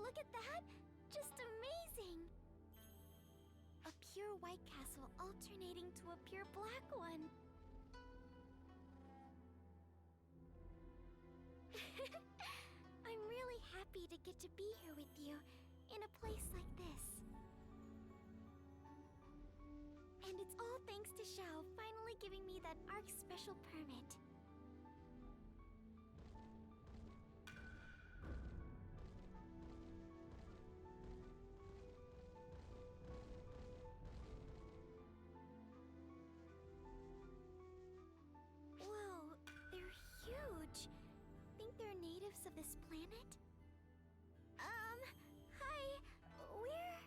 look at that! Just amazing! A pure white castle alternating to a pure black one. I'm really happy to get to be here with you in a place like this. And it's all thanks to Xiao finally giving me that ARC special permit. Whoa, they're huge. Think they're natives of this planet? Hi, we're...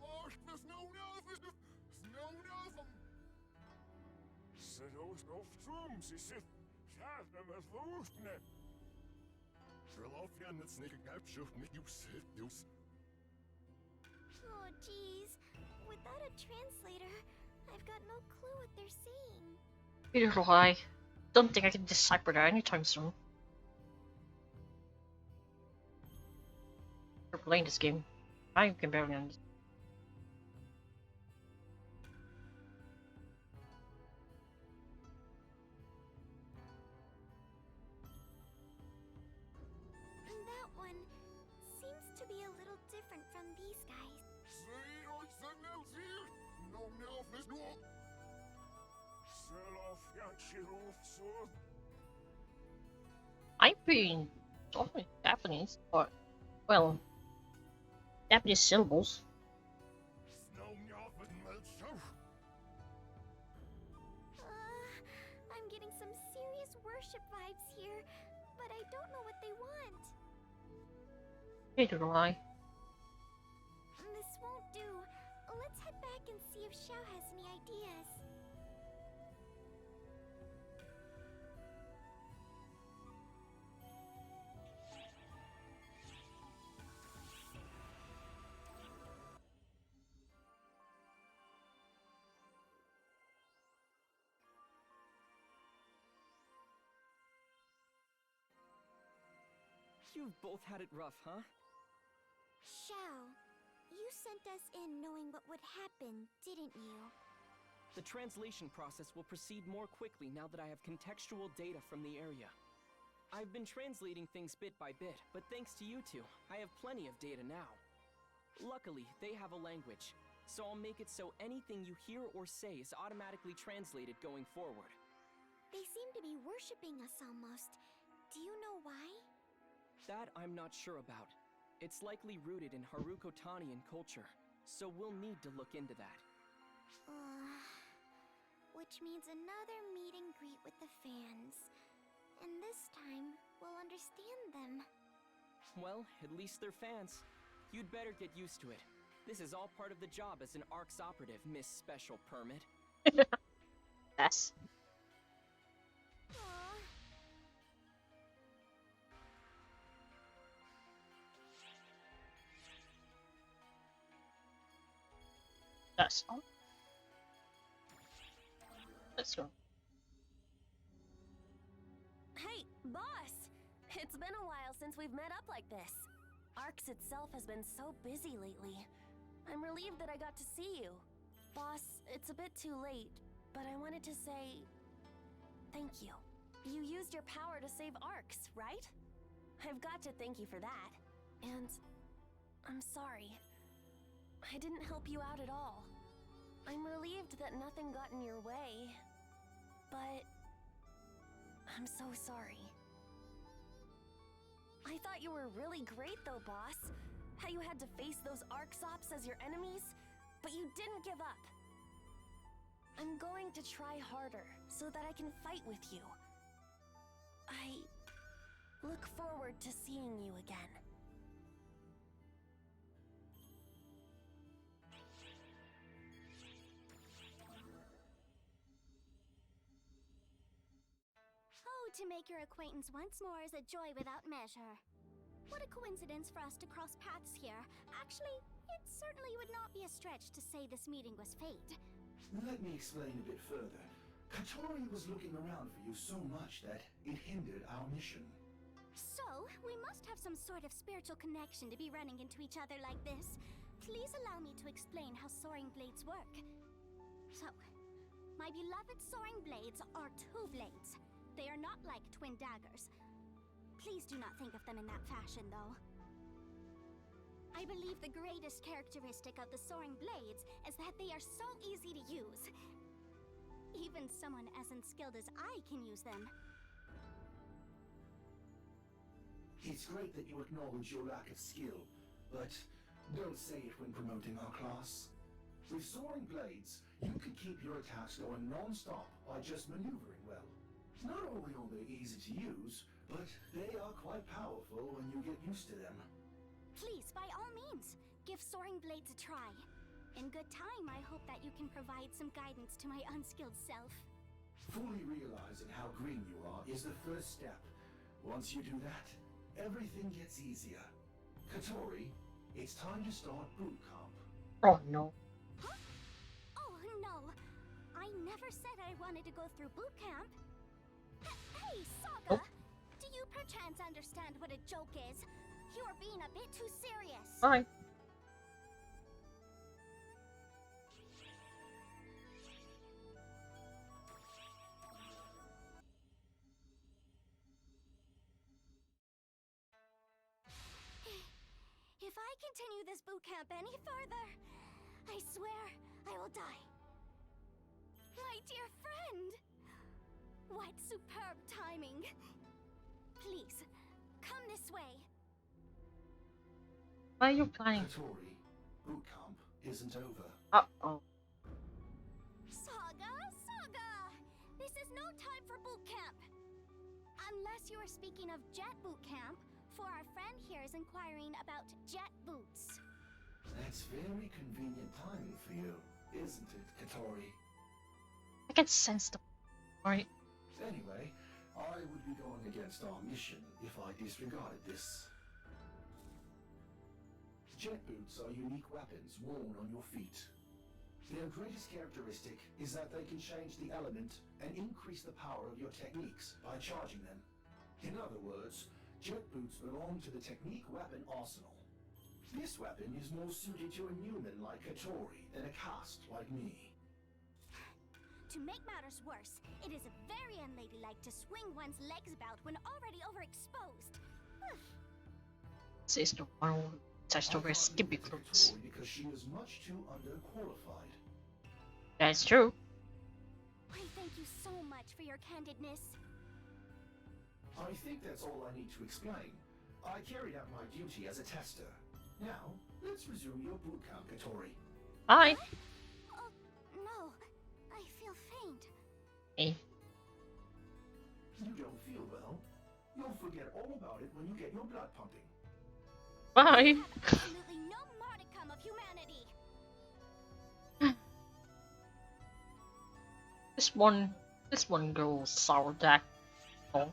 Oh, geez. Without a translator, I've got no clue what they're saying. Neither do I. Don't think I can decipher that anytime soon. For playing this game, I can barely understand. That one seems to be a little different from these guys. I'm pretty talking Japanese, or well, Japanese syllables. I'm getting some serious worship vibes here, but I don't know what they want. Neither do I. This won't do. Let's head back and see if Xiao has any ideas. You've both had it rough, huh? Xiao, you sent us in knowing what would happen, didn't you? The translation process will proceed more quickly now that I have contextual data from the area. I've been translating things bit by bit, but thanks to you two, I have plenty of data now. Luckily, they have a language, so I'll make it so anything you hear or say is automatically translated going forward. They seem to be worshipping us almost. Do you know why? That I'm not sure about. It's likely rooted in Harukotanian culture, so we'll need to look into that. Which means another meet and greet with the fans. And this time, we'll understand them. Well, at least they're fans. You'd better get used to it. This is all part of the job as an ARC's operative, Miss Special Permit. Yes. That's all. Let's go. Hey, boss! It's been a while since we've met up like this. ARCS itself has been so busy lately. I'm relieved that I got to see you. Boss, it's a bit too late, but I wanted to say... thank you. You used your power to save ARCS, right? I've got to thank you for that. And... I'm sorry. I didn't help you out at all. I'm relieved that nothing got in your way. But... I'm so sorry. I thought you were really great though, boss. How you had to face those ARCSops as your enemies, but you didn't give up. I'm going to try harder so that I can fight with you. I look forward to seeing you again. To make your acquaintance once more is a joy without measure. What a coincidence for us to cross paths here. Actually, it certainly would not be a stretch to say this meeting was fate. Let me explain a bit further. Katori was looking around for you so much that it hindered our mission. So, we must have some sort of spiritual connection to be running into each other like this. Please allow me to explain how soaring blades work. So, my beloved soaring blades are two blades. They are not like twin daggers. Please do not think of them in that fashion, though. I believe the greatest characteristic of the soaring blades is that they are so easy to use. Even someone as unskilled as I can use them. It's great that you acknowledge your lack of skill, but don't say it when promoting our class. With soaring blades, you can keep your attacks going non-stop by just maneuvering well. Not only are they easy to use, but they are quite powerful when you get used to them. Please, by all means, give soaring blades a try. In good time, I hope that you can provide some guidance to my unskilled self. Fully realizing how green you are is the first step. Once you do that, everything gets easier. Katori, it's time to start boot camp. Oh no. Huh? Oh, no. I never said I wanted to go through boot camp. Hey, Saga! Oh. Do you perchance understand what a joke is? You are being a bit too serious. Alright. If I continue this boot camp any further, I swear I will die. My dear friend! What superb timing! Please, come this way. Why are you planning? Katori, boot camp isn't over. Uh-oh. Saga! This is no time for boot camp. Unless you are speaking of jet boot camp, for our friend here is inquiring about jet boots. That's very convenient timing for you, isn't it, Katori? I can sense the... Alright. Anyway, I would be going against our mission if I disregarded this. Jet boots are unique weapons worn on your feet. Their greatest characteristic is that they can change the element and increase the power of your techniques by charging them. In other words, jet boots belong to the technique weapon arsenal. This weapon is more suited to a Newman like Katori than a cast like me. To make matters worse, it is very unladylike to swing one's legs about when already overexposed. This is the one who touched I over can't skippy give it to clothes. Katori because she is much too underqualified. That's true. I thank you so much for your candidness. I think that's all I need to explain. I carried out my duty as a tester. Now, let's resume your boot camp, Katori. Bye. Oh, no. I feel faint. Hey. You don't feel well. You'll forget all about it when you get your blood pumping. Bye. Have absolutely no modicum of humanity. This one girl sour jack. Oh.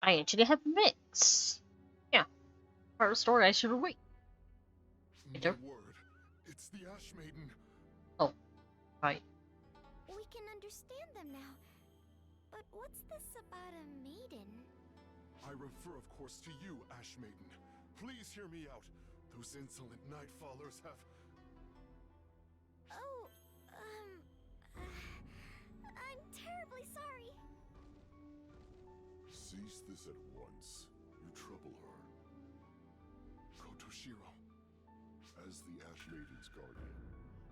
I actually have mix. Yeah. For the story, I should wait. My word, it's the Ash Maiden. Oh, right. We can understand them now. But what's this about a maiden? I refer, of course, to you, Ash Maiden. Please hear me out. Those insolent Nightfallers have... Oh, I'm terribly sorry. Cease this at once. You trouble her. Kotoshiro, as the Ash Maiden's guardian,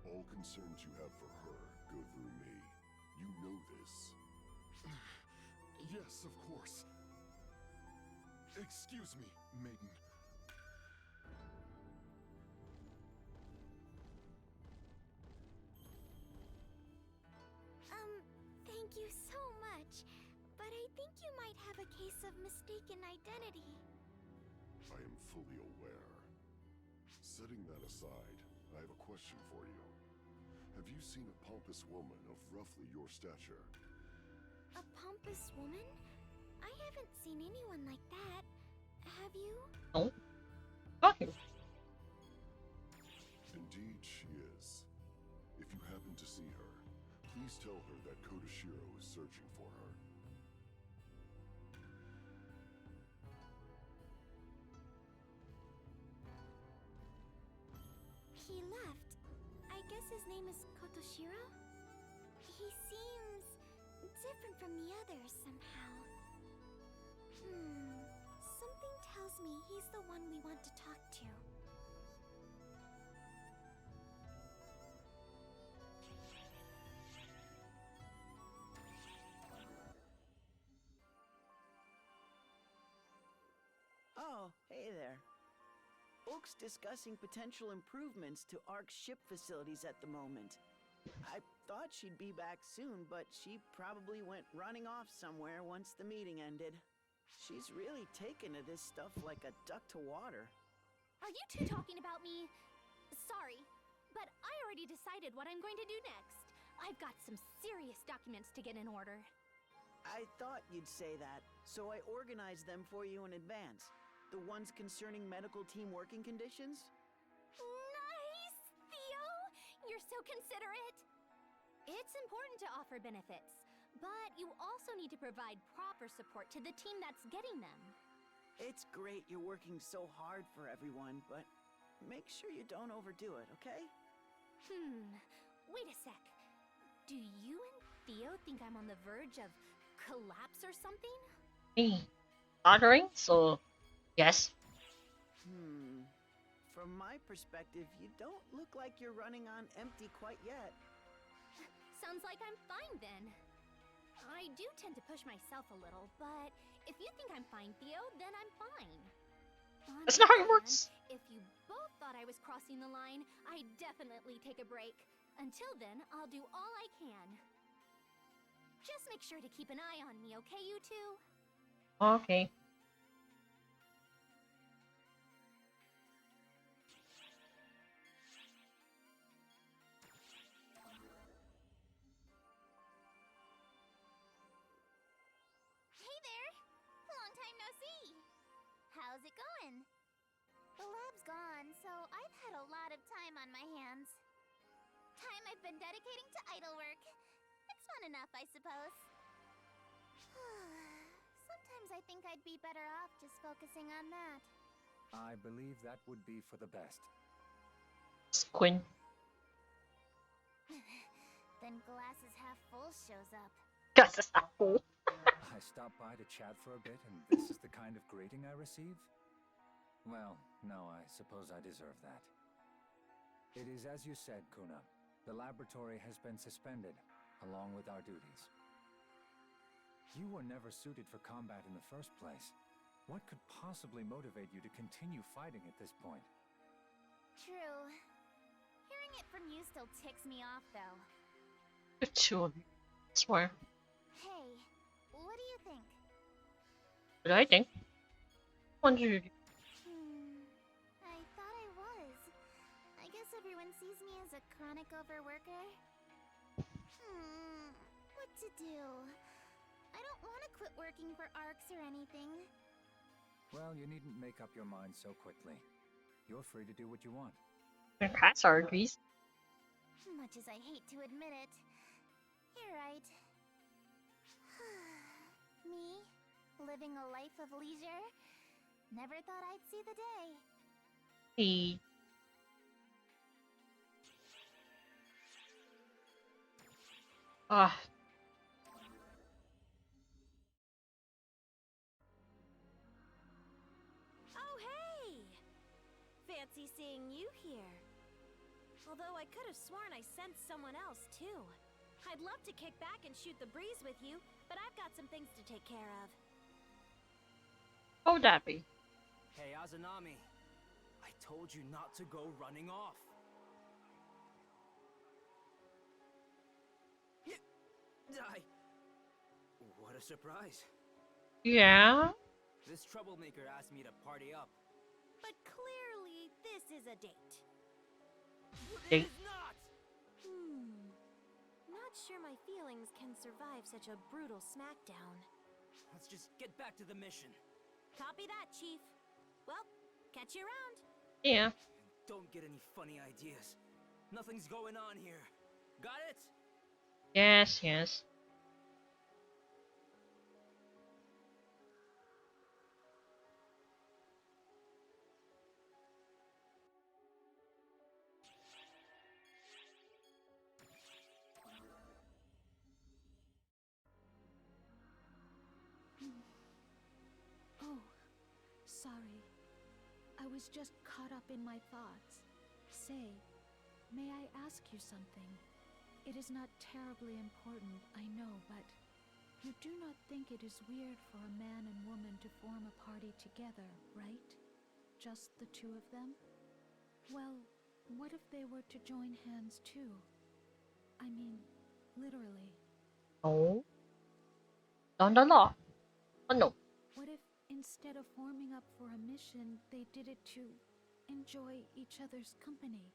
all concerns you have for her go through me. You know this. Yes, of course. Excuse me, Maiden. Thank you so much. But I think you might have a case of mistaken identity. I am fully aware. Setting that aside, I have a question for you. Have you seen a pompous woman of roughly your stature? A pompous woman? I haven't seen anyone like that. Have you? No. Got here. Indeed she is. If you happen to see her, please tell her that Kotoshiro is searching for her. He left. I guess his name is Kotoshiro? He seems different from the others somehow. Something tells me he's the one we want to talk to. Oh, hey there. Oak's discussing potential improvements to ARC's ship facilities at the moment. I thought she'd be back soon, but she probably went running off somewhere once the meeting ended. She's really taken to this stuff like a duck to water. Are you two talking about me? Sorry, but I already decided what I'm going to do next. I've got some serious documents to get in order. I thought you'd say that, so I organized them for you in advance. The ones concerning medical team working conditions? Nice, Theo! You're so considerate. It's important to offer benefits, but you also need to provide proper support to the team that's getting them. It's great you're working so hard for everyone, but make sure you don't overdo it, okay? Wait a sec. Do you and Theo think I'm on the verge of collapse or something? Hey, bothering? So, yes. From my perspective, you don't look like you're running on empty quite yet. Sounds like I'm fine then. I do tend to push myself a little, but if you think I'm fine, Theo, then I'm fine. On That's the not how it other works. hand, if you both thought I was crossing the line, I'd definitely take a break. Until then, I'll do all I can. Just make sure to keep an eye on me, okay, you two? Okay. Hey there! Long time no see! How's it going? The lab's gone, so I've had a lot of time on my hands. Time I've been dedicating to idle work. It's fun enough, I suppose. Sometimes I think I'd be better off just focusing on that. I believe that would be for the best. Quinn. Then glasses half full shows up. That's a fool. I stopped by to chat for a bit, and this is the kind of greeting I receive? Well, no, I suppose I deserve that. It is as you said, Kuna. The laboratory has been suspended, along with our duties. You were never suited for combat in the first place. What could possibly motivate you to continue fighting at this point? True. Hearing it from you still ticks me off, though. The two of you. Swear. Hey, what do you think? What do I think? What do you do? I thought I was. I guess everyone sees me as a chronic overworker. What to do? I don't want to quit working for ARCs or anything. Well, you needn't make up your mind so quickly. You're free to do what you want. Your cats are agrees. Much as I hate to admit it, you're right. Me, living a life of leisure, never thought I'd see the day. Hey. Ah. Oh, hey! Fancy seeing you here. Although I could have sworn I sensed someone else, too. I'd love to kick back and shoot the breeze with you, but I've got some things to take care of. What would that be? Hey, Azanami. I told you not to go running off. Die. What a surprise. Yeah. This troublemaker asked me to party up. But clearly, this is a date. Date. It is not! Not sure my feelings can survive such a brutal smackdown. Let's just get back to the mission. Copy that, Chief. Well, catch you around. Yeah. Don't get any funny ideas. Nothing's going on here. Got it? Yes, yes. Oh, sorry. I was just caught up in my thoughts. Say, may I ask you something? It is not terribly important, I know, but you do not think it is weird for a man and woman to form a party together, right? Just the two of them? Well, what if they were to join hands too? I mean, literally. No. Not a lot. But no. What if instead of forming up for a mission, they did it to enjoy each other's company?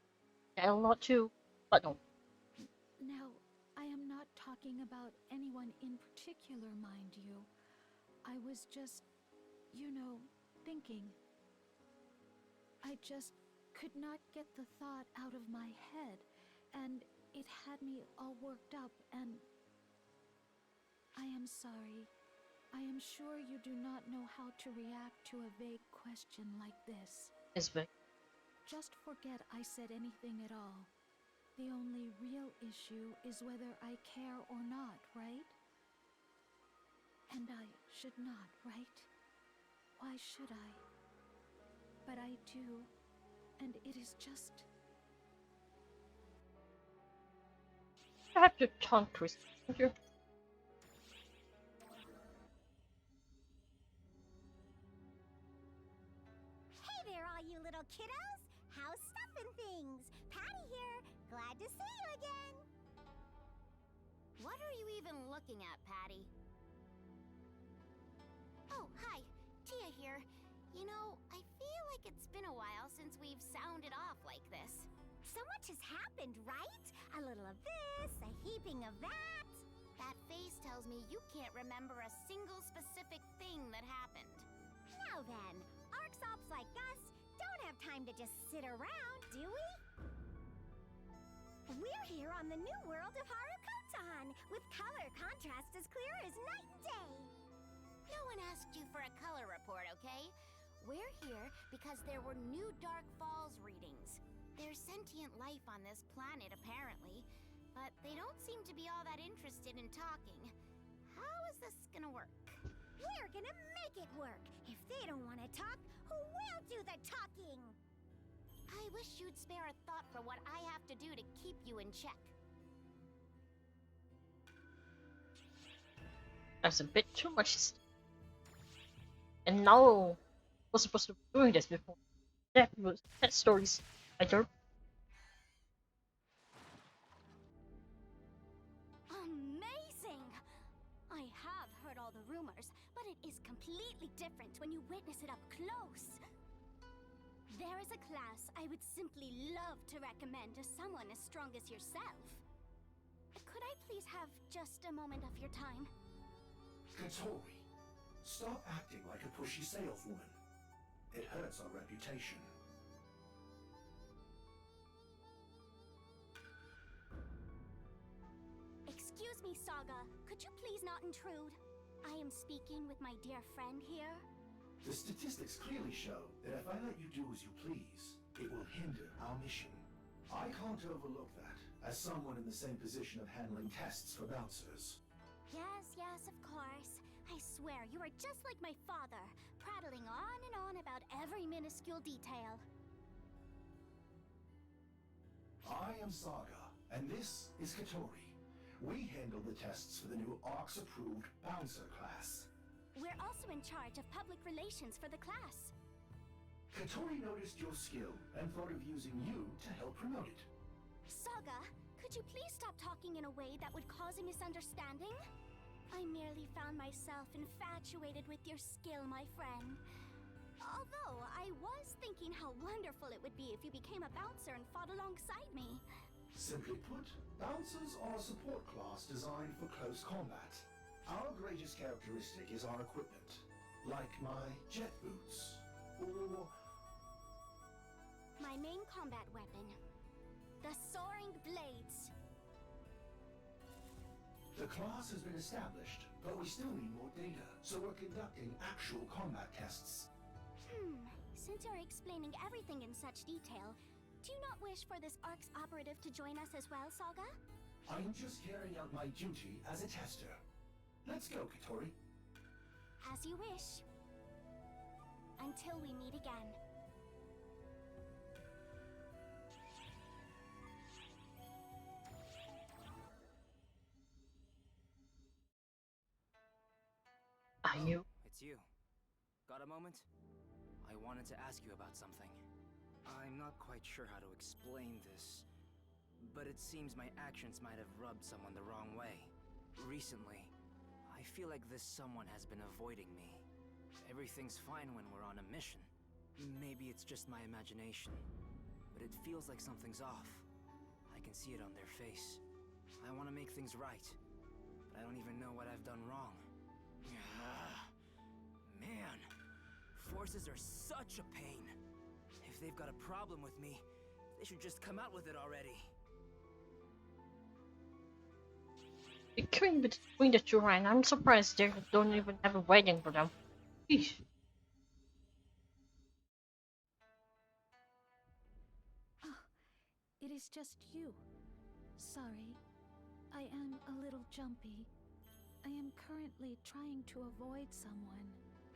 A lot too. But no. Now, I am not talking about anyone in particular, mind you. I was just, thinking. I just could not get the thought out of my head, and it had me all worked up, and I am sorry. I am sure you do not know how to react to a vague question like this. It's big. Just forget I said anything at all. The only real issue is whether I care or not, right? And I should not, right? Why should I? But I do, and it is just... You have your tongue twisted, don't you? Hey there, all you little kiddos! How's stuff and things? Patty here. Glad to see you again. What are you even looking at, Patty? Oh, hi. Tia here. You know, I feel like it's been a while since we've sounded off like this. So much has happened, right? A little of this, a heaping of that. That face tells me you can't remember a single specific thing that happened. Now then, ArcSops like us don't have time to just sit around, do we? We're here on the new world of Harukotan, with color contrast as clear as night and day. No one asked you for a color report, okay? We're here because there were new Dark Falls readings. There's sentient life on this planet, apparently, but they don't seem to be all that interested in talking. How is this gonna work? We're gonna make it work. If they don't want to talk, who will do the talking? I wish you'd spare a thought for what I have to do to keep you in check. That's a bit too much. And now we're supposed to be doing this before. That stories. I don't. Amazing! I have heard all the rumors, but it is completely different when you witness it up close. There is a class I would simply love to recommend to someone as strong as yourself. Could I please have just a moment of your time? Katori, stop acting like a pushy saleswoman. It hurts our reputation. Excuse me, Saga. Could you please not intrude? I am speaking with my dear friend here. The statistics clearly show that if I let you do as you please, it will hinder our mission. I can't overlook that, as someone in the same position of handling tests for bouncers. Yes, of course. I swear, you are just like my father, prattling on and on about every minuscule detail. I am Saga, and this is Katori. We handle the tests for the new ARCS-approved bouncer class. We're also in charge of public relations for the class. Katori noticed your skill and thought of using you to help promote it. Saga, could you please stop talking in a way that would cause a misunderstanding? I merely found myself infatuated with your skill, my friend. Although, I was thinking how wonderful it would be if you became a bouncer and fought alongside me. Simply put, bouncers are a support class designed for close combat. Our greatest characteristic is our equipment, like my jet boots, or My main combat weapon. The Soaring Blades. The class has been established, but we still need more data, so we're conducting actual combat tests. Since you're explaining everything in such detail, do you not wish for this ARC's operative to join us as well, Saga? I'm just carrying out my duty as a tester. Let's go, Katori. As you wish. Until we meet again. Are you? It's you. Got a moment? I wanted to ask you about something. I'm not quite sure how to explain this, but it seems my actions might have rubbed someone the wrong way. Recently, I feel like this someone has been avoiding me. Everything's fine when we're on a mission. Maybe it's just my imagination, but it feels like something's off. I can see it on their face. I want to make things right, but I don't even know what I've done wrong. Man, forces are such a pain. If they've got a problem with me, they should just come out with it already. Between the two, Ryan, I'm surprised they don't even have a waiting for them. Eesh. Oh, it is just you. Sorry, I am a little jumpy. I am currently trying to avoid someone.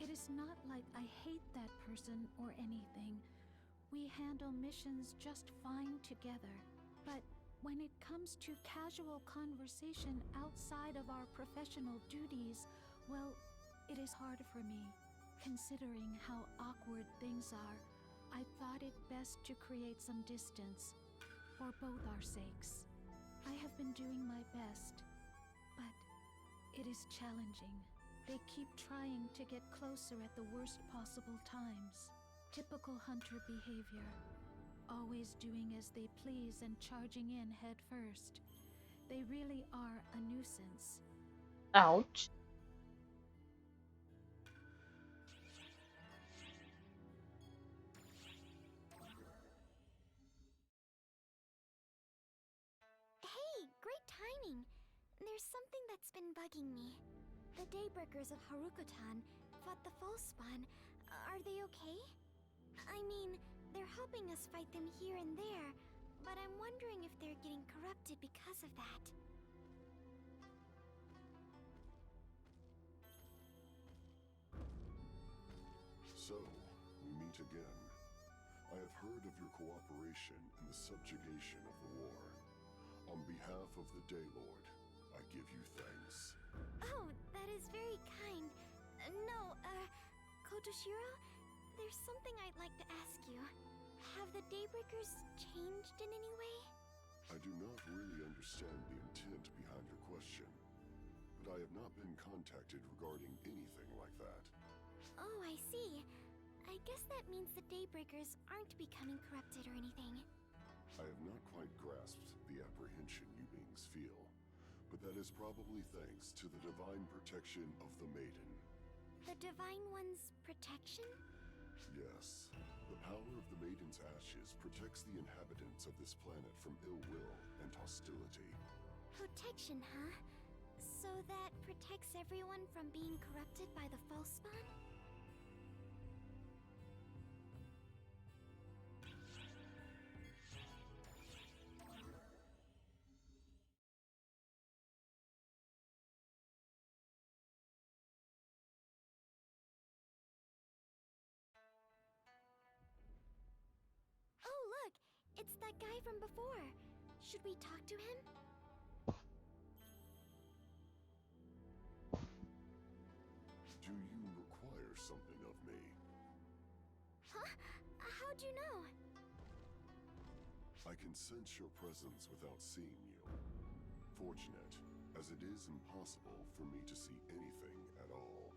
It is not like I hate that person or anything. We handle missions just fine together. But when it comes to casual conversation outside of our professional duties, well, it is hard for me. Considering how awkward things are, I thought it best to create some distance, for both our sakes. I have been doing my best, but it is challenging. They keep trying to get closer at the worst possible times. Typical hunter behavior. Always doing as they please and charging in head first. They really are a nuisance. Ouch. Hey, great timing. There's something that's been bugging me. The Daybreakers of Harukotan fought the false spawn. Are they okay? I mean, they're helping us fight them here and there, but I'm wondering if they're getting corrupted because of that. So, we meet again. I have heard of your cooperation in the subjugation of the war. On behalf of the Daylord, I give you thanks. Oh, that is very kind. Kotoshiro, there's something I'd like to ask you. Have the Daybreakers changed in any way? I do not really understand the intent behind your question, but I have not been contacted regarding anything like that. Oh, I see. I guess that means the Daybreakers aren't becoming corrupted or anything. I have not quite grasped the apprehension you beings feel, but that is probably thanks to the divine protection of the Maiden. The Divine One's protection? Yes. The power of the Maiden's ashes protects the inhabitants of this planet from ill will and hostility. Protection, huh? So that protects everyone from being corrupted by the false spawn? Oh, look! It's that guy from before. Should we talk to him? Do you require something of me? Huh? How'd you know? I can sense your presence without seeing you. Fortunate, as it is impossible for me to see anything at all.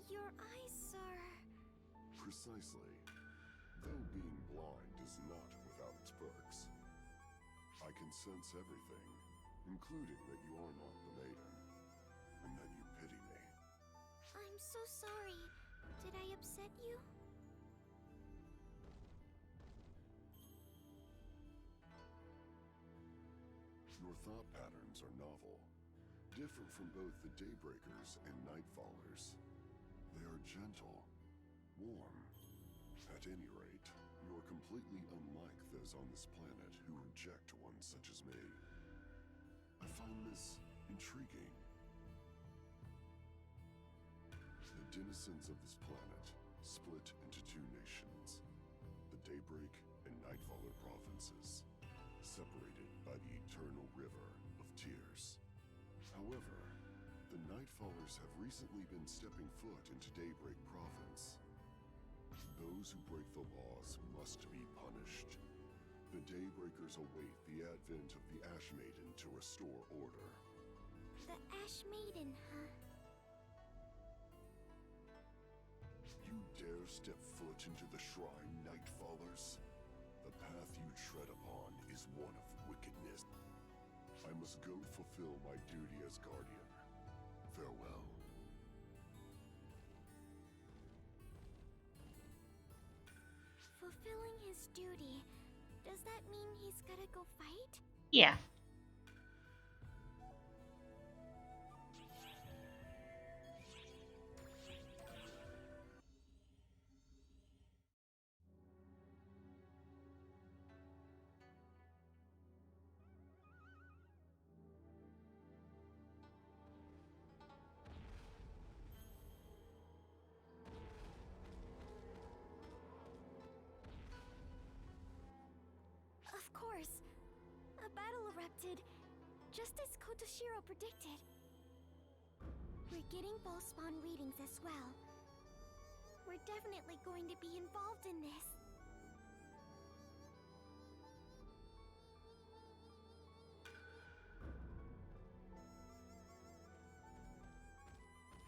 Your eyes are... Precisely. Though being blind is not without its perks. I can sense everything, including that you are not the Maiden, and that you pity me. I'm so sorry. Did I upset you? Your thought patterns are novel, different from both the Daybreakers and Nightfallers. They are gentle, warm. At any rate, you are completely unlike those on this planet who reject one such as me. I find this intriguing. The denizens of this planet split into two nations, the Daybreak and Nightfaller provinces, separated by the eternal river of tears. However, the Nightfallers have recently been stepping foot into Daybreak province. Those who break the laws must be punished. The Daybreakers await the advent of the Ash Maiden to restore order. The Ash Maiden, huh? You dare step foot into the shrine, Nightfallers? The path you tread upon is one of wickedness. I must go fulfill my duty as Guardian. Farewell. Fulfilling his duty. Does that mean he's gotta go fight? Yeah. Of course. A battle erupted, just as Kotoshiro predicted. We're getting ball spawn readings as well. We're definitely going to be involved in this.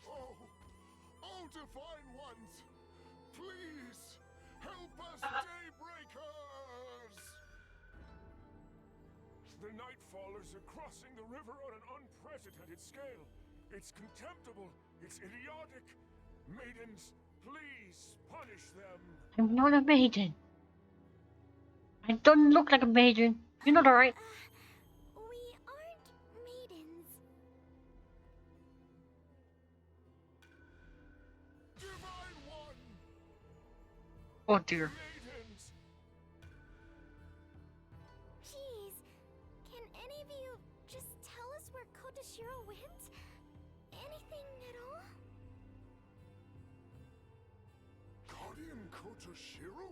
Oh, Divine Ones! Please, help us, Daybreakers! The Nightfallers are crossing the river on an unprecedented scale. It's contemptible. It's idiotic. Maidens, please punish them. I'm not a maiden. I don't look like a maiden. You know that, right? We aren't maidens. Divine One! Oh dear. Maidens! Jeez, can any of you just tell us where Kotoshiro went? Anything at all? Guardian Kotoshiro?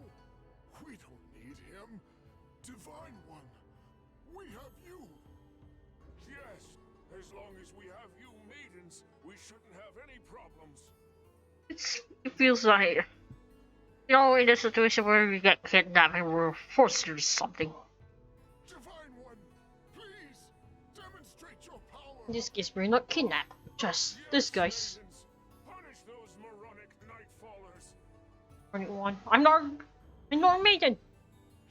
We don't need him. Divine One, we have you. Yes, as long as we have you maidens, we shouldn't have any problems. It feels like, you know, in a situation where we get kidnapped and we're forced to do something. Divine One, please demonstrate your power. In this case, we're not kidnapped. Just this guys. Maidens, punish those moronic Nightfallers. 21. I'm not a maiden.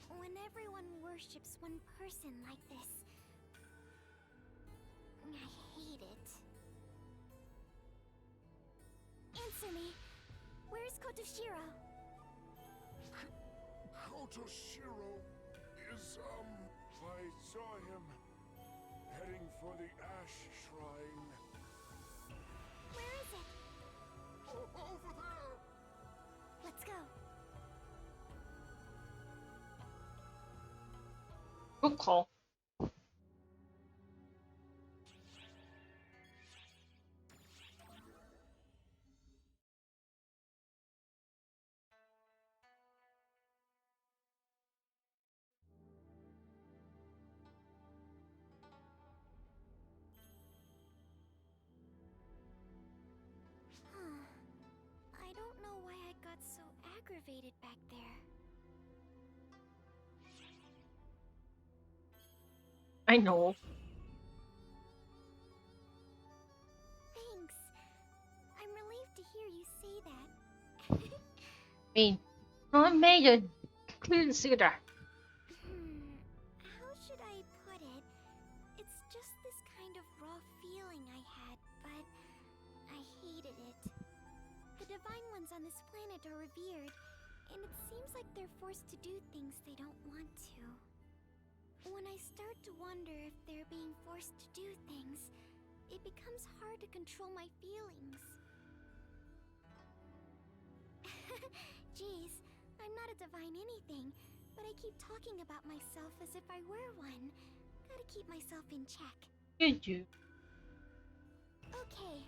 When everyone worships one person like this, I hate it. Answer me. Where's Kotoshiro? Kotoshiro is, I saw him heading for the Ash Shrine. Where is it? over there. Let's go. Good call. I don't know why I got so aggravated back there. I know. Thanks. I'm relieved to hear you say that. I mean, not a maiden. Clearly see that. How should I put it? It's just this kind of raw feeling I had, but I hated it. The Divine Ones on this planet are revered, and it seems like they're forced to do things they don't want to. When I start to wonder if they're being forced to do things, it becomes hard to control my feelings. Geez, I'm not a divine anything, but I keep talking about myself as if I were one. Gotta keep myself in check. Did you? Okay,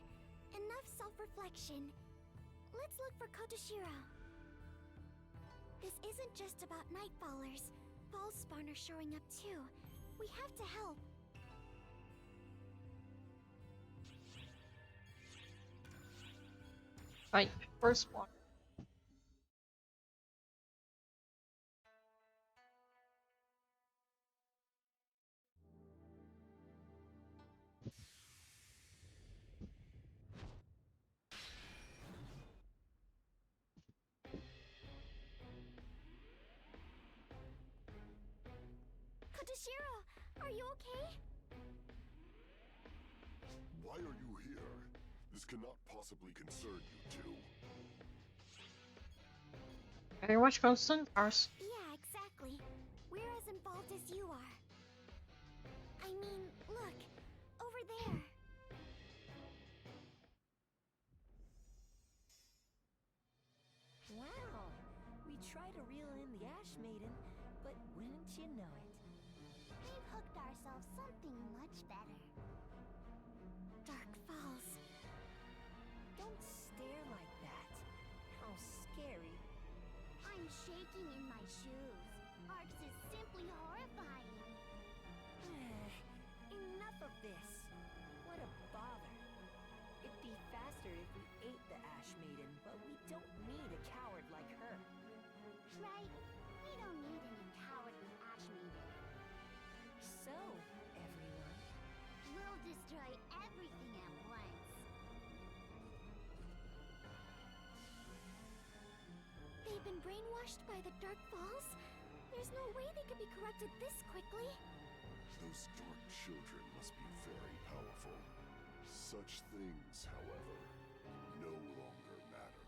enough self-reflection. Let's look for Kotoshiro. This isn't just about Nightfallers. Ballspawn are showing up too. We have to help. Right, first one. Kotoshiro, are you okay? Why are you here? This cannot possibly concern you two. Very much concerned, ours. Yeah, exactly. We're as involved as you are. I mean, look, over there. Wow, we tried to reel in the Ash Maiden, but wouldn't you know it? We've hooked ourselves something much better. Dark Falls. Don't stare like that. How scary. I'm shaking in my shoes. Arx is simply horrifying. Enough of this. What a bother. It'd be faster if we ate the Ash Maiden, but we don't need a coward like her. Right? We don't need any cowardly Ash Maiden. So, everyone, We'll destroy everything at once. They've been brainwashed by the Dark Falls? There's no way they could be corrupted this quickly. Those dark children must be very powerful. Such things, however, no longer matter.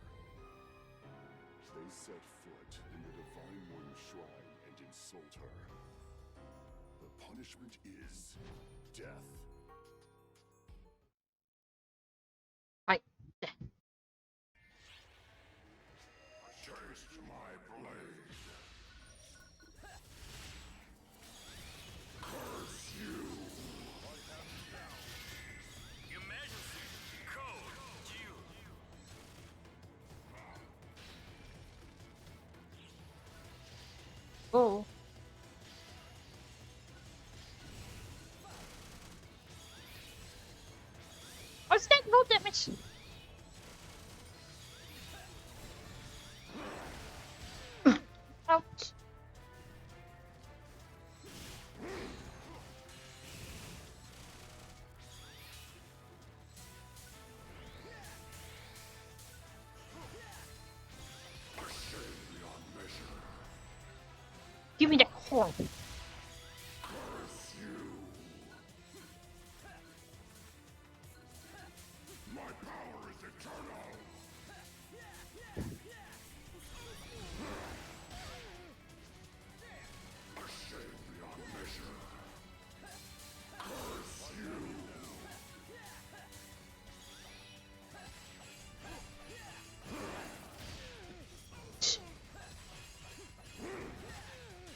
They set foot in the Divine One's shrine and insult her. The punishment is death. Right. Taste my blade. Curse you. Your Majesty, code due. Oh. What's that? No damage. Ouch. Give me the corn. Curse you. My power is eternal. A shame beyond measure. Curse you.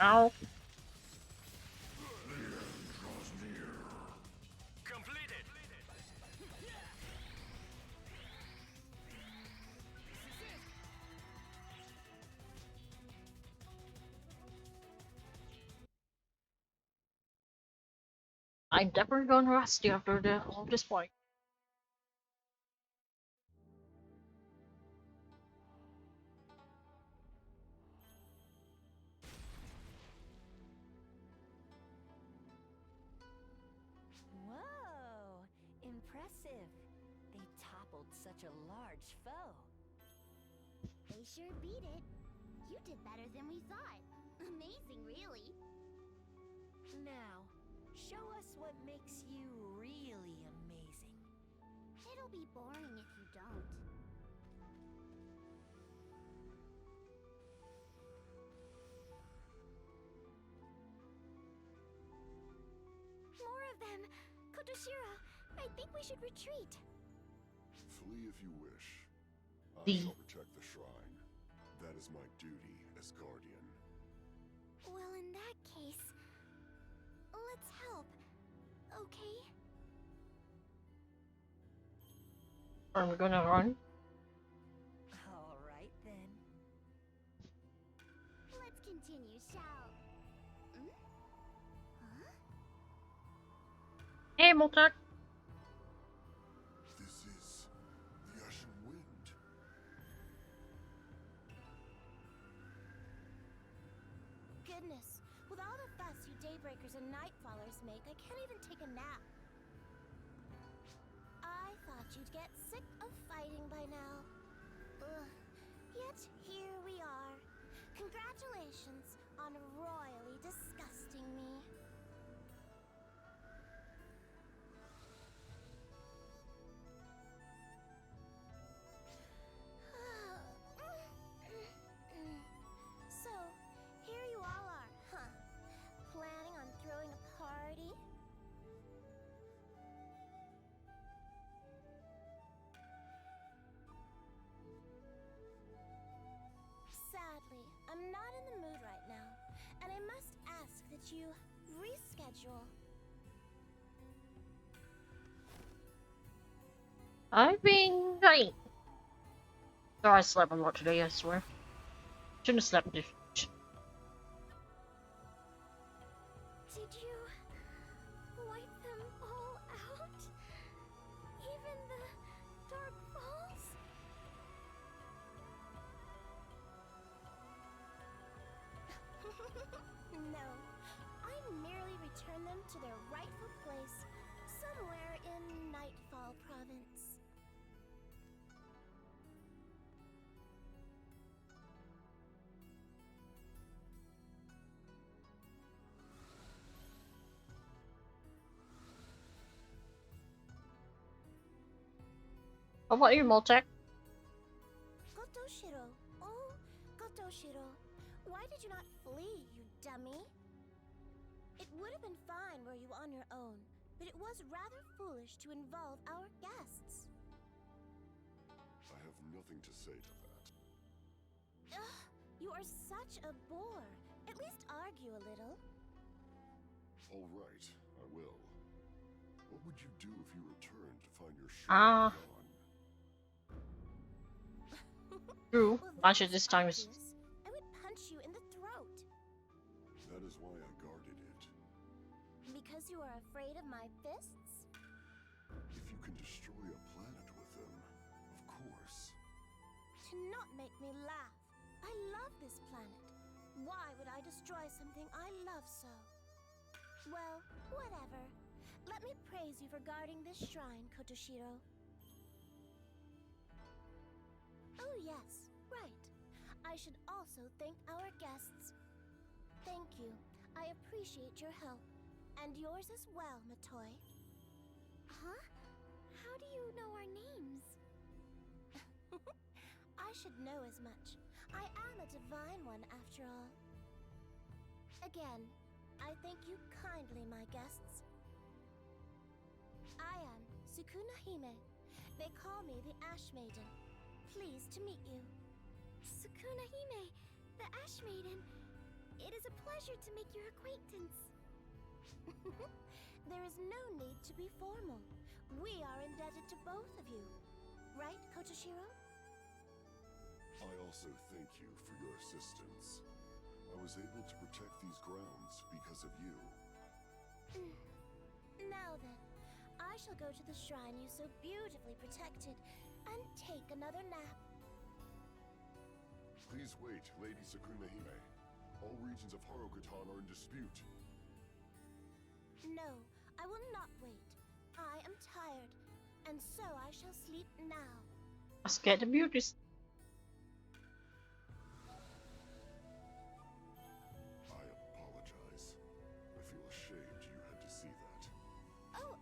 Ow. The end draws near. Completed. I'm definitely going rusty after all this point. Whoa! Impressive. They toppled such a large foe. They sure beat it. You did better than we thought. Amazing, really. Now, show us what makes you really amazing. It'll be boring if you don't. Kotoshiro, I think we should retreat. Flee if you wish. I The- shall protect the shrine. That is my duty as guardian. Well, in that case, let's help, okay? Are we gonna run? All right then. Let's continue, shall... Huh? Hey, Moltek. This is the Ashen Wind. Goodness, with all the fuss you Daybreakers and Nightfallers make, I can't even take a nap. I thought you'd get sick of fighting by now. Ugh. Yet here we are. Congratulations on royally disgusting me. So, here you all are, huh? Planning on throwing a party? Sadly, I'm not in the mood right now, and I must ask that you reschedule. I've been late. So I slept a lot today, I swear. Shouldn't have slept this. Did you wipe them all out? Even the Dark Falls? No, I merely returned them to their rightful place somewhere in Nightfall Province. How about you, Moltek? Kotoshiro, oh, Kotoshiro, why did you not flee, you dummy? It would have been fine were you on your own, but it was rather foolish to involve our guests. I have nothing to say to that. Ugh, you are such a bore. At least argue a little. All right, I will. What would you do if you returned to find your shrine gone? True. Well, Masha that's this time is... obvious. I would punch you in the throat. That is why I guarded it. Because you are afraid of my fists? If you can destroy a planet with them, of course. To not make me laugh. I love this planet. Why would I destroy something I love so? Well, whatever. Let me praise you for guarding this shrine, Kotoshiro. Oh yes, right. I should also thank our guests. Thank you. I appreciate your help. And yours as well, Matoi. Huh? How do you know our names? I should know as much. I am a divine one, after all. Again, I thank you kindly, my guests. I am Sukuna Hime. They call me the Ash Maiden. Pleased to meet you. Sukuna Hime, the Ash Maiden. It is a pleasure to make your acquaintance. There is no need to be formal. We are indebted to both of you. Right, Kotoshiro? I also thank you for your assistance. I was able to protect these grounds because of you. Now then, I shall go to the shrine you so beautifully protected and take another nap. Please wait, Lady Sukuna Hime. All regions of Harukotan are in dispute. No, I will not wait. I am tired, and so I shall sleep now. Let's get the beauties. I apologize. I feel ashamed you had to see that. Oh,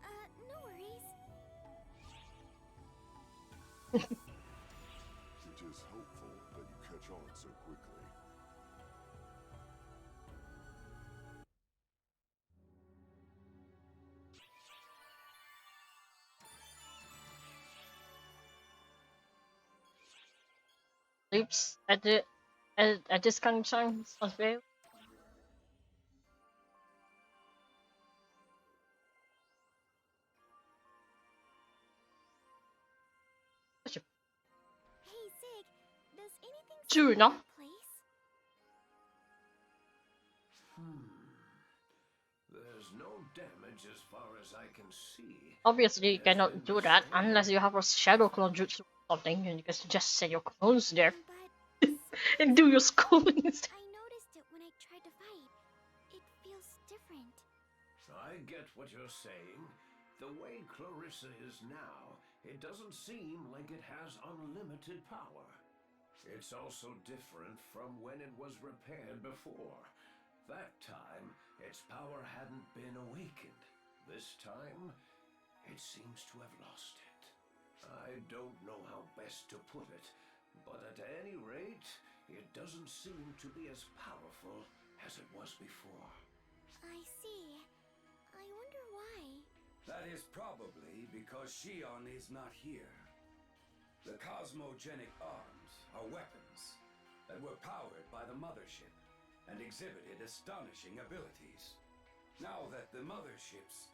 no worries. It is helpful that you catch on so quickly. sleeps at this kind of time. Sounds very. Hey, Zig, does anything True, seem no? out of place? There's no damage as far as I can see. Obviously, you There's cannot been do that restored. unless you have a shadow clone jutsu or something, and you can just set your clones there But and do your schooling instead. I noticed it when I tried to fight. It feels different. I get what you're saying. The way Clarissa is now, it doesn't seem like it has unlimited power. It's also different from when it was repaired before. That time, its power hadn't been awakened. This time, it seems to have lost it. I don't know how best to put it, but at any rate, it doesn't seem to be as powerful as it was before. I see. I wonder why. That is probably because Shion is not here. The cosmogenic arms are weapons that were powered by the mothership and exhibited astonishing abilities. Now that the mothership's,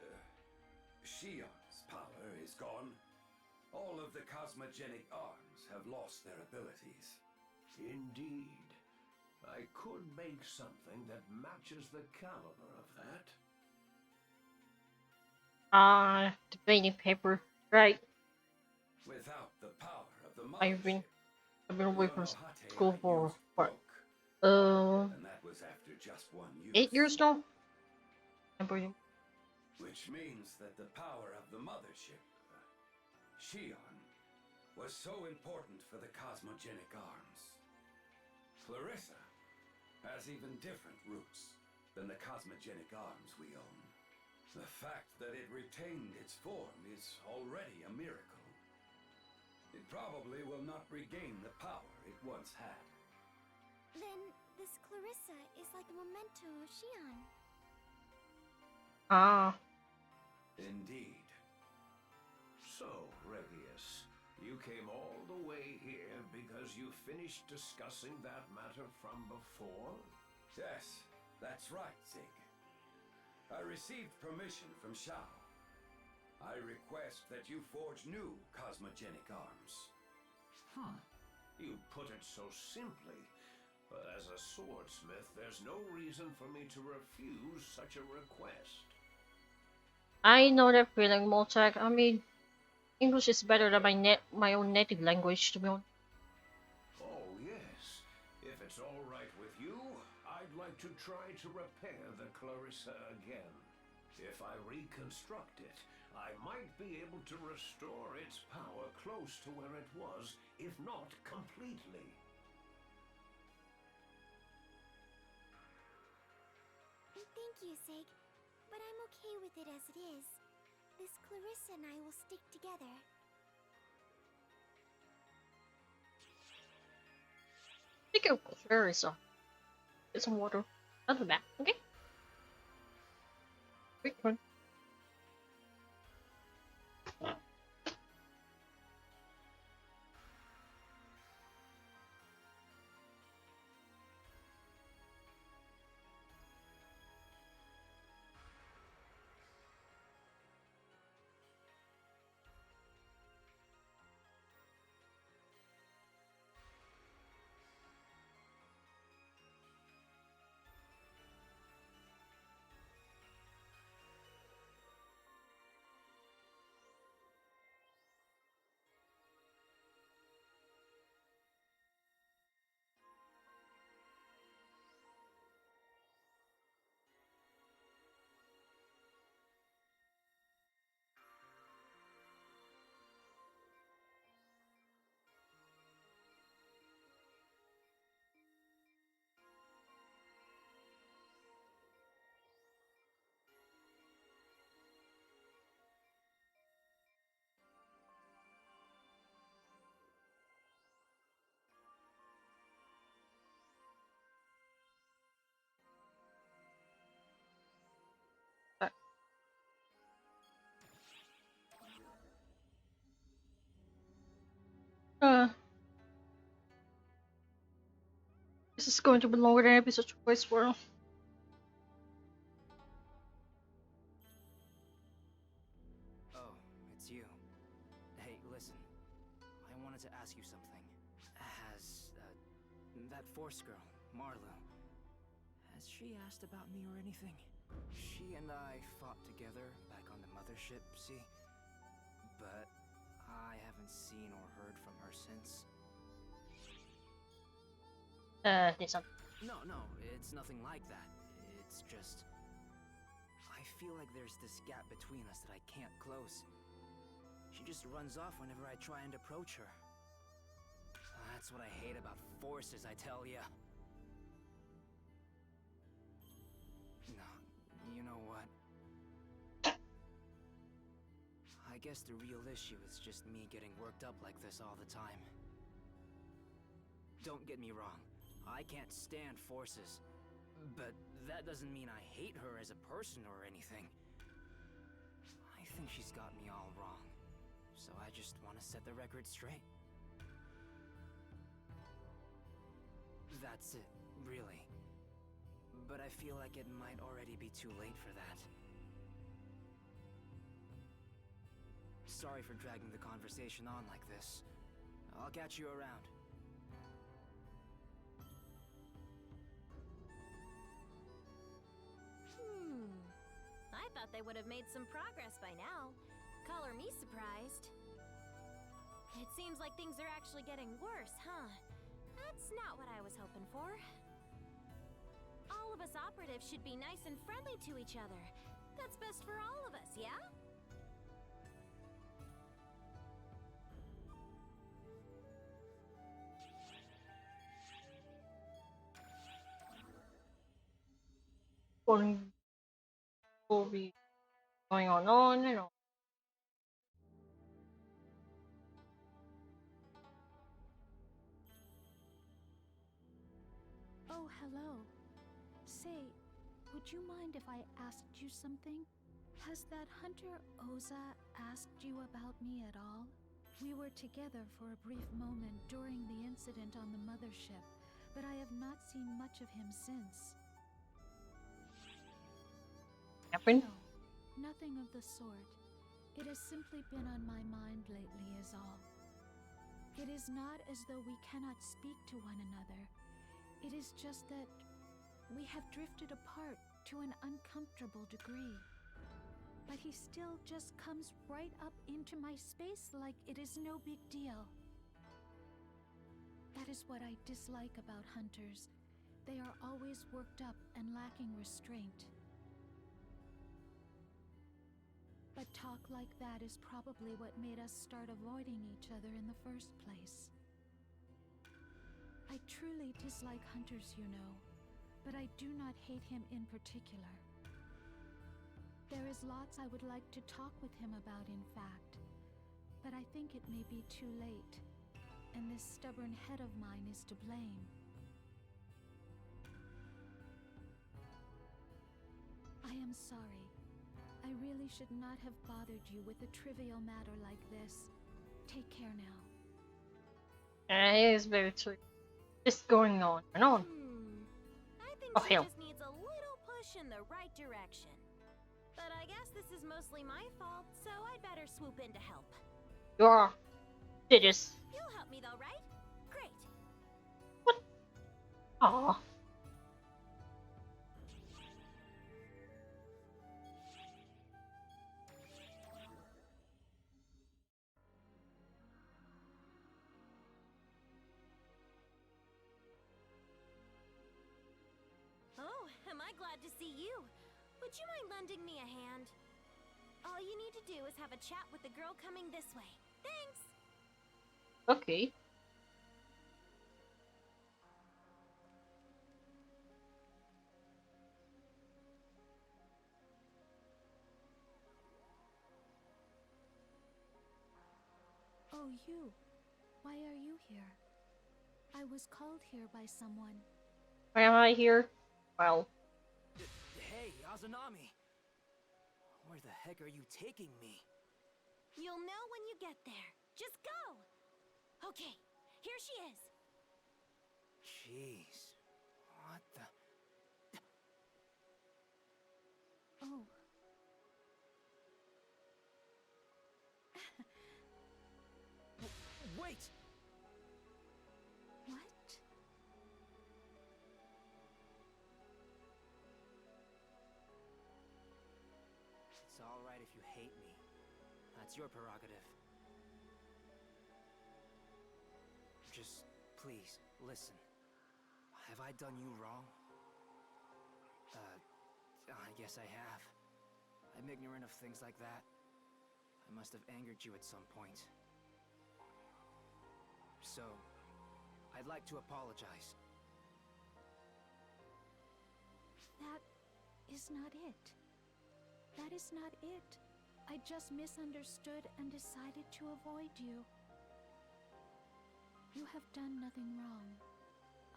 Shion's power is gone, all of the cosmogenic arms have lost their abilities. Indeed. I could make something that matches the caliber of that. Debating paper, right? Without the power of the I've been mothership, away from Ryonohate school I for used what? broke, and that was after just one use. 8 years now. I believe. Which means that the power of the mothership, Shion, was so important for the cosmogenic arms. Clarissa has even different roots than the cosmogenic arms we own. The fact that it retained its form is already a miracle. It probably will not regain the power it once had. Then this Clarissa is like a memento of Shion. Ah, Indeed. So, Regius, you came all the way here because you finished discussing that matter from before? Yes, that's right, Zig. I received permission from Shao. I request that you forge new cosmogenic arms. You put it so simply, but as a swordsmith, there's no reason for me to refuse such a request. I know that feeling, Moltek. I mean, English is better than my own native language, to be honest. Oh, yes. If it's all right with you, I'd like to try to repair the Clarissa again. If I reconstruct it, I might be able to restore its power close to where it was, if not completely. Thank you, Zig. But I'm okay with it as it is. This Clarissa and I will stick together. Thank you, very so. Get some water. I'll be back, okay? Quick one. is going to be longer than episode of Voice World. Oh, it's you. Hey, listen. I wanted to ask you something. Has, that Force girl, Marlu, has she asked about me or anything? She and I fought together back on the mothership, see? But I haven't seen or heard from her since. This one. No, it's nothing like that. It's just... I feel like there's this gap between us that I can't close. She just runs off whenever I try and approach her. That's what I hate about forces, I tell ya. No, you know what? I guess the real issue is just me getting worked up like this all the time. Don't get me wrong, I can't stand forces. But that doesn't mean I hate her as a person or anything. I think she's got me all wrong. So I just want to set the record straight. That's it, really. But I feel like it might already be too late for that. Sorry for dragging the conversation on like this. I'll catch you around. I thought they would have made some progress by now. Color me surprised. It seems like things are actually getting worse, huh? That's not what I was hoping for. All of us operatives should be nice and friendly to each other. That's best for all of us, yeah? Will be going on and on. Oh, hello. Say, would you mind if I asked you something? Has that hunter Oza asked you about me at all? We were together for a brief moment during the incident on the mothership, but I have not seen much of him since. Happened? No, nothing of the sort. It has simply been on my mind lately is all. It is not as though we cannot speak to one another. It is just that we have drifted apart to an uncomfortable degree. But he still just comes right up into my space like it is no big deal. That is what I dislike about hunters. They are always worked up and lacking restraint. But talk like that is probably what made us start avoiding each other in the first place. I truly dislike hunters, you know, but I do not hate him in particular. There is lots I would like to talk with him about, in fact, but I think it may be too late, and this stubborn head of mine is to blame. I am sorry. I really should not have bothered you with a trivial matter like this. Take care now. It is very true. Just going on and on. I think Oh, she hell. just needs a little push in the right direction. But I guess this is mostly my fault, so I'd better swoop in to help. You are. Did this. You'll help me though, right? Great. Aw. Oh, am I glad to see you. Would you mind lending me a hand? All you need to do is have a chat with the girl coming this way. Thanks! Okay. Oh, you. Why are you here? I was called here by someone. Why am I here? Well, Hey, Azanami! Where the heck are you taking me? You'll know when you get there. Just go! Okay, here she is. Jeez. What the? Oh. Wait! What? It's all right if you hate me. That's your prerogative. Just please listen. Have I done you wrong? I guess I have. I'm ignorant of things like that. I must have angered you at some point. So, I'd like to apologize. That is not it. That is not it. I just misunderstood and decided to avoid you. You have done nothing wrong.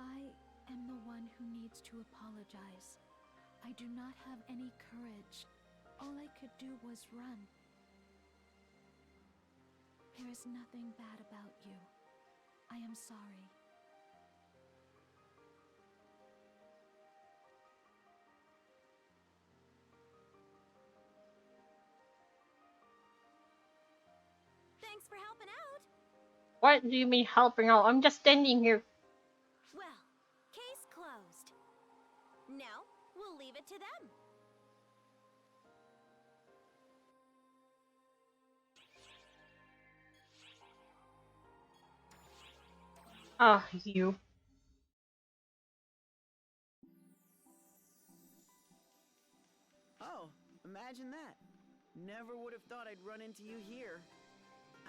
I am the one who needs to apologize. I do not have any courage. All I could do was run. There is nothing bad about you. I am sorry. Thanks for helping out. What do you mean helping out? I'm just standing here. Well, case closed. Now, we'll leave it to them. Ah, you. Oh, imagine that. Never would have thought I'd run into you here.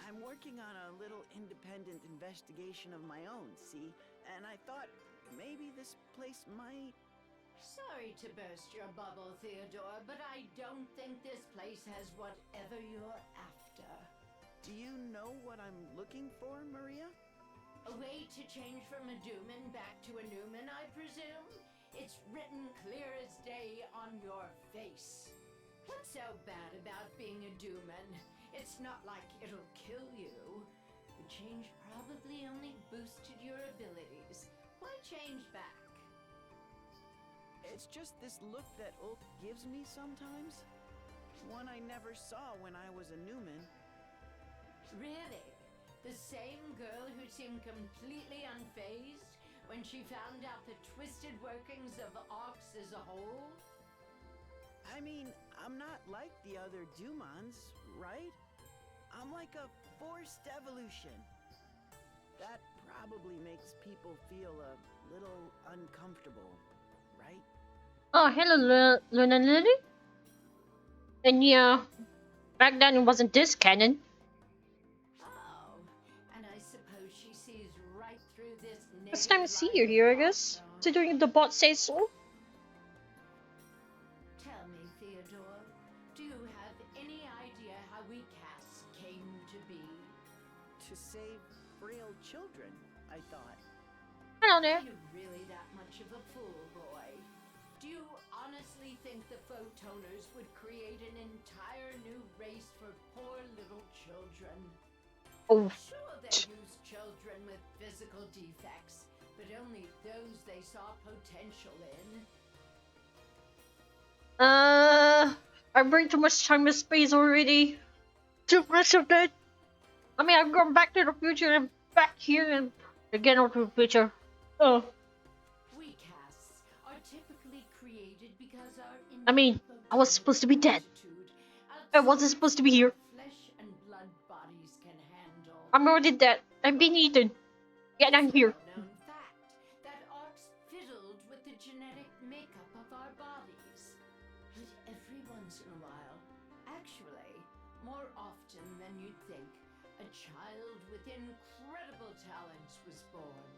I'm working on a little independent investigation of my own, see? And I thought maybe this place might... Sorry to burst your bubble, Theodore, but I don't think this place has whatever you're after. Do you know what I'm looking for, Maria? A way to change from a Dooman back to a Newman, I presume? It's written clear as day on your face. What's so bad about being a Dooman? It's not like it'll kill you. The change probably only boosted your abilities. Why change back? It's just this look that Ulk gives me sometimes. One I never saw when I was a Newman. Really? The same girl who seemed completely unfazed when she found out the twisted workings of Ox as a whole? I mean, I'm not like the other Dumans, right? I'm like a forced evolution. That probably makes people feel a little uncomfortable, right? Oh, hello, Luna Lily. And yeah, back then it wasn't this canon. Oh, and I suppose she sees right through this It's time to see native you here, I light of guess. Fox, huh? Considering the bot says so. Tell me, Theodore, do you have any idea how we cast came to be? To save frail children, I thought. Hello there. Are you really that much of a fool, boy? Do you honestly think the photoners would create an entire new race for poor little children? Oh, Sure, they use children with physical defects, but only those they saw potential in. I bring too much time and space already. Too much of that. I mean, I've gone back to the future and back here and again out to the future. Oh, We casts are typically created because our I mean, I was innate supposed to be dead. aptitude I wasn't supposed to be here. flesh and blood bodies can handle. I'm already dead. I'm being eaten. Yet I'm It's a here. well-known fact that Arx fiddled with the genetic makeup of our bodies. But every once in a while, actually, more often than you'd think, a child with incredible talents was born.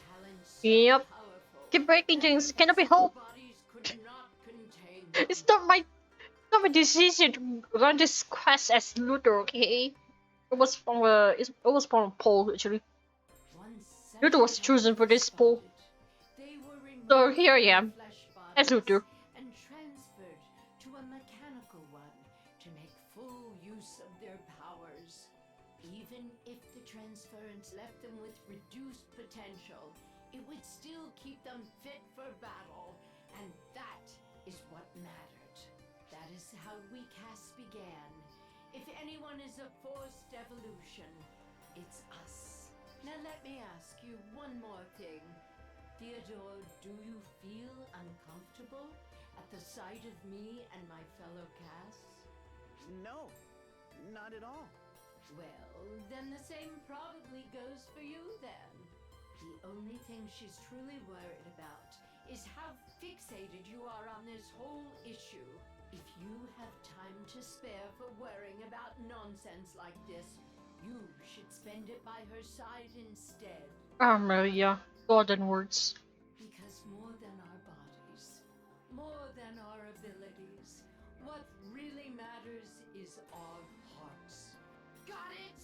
Talents so Yep. powerful Keep breaking that things. their Cannot be physical helped. bodies could not contain them. It's not my decision to run this quest as Luther, okay? It was from a poll actually. Once such Luther was chosen for this poll. spotted, they were So removed here I from their am, flesh as bodies Luther. and transferred to a mechanical one to make full use of their powers. Even if the transference left them with reduced potential, it would still keep them fit for battle, and that is what mattered. That is how we casts began. If anyone is a forced evolution, it's us. Now let me ask you one more thing. Theodore, do you feel uncomfortable at the sight of me and my fellow casts? No, not at all. Well, then the same probably goes for you then. The only thing she's truly worried about is how fixated you are on this whole issue. If you have time to spare for worrying about nonsense like this, you should spend it by her side instead. Maria. Golden words. Because more than our bodies, more than our abilities, what really matters is our hearts. Got it?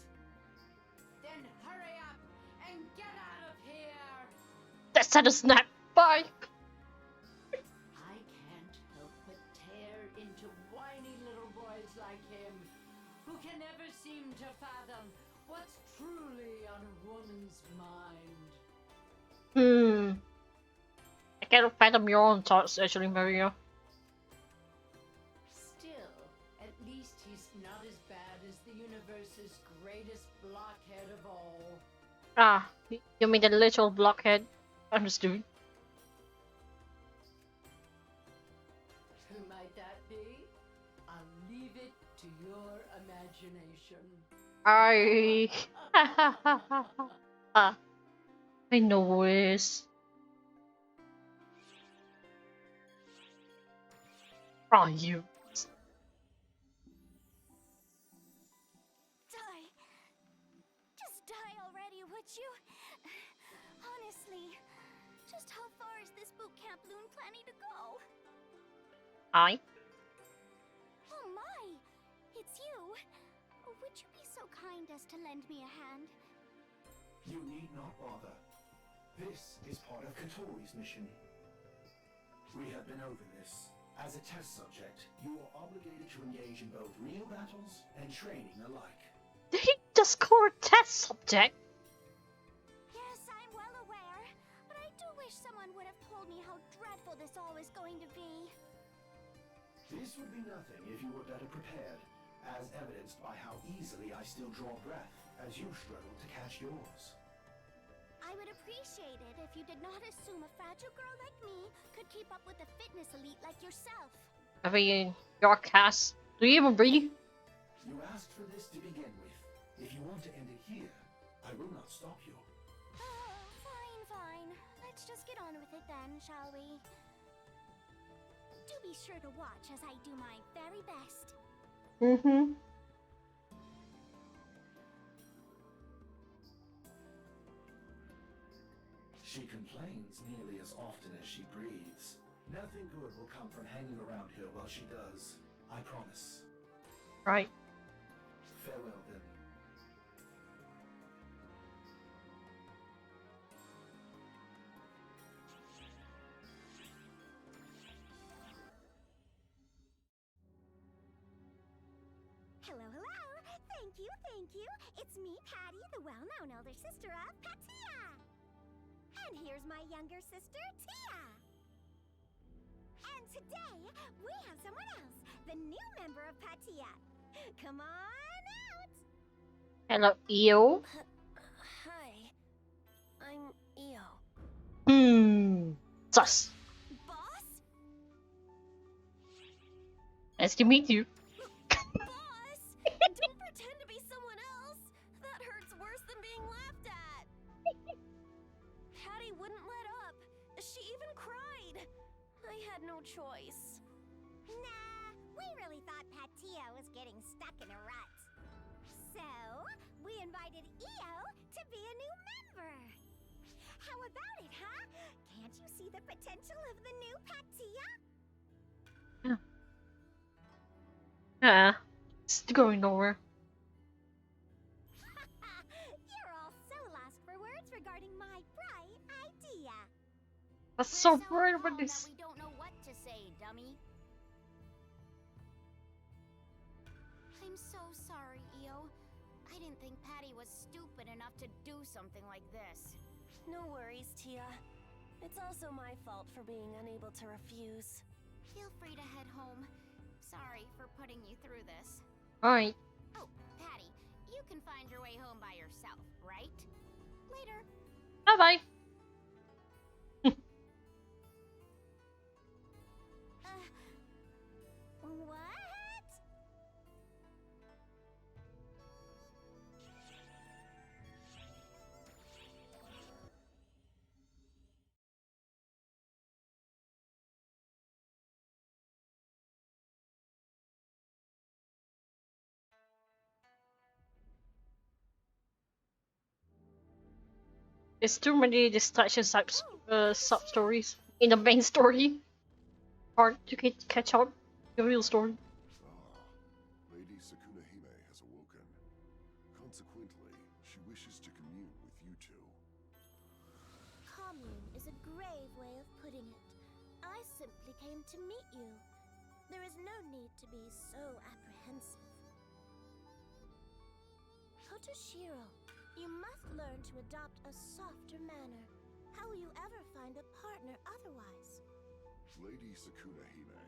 Then hurry up and get out of here! That's a snap. Bye. I can't help but tear into whiny little boys like him, who can never seem to fathom what's truly on a woman's mind. I cannot fathom your own thoughts, actually, Maria. Still, at least he's not as bad as the universe's greatest blockhead of all. Ah, you mean the little blockhead? Understood. Who might that be? I'll leave it to your imagination. I know this. Are you? Die. Just die already, would you? Honestly, just how far is this boot camp loon planning to go? I? Oh my! It's you! Would you be so kind as to lend me a hand? You need not bother. This is part of Katori's mission. We have been over this. As a test subject, you are obligated to engage in both real battles and training alike. Did he just call a test subject? Yes, I'm well aware, but I do wish someone would have told me how dreadful this all was going to be. This would be nothing if you were better prepared, as evidenced by how easily I still draw breath as you struggle to catch yours. I would appreciate it if you did not assume a fragile girl like me could keep up with a fitness elite like yourself. I mean, your cast. Do you even breathe? You asked for this to begin with. If you want to end it here, I will not stop you. Fine. Let's just get on with it then, shall we? Do be sure to watch as I do my very best. She complains nearly as often as she breathes. Nothing good will come from hanging around here while she does. I promise. Right. Farewell then. Hello. Thank you. It's me, Patty, the well-known elder sister of Patia. And here's my younger sister, Tia. And today, we have someone else, the new member of Patia. Come on out! Hello, Io. Hi, I'm Io. Sus. Boss? Nice to meet you. Boss! Don't pretend to be someone else! That hurts worse than being laughed at! Patty wouldn't let up. She even cried. I had no choice. Nah, we really thought Patia was getting stuck in a rut. So, we invited Io to be a new member. How about it, huh? Can't you see the potential of the new Patia? It's going nowhere. You're all so lost for words regarding my bright idea. That's so worried about this. We don't know what to say, dummy. I'm so sorry, Io. I didn't think Patty was stupid enough to do something like this. No worries, Tia. It's also my fault for being unable to refuse. Feel free to head home. Sorry for putting you through this. Alright. Oh, Patty, you can find your way home by yourself, right? Later. Bye bye. What? There's too many distractions type sub stories in the main story. Hard to catch up the real story. Ah, Lady Sakunahime has awoken. Consequently, she wishes to commune with you two. Commune is a grave way of putting it. I simply came to meet you. There is no need to be so apprehensive. Kotoshiro, you must learn to adopt a softer manner. How will you ever find a partner otherwise? Lady Sakunahime,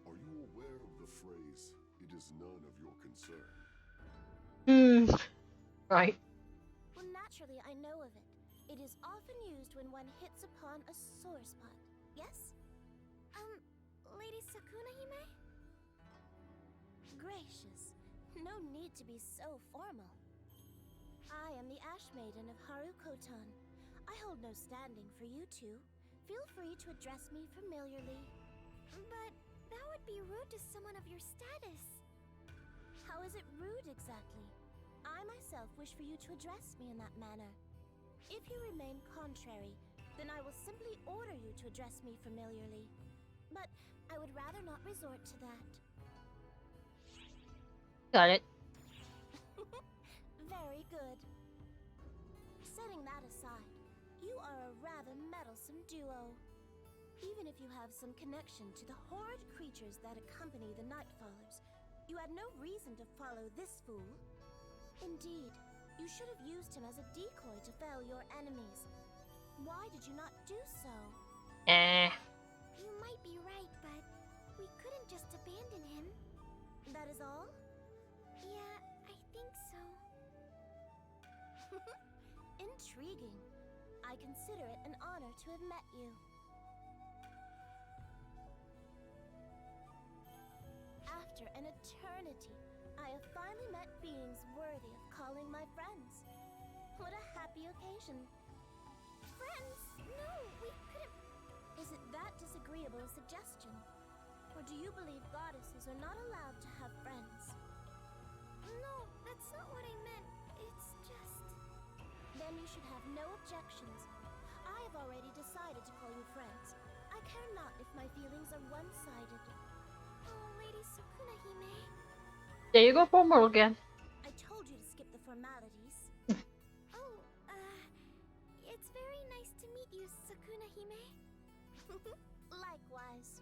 are you aware of the phrase, "It is none of your concern"? Right. Well, naturally, I know of it. It is often used when one hits upon a sore spot. Yes? Lady Sakunahime? Gracious. No need to be so formal. I am the Ash Maiden of Harukotan. I hold no standing for you two. Feel free to address me familiarly. But that would be rude to someone of your status. How is it rude exactly? I myself wish for you to address me in that manner. If you remain contrary, then I will simply order you to address me familiarly. But I would rather not resort to that. Got it. Very good. Setting that aside, you are a rather meddlesome duo. Even if you have some connection to the horrid creatures that accompany the Nightfallers, you had no reason to follow this fool. Indeed, you should have used him as a decoy to fell your enemies. Why did you not do so? You might be right, but we couldn't just abandon him. That is all? Yeah, I think so. Intriguing. I consider it an honor to have met you. After an eternity, I have finally met beings worthy of calling my friends. What a happy occasion. Friends? No, we couldn't... Is it that disagreeable a suggestion? Or do you believe goddesses are not allowed to have friends? No, that's not what I meant. It's just... Then you should have no objections. I have already decided to call you friends. I care not if my feelings are one-sided. Oh, Lady Sakunahime. There you go, formal again. I told you to skip the formalities. Oh, it's very nice to meet you, Sakunahime. Likewise.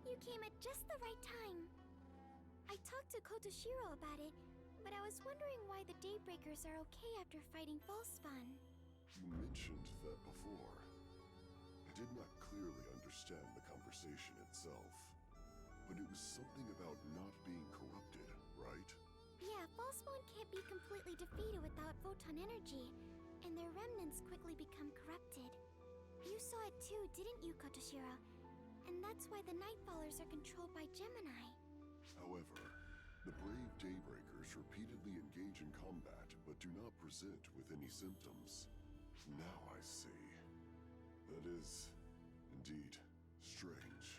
You came at just the right time. I talked to Kotoshiro about it, but I was wondering why the Daybreakers are okay after fighting Falspawn. You mentioned that before. I did not clearly understand the conversation itself, but it was something about not being corrupted, right? Yeah, Falspawn can't be completely defeated without photon energy, and their remnants quickly become corrupted. You saw it too, didn't you, Kotoshiro? And that's why the Nightfallers are controlled by Gemini. However, the brave Daybreakers repeatedly engage in combat, but do not present with any symptoms. Now I see. That is, indeed, strange.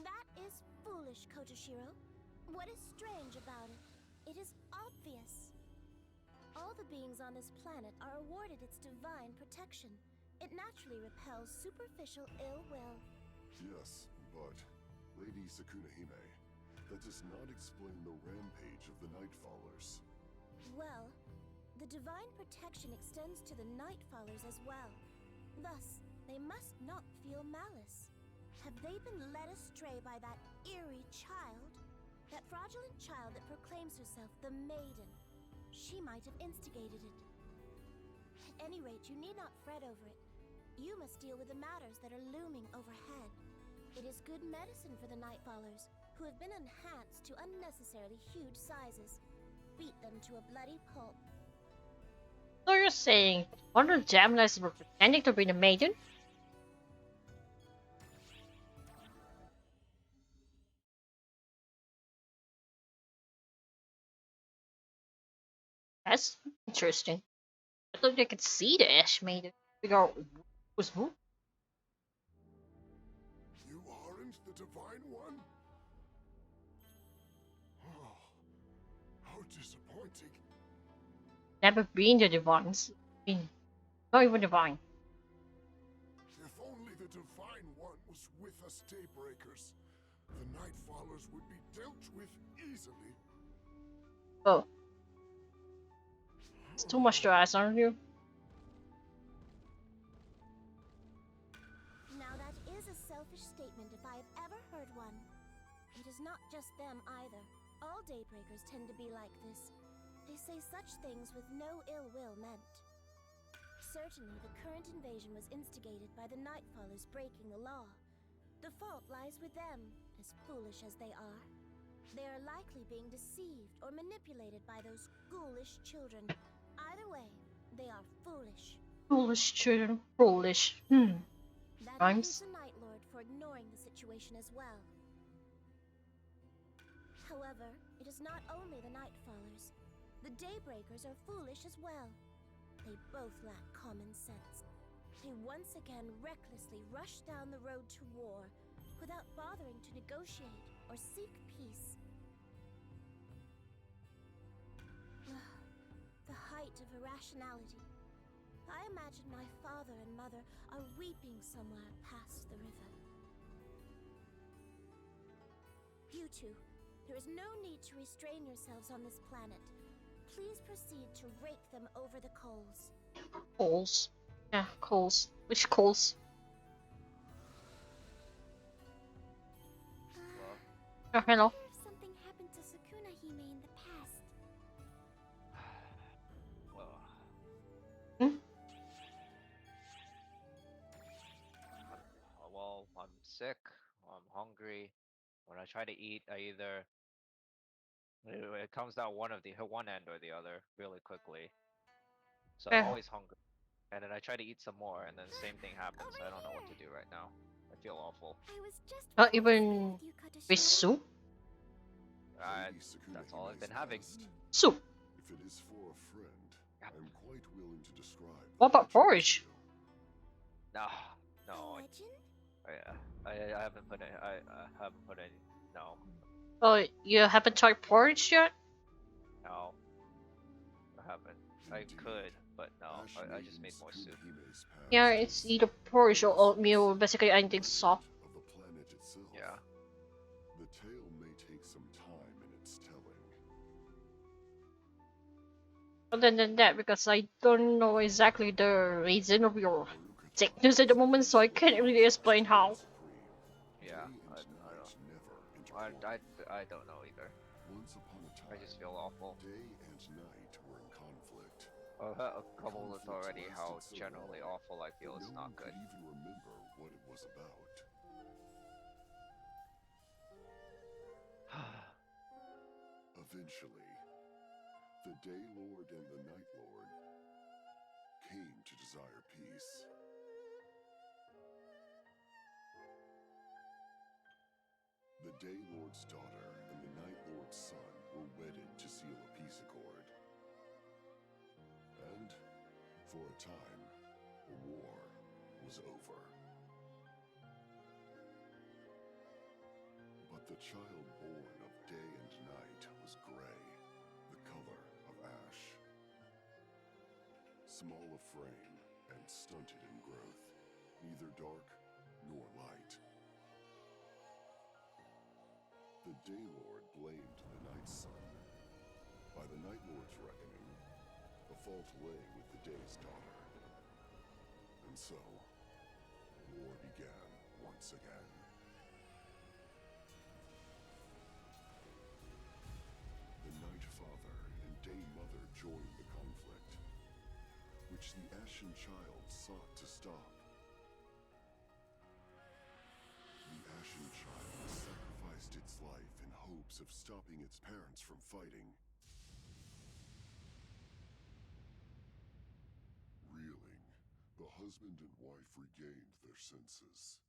That is foolish, Kotoshiro. What is strange about it? It is obvious. All the beings on this planet are awarded its divine protection. It naturally repels superficial ill will. Yes, but, Lady Sakunahime, that does not explain the rampage of the Nightfallers. Well, the divine protection extends to the Nightfallers as well. Thus, they must not feel malice. Have they been led astray by that eerie child? That fraudulent child that proclaims herself the Maiden. She might have instigated it. At any rate, you need not fret over it. You must deal with the matters that are looming overhead. It is good medicine for the Nightfallers, who have been enhanced to unnecessarily huge sizes. Beat them to a bloody pulp. So you're saying one of the Geminis were pretending to be the maiden? That's interesting. I thought they could see the Ash Maiden. Figure out who's who. You aren't the Divine One? Oh, how disappointing. Never been the Divines. Not even divine. If only the Divine One was with us Daybreakers, the Nightfallers would be dealt with easily. Oh. It's too much to ask, aren't you? Now that is a selfish statement if I have ever heard one. It is not just them either. All Daybreakers tend to be like this. They say such things with no ill will meant. Certainly, the current invasion was instigated by the Nightfallers breaking the law. The fault lies with them, as foolish as they are. They are likely being deceived or manipulated by those ghoulish children. Either way, they are foolish. Foolish children. Foolish. That Rhymes. includes the Night Lord for ignoring the situation as well. However, it is not only the Nightfallers. The Daybreakers are foolish as well. They both lack common sense. They once again recklessly rush down the road to war without bothering to negotiate or seek peace. The height of irrationality. I imagine my father and mother are weeping somewhere past the river. You two, there is no need to restrain yourselves on this planet. Please proceed to rake them over the coals. Coals. Yeah, coals. Which coals? Oh, hello. I wonder if something happened to Sukuna Hime in the past. Well, I'm sick. I'm hungry. When I try to eat, it comes down one end or the other really quickly. So I'm Yeah. always hungry. And then I try to eat some more, and then the same thing happens. So I don't know what to do right now. I feel awful. I was just Not wanting to speak even with you, Katashiro. with soup? That's all I've been having. Soup. If it is for a friend, I'm quite willing to describe. What about porridge? No, A no. legend? I haven't put it. I haven't put any. No, Oh, you haven't tried porridge yet? no. I haven't. I could, but no. I just made more soup. Yeah, it's either porridge or oatmeal, basically anything soft. Of the planet itself. Yeah. The tale may take some time in its telling. Other than that, because I don't know exactly the reason of your sickness at the moment, so I can't really explain how. Yeah, I don't know either. Once upon a time, I just feel awful. day and night were in conflict. I've had a couple of already how generally awful I feel But is no not one good. could even remember what it was about. Eventually, the Day Lord and the Night Lord came to desire peace. The Day Lord's daughter and the Night Lord's son were wedded to seal a peace accord. And, for a time, the war was over. But the child born of day and night was gray, the color of ash. Small of frame and stunted in growth, neither dark nor light. The Day Lord blamed the Night Sun. By the Night Lord's reckoning, the fault lay with the Day's daughter. And so, war began once again. The Night Father and Day Mother joined the conflict, which the Ashen Child sought to stop. The Ashen Child sacrificed its life in hopes of stopping its parents from fighting. Reeling, the husband and wife regained their senses.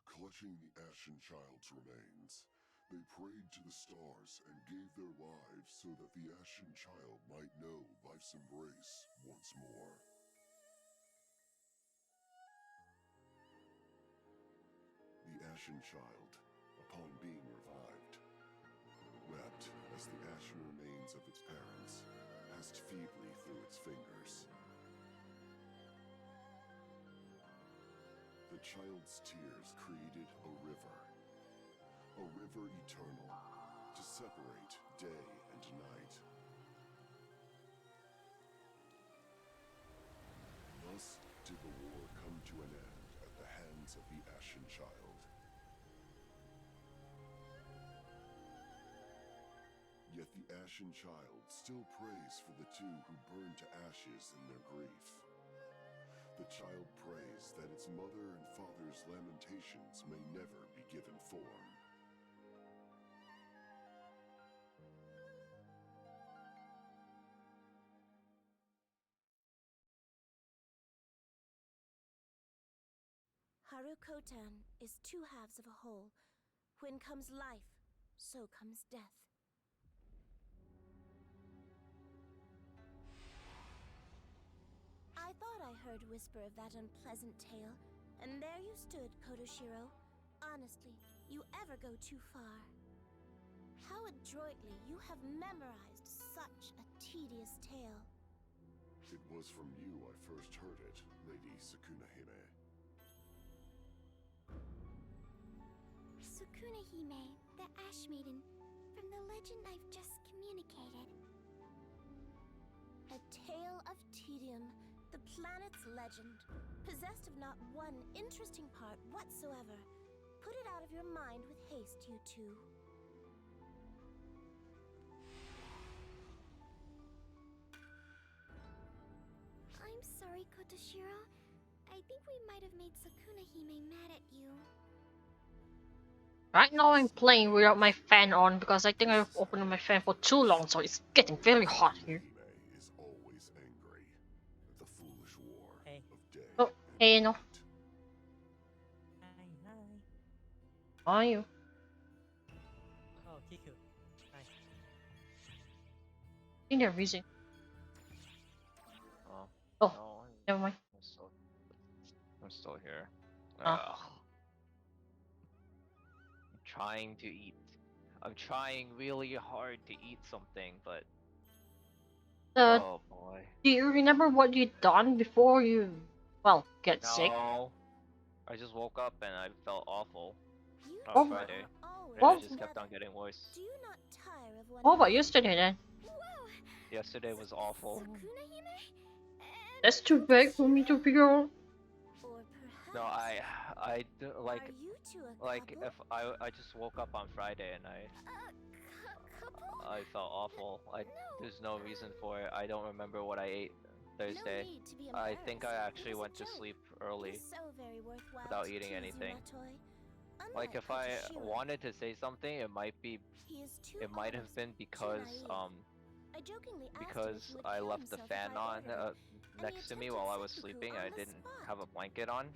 Clutching the Ashen Child's remains, they prayed to the stars and gave their lives so that the Ashen Child might know life's embrace once more. The Ashen Child, upon being revived, wept as the ashen remains of its parents passed feebly through its fingers. The child's tears created a river eternal, to separate day and night. Thus did the war come to an end at the hands of the Ashen Child. Yet the Ashen Child still prays for the two who burned to ashes in their grief. The child prays that its mother and father's lamentations may never be given form. Harukotan is two halves of a whole. When comes life, so comes death. I thought I heard whisper of that unpleasant tale, and there you stood, Kotoshiro. Honestly, you ever go too far. How adroitly you have memorized such a tedious tale. It was from you I first heard it, Lady Sukuna-hime. Sukuna-hime, the Ash Maiden, from the legend I've just communicated. A tale of tedium, the planet's legend, possessed of not one interesting part whatsoever. Put it out of your mind with haste, you two. I'm sorry, Kotoshiro. I think we might have made Sukuna-hime mad at you. Right now I'm playing without my fan on because I think I've opened my fan for too long, so it's getting very hot here. Is always angry at the foolish war of day. Oh, hey, no. Hi, hi. How are you? Oh, Kiku. Hi. I think they're busy. Oh, no, never mind. I'm still here. Huh. Ugh. I'm trying to eat. I'm trying really hard to eat something, but oh boy. Do you remember what you'd done before you, well, get sick? No. I just woke up and I felt awful Oh. on Friday. And Oh. it just kept on getting worse. Do you not tire of one What about yesterday then? Yesterday was awful. That's too big for me to figure out. No, like if I just woke up on Friday and I felt awful. There's no reason for it. I don't remember what I ate Thursday. I think I actually went to sleep early without eating anything. Like if I wanted to say something, it might have been because I left the fan on next to me while I was sleeping. I didn't have a blanket on.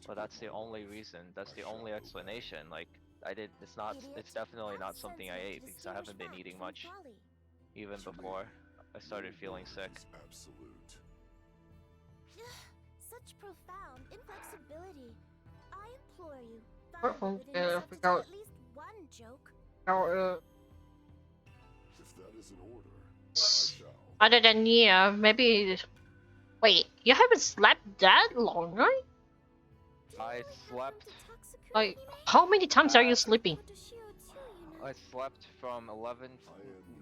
But that's the only reason. That's the only explanation. Like it's definitely not something I ate because I haven't been eating much even before I started feeling sick. Absolute. Such profound inflexibility. I implore you, Oh, find within yourself to tell at least one joke. If that is an order, I shall. Other than maybe. Wait, you haven't slept that long, right? I slept. Like, how many times are you sleeping? I slept from 11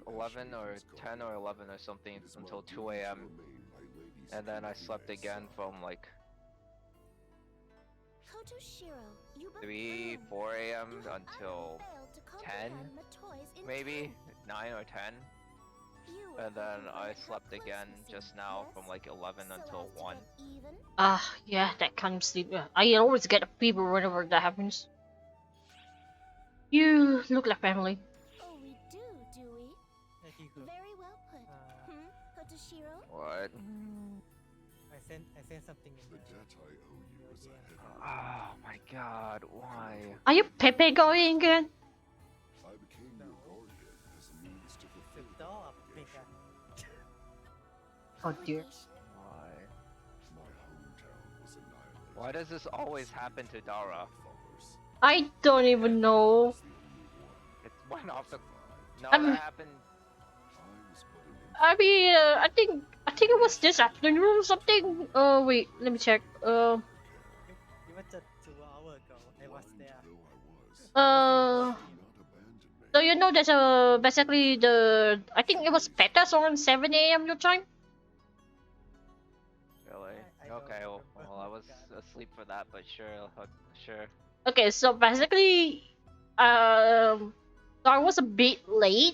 or 10 or 11 or something until 2 a.m. And then I slept again from like Kotoshiro, you 3, 4 a.m. until 10, maybe 9 or 10. And then I slept again just now from like 11 until 1. Yeah, that kind of sleep. I always get a fever whenever that happens. You look like family. Oh, we do we? Hey, Kiku. Very well put. Kotoshiro? What? I sent something in The debt I owe you is a heavy Oh my god, why? Are you Pepe going again? I became your guardian as a means to fulfill that Stop, obligation. Oh dear. Why? My hometown was annihilated. Why does this always happen to Dara? I don't even know. It went off the. No, I'm- that happened. I mean, I think it was this afternoon or something. Wait, let me check. It was just 2 hours ago. I was there. So you know there's basically I think it was betas on 7 a.m. your time. Really? Okay, well, I was asleep for that, but sure, sure. Okay, so basically, so I was a bit late.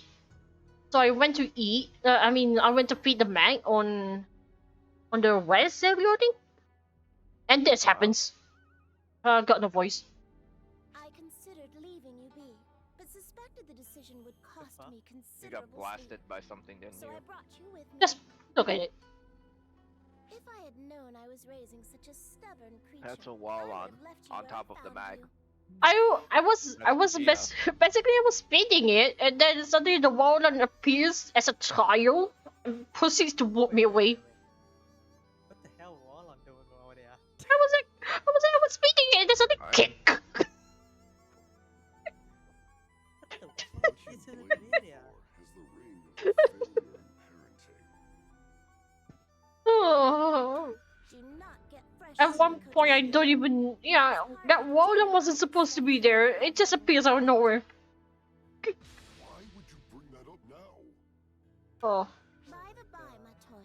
So I went to eat. I went to feed the mag on the west area, I think. And this happens. Got no voice. I considered leaving you be, but suspected the decision would cost me You considerable got blasted sleep. by something, didn't So you? I brought you with me. Just look at it. If I had known I was raising such a stubborn creature, That's a wall I on would have left you on where top I of the found mag. you. I was basically I was feeding it, and then suddenly the walnut appears as a child and proceeds to walk me away. What the hell was on doing over there? I was feeding it, and then suddenly kick. What the fuck is in the video? Has the ring of failure in parenting. Oh. Do not get fresh. At one point, I don't even. Yeah, that walnut wasn't supposed to be there. It just appears out of nowhere. Why would you bring that up now? Oh, By the by, my toy,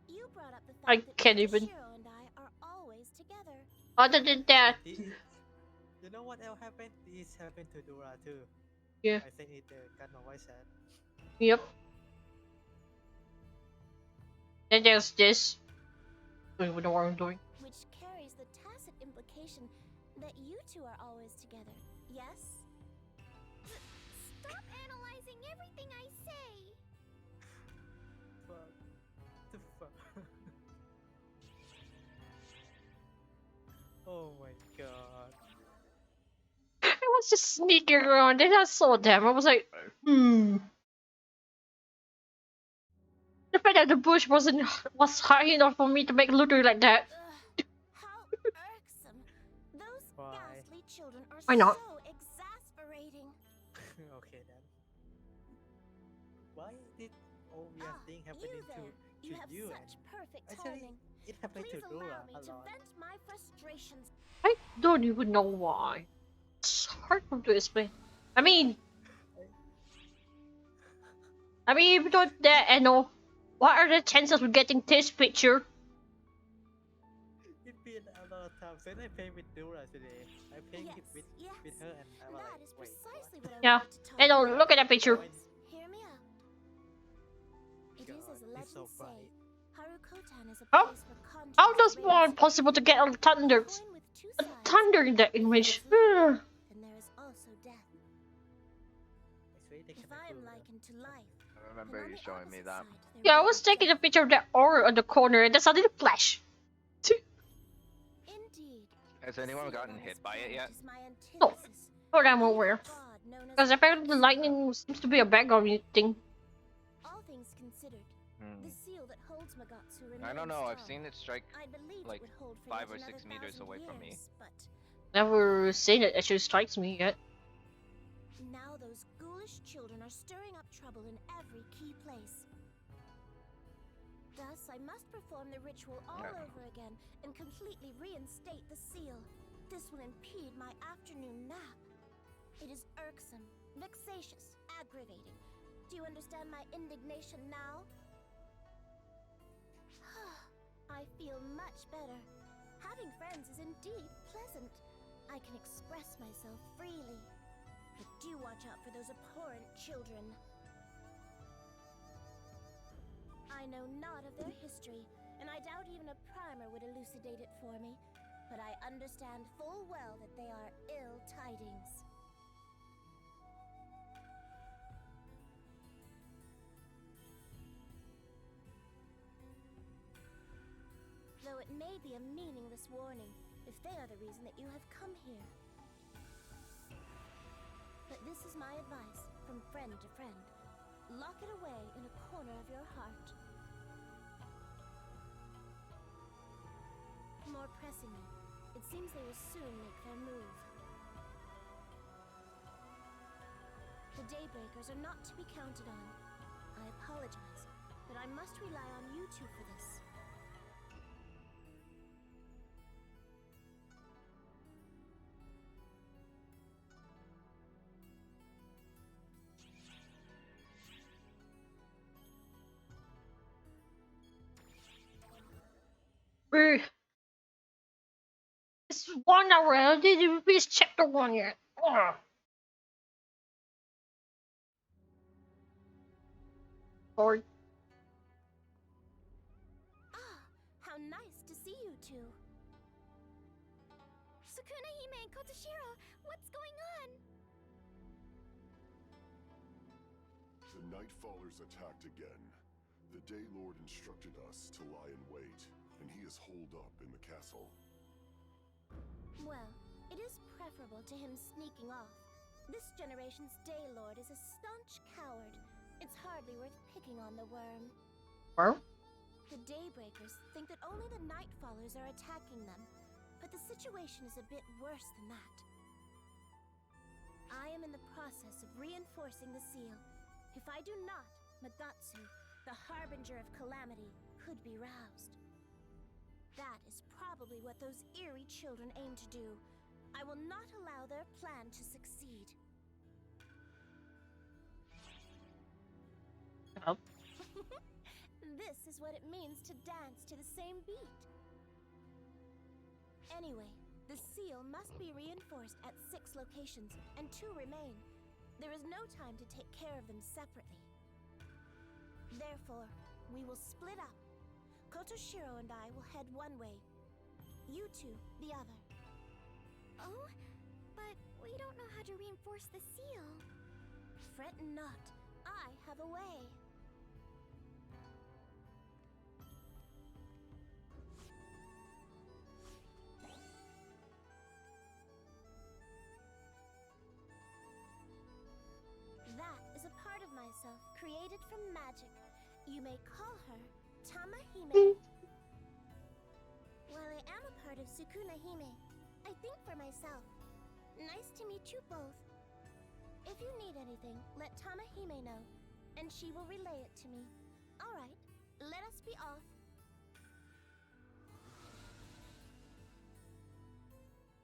you brought up the fact I that can't even. Kotoshiro and I are always together. Other than that, You know what else happened? This happened to Dora too. yeah, I think it got my voice set. yep. Then there's this. I don't even know what I'm doing. Which carries the tacit implication that you two are always together, yes? Stop analyzing everything I say! Fuck. The fuck. Oh my god. I was just sneaking around and I saw them. I was like, The fact that the bush was high enough for me to make Luther like that. How irksome! Those Why? ghastly children are Why not? so exasperating. Okay then. Why did all weird thing You happening there. to You have you such perfect actually timing. it happened Please to Dora allow me a to lot. vent my frustrations. I don't even know why. It's hard to explain. I mean, even though that, I know. What are the chances of getting this picture? It's been a lot of time since I played with Dora today. I played it with her and I was That like, is wait, precisely what? what I Yeah, wanted to talk I know. about. Look at that picture. Hear me out. It is as God, legends it's so say. funny. Harukotan is a How? place where contrasts How does reign. one possible to get a thunder in that image? Then there is also death. Actually, they If kinda I am cool, though. likened to life, I remember you showing me that. Yeah, I was taking a picture of that aura on the corner and then suddenly flash. indeed, Has anyone gotten hit by it yet? is my No, antithesis. not that I'm aware. God known as Because apparently the lightning seems to be a background thing. all things considered, the seal that holds Magatsu remains I don't know. I've strong. seen it strike I believed like it would hold for 5 yet or 6 another meters 1,000 away from me. years, but Never seen it actually strikes me yet. now those ghoulish children are stirring up trouble in every key place. Thus, I must perform the ritual all over again and completely reinstate the seal. This will impede my afternoon nap. It is irksome, vexatious, aggravating. Do you understand my indignation now? I feel much better. Having friends is indeed pleasant. I can express myself freely. But do watch out for those abhorrent children. I know not of their history, and I doubt even a primer would elucidate it for me. But I understand full well that they are ill tidings. Though it may be a meaningless warning, if they are the reason that you have come here. But this is my advice, from friend to friend. Lock it away in a corner of your heart. More pressingly, it seems they will soon make their move. The Daybreakers are not to be counted on. I apologize, but I must rely on you two for this. It's 1 hour. I didn't finish chapter 1 yet. Ugh. Sorry. How nice to see you two. Sukuna Hime and Kotoshiro, what's going on? The Nightfallers attacked again. The Daylord instructed us to lie in wait, and he is holed up in the castle. Well, it is preferable to him sneaking off. This generation's Daylord is a staunch coward. It's hardly worth picking on the worm. Worm? The Daybreakers think that only the Nightfallers are attacking them, but the situation is a bit worse than that. I am in the process of reinforcing the seal. If I do not, Magatsu, the harbinger of calamity, could be roused. That is probably what those eerie children aim to do. I will not allow their plan to succeed. Oh. This is what it means to dance to the same beat. Anyway, the seal must be reinforced at 6 locations, and 2 remain. There is no time to take care of them separately. Therefore, we will split up. Kotoshiro and I will head one way. You two, the other. Oh, but we don't know how to reinforce the seal. Fret not. I have a way. That is a part of myself created from magic. You may call her Tamahime. While I am a part of Sukuna Hime, I think for myself. Nice to meet you both. If you need anything, let Tamahime know, and she will relay it to me. Alright, let us be off.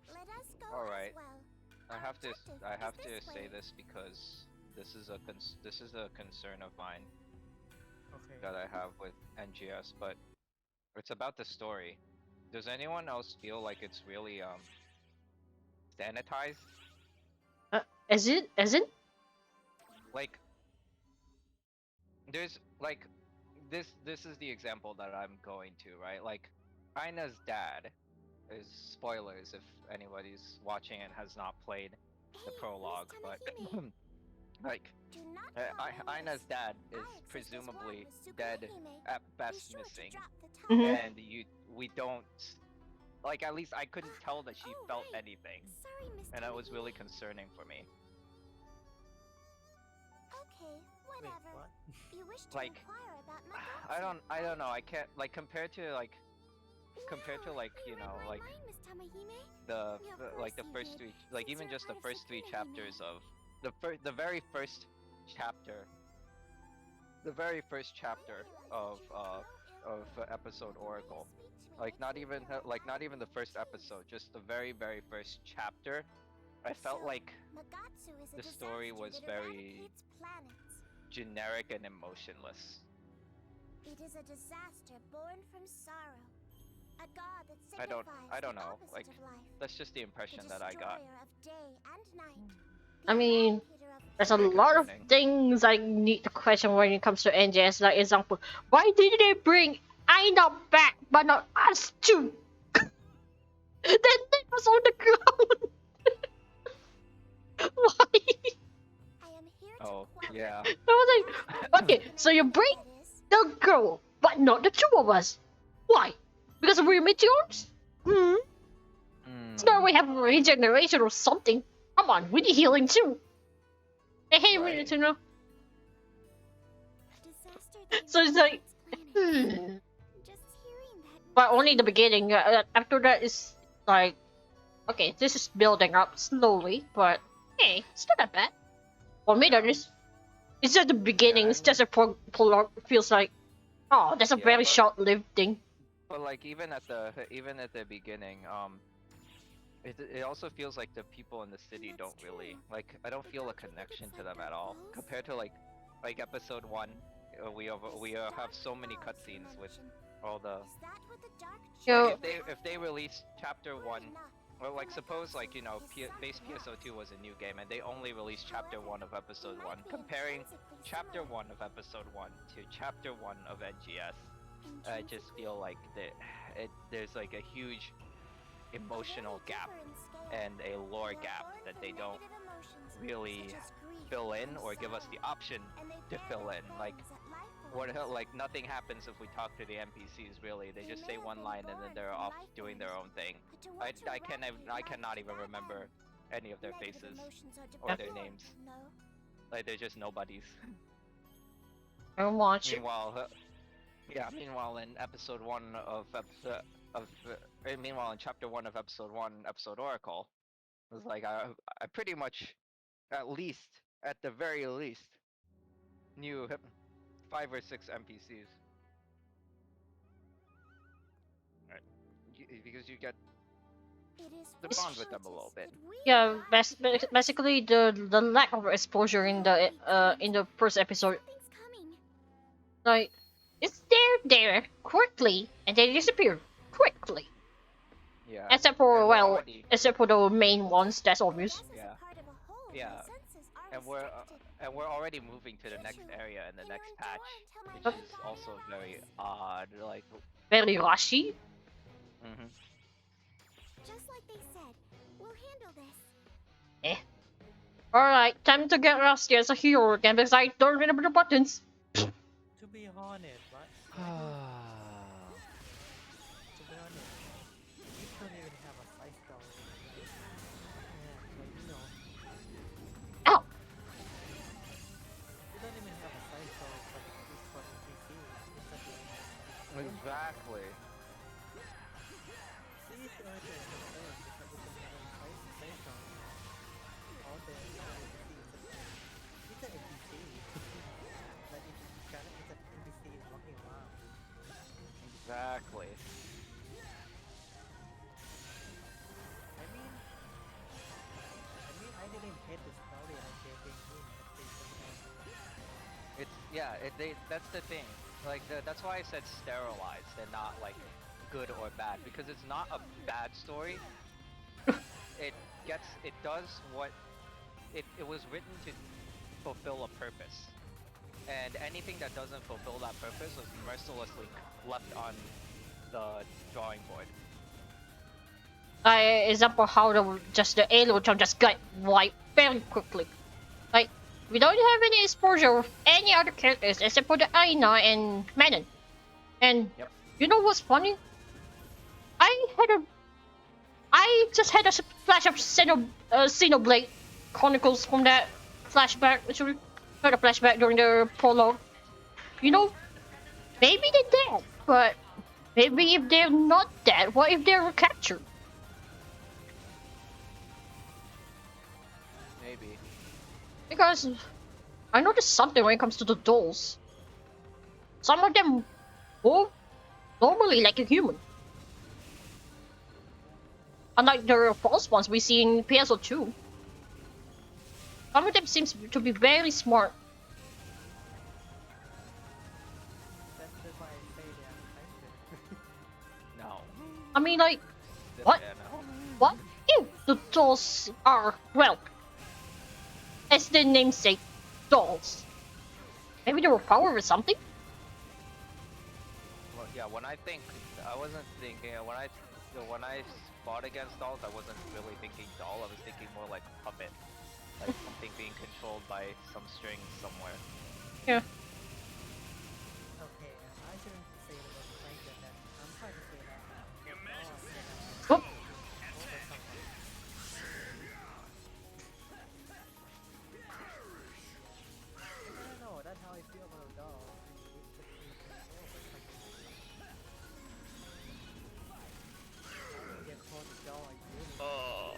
Let us go Alright. as well. I have to this say way. this because this is a concern of mine Okay. that I have with NGS, but it's about the story. Does anyone else feel like it's really sanitized? Is it? Is it? Like there's like this is the example that I'm going to, right? Like Aina's dad is spoilers if anybody's watching and has not played the prologue, but like Do not call me Aina's miss. dad is I exist as presumably one with Sukuna dead, Hime. at Be best sure to missing, drop the towel. Mhm. and we don't like, at least I couldn't tell that she Oh, felt right. anything, Sorry, Mr. and that was really Mahime. concerning for me. Okay, Wait, whatever. what? You wish to Like, inquire about my I don't know. I can't like compared to like You you read know my like mind, Miss Tamahime. the, Yeah, of the like the course first you did, 3 like since even you're a just the part of first 3 Sukuna chapters Hime. of the very first chapter, the very first chapter of episode Oracle. Like not even the first episode, just the very first chapter I felt like Magatsu is a the story disaster was that very eradicates planets. generic and emotionless. It is a disaster born from sorrow. A god that I signifies don't the know. opposite Like, of life. that's just the The impression that I destroyer got. of day and night. I mean, there's a Very lot of concerning. things I need to question when it comes to NGS. Like example, why did they bring Aina back but not us too? That thing was on the ground. Why? Oh, yeah. I was like, okay, so you bring the girl, but not the two of us. Why? Because we're meteors? Hmm. So we have regeneration or something. Come on, we need healing too. Hey, we need to know. So it's like, but only the beginning. After that, it's like, okay, this is building up slowly, but hey, it's not that bad. For me, that is. It's just the beginning. It's just a prologue. Feels like, oh, that's a very short-lived thing. But like even at the beginning, it also feels like the people in the city don't really like. I don't feel a connection to them at all compared to like episode 1. We have so many cutscenes with all the. Like if they release chapter 1, or like suppose like base PSO2 was a new game and they only released chapter 1 of episode 1, comparing chapter 1 of episode 1 to chapter 1 of NGS, I just feel like there's like a huge emotional gap and a lore gap that they don't really fill in or give us the option to fill in. Like nothing happens if we talk to the NPCs really. They just say one line and then they're off doing their own thing. I cannot even remember any of their faces or their names. Like they're just nobodies. I'm watching. Meanwhile in episode 1 of meanwhile in chapter 1 of episode 1, episode Oracle, it was like I pretty much at the very least knew 5 or 6 NPCs. Right. Because you get the bond with them a little bit. Yeah, basically the lack of exposure in the first episode. Like, it's there quickly and they disappear quickly. Yeah. Except for except for the main ones, that's obvious. Yeah. Yeah. And we're already moving to the next area in the next patch, which is also very odd, like very rushy. Just like they said, we'll handle this. Alright, time to get rusty as a hero again because I don't remember the buttons. To be honest, right? To be honest, you don't even have a side story. Yeah, Ow! You don't even have a side story for NPC. Exactly. See, it's early to understand because you can have a side story. All the it's an NPC. Like it's an NPC walking around. Exactly. I didn't hate the story like they bring in. That's the thing. Like that's why I said sterilized and not like good or bad, because it's not a bad story. It does what it was written to fulfill a purpose. And anything that doesn't fulfill that purpose was mercilessly left on the drawing board. Example how the Alien just got wiped very quickly. Like, we don't have any exposure with any other characters except for the Aina and Manon. And you know what's funny? I just had a flash of Xenoblade Chronicles from that flashback, actually. Not a flashback during the prologue. You know, maybe they're dead, but maybe if they're not dead, what if they're captured? Maybe. Because I noticed something when it comes to the dolls. Some of them move normally like a human. Unlike the false ones we see in PSO2. Some of them seems to be very smart. That's why I say they are kind. No. I mean, like, what? Yeah, no. What if the dolls are, well, as the namesake, dolls? Maybe they were powered or something? Well, yeah, when I think, I wasn't thinking, when I fought against dolls, I wasn't really thinking doll, I was thinking more like puppet. Like something being controlled by some strings somewhere. Yeah. Okay, I shouldn't say the word blanket then. I'm trying to say that the dolls Whoop. over someone. I don't know, that's how I feel about a doll. It could be control over something. I think they call the doll a unit. Oh.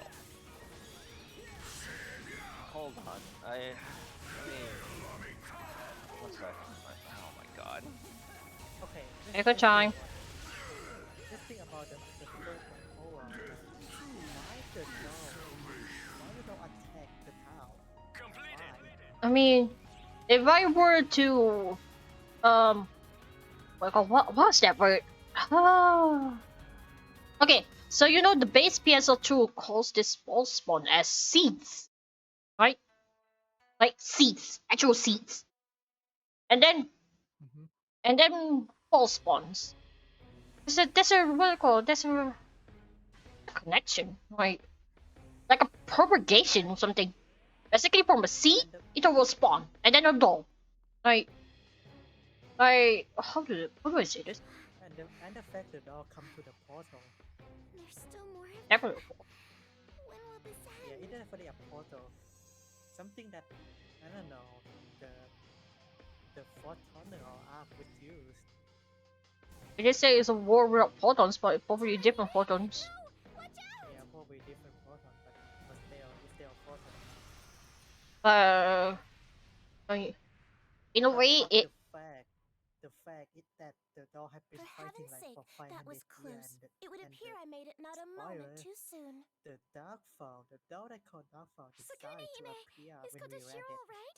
Hold on. Let me. One second. Oh my god. Okay. Take your time. Just think about the first one over. Why the doll? Why the doll attack the town? Why? I mean, if I were to, what was that word? Okay, so you know the base PSO2 calls this small spawn as seeds, right? Like seeds, actual seeds. And then false spawns. There's a what do you call it? There's a connection, right? Like a propagation or something. Basically from a seed, it will spawn, and then a doll. Like how do I say this? And the fact the doll come to the portal. There's still more of Definitely. When will this end? Yeah, it's definitely a portal. Something that I don't know the fourth tunnel or arc would use. I just say it's a war without photons, but probably different photons. Yeah, probably different photons, but still, it's still photons. I mean, in a way, but it. The fact is that the doll had been fighting like for 500 that was close. years, It would appear I made it not a moment too soon. The Darkfall, the doll that called Darkfall decided to appear when we read it. Right?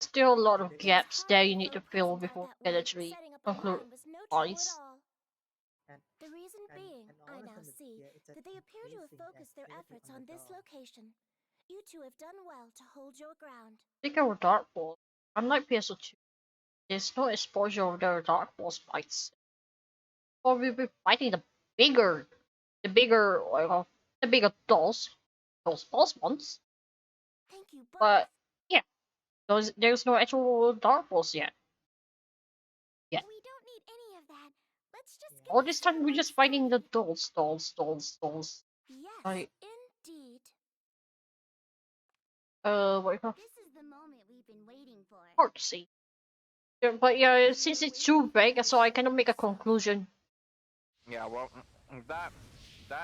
Still a lot of gaps there you need to fill before you can actually conclude stories. The reason being, I now see that they appear to have focused their efforts on this location. You two have done well to hold your ground. Speaking of Dark Ball, unlike PSO2, there's no exposure of their Dark Ball fights. Or we'll be fighting the bigger dolls, those boss ones. Thank you both. But yeah, there's no actual Dark Balls yet. Yeah. We don't need any of that. Let's just get All this time we're just fighting the dolls. Yes, Like, indeed. what do you call? This is the moment we've been waiting for. Hard to see. Yeah, but yeah, since it's too vague, so I cannot make a conclusion. Yeah, well, that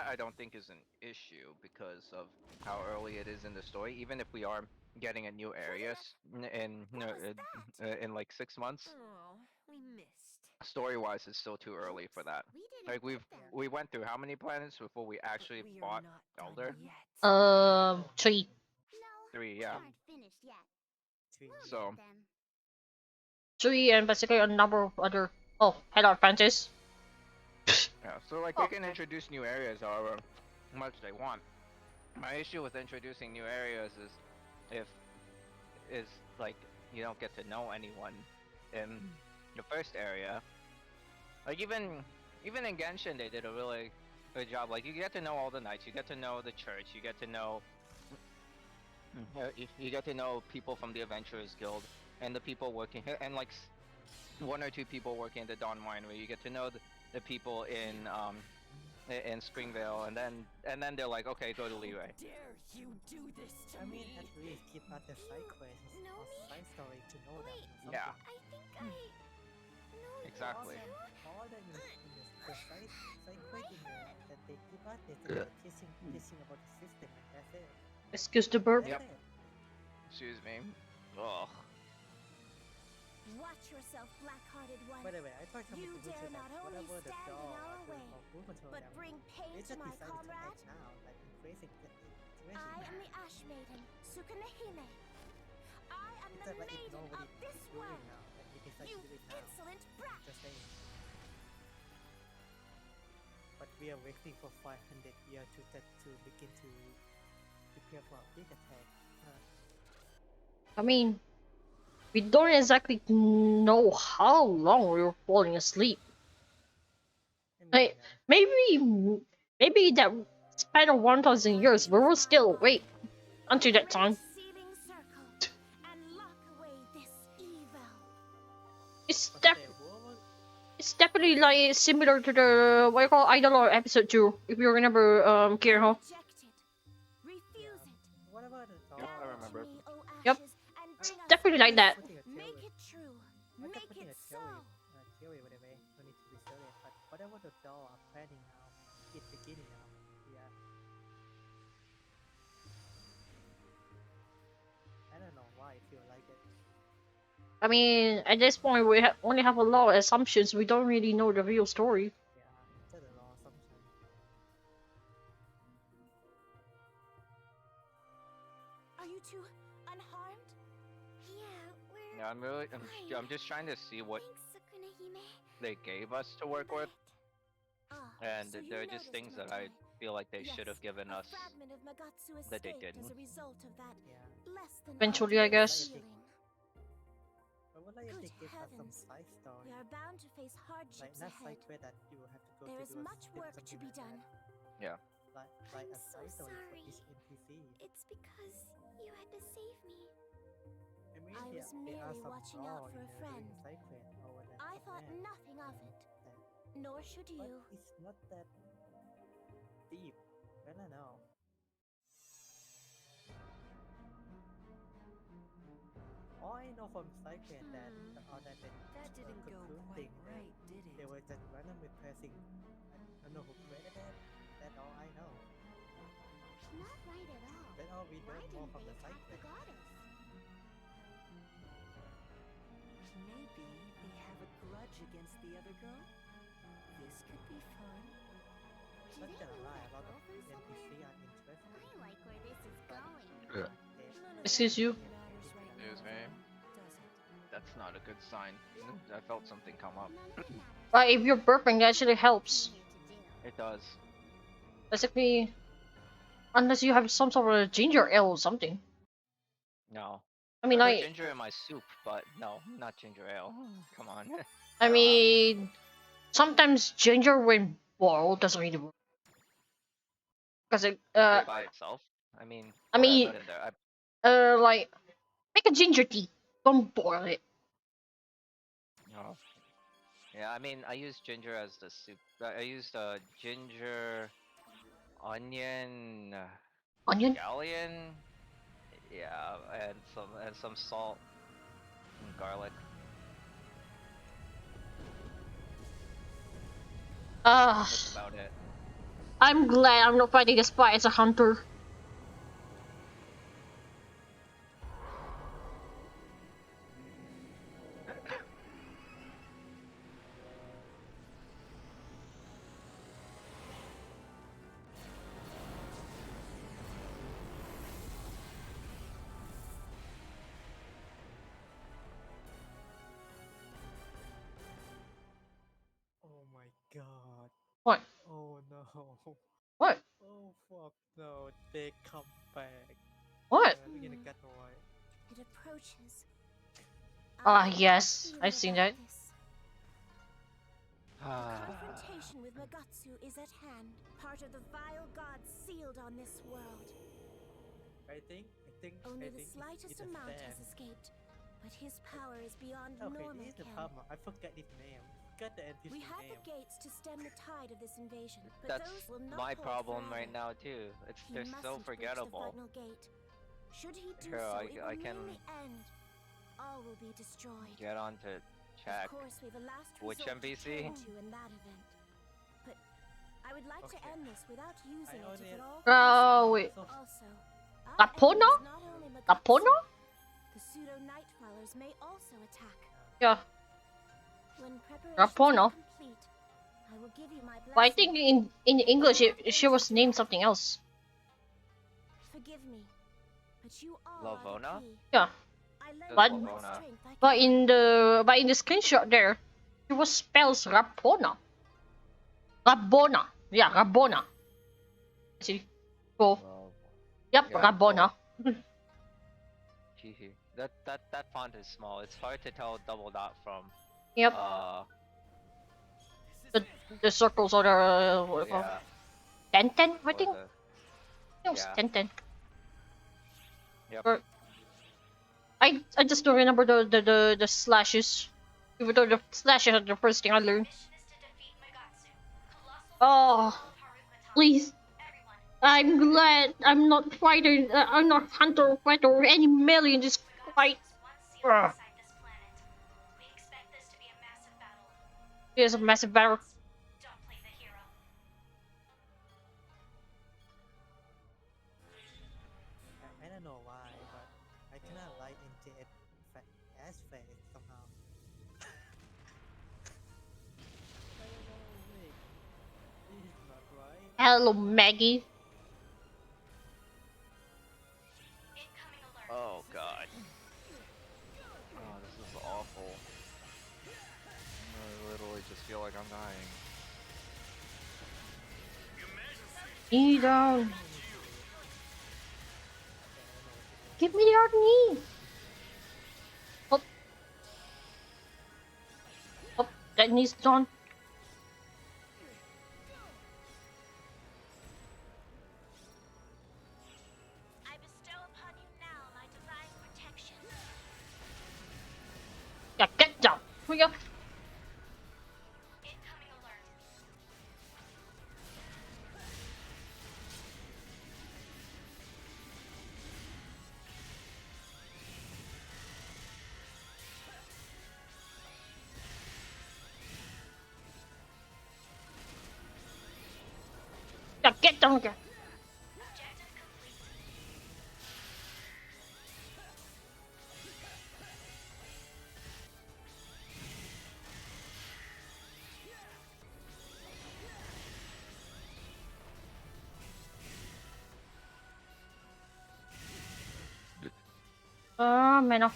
I don't think is an issue because of how early it is in the story. Even if we are getting a new area in like 6 months, Oh, we missed. story-wise, it's still too early for that. Like we went through how many planets before we actually fought Elder? 3. 3, yeah. Finished yet. So 3 and basically a number of other. Oh, hello, Francis. yeah, so like they can introduce new areas however much they want. My issue with introducing new areas is like you don't get to know anyone in the first area. Like even in Genshin they did a really good job. Like you get to know all the knights, you get to know the church, you get to know people from the Adventurers Guild and the people working and like 1 or 2 people working at the Dawn Winery. You get to know the people in Springvale, and then they're like, okay, go to Leeway. Dare you do this to I mean, at least keep out the side quests or side story to know them. Yeah. I think I know Exactly. All that in the side quest in there that they give out is teaching about the system, and that's it. Excuse the burp. Yep. Excuse me. Ugh. Watch yourself, black-hearted one. By the way, I tried something You to say dare that not only whatever the stand doll in our are doing way, for food control but them, bring pain they to just my decided to comrade. act now, like in interesting. I am the Ash Maiden, Sukunahime. I am It's the like if maiden nobody of this is doing world. now, then we can start You to do it now. insolent brat! Just saying. But we are waiting for 500 years to begin to prepare for a big attack. I mean, we don't exactly know how long we were falling asleep. Like, maybe that span of 1,000 years, we were still awake until that time. Sealing circle and lock away this evil. It's definitely like similar to the what you call Idolor episode 2, if you remember, Kirho. Refuse it. What about the Yep, I remember. Yep, it's definitely like that. Make it true. Make it so. Theory, whatever. No need to be serious. But whatever the doll are planning now, it's beginning now. Yeah. I don't know why I feel like it. I mean, at this point, we only have a lot of assumptions. We don't really know the real story. Yeah, just a lot of assumption. Are you two unharmed? Yeah, Yeah, I'm just trying to see what they gave us to work with, and so there are you just noticed things my that I toy. feel like they Yes, should have given a us fragment of Magatsu that they escaped didn't. as a result of that less than Eventually, I optimal guess. sealing. But what like if they give us some side story? We are bound to face hardships Like not ahead. side quest that you will have to go There to is do much work to be done. Yeah. Like I'm a so side story for sorry. each NPC. It's because you had to save me. I mean, I was there are merely some watching flaw out for in a friend. doing side quest or that I thought plan. nothing of it. Nor should But you. it's not that deep. I don't know. All I know from side quest that didn't go cocoon quite thing right, did it? they were just randomly pressing. I don't know who created it. That's all I know. Not right at all. That's all we Why learn more didn't from they the side attack the quest. goddess? Maybe they have a grudge against the other girl? This could be fun. Not they gonna move lie, a that lot of girl from NPC are interesting. I like where this is going. Excuse you. Excuse me. That's not a good sign. I felt something come up. But if you're burping, that actually helps. It does. Basically, unless you have some sort of ginger ale or something. No. I mean, put ginger in my soup, but no, not ginger ale. Come on. I mean, sometimes ginger when boiled doesn't really work. Because it, by itself. I mean, I what do mean, put in there? like, make a ginger tea. Don't boil it. No. Yeah, I mean, I use ginger as the soup. I used ginger, onion, scallion, yeah, and some salt and garlic. That's about it. I'm glad I'm not fighting a spy as a hunter. Oh my god. What? Oh no. What? Oh fuck no. They come back. What? We're gonna get away. It approaches. Yes, I've seen that. The confrontation with Magatsu is at hand. Part of the vile gods sealed on this world. I think Only the it's slightest a amount stand. has escaped, but his power is beyond Okay, normal this is the ken. problem. I forgot his name. Forgot the NPC We have name. the gates to stem the tide of this invasion, but That's those will not my hold problem forever. right now too. He They're so mustn't breach forgettable. The final gate. Should he do Here, so, I it will can mean the end. All will be destroyed. get on to check. Of course, we have a last Which resort to NPC? turn to in that event. But I would like to end this without using it if at all Oh, wait. Also, Lapono? not only Lapono? the pseudo night dwellers may also attack. Yeah. When preparations Rapono. are complete, I will give you my But I blessing. think in English she was named something else. Forgive me, but you are Lavona? the key. Yeah. I learned But all the Lavona. strength I but can in the screenshot there, it was spells Rapona. Rabona. Yeah, Rabona. See? Go. Well, Yep, yeah, Rabona. Hehe. That font is small. It's hard to tell double dot from Yep. The, the circles are the what do you call yeah. it? 10, I Or think. the It was yeah. 10. Yep. Or, I just don't remember the slashes. Even though the slashes are the first thing I learned. Oh, please. I'm glad I'm not fighter. I'm not hunter or fighter or any melee in this fight. Ugh. It is a massive battle. I don't know why, but I kind of like NJS as face somehow. I don't know, wait. This is not right. Hello, Maggie. Oh god. Oh, this is awful. I literally just feel like I'm dying. Knee down. Give me your knee. Oh, oh, that knee's done. I bestow upon you now my divine protection. Yeah, get down. Here we go. Incoming alert. Yeah, get down here. Objective complete. Man. Ugh.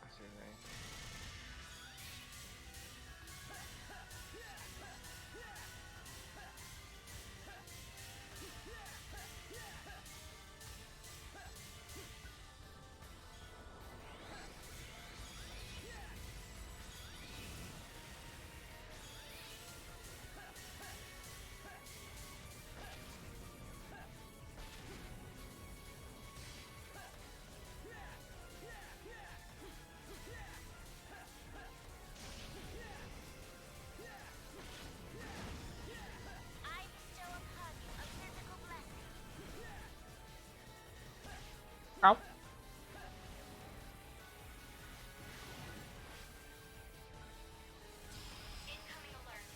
Excuse me. I bestow upon you a physical blessing. Oh. Incoming alert.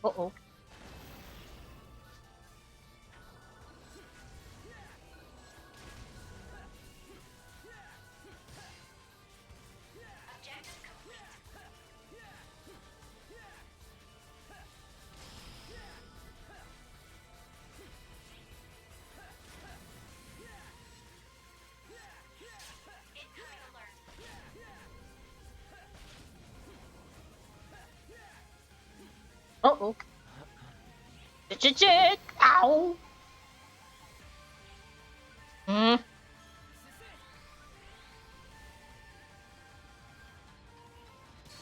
Uh-oh. Objective complete. Incoming alert. Uh-oh. Chit. Ow. Hmm.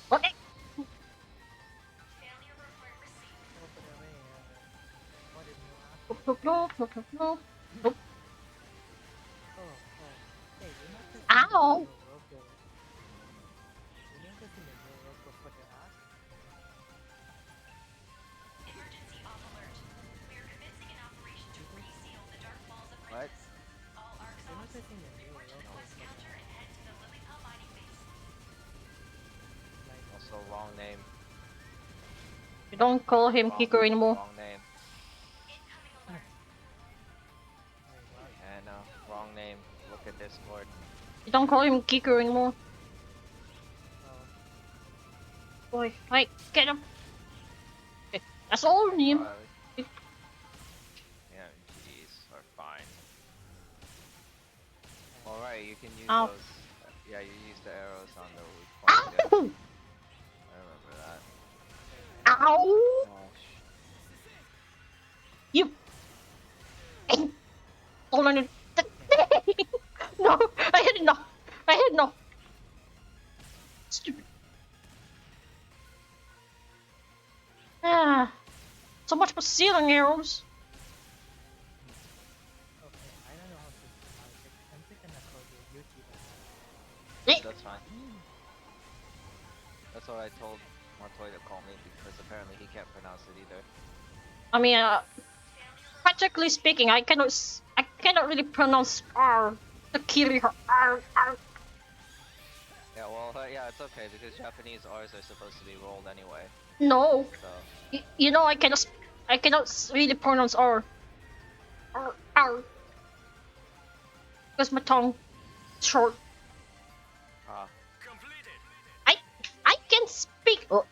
What? Failure report received. Oh, by the way, what did you ask? No. Nope. Oh, hey, you know the Ow. new logo. You know the new logo for the arc? Emergency off alert. We are commencing an operation to reseal the Dark Falls What? apprentice. All arcs You know ops, the new report to the logo quest for the counter and head to the Lilliput mining base. like Also wrong name. You don't call him Wrong, Kicker anymore. wrong name. Incoming alert. wait, what? And wrong name. Look at Discord. You don't call him Kicker anymore. Oh, Boy, right, get him. Okay, that's all of him. Yeah, G's are fine. Alright, you can use those. Yeah, you use the arrows on the weak points. Yeah. I remember that. Ow! Gosh. You. Hold on. No, I hit it. No, I hit no. Stupid. Ah, so much for ceiling arrows. Okay, I don't know how to pronounce it. I'm just gonna call you Yuki. That's fine. That's what I told Montoy to call me because apparently he can't pronounce it either. I mean, practically speaking, I cannot really pronounce R. The Kiri R. Yeah, well, yeah, it's okay because Japanese R's are supposed to be rolled anyway. No. So. You know, I cannot really pronounce R. R. Because my tongue is short. I can speak. Oh,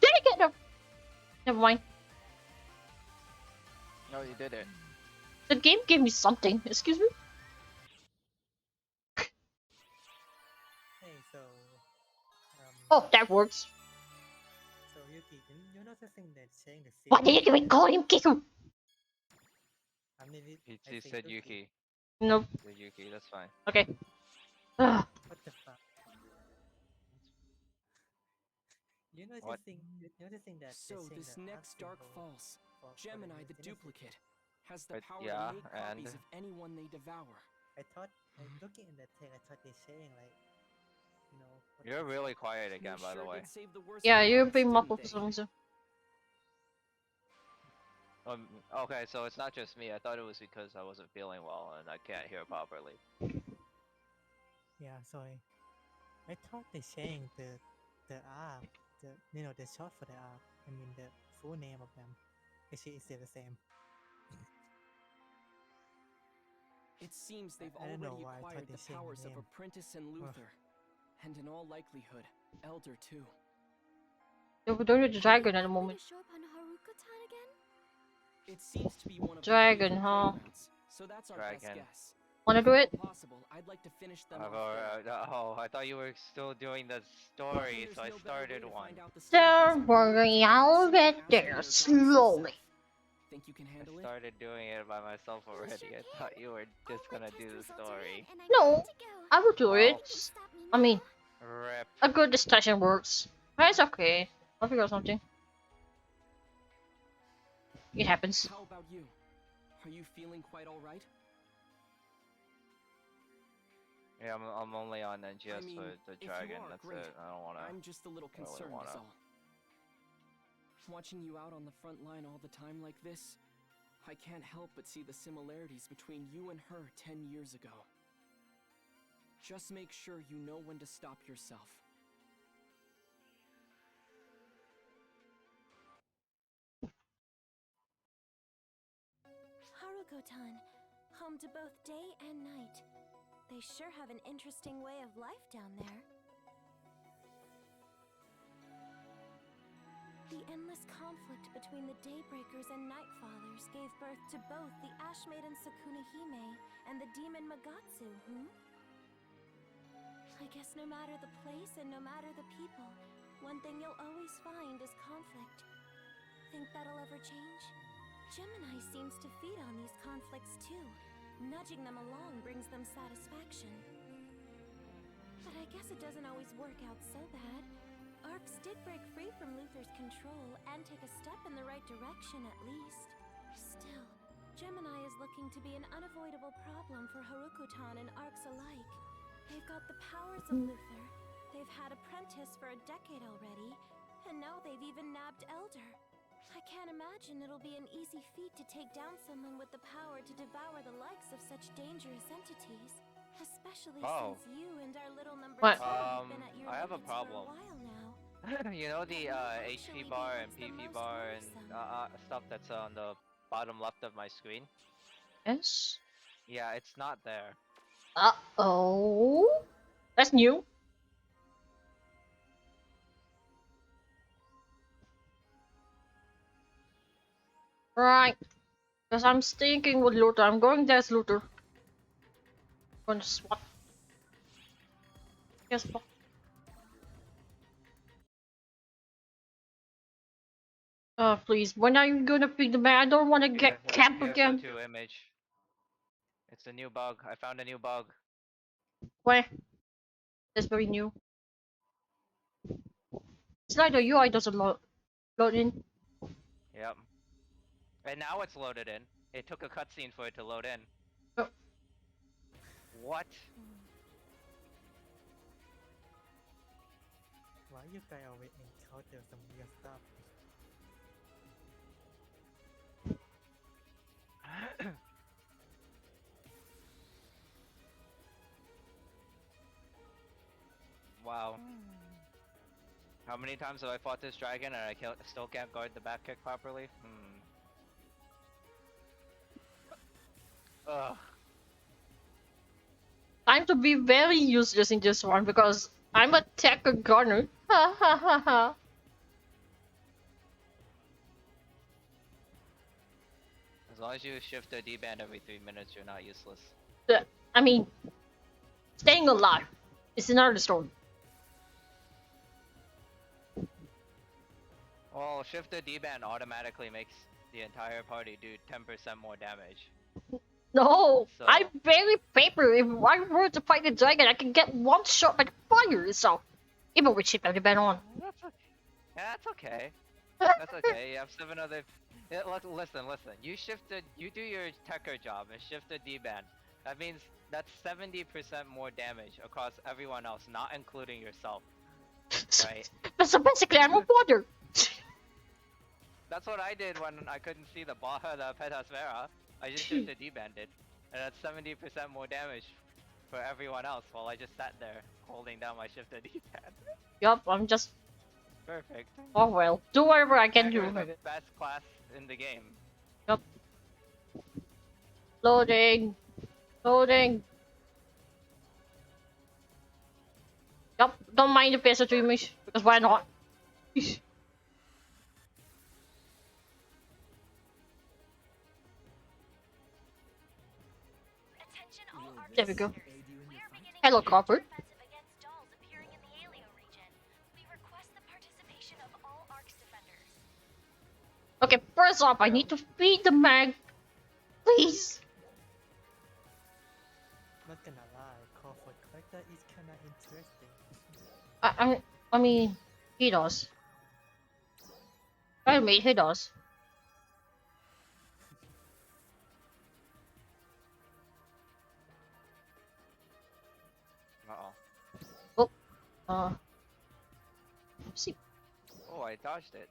did I get them? Never mind. No, you did it. The game gave me something. Excuse me. Hey, so. Oh, that works. So Yuki, you're noticing that saying the same. What did you even call him, Kiku? I mean, He said Yuki. Nope. Yuki, that's fine. Okay. Ugh. What the fuck? You're noticing that So this next Dark False, Gemini the duplicate, has the power to make copies of anyone they devour. I thought, looking in that thing, I thought they're saying like, you know. You're really quiet again, by the way. Yeah, you're being muffled for some reason. Okay, so it's not just me. I thought it was because I wasn't feeling well and I can't hear properly. Yeah, sorry. I thought they're saying the arc, the short for the arc. I mean the full name of them. Actually, it's still the same. It seems they've already acquired the powers of Apprentice and Luther, and in all likelihood, Elder too. Yeah, we're doing the dragon at the moment. It seems to be one of Dragon, huh? So that's our best guess. Wanna do it? Possible, I'd like to finish them oh, I thought you were still doing the story, so I started one. Don't worry, I'll get there slowly. Think you can handle I started doing it by myself already. I thought you were just gonna do the story. No, I will do it. I mean, Rip. a good discussion works. But it's okay. I'll figure out something. It happens. How about you? Are you feeling quite alright? Yeah, I'm only on NGS I mean, for the dragon. That's great. it. I don't wanna. I'm just a little concerned, is all. Watching you out on the front line all the time like this, I can't help but see the similarities between you and her 10 years ago. Just make sure you know when to stop yourself. Haruko-tan, home to both day and night. They sure have an interesting way of life down there. The endless conflict between the Daybreakers and Nightfathers gave birth to both the Ash Maiden Sukunahime and the Demon Magatsu, I guess no matter the place and no matter the people, one thing you'll always find is conflict. Think that'll ever change? Gemini seems to feed on these conflicts too. Nudging them along brings them satisfaction. But I guess it doesn't always work out so bad. Arcs did break free from Luther's control and take a step in the right direction at least. Still, Gemini is looking to be an unavoidable problem for Haruko-tan and Arcs alike. They've got the powers of Luther, they've had Apprentice for a decade already, and now they've even nabbed Elder. I can't imagine it'll be an easy feat to take down someone with the power to devour the likes of such dangerous entities. Especially since you and our little number 2 have been at your I have a limits for a problem. while now. You know the HP bar and PP bar and stuff that's on the bottom left of my screen? Yes? Yeah, it's not there. Uh-oh. That's new. Right. Because I'm stinking with Luther. I'm going there as Luther. Going to swap. Yes, fuck. Please. When are you gonna pick the man? I don't want to get camped again. to image. It's a new bug. I found a new bug. Where? That's very new. It's like the UI doesn't load in. Yep. And now it's loaded in. It took a cutscene for it to load in. Oh. What? Why you guys always encounter some weird stuff? Wow. How many times have I fought this dragon and I still can't guard the back kick properly? Ugh. Time to be very useless in this one because I'm a tech gunner. Ha ha ha ha. As long as you shift the D-band every 3 minutes, you're not useless. I mean, staying alive is another story. Well, shift the D-band automatically makes the entire party do 10% more damage. No, So- I'm very paper. If I were to fight the dragon, I can get one shot by the fire itself. Even with shift the band on. That's okay. Yeah, that's okay. That's okay. You have 7 other. Yeah, listen. You do your techer job and shift the D-band. That means that's 70% more damage across everyone else, not including yourself. Right? So basically, I'm a water. That's what I did when I couldn't see the Petasfera. I just shifted D-banded, and that's 70% more damage for everyone else while I just sat there holding down my shifted D-pad. Yup, I'm just. Perfect. Oh well, do whatever I can You're do. the best class in the game. Yup. Loading. Loading. Yup, don't mind the PS2 image, because why not? There we go. Hello, Copper. Okay, first off, I need to feed the mag. Please. Not gonna lie, call for character is kinda interesting. I mean, he does. I mean, he does. Uh-oh. Oh. See. Oh, I dodged it.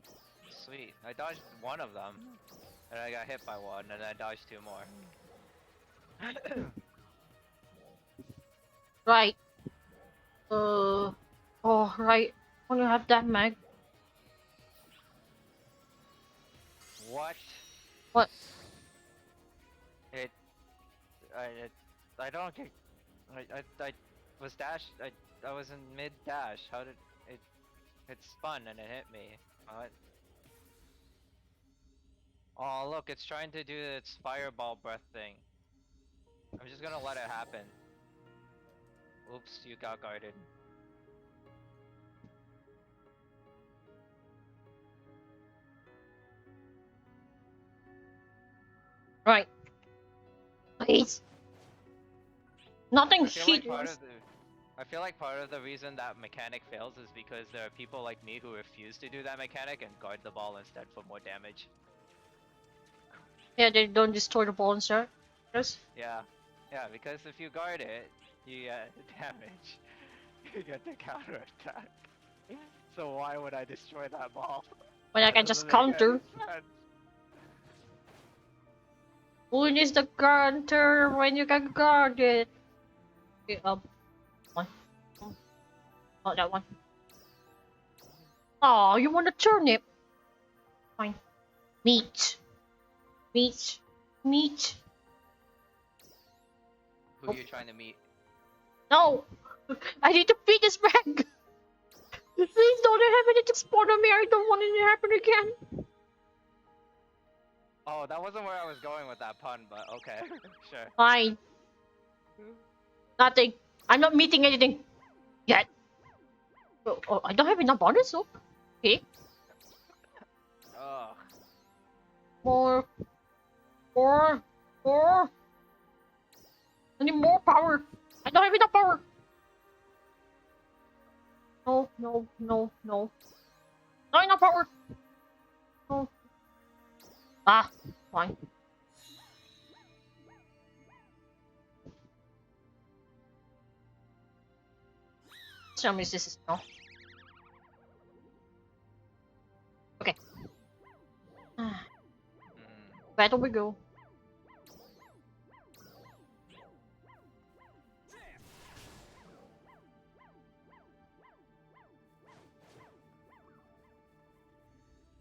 Sweet. I dodged one of them. And I got hit by one, and I dodged 2 more. Right. Oh, right. I want to have that mag. What? What? I don't get. I was dashed. I was in mid dash. How did it spun and it hit me? What? Oh look, it's trying to do its fireball breath thing. I'm just gonna let it happen. Oops, you got guarded. Right. Please. Nothing I feel like hit. I feel like part of the reason that mechanic fails is because there are people like me who refuse to do that mechanic and guard the ball instead for more damage. Yeah, they don't destroy the ball, sir. Yes. Yeah, because if you guard it, you get damage. You get the counter attack. So why would I destroy that ball? When I can just counter. Who needs the counter when you can guard it? Okay, one. Oh, that one. Oh, you want a turnip? Fine. Meat. Meat. Meat. Who are you trying to meet? No! I need to feed this bag! Please don't have anything spawn on me, I don't want it to happen again! Oh, that wasn't where I was going with that pun, but okay, sure. Fine. Nothing. I'm not meeting anything yet. Oh, I don't have enough bonus, so okay. Ugh. More. More. More. I need more power. I don't have enough power. No, no, no, no. Not enough power. No. Ah, fine. Tell me this is no. Okay. Battle we go.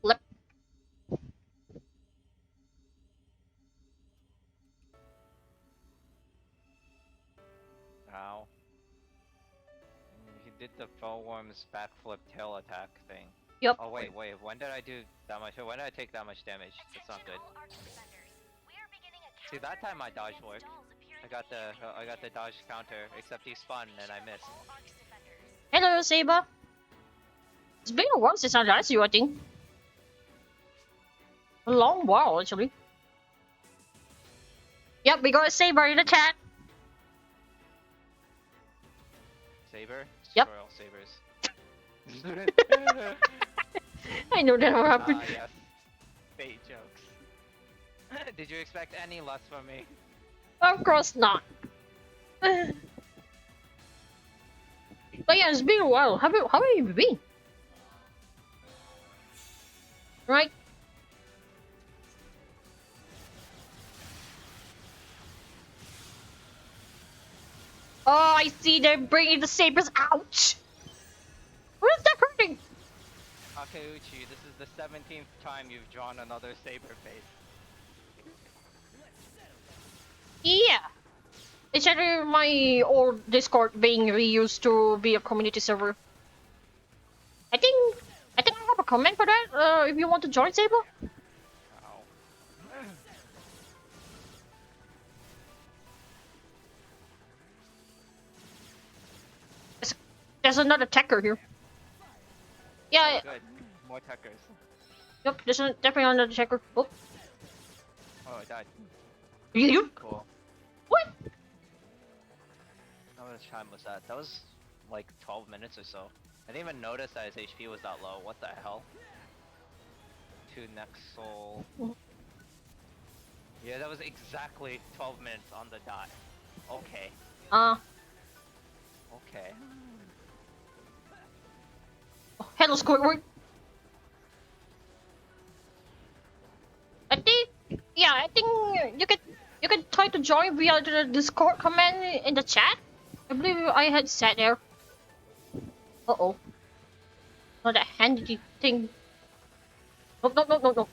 Flip. Ow. He did the Fellworm's backflip tail attack thing. Yep. Oh wait, when did I do that much? When did I take that much damage? That's not good. See, that time my dodge worked. I got the dodge counter, except he spun and I missed. Hello, Saber. It's been a while since I last you, I think. A long while, actually. Yep, we got a Saber in the chat. Saber? Yep. Squirrel sabers. I know that will happen. Ah, yes. Fate jokes. Did you expect any less from me? Of course not. But yeah, it's been a while. How have you been? Right? Oh, I see they're bringing the sabers out. What is that hurting? Takeuchi, this is the 17th time you've drawn another saber face. Yeah. It's actually my old Discord being reused to be a community server. I think I have a comment for that. If you want to join, Saber. There's another attacker here. Yeah. Oh, good. More techers. Yep, there's definitely another attacker. Oh. Oh, I died. You? Cool. What? How much time was that? That was like 12 minutes or so. I didn't even notice that his HP was that low. What the hell? 2 next soul. Yeah, that was exactly 12 minutes on the dot. Okay. Okay. Oh, hello, Squidward. I think you can try to join via the Discord command in the chat. I believe I had sat there. Uh-oh. Not that handy thing. No.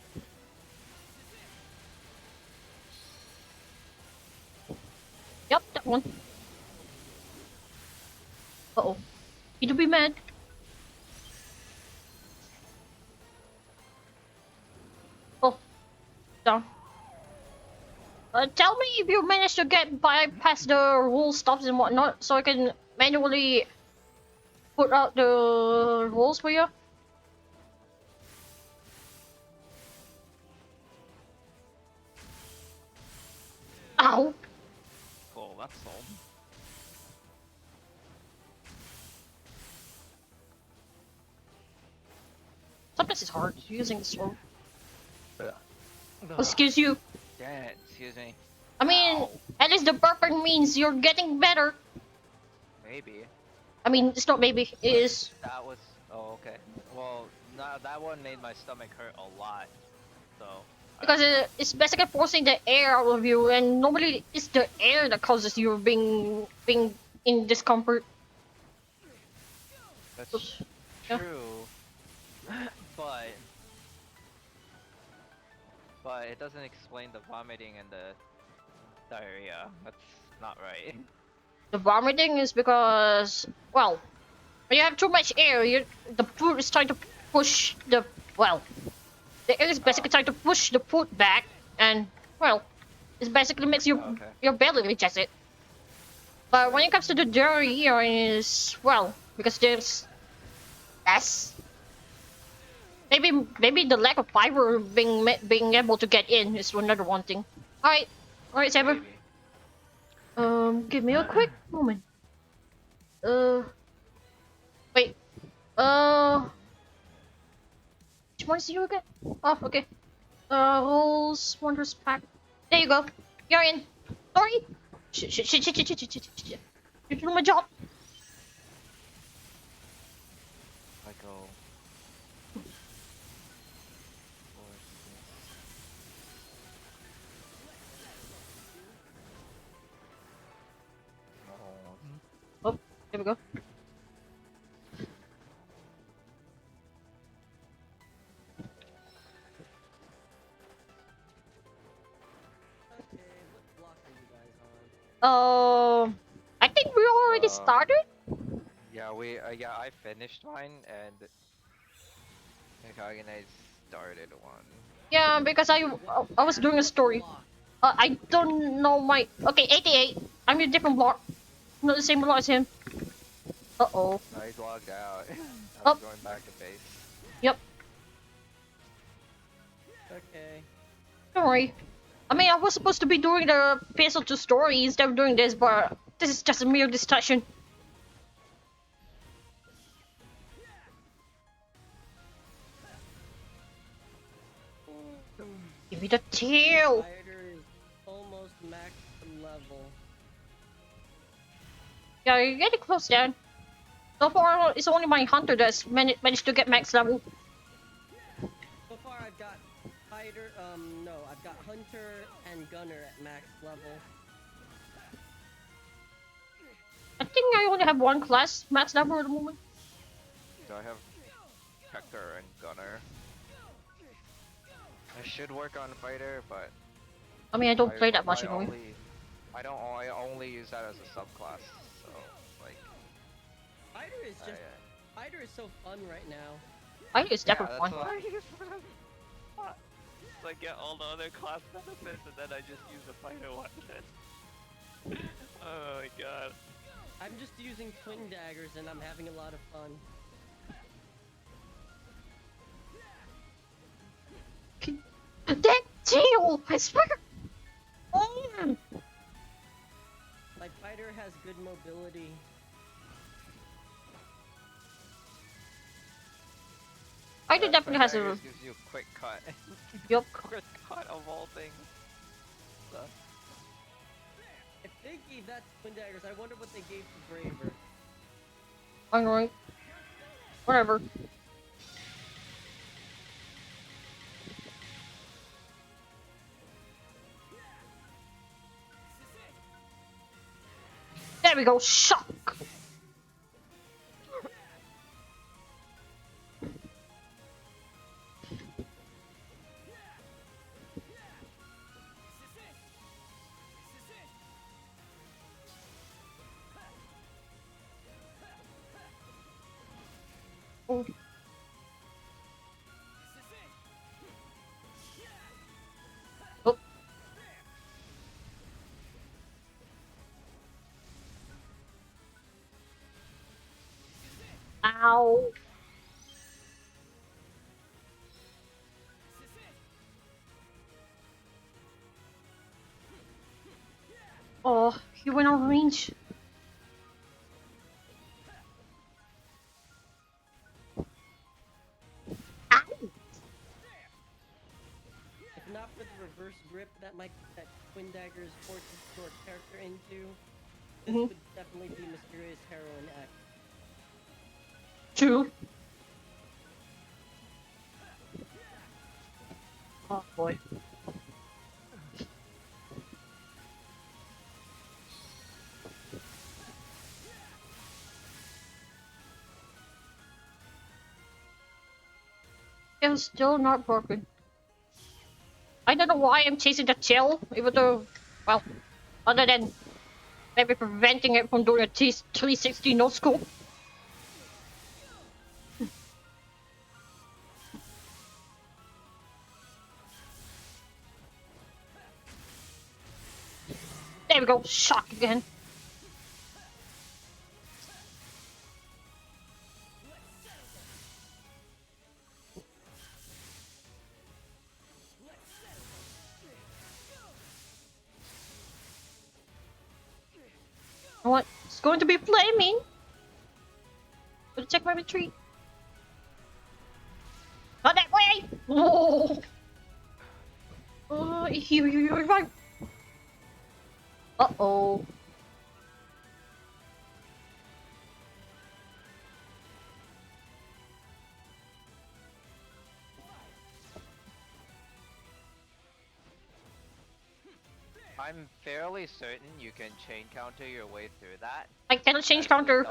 Yep, that one. Uh-oh. You to be mad. Oh. Down. Tell me if you managed to get bypass the rule stops and whatnot, so I can manually put out the rules for you. Ow! Cool, that's all. Sometimes it's hard using the sword. Yeah. Excuse you. Damn it, excuse me. I mean, at least the burping means you're getting better. Maybe. I mean, it's not maybe, it is. That was... Oh, okay. Well, no, that one made my stomach hurt a lot. So... Because it's basically forcing the air out of you, and normally it's the air that causes you being in discomfort. That's true. But it doesn't explain the vomiting and the diarrhea. That's not right. The vomiting is because, well, when you have too much air, the food is trying to push the, well, the air is basically trying to push the food back, and well, it basically makes you your belly reject it. But when it comes to the dairy here is well, because there's less. Maybe the lack of fiber being able to get in is another one thing. Alright, Saber. Give me a quick moment. Wait. Which one is you again? Oh, okay. Rules Wonders Pack. There you go. You're in. Sorry. Shit. You do my job. I go. Oh, here we go. I think we already started. Yeah, yeah, I finished mine and Kagane started one. Yeah, because I was doing a story. I don't know my. Okay, 88. I'm in a different block. Not the same block as him. Uh-oh. No, he's logged out. I was going back to base. Yep. Okay. Don't worry. I mean, I was supposed to be doing the PS2 story instead of doing this, but this is just a mere distraction. Give me the tail! Fighter is almost max level. Yeah, you're getting close, Dan. So far, it's only my hunter that's managed to get max level. So far, I've got fighter. No, I've got hunter and gunner at max level. I think I only have one class max level at the moment. So I have Hector and Gunner. I should work on fighter, but I mean, I don't play that much anyway. I only use that as a subclass, so like. Fighter is just. Fighter is so fun right now. Fighter is definitely fun. I get all the other class benefits and then I just use the fighter one. Oh my god. I'm just using twin daggers and I'm having a lot of fun. That tail! I swear! Like, fighter has good mobility. Fighter definitely has a... gives you a quick cut. Yup. Quick cut of all things. So. If they gave that to twin daggers, I wonder what they gave to Braver. Alright. Whatever. There we go, shock! Oh. Oh. Ow. Oh, he went out of range. If not for the reverse grip that twin daggers forces your character into, this would definitely be Mysterious Heroine X. True. Oh boy. It's still not broken. I don't know why I'm chasing the tail, even though, well, other than maybe preventing it from doing a 360 no scope. go shock again. What? It's going to be flaming. Gotta check my retreat. Not that way! Oh! You're right. Uh-oh. I'm fairly certain you can chain counter your way through that. I cannot change as a counter.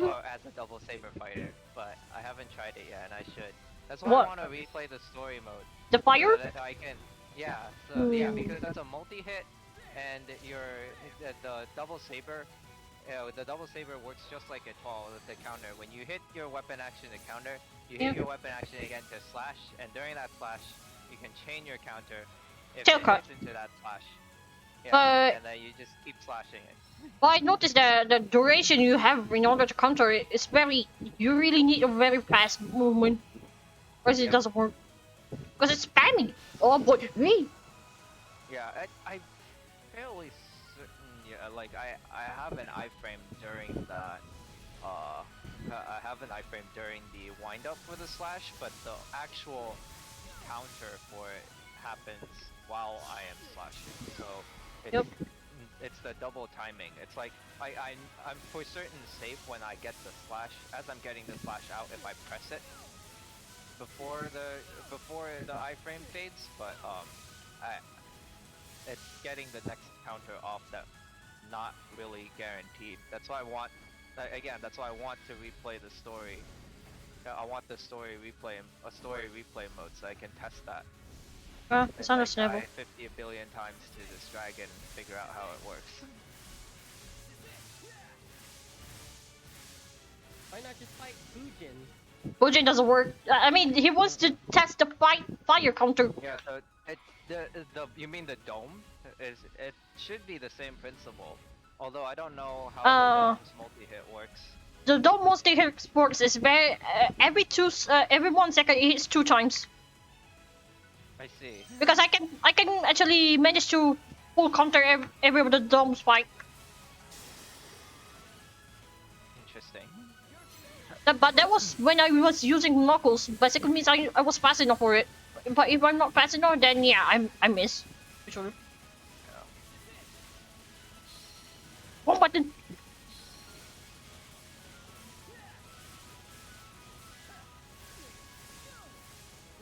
or as a double saber fighter, but I haven't tried it yet, and I should. That's why What? I want to replay the story mode. The fire? So that I can, yeah, yeah, because that's a multi-hit, and the double saber. The double saber works just like a 12 with the counter. When you hit your weapon action to counter, you hit your weapon action again to slash, and during that slash, you can chain your counter if it hits into that slash. Yeah, and then you just keep slashing it. But I noticed that the duration you have in order to counter it is very... You really need a very fast movement. Or else it doesn't work. Because it's spamming. Oh boy, me. Yeah, I'm fairly certain, yeah, like I have an iframe during that, I have an iframe during the wind-up for the slash, but the actual counter for it happens while I am slashing, so it's the double timing. It's like I'm for certain safe when I get the slash. As I'm getting the slash out, if I press it before the iframe fades, but it's getting the next counter off that not really guaranteed. That's why I want that's why I want to replay the story. I want the story replay mode so I can test that. It's understandable. Die 50 billion times to this dragon and figure out how it works. Why not just fight Fujin? Fujin doesn't work. I mean, he wants to test the fire counter. Yeah, so you mean the dome? It should be the same principle. Although I don't know how the dome's multi-hit works. The dome multi-hit works is very every 1 second it hits 2 times. I see. Because I can actually manage to full counter every of the dome spike. Interesting. But that was when I was using knuckles. Basically means I was fast enough for it. But if I'm not fast enough, then yeah, I miss. For sure. Yeah. One button.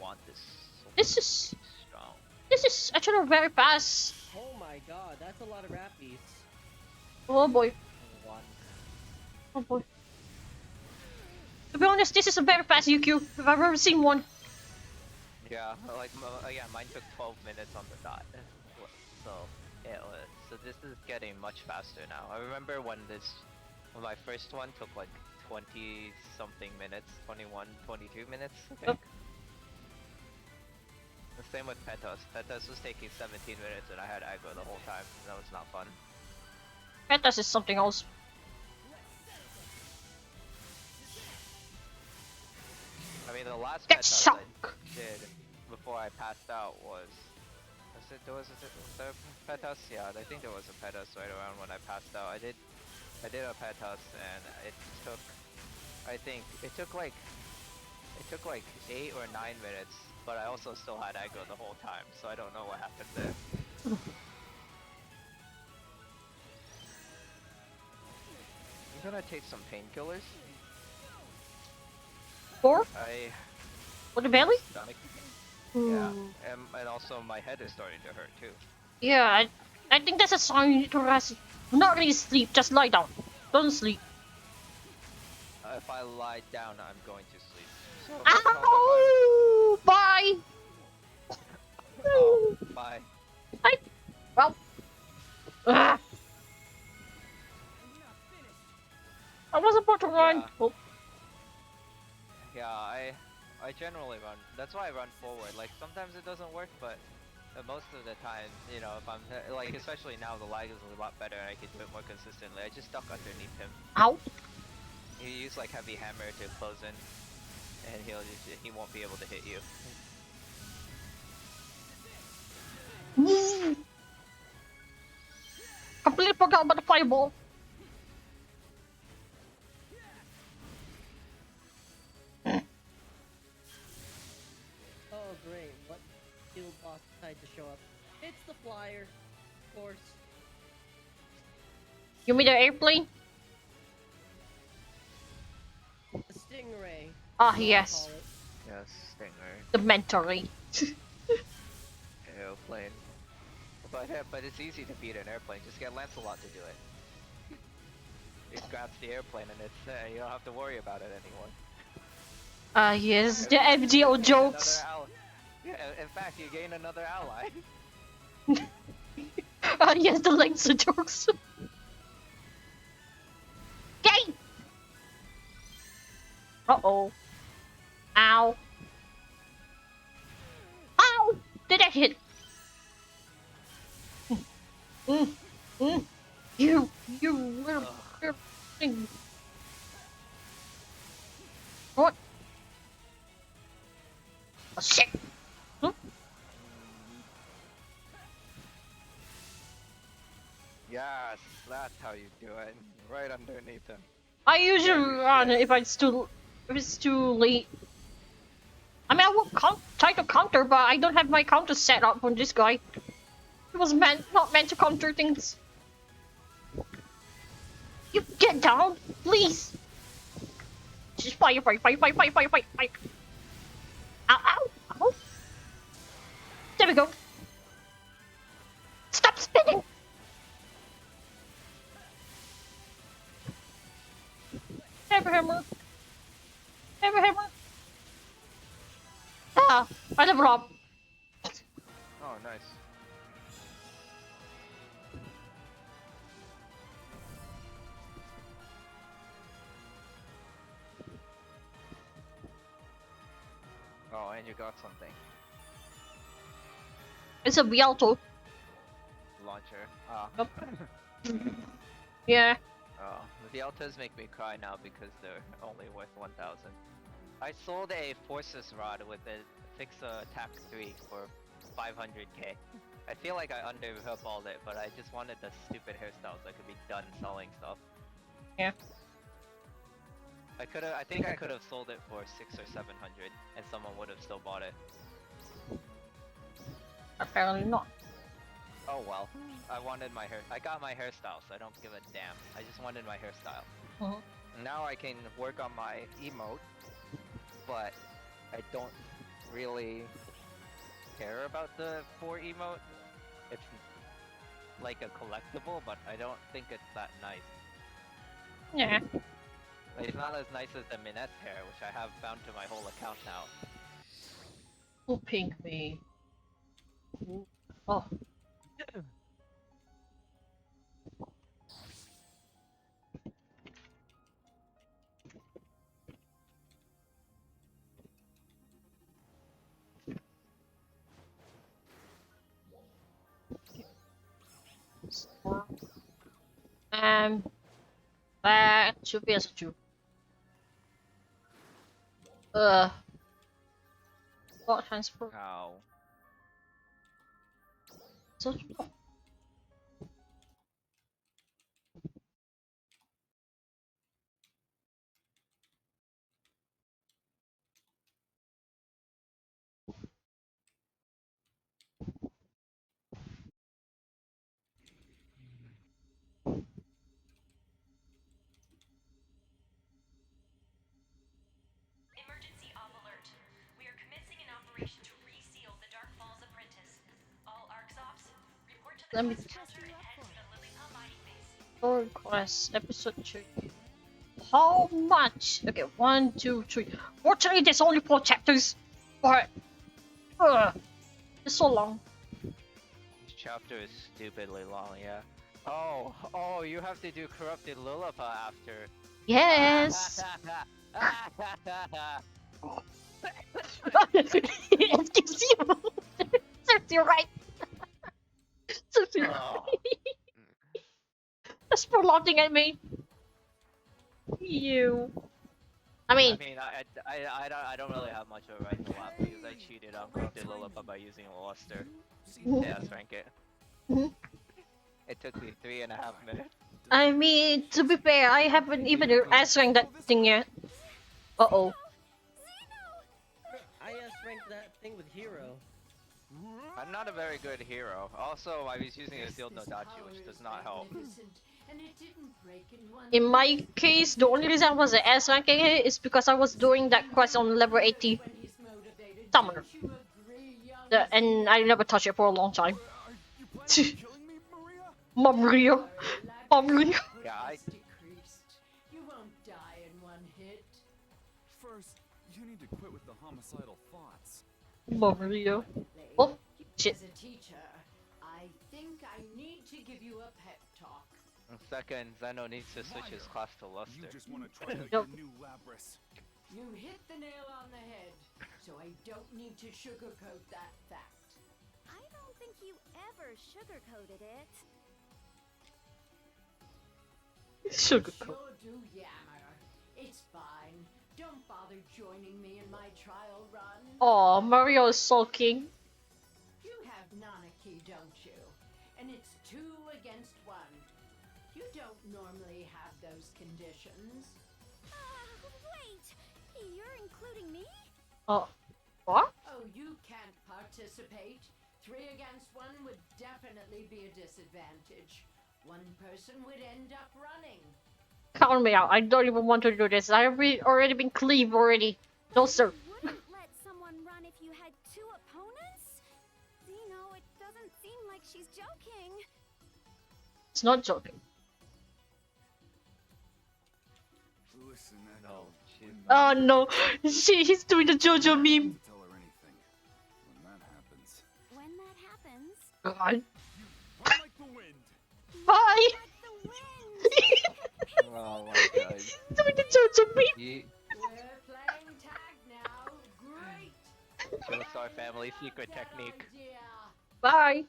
Want this? This is strong. This is actually very fast. Oh my god, that's a lot of rappies. Oh boy. Oh boy. To be honest, this is a very fast UQ if I've ever seen one. Yeah, like yeah, mine took 12 minutes on the dot. So yeah, so this is getting much faster now. I remember when my first one took like 20 something minutes, 21, 22 minutes. I think. The same with Petos. Petos was taking 17 minutes and I had aggro the whole time. That was not fun. Petos is something else. I mean, the last Petos I did before I passed out was there a Petos? Yeah, I think there was a Petos right around when I passed out. I did a Petos and it took, I think it took like 8 or 9 minutes, but I also still had aggro the whole time, so I don't know what happened there. I'm gonna take some painkillers. For? For the belly? Stomach. Yeah, and also my head is starting to hurt too. Yeah, I think that's a sign you need to rest. Not really sleep, just lie down. Don't sleep. If I lie down, I'm going to sleep. So ow! Bye! Oh, bye. Bye! Well. I was about to run. Yeah. Oh. Yeah, I generally run. That's why I run forward. Like sometimes it doesn't work, but most of the time, you know, if I'm like, especially now the lag is a lot better and I can do it more consistently. I just duck underneath him. Ow! You use like heavy hammer to close in, and he won't be able to hit you. Completely forgot about the fireball. Oh great, what guild boss decided to show up? It's the flyer, of course. You mean the airplane? The stingray. Ah, is what I yes. call it. Yes, stinger. The mentory. Airplane. But it's easy to beat an airplane. Just get Lancelot to do it. He grabs the airplane and it's you don't have to worry about it anymore. Ah, yes, the FGO jokes. Yeah, in fact, you gain another ally. Ah, yes, the laser jokes. Yay! Uh-oh. Ow. Ow! Did I hit? You little thing. What? Oh, shit. Yes, that's how you do it. Right underneath him. I usually run if it's too late. I mean, I will try to counter, but I don't have my counter set up on this guy. It was not meant to counter things. You get down, please. Just fight. Ow. There we go. Stop spinning. Hammer. Ah, I level up. Oh, nice. Oh, and you got something. It's a Rialto. Launcher. Ah. Nope. Yeah. Oh, the Altas make me cry now because they're only worth 1,000. I sold a Forces Rod with a fix attack 3 for 500k. I feel like I underballed it, but I just wanted the stupid hairstyles so I could be done selling stuff. Yeah. I think I could have sold it for 600 or 700 and someone would have still bought it. Apparently not. Oh well, I wanted my hair. I got my hairstyle, so I don't give a damn. I just wanted my hairstyle. Now I can work on my emote, but I don't really care about the 4 emote. It's like a collectible, but I don't think it's that nice. Yeah. Like, it's not as nice as the Minette hair, which I have bound to my whole account now. Oh, pink me. Oh. Back to PS2. What transfer? Ow. So, Emergency off alert. We are commencing an operation to reseal the Dark Falls Apprentice. All ARCs ops, report to the let me quest counter and head to the Lilliput mining base. Sword Quest episode 2. How much? Okay, 1, 2, 3. Fortunately, there's only 4 chapters, but it's so long. This chapter is stupidly long, yeah. Oh, you have to do Corrupted Lilliput after. Yes. Excuse you. Serves you right. Oh. That's for laughing at me. You. I mean, I don't really have much of a right to laugh because I cheated on Corrupted Lilliput by using a luster Mhm. to S rank it. Mhm. It took me 3.5 minutes. I mean, to be fair, I haven't even answering that thing yet. Uh-oh. I ranked that thing with Hero. I'm not a very good hero. Also, I was using a sealed Nodachi, which does not help. And it didn't break in one In my case, the only reason I was S ranking it is because I was doing that quest on level 80 summoner. And I never touched it for a long time. Maria. Maria. Yeah, decreased. You won't die in one hit. First, you need to quit with the homicidal thoughts. Maria. Oh, shit. As a teacher, I think I need to give you a pep talk. Second, Zeno needs to switch his class to luster. You just want to try out your new Labrys. You hit the nail on the head, so I don't need to sugarcoat that fact. I don't think you ever sugarcoated it. Sugarcoat. Sure do yammer. It's fine. Don't bother joining me in my trial run. Oh, Mario is sulking. You have Nanaki, don't you? And it's 2 against 1. You don't normally have those conditions. Wait! You're including me? What? Oh, you can't participate. 3 against 1 would definitely be a disadvantage. One person would end up running. Count me out. I don't even want to do this. I've already been cleaved already. No, sir. You wouldn't let someone run if you had 2 opponents? Zeno, it doesn't seem like she's joking. It's not joking. Listen, No, she's Oh no, he's doing the JoJo meme. tell her anything. When that happens. When that happens... God. Run like the wind. Bye. Oh my god. He's doing the JoJo meme. We're playing tag now. Great. Joestar family secret technique. Bye.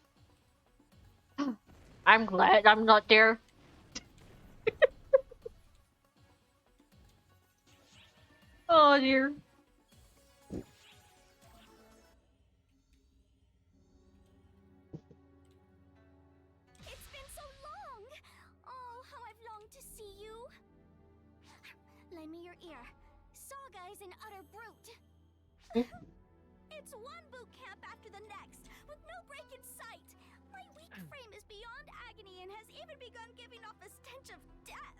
I'm glad I'm not there. Oh dear. It's been so long! Oh, how I've longed to see you! Lend me your ear. Saga is an utter brute. It's one boot camp after the next, with no break in sight. My weak frame is beyond agony and has even begun giving off a stench of death.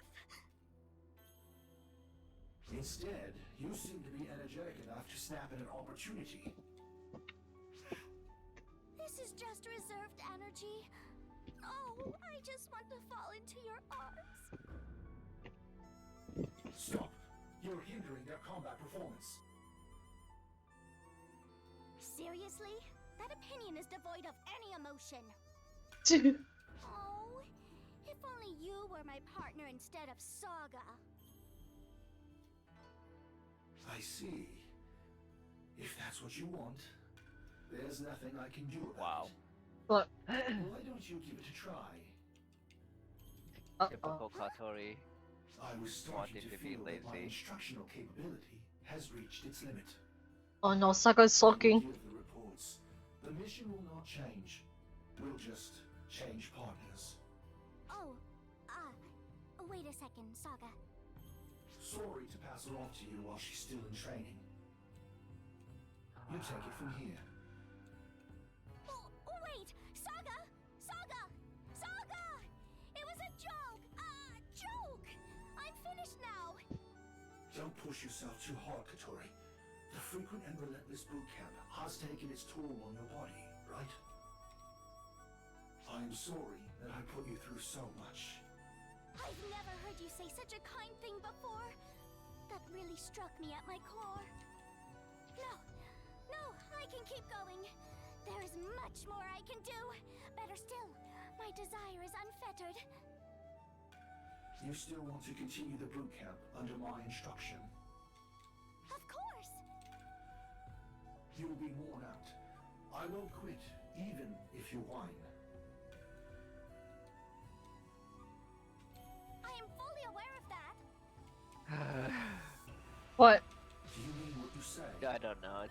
Instead, you seem to be energetic enough to snap at an opportunity. This is just reserved energy. Oh, I just want to fall into your arms. Stop! You're hindering their combat performance. Seriously? That opinion is devoid of any emotion. Oh, if only you were my partner instead of Saga. I see. If that's what you want, there's nothing I can do about it. What? Why don't you give it a try? Typical Katori. I was starting Wanting to to be feel that my lazy. instructional capability has reached its limit. Oh no, Saga's sulking. Give the reports. The mission will not change. We'll just change partners. Oh, wait a second, Saga. Sorry to pass her off to you while she's still in training. You take it from here. Oh, wait! Saga! Saga! Saga! It was a joke! Joke! I'm finished now! Don't push yourself too hard, Katori. The frequent and relentless boot camp has taken its toll on your body, right? I am sorry that I put you through so much. I've never heard you say such a kind thing before. That really struck me at my core. No, I can keep going. There is much more I can do. Better still, my desire is unfettered. You still want to continue the boot camp under my instruction? Of course! You'll be worn out. I won't quit, even if you whine. What? Do you mean what you say? I don't know.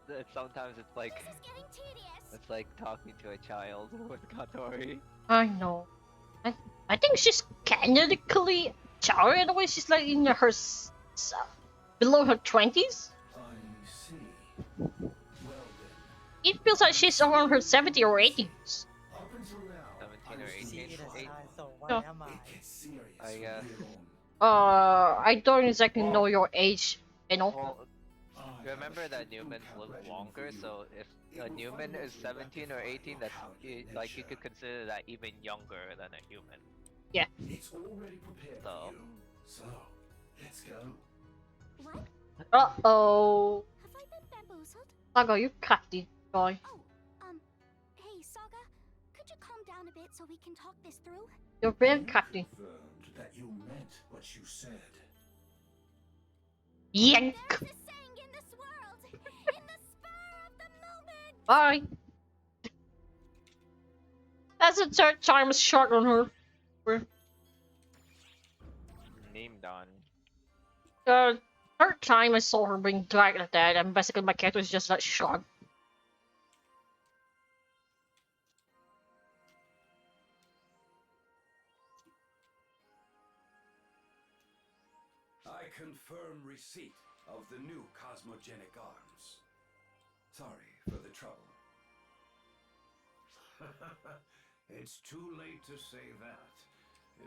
It's sometimes it's like This is getting tedious. it's like talking to a child with Katori. I know. I think she's canonically child in a way. She's like in her below her 20s. I see. Well then, It feels like she's around her 70 or 80s. up until now, 17 or 18. See the Eight, child, so what Yeah. am I? it gets serious I from guess. here on. I don't exactly know your age, you know. Well, remember that Newmans live longer, so if a Newman is 17 or 18, that's like you could consider that even younger than a human. Yeah. It's already prepared for you. So, let's go. What? Uh-oh. Have I been bamboozled? Saga, you catty boy. Oh, hey, Saga, could you calm down a bit so we can talk this through? You're very catty. Confirmed that you meant what you said. Yank. There's a saying in this world, in the spur of the moment. Bye. That's the third time it's shot on her. Named on. The third time I saw her being dragged like that, and basically my character was just like shot. I confirm receipt of the new cosmogenic arms. Sorry for the trouble. It's too late to say that.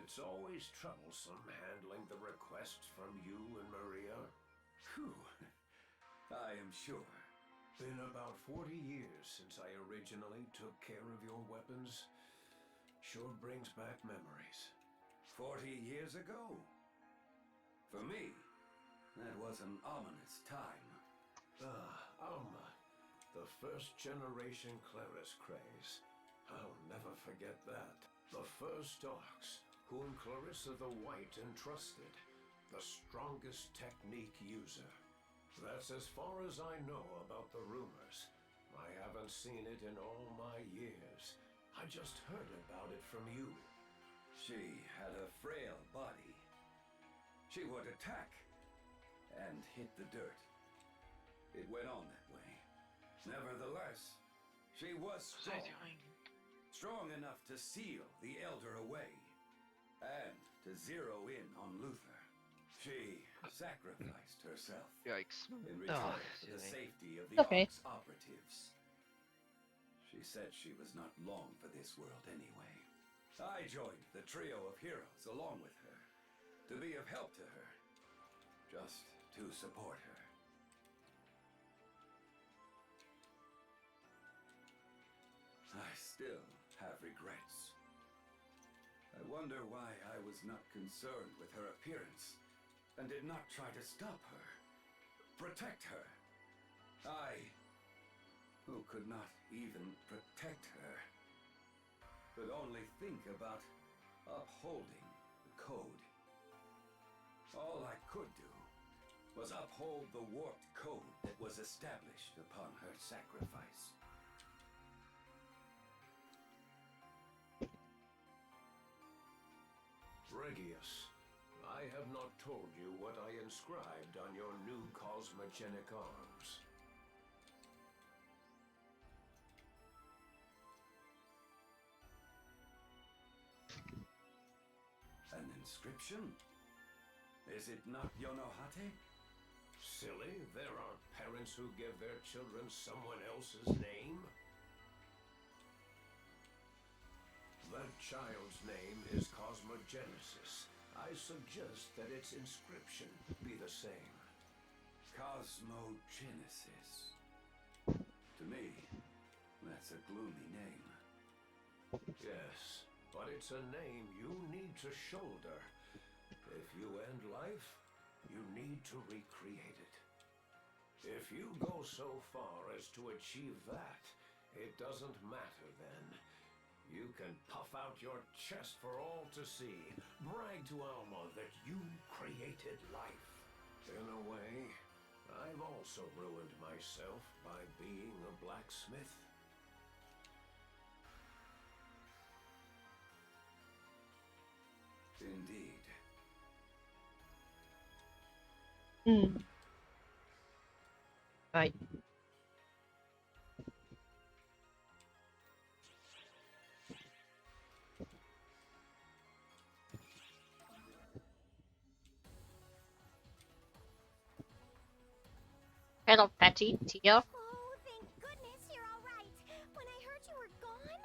It's always troublesome handling the requests from you and Maria. Whew. I am sure. Been about 40 years since I originally took care of your weapons. Sure brings back memories. 40 years ago. For me, that was an ominous time. Alma. The first generation Claris craze. I'll never forget that. The first Orcs, whom Clarissa the White entrusted. The strongest technique user. That's as far as I know about the rumors. I haven't seen it in all my years. I just heard about it from you. She had a frail body. She would attack and hit the dirt. It went on that way. Nevertheless, she was strong. Strong enough to seal the Elder away and to zero in on Luther. She sacrificed herself Yikes. in return Oh, for the safety of the Okay. Ox operatives. She said she was not long for this world anyway. I joined the trio of heroes along with her, to be of help to her, just to support her. I still have regrets. I wonder why I was not concerned with her appearance and did not try to stop her, protect her. I, who could not even protect her, could only think about upholding the code. All I could do was uphold the warped code that was established upon her sacrifice. Regius, I have not told you what I inscribed on your new cosmogenic arms. An inscription? Is it not Yonohate? Silly, there aren't parents who give their children someone else's name. That child's name is Cosmogenesis. I suggest that its inscription be the same. Cosmogenesis. To me, that's a gloomy name. Yes, but it's a name you need to shoulder. If you end life, you need to recreate it. If you go so far as to achieve that, it doesn't matter then. You can puff out your chest for all to see, brag to Alma that you created life. In a way, I've also ruined myself by being a blacksmith. Indeed. Mm. Right. Hello, Patty, Tia. Oh, thank goodness you're all right. When I heard you were gone,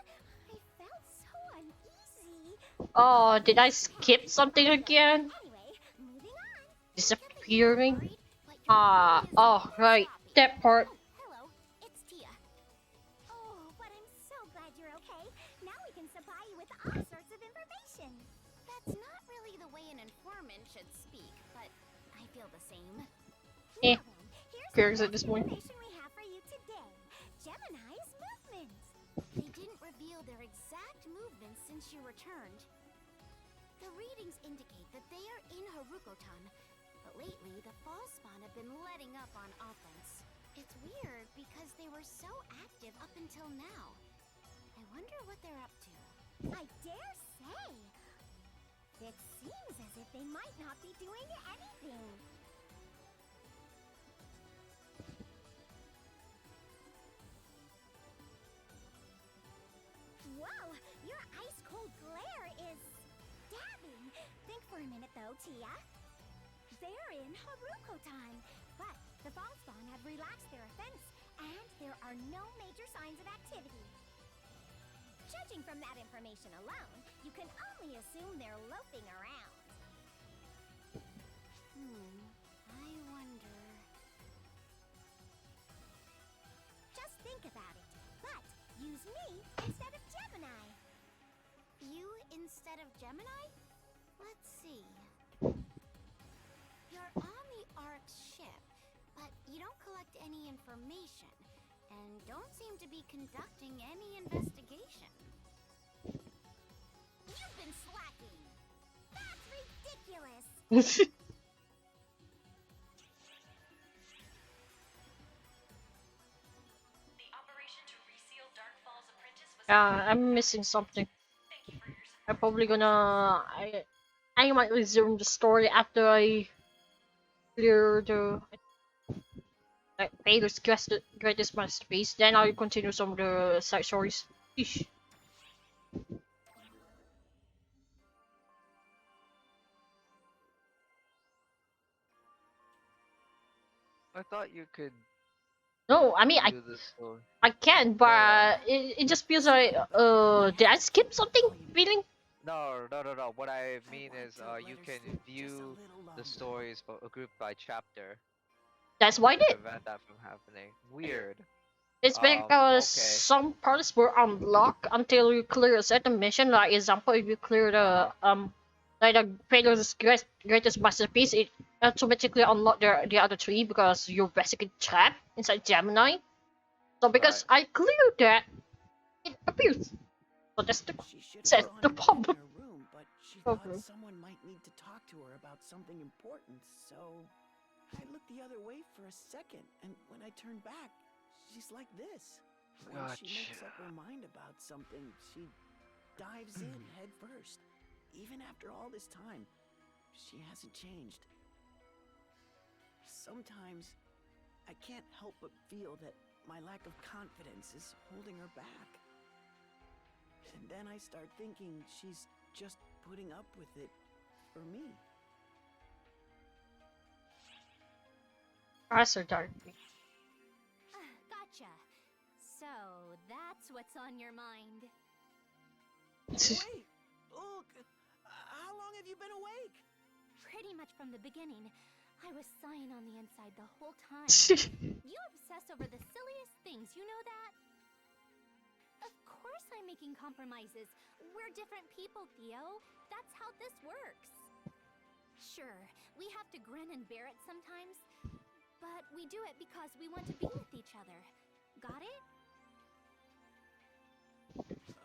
I felt so uneasy. Oh, did I skip something again? Anyway, moving on. Disappearing? Oh, right. That part. Hello, it's Tia. Oh, but I'm so glad you're okay. Now we can supply you with all sorts of information. That's not really the way an informant should speak, but I feel the same. Eh. Now then, here's Cares the at this point. information we have for you today. Gemini's movements. They didn't reveal their exact movements since you returned. The readings indicate that they are in Haruko-tan, but lately the fall spawn have been letting up on offense. It's weird because they were so active up until now. I wonder what they're up to. I dare say! It seems as if they might not be doing anything. Whoa! Your ice-cold glare is stabbing. Think for a minute though, Tia. They're in Haruko-tan, but the fall spawn have relaxed their offense, and there are no major signs of activity. Judging from that information alone, you can only assume they're loafing around. I wonder... Just think about it, but use me instead of Gemini. You instead of Gemini? Let's see. You're on the Ark's ship, but you don't collect any information, and don't seem to be conducting any investigation. You've been slacking! That's ridiculous! The operation to reseal Dark Falls Apprentice was I'm missing something. I'm probably gonna... I might resume the story after I clear the... like, Vader's greatest masterpiece. Then I'll continue some of the side stories. Eesh. I thought you could No, I mean, do this story. I can, but No. it just feels like, did I skip something? Feeling? No. What I mean is, you can view the stories grouped by chapter. That's why I to did. prevent that from happening. Weird. It's because Okay. some parts were unlocked until you clear a certain mission. Like example, if you clear the like the Vader's greatest masterpiece, it automatically unlocked the other three because you're basically trapped inside Gemini. So because I cleared that, it appears. So that's the problem. Her room, but she thought someone might need to talk to her about something important, so I looked the other way for a second, and when I turned back, she's like this. When she makes up her mind about something, she dives in head first. Even after all this time, she hasn't changed. Sometimes I can't help but feel that my lack of confidence is holding her back. And then I start thinking she's just putting up with it for me. Faster, Darby. Gotcha. So, that's what's on your mind. Wait! Look! How long have you been awake? Pretty much from the beginning. I was sighing on the inside the whole time. You obsess over the silliest things, you know that? Of course I'm making compromises. We're different people, Theo. That's how this works. Sure, we have to grin and bear it sometimes, but we do it because we want to be with each other. Got it?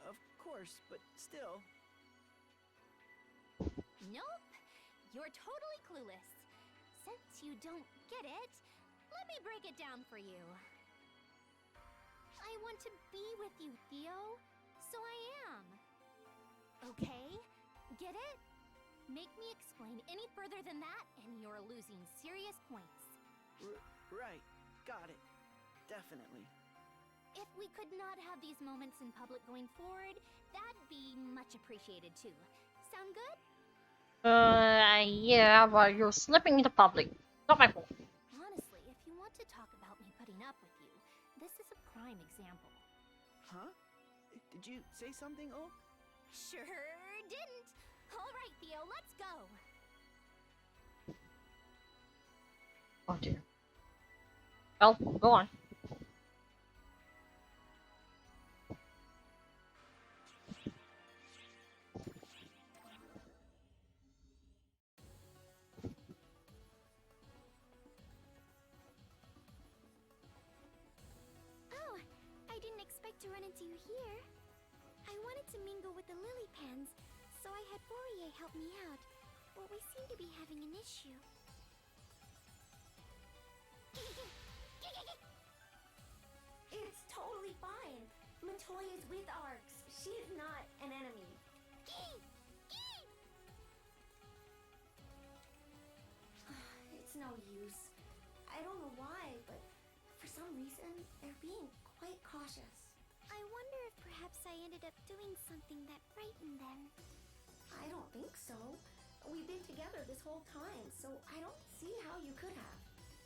Of course, but still. Nope. You're totally clueless. Since you don't get it, let me break it down for you. I want to be with you, Theo. So I am. Okay? Get it? Make me explain any further than that, and you're losing serious points. Right. Got it. Definitely. If we could not have these moments in public going forward, that'd be much appreciated too. Sound good? Yeah, but you're slipping into public. Not my fault. Honestly, if you want to talk about me putting up with you, this is a prime example. Huh? Did you say something, Oak? Sure didn't. All right, Theo, let's go. Oh dear. Well, go on. Oh, I didn't expect to run into you here. I wanted to mingle with the lily pans, so I had Fourier help me out, but we seem to be having an issue. It's totally fine. Matoy is with Arcs. She is not an enemy. It's no use. I don't know why, but for some reason, they're being quite cautious. I wonder if perhaps I ended up doing something that frightened them. I don't think so. We've been together this whole time, so I don't see how you could have.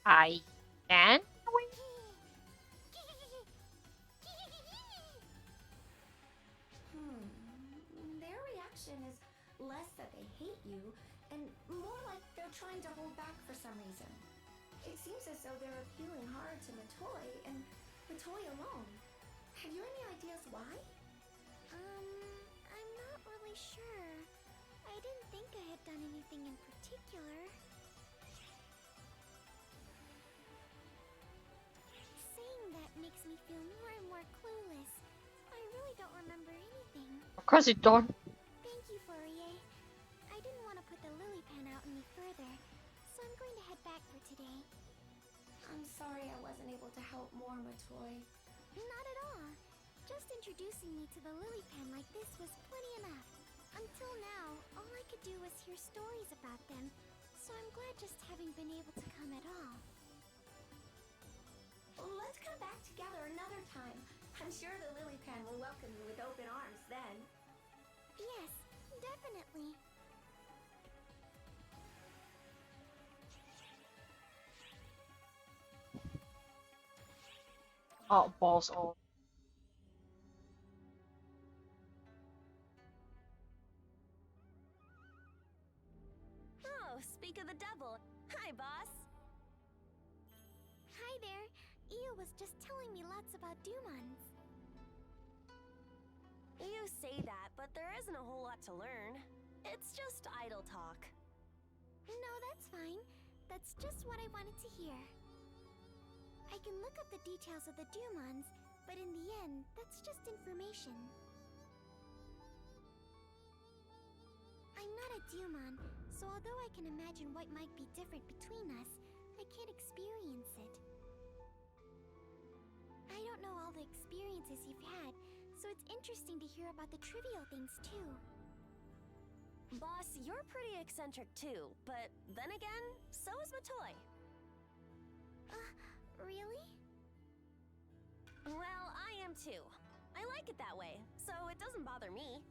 I can? Their reaction is less that they hate you, and more like they're trying to hold back for some reason. It seems as though they're appealing hard to Matoy, and Matoy alone. Have you any ideas why? I'm not really sure. I didn't think I had done anything in particular. Saying that makes me feel more and more clueless. I really don't remember anything. Of course you don't. Thank you, Fourier. I didn't want to put the lily pen out any further, so I'm going to head back for today. I'm sorry I wasn't able to help more, Matoy. Not at all. Just introducing me to the lily pen like this was plenty enough. Until now, all I could do was hear stories about them, so I'm glad just having been able to come at all. Let's come back together another time. I'm sure the lily pen will welcome you with open arms then. Yes, definitely. Oh, balls all. Oh, speak of the devil. Hi, boss. Hi there. Io was just telling me lots about Dumons. You say that, but there isn't a whole lot to learn. It's just idle talk. No, that's fine. That's just what I wanted to hear. I can look up the details of the Dumons, but in the end, that's just information. I'm not a Dumon, so although I can imagine what might be different between us, I can't experience it. I don't know all the experiences you've had, so it's interesting to hear about the trivial things too. Boss, you're pretty eccentric too, but then again, so is Matoy. Really? Well, I am too. I like it that way, so it doesn't bother me.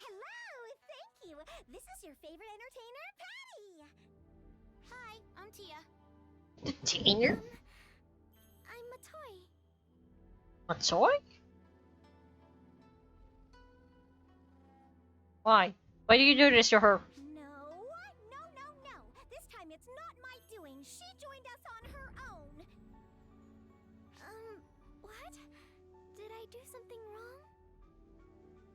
Hello! Thank you! This is your favorite entertainer, Patty! Hi, I'm Tia. Entertainer? I'm Matoy. Matoy? Why? Why do you do this to her? No. This time it's not my doing. She joined us on her own. What? Did I do something wrong?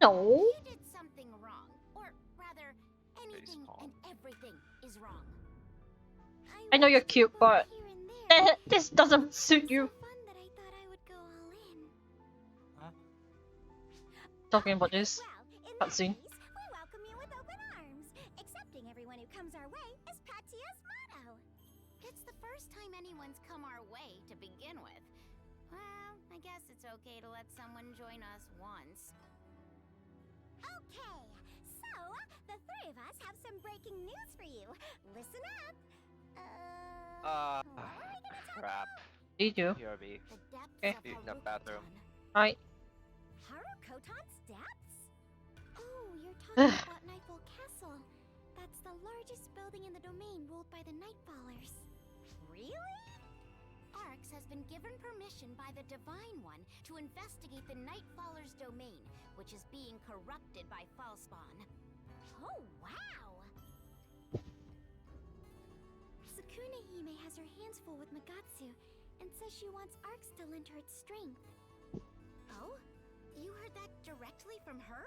No. You did something wrong. Or rather, anything and everything is wrong. I know you're cute, but this doesn't suit you. That I thought I would go all in. Huh? Talking about this cutscene. We welcome you with open arms. Accepting everyone who comes our way is Patia's motto. It's the first time anyone's come our way to begin with. Well, I guess it's okay to let someone join us once. Okay, so the three of us have some breaking news for you. Listen up. What were we gonna talk Crap. Did you? BRB. The depths Okay. of Using the bathroom. Right. Harukotan's depths? Oh, you're talking about Nightfall Castle. That's the largest building in the domain ruled by the Nightfallers. Really? Arx has been given permission by the Divine One to investigate the Nightfallers' domain, which is being corrupted by Falspawn. Oh, wow! Sukuna Hime has her hands full with Magatsu and says she wants Arx to lend her its strength. Oh? You heard that directly from her?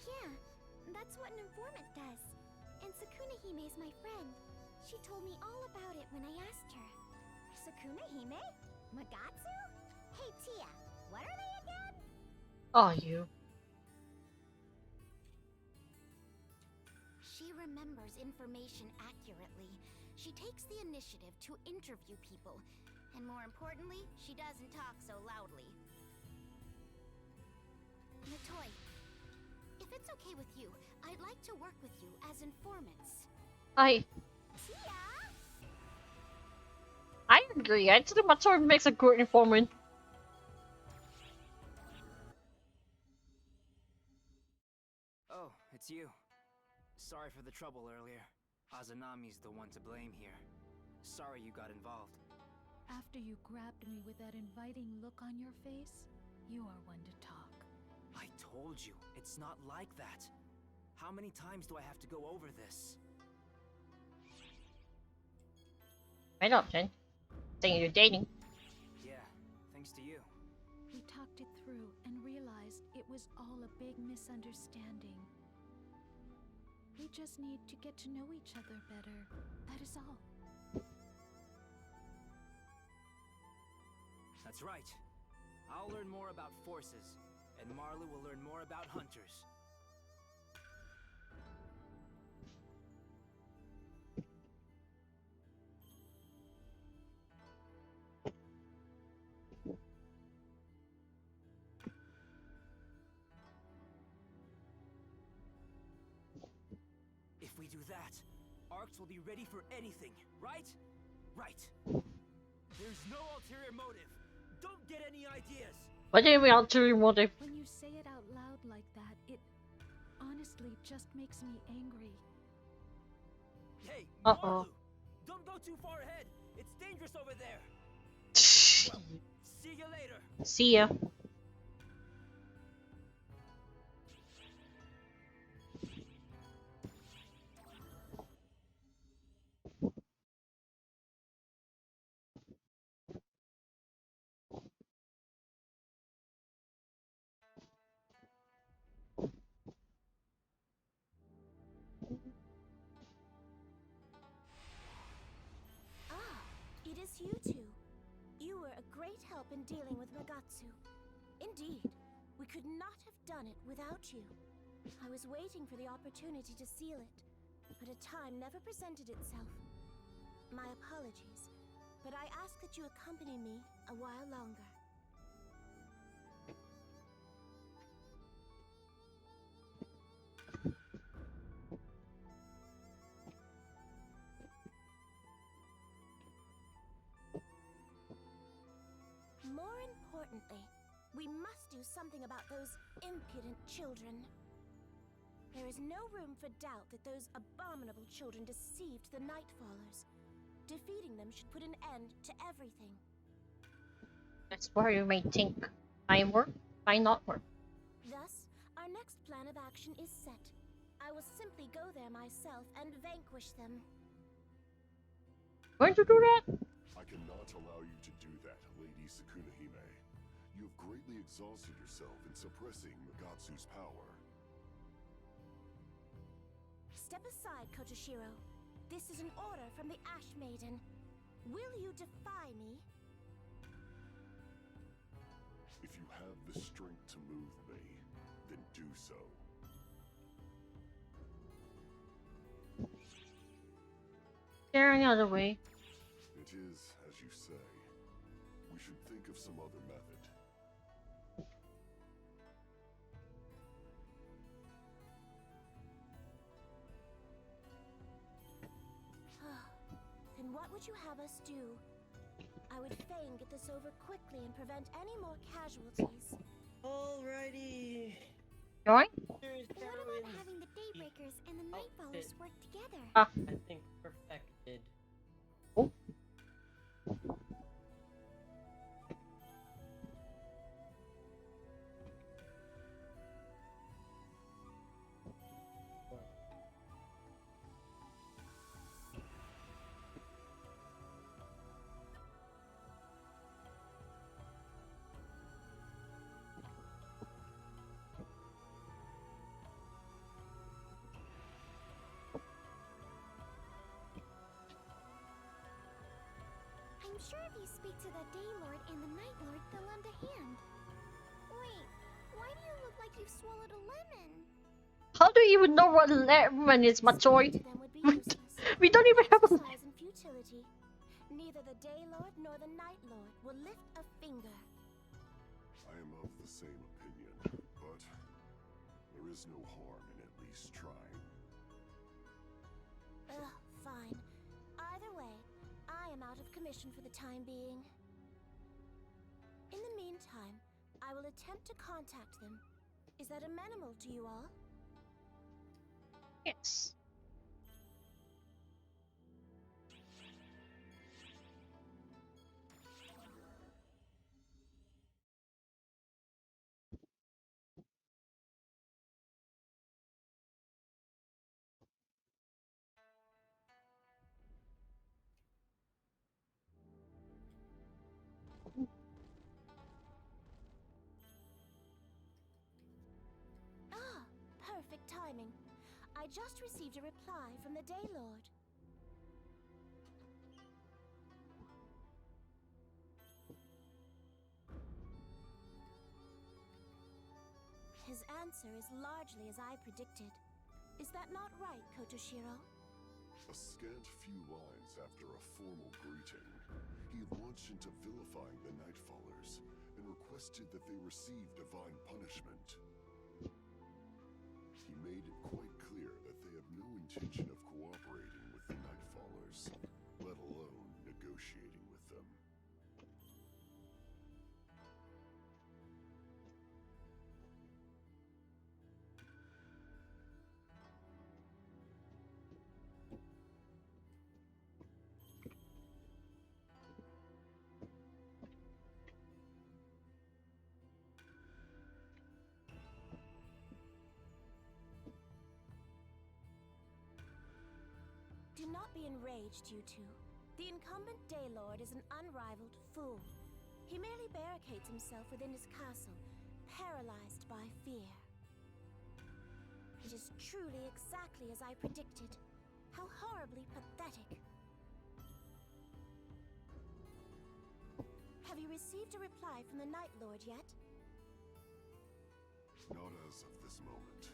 Yeah, that's what an informant does. And Sukuna Hime is my friend. She told me all about it when I asked her. Sukuna Hime? Magatsu? Hey Tia, what are they again? Oh, you. She remembers information accurately. She takes the initiative to interview people. And more importantly, she doesn't talk so loudly. Natoy, if it's okay with you, I'd like to work with you as informants. I agree. I think Matsuri makes a good informant. Oh, it's you. Sorry for the trouble earlier. Azanami's the one to blame here. Sorry you got involved. After you grabbed me with that inviting look on your face, you are one to talk. I told you, it's not like that. How many times do I have to go over this? Right up, Jen. Saying you're dating. Yeah, thanks to you. We talked it through and realized it was all a big misunderstanding. We just need to get to know each other better. That is all. That's right. I'll learn more about forces, and Marlu will learn more about hunters. If we do that, Arx will be ready for anything, right? Right. There's no ulterior motive. Don't get any ideas. What do you mean ulterior motive? When you say it out loud like that, it honestly just makes me angry. Hey, Uh-oh. Marlu! Don't go too far ahead. It's dangerous over there. Well, see you later. See ya. Ah, it is you two. You were a great help in dealing with Magatsu. Indeed, we could not have done it without you. I was waiting for the opportunity to seal it, but a time never presented itself. My apologies, but I ask that you accompany me a while longer. More importantly, we must do something about those impudent children. There is no room for doubt that those abominable children deceived the Nightfallers. Defeating them should put an end to everything. That's where you may think might work, might not work. Thus, our next plan of action is set. I will simply go there myself and vanquish them. Going to do that? I cannot allow you to do that, Lady Sukuna Hime. You have greatly exhausted yourself in suppressing Magatsu's power. Step aside, Kotoshiro. This is an order from the Ash Maiden. Will you defy me? If you have the strength to move me, then do so. there any other way? It is, as you say. We should think of some other method. Then what would you have us do? I would fain get this over quickly and prevent any more casualties. Alrighty. Going? What about having the Daybreakers and the Nightfallers work together? Ah. I think perfected. Oh. I'm sure if you speak to the Day Lord and the Night Lord, they'll lend a hand. Wait, why do you look like you've swallowed a lemon? How do you even know what lemon is, Machoy? We don't even have a Exercise and futility. Neither the Day Lord nor the Night Lord will lift a finger. I am of the same opinion, but there is no harm in at least trying. Fine. Either way, I am out of commission for the time being. In the meantime, I will attempt to contact them. Is that amenable to you all? Yes. Perfect timing. I just received a reply from the Day Lord. His answer is largely as I predicted. Is that not right, Kotoshiro? A scant few lines after a formal greeting, he launched into vilifying the Nightfallers and requested that they receive divine punishment. He made it quite clear that they have no intention of cooperating with the Nightfallers, let alone negotiating with them. Do not be enraged, you two. The incumbent Day Lord is an unrivaled fool. He merely barricades himself within his castle, paralyzed by fear. It is truly exactly as I predicted. How horribly pathetic. Have you received a reply from the Night Lord yet? Not as of this moment.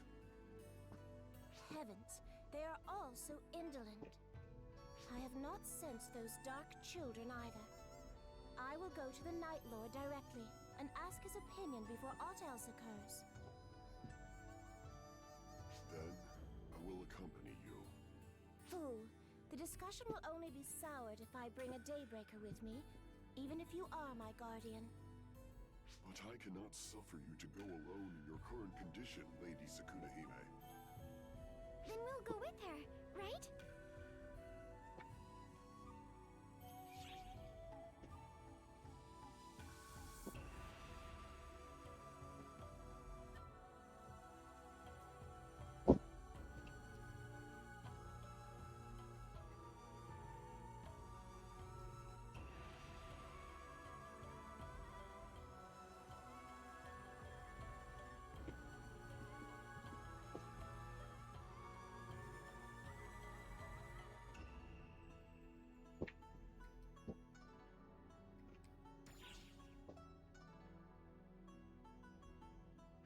Heavens, they are all so indolent. I have not sensed those dark children either. I will go to the Night Lord directly and ask his opinion before aught else occurs. Then, I will accompany you. Fool, the discussion will only be soured if I bring a Daybreaker with me, even if you are my guardian. But I cannot suffer you to go alone in your current condition, Lady Sakunahime. Then we'll go with her, right?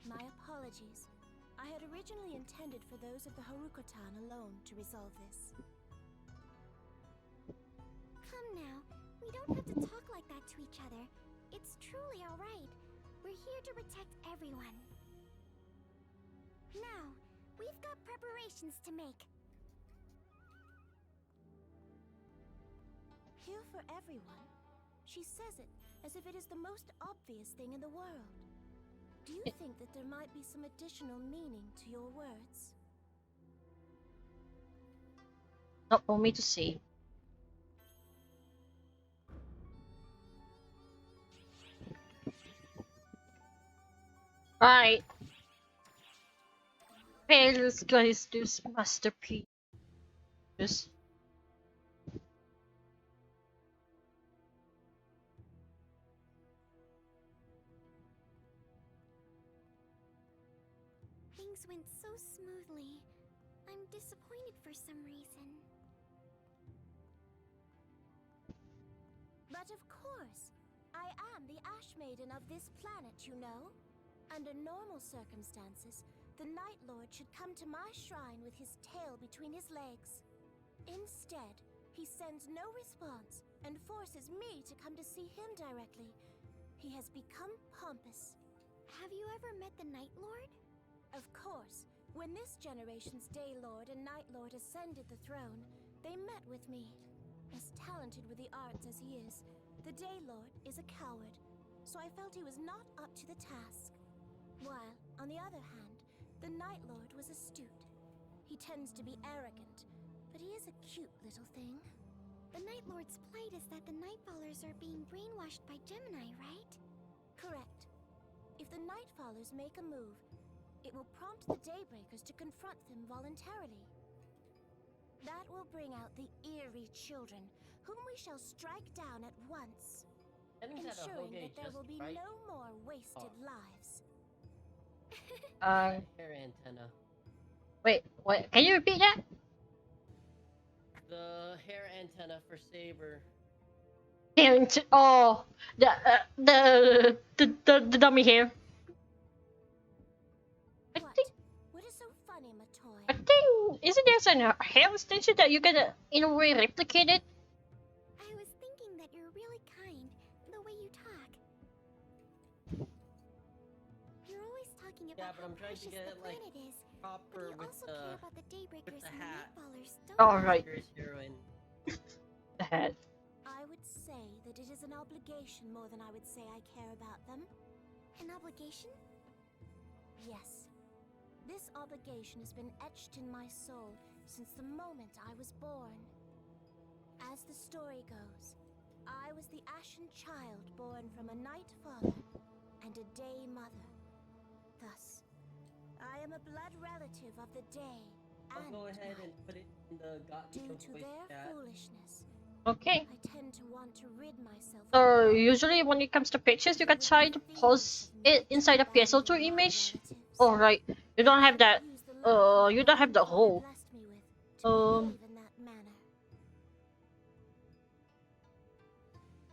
My apologies. I had originally intended for those of the Harukotan alone to resolve this. don't have to talk like that to each other. It's truly alright. We're here to protect everyone. Now, we've got preparations to make. Here for everyone? She says it as if it is the most obvious thing in the world. Do you think that there might be some additional meaning to your words? Not for me to see. Right. Okay, let's guys do this masterpiece. Things went so smoothly. I'm disappointed for some reason. But of course, I am the Ash Maiden of this planet, you know. Under normal circumstances, the Night Lord should come to my shrine with his tail between his legs. Instead, he sends no response and forces me to come to see him directly. He has become pompous. Have you ever met the Night Lord? Of course. When this generation's Day Lord and Night Lord ascended the throne, they met with me. As talented with the arts as he is, the Day Lord is a coward, so I felt he was not up to the task. While, on the other hand, the Night Lord was astute. He tends to be arrogant, but he is a cute little thing. The Night Lord's plight is that the Nightfallers are being brainwashed by Gemini, right? Correct. If the Nightfallers make a move, it will prompt the Daybreakers to confront them voluntarily. That will bring out the eerie children, whom we shall strike down at once, ensuring that there will be no more wasted lives. Hair antenna. Wait, what? Can you repeat that? The hair antenna for Saber. Oh, the dummy hair. What is so funny, Matoy? I think isn't there a hair extension that you can in a way replicate it? I was thinking that you're really kind, the way you talk. You're always talking about but I'm how trying to precious get the it like planet is. proper But you with also the care about the Daybreakers the and the hat. Nightfallers, don't All you? right. Heroine. The hat. I would say that it is an obligation more than I would say I care about them. An obligation? Yes. This obligation has been etched in my soul since the moment I was born. As the story goes, I was the Ashen Child born from a Night Father and a Day Mother. Thus, I am a blood relative of the Day I'll and go ahead and night. put it in the Got Due Intro to voice their chat. foolishness, Okay. I tend to want to rid myself of So them. usually when it comes to pictures, you can try to pause it inside a PSO2 image. All right. You don't have that. You don't have the hole. In that manner.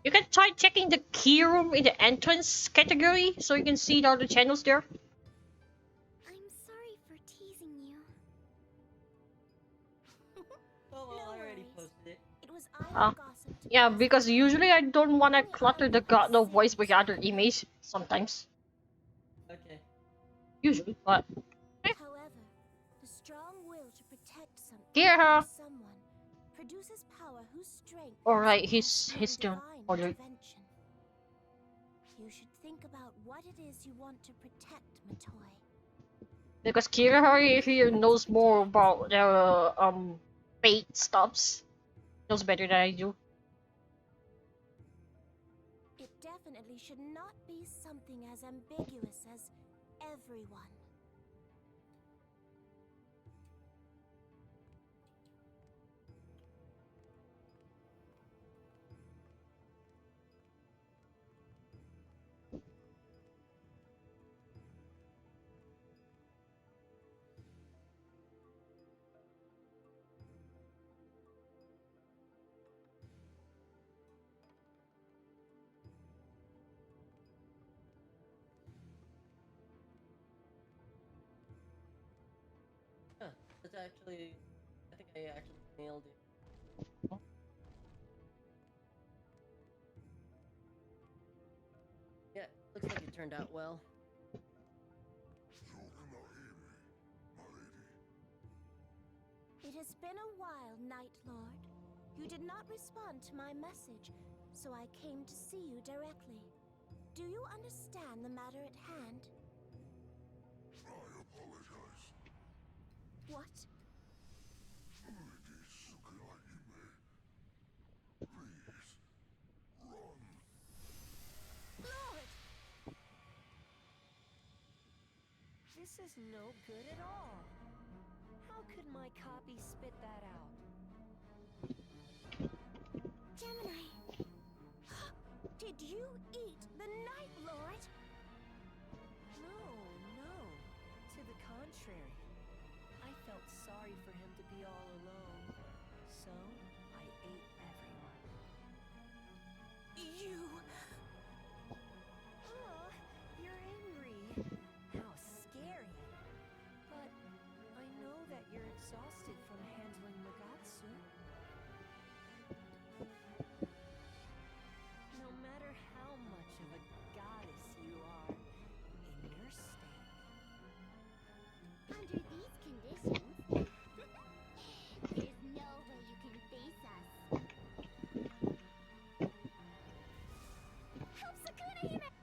You can try checking the key room in the entrance category so you can see the other channels there. I'm sorry for teasing you. Oh, well, I already posted it. It was I who gossiped. Yeah, because usually I don't want to clutter the voice with other image sometimes. Okay. Usually, but However, the strong will to protect something Hear her. or someone produces power whose strength alright, exceeds he's even done. divine Alright. intervention. You should think about what it is you want to protect, Matoy. Because Kirihari here knows more about the fate stuffs. Knows better than I do. It definitely should not be something as ambiguous as everyone. Huh, that's actually, I think I actually nailed it. Yeah, looks like it turned out well. It has been a while, Night Lord. You did not respond to my message, so I came to see you directly. Do you understand the matter at hand? I apologize. What? Lady Sukehime. Please, run. Lord! This is no good at all. How could my copy spit that out? Gemini! Did you eat the Night Lord? No, no. To the contrary. I felt sorry for him to be all alone. So, I ate everyone. You! Oh, you're angry. How scary. But I know that you're exhausted from handling Magatsu. No matter how much of a goddess you are, in your state. Under these conditions, there's no way you can face us. Help Sukuna-hime!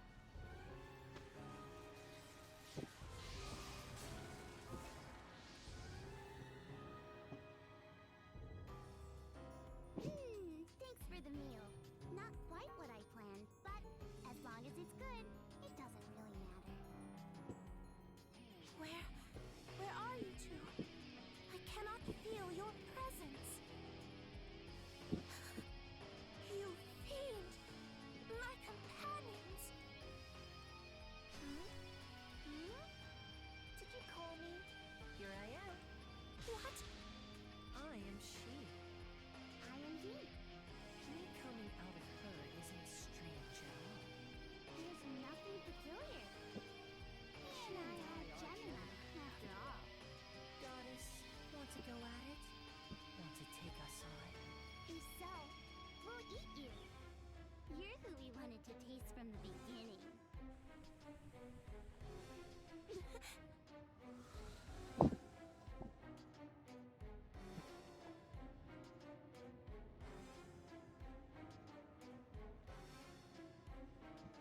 Thanks for the meal. Not quite what I planned, but as long as it's good, it doesn't really matter. Where are you two? I cannot feel your presence. You fiend! My companions! Did you call me? Here I am. What? I am she. I am he. Me coming out of her isn't strange at all. There's nothing peculiar. He and I are Gemini, after all. Goddess, want to go at it? Want to take us on? If so, we'll eat you. You're who we wanted to taste from the beginning.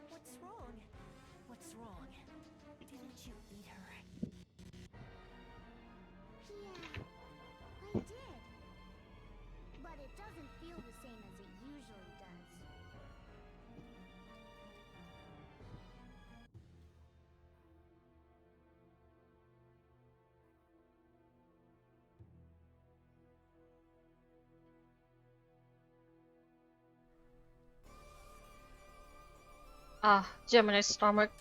What's wrong? What's wrong? Didn't you eat her? Yeah, I did. But it doesn't feel the same as it usually does. Gemini's stomach.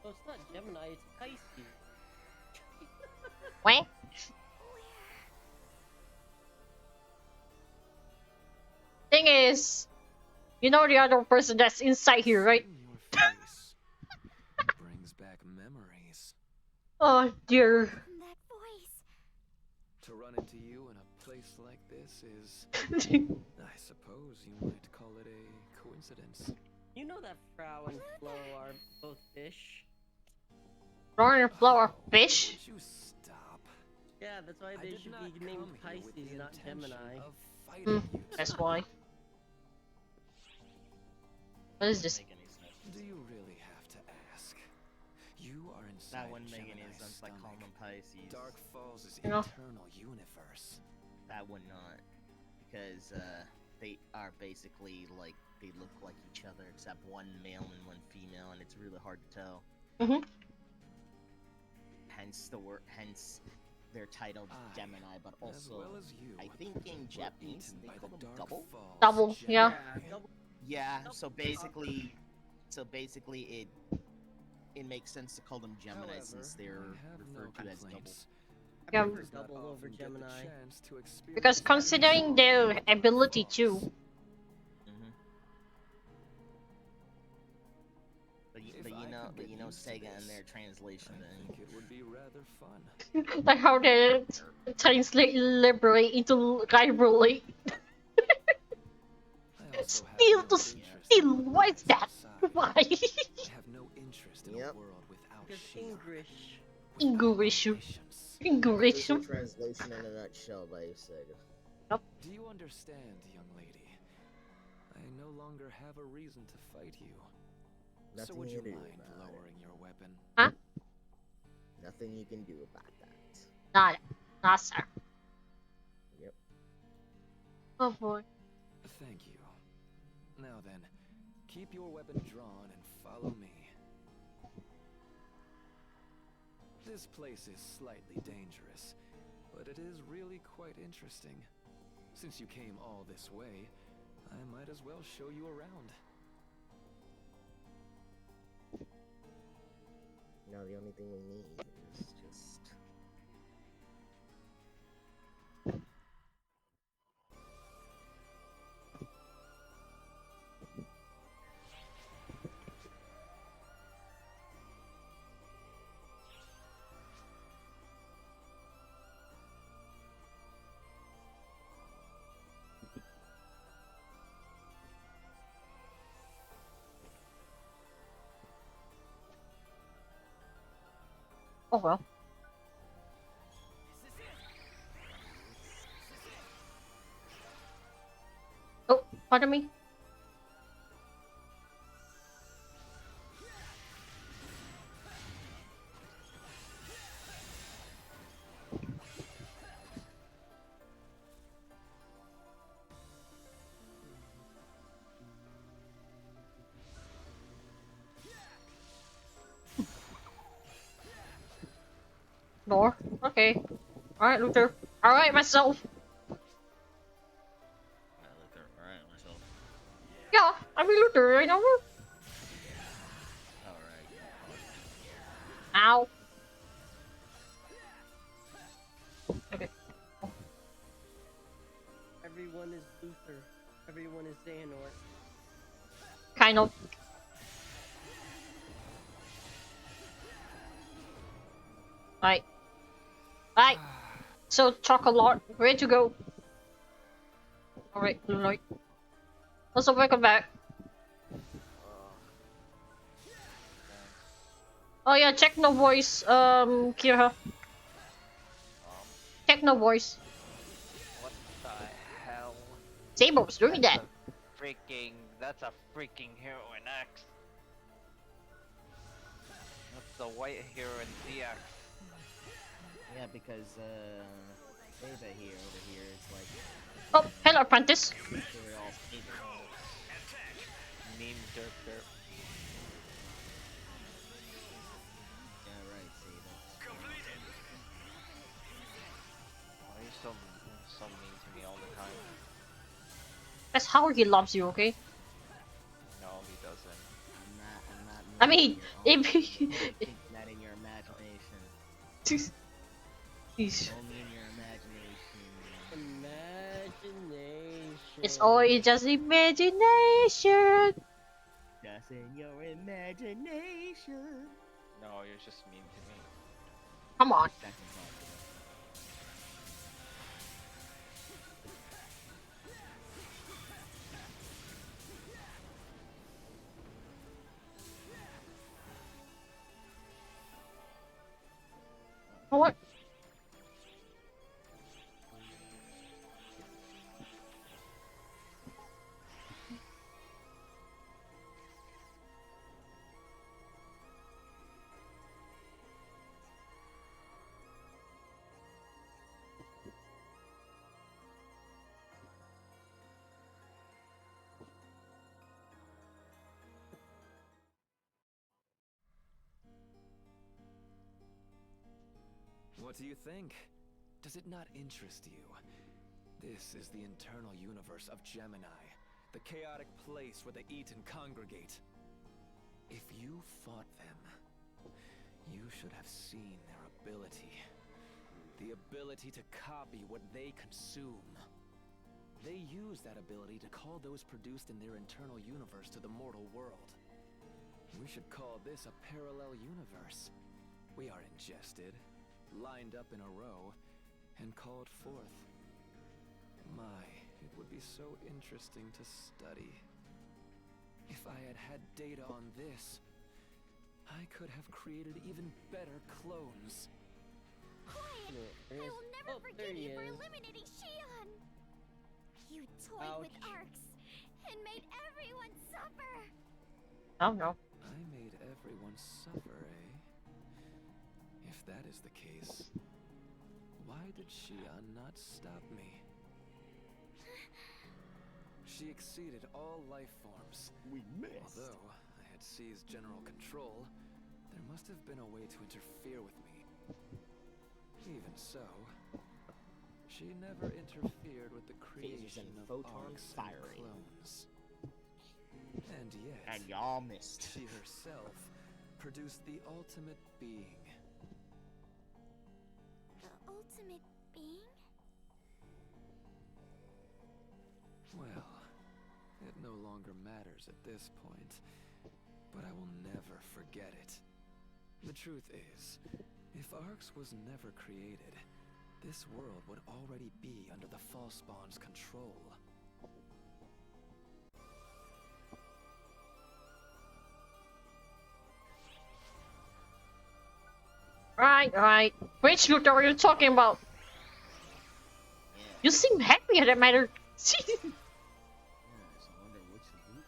Oh, it's not Gemini, it's Pisces. What? Thing is, you know the other person that's inside here, right? Brings back memories. Oh dear. That voice. To run into you in a place like this is, I suppose you might call it a coincidence. You know that Frau and Flo are both fish? Roar and Flow are fish? Would you stop? Yeah, that's why they should be named Pisces, not Gemini. That's why. What is this? Do you really have to ask? You are inside That wouldn't make any Gemini's sense by calling them Pisces. Dark Falls' You know? internal universe. That would not. Because they are basically like, they look like each other except one male and one female, and it's really hard to tell. Mm-hmm. Hence they're titled Gemini, but also well as you, I think in Japanese they call them double. Double, yeah. Yeah. So basically it makes sense to call them Gemini since they're referred to as double. I prefer double over Gemini. Because considering their ability too. But you know, but you know Sega and their translation I think it would be rather fun. Like how they translate liberate into rivalry. Steal to steal. Why is that? Why? I have no interest in a world without Because Shia. English. English. Official translation in a nutshell by Sega. Do you understand, young lady? I no longer have a reason to fight you. So Nothing would you you can do mind about lowering your weapon? Huh? Nothing you can do about that. Not sir. Yep. Oh boy. Thank you. Now then, keep your weapon drawn and follow me. This place is slightly dangerous, but it is really quite interesting. Since you came all this way, I might as well show you around. No, the only thing we need is just... Oh well. Oh, pardon me. Door. Okay. Alright, Luther. Alright, myself. Alright, myself. Yeah, I'm Luther, right now. Alright. Ow. Okay. Everyone is Luther. Everyone is Xehanort. Kind of. Right. Right. So, chocolate, ready to go. Alright, blue light. Also, welcome back. Oh yeah, check no voice, Kira. Check no voice. What the hell? Saber was doing that. That's a freaking Heroine X. That's the white Heroine ZX. Yeah, because, Sega here, over here, is like... Oh, hello, apprentice. They're all Meme derp derp. Yeah, right, see, that's... Completed. Oh, he's so mean to me all the time. That's how he loves you, okay? No, he doesn't. I'm not I mean, if think that in your imagination. He's... Only in your imagination. Imagination. It's always just imagination. Just in your imagination. No, you're just mean to me. Come on. What? What do you think? Does it not interest you? This is the internal universe of Gemini, the chaotic place where the Eaten congregate. If you fought them, you should have seen their ability. The ability to copy what they consume. They use that ability to call those produced in their internal universe to the mortal world. We should call this a parallel universe. We are ingested, lined up in a row, and called forth. My, it would be so interesting to study. If I had had data on this, I could have created even better clones. Quiet! I will never forgive you for eliminating Shion! You toyed with arcs and made everyone suffer! Oh no. I made everyone suffer, eh? If that is the case, why did Shion not stop me? She exceeded all life forms. We missed. Although I had seized general control, there must have been a way to interfere with me. Even so, she never interfered with the creation of arcs and clones. And yet, and y'all missed. She herself produced the ultimate being. The ultimate being? Well, it no longer matters at this point, but I will never forget it. The truth is, if Arx was never created, this world would already be under the Falspawn's control. Right. Which Luther are you talking about? Yeah. You seem happy at that matter. Yes, I wonder which loot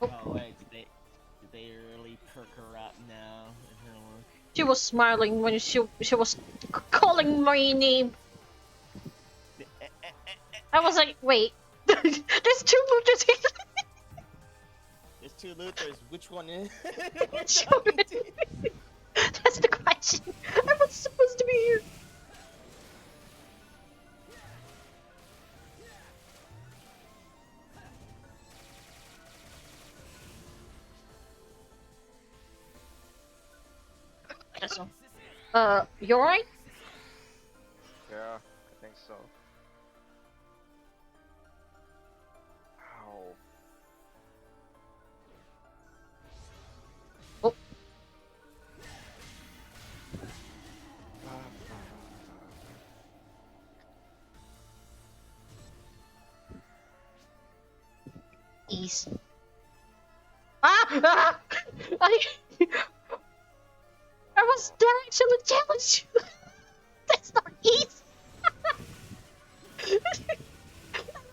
Oh wait, did they really perk her up now in her look? She was smiling when she was calling my name. I was like, wait, there's 2 Luthers here. There's 2 Luthers. Which one is? Which one? That's the question. I was supposed to be here. So, you alright? Yeah, I think so. Ow. Oh. Ease. Ah! I was direction to challenge you. That's not easy. I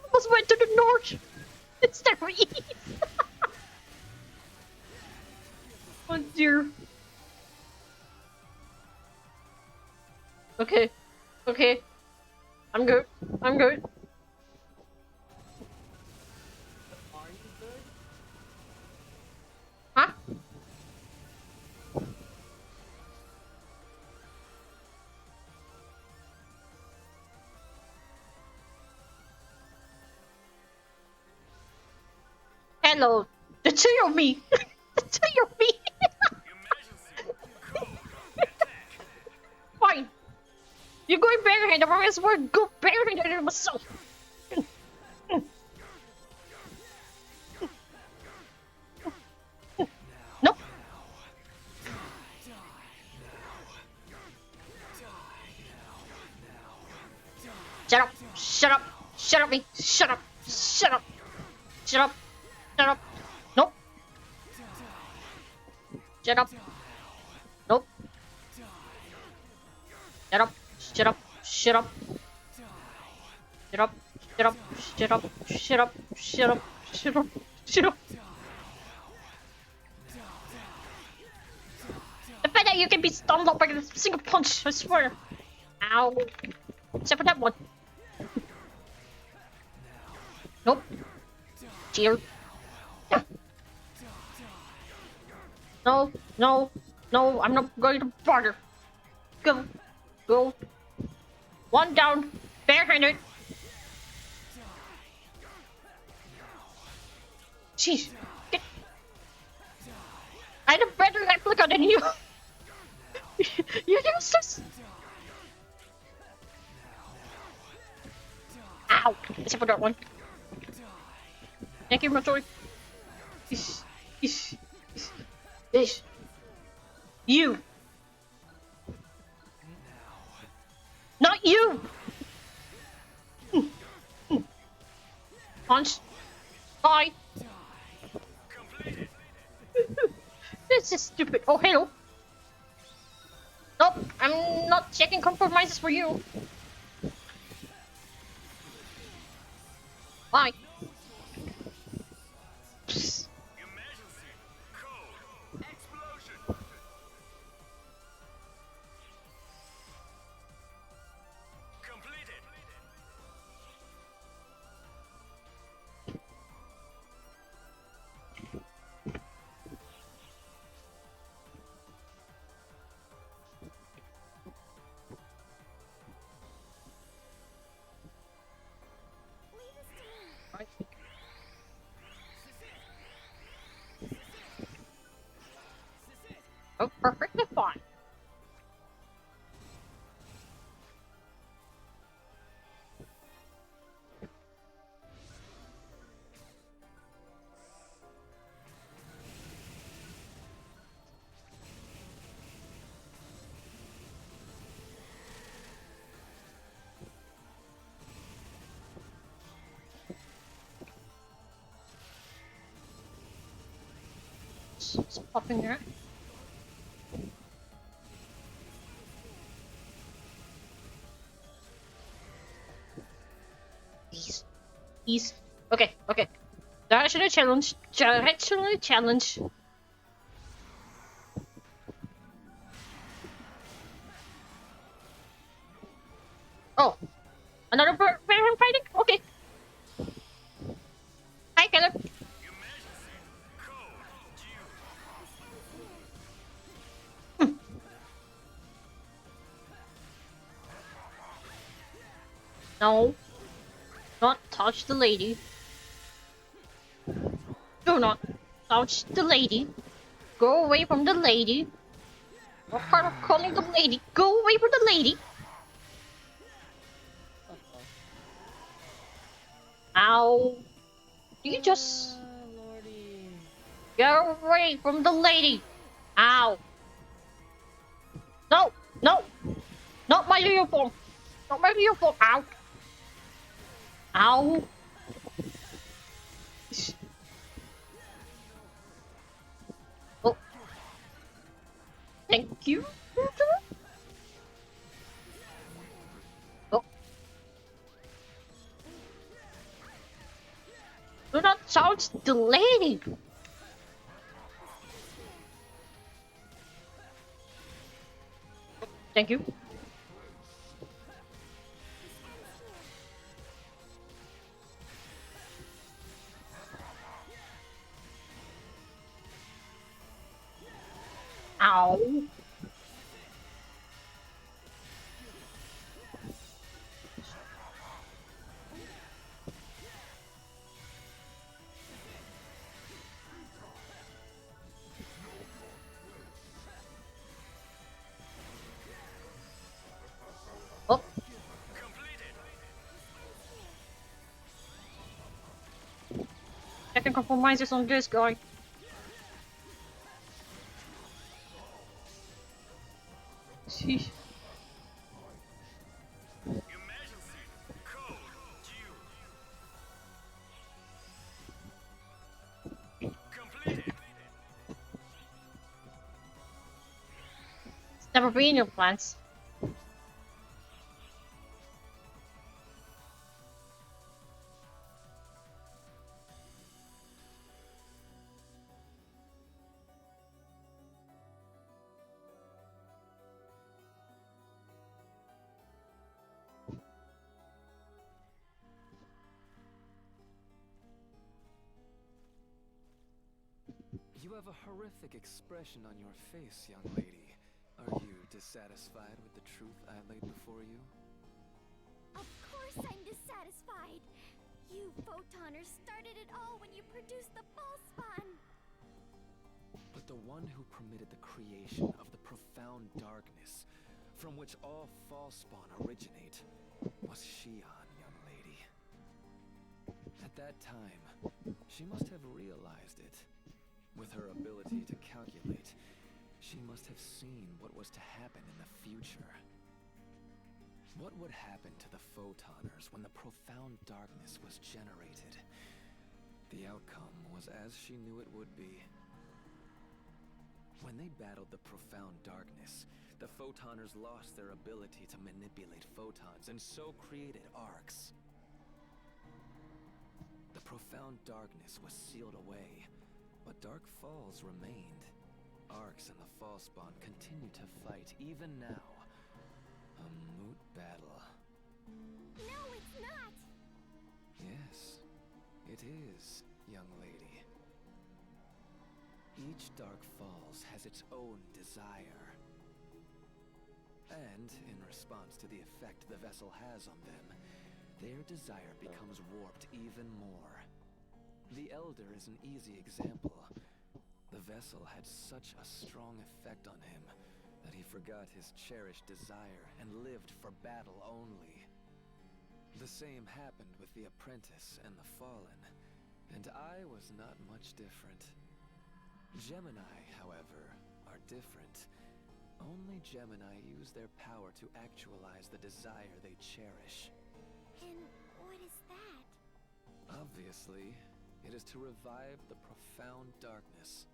almost went to the north. It's never easy. Oh dear. Okay. I'm good. Are you good? Huh? Hello, the 2 of me. The 2 of me. Fine. You're going barehanded, or else we're go barehanded myself. Nope. Shut up. Shut up. Shut up me. Shut up. Shut up. Shut up. Shut up. Nope. Shut up. Nope. Shut up. Shut up. Shut up. Shut up. Shut up. Shut up. Shut up. Shut up. Shut up. Shut up. The fact that you can be stunned up by a single punch, I swear. Ow. Except for that one. Nope. Cheer. Yeah. No, I'm not going to bother. Go. 1 down. Barehanded. Jeez. I had a better replica than you. You're useless. Ow. Except for that one. Thank you, Matori. This. You. Not you! Punch. Bye. This is stupid. Oh, hello. Nope, I'm not checking compromises for you. Bye. Psst. Oh, perfectly fine. Stop popping there. East. Okay, okay. Directional challenge. Directional challenge. Oh, another Rerun fighting? Okay. Hi, Caleb. No. Not touch the lady. Do not touch the lady. Go away from the lady. What part of calling the lady? Go away from the lady. Ow. You just get away from the lady. Ow. No, no. Not my uniform. Not my uniform. Ow. Ow. Oh. Thank you. Oh. Do not touch the lady. Thank you. Ow. Oh. Checking compromises on this guy. Sheesh. It's never been in your plans. You have a horrific expression on your face, young lady. Are you dissatisfied with the truth I laid before you? Of course I'm dissatisfied. You Photoners started it all when you produced the ball spawn. But the one who permitted the creation of the profound darkness from which all false spawn originate was Shion, young lady. At At that time, she must have realized it. With her ability to calculate, she must have seen what was to happen in the future. What would happen to the Photoners when the profound darkness was generated? The outcome was as she knew it would be. When they battled the profound darkness, the Photoners lost their ability to manipulate photons and so created arcs. The profound darkness was sealed away, but Dark Falls remained. Arcs and the Fallspawn continue to fight even now. A moot battle. No, it's not! Yes, it is, young lady. Each Dark Falls has its own desire. And, in response to the effect the vessel has on them, their desire becomes warped even more. The Elder is an easy example. The vessel had such a strong effect on him that he forgot his cherished desire and lived for battle only. The same happened with the Apprentice and the Fallen, and I was not much different. Gemini, however, are different. Only Gemini use their power to actualize the desire they cherish. And what is that? Obviously, it is to revive the profound darkness.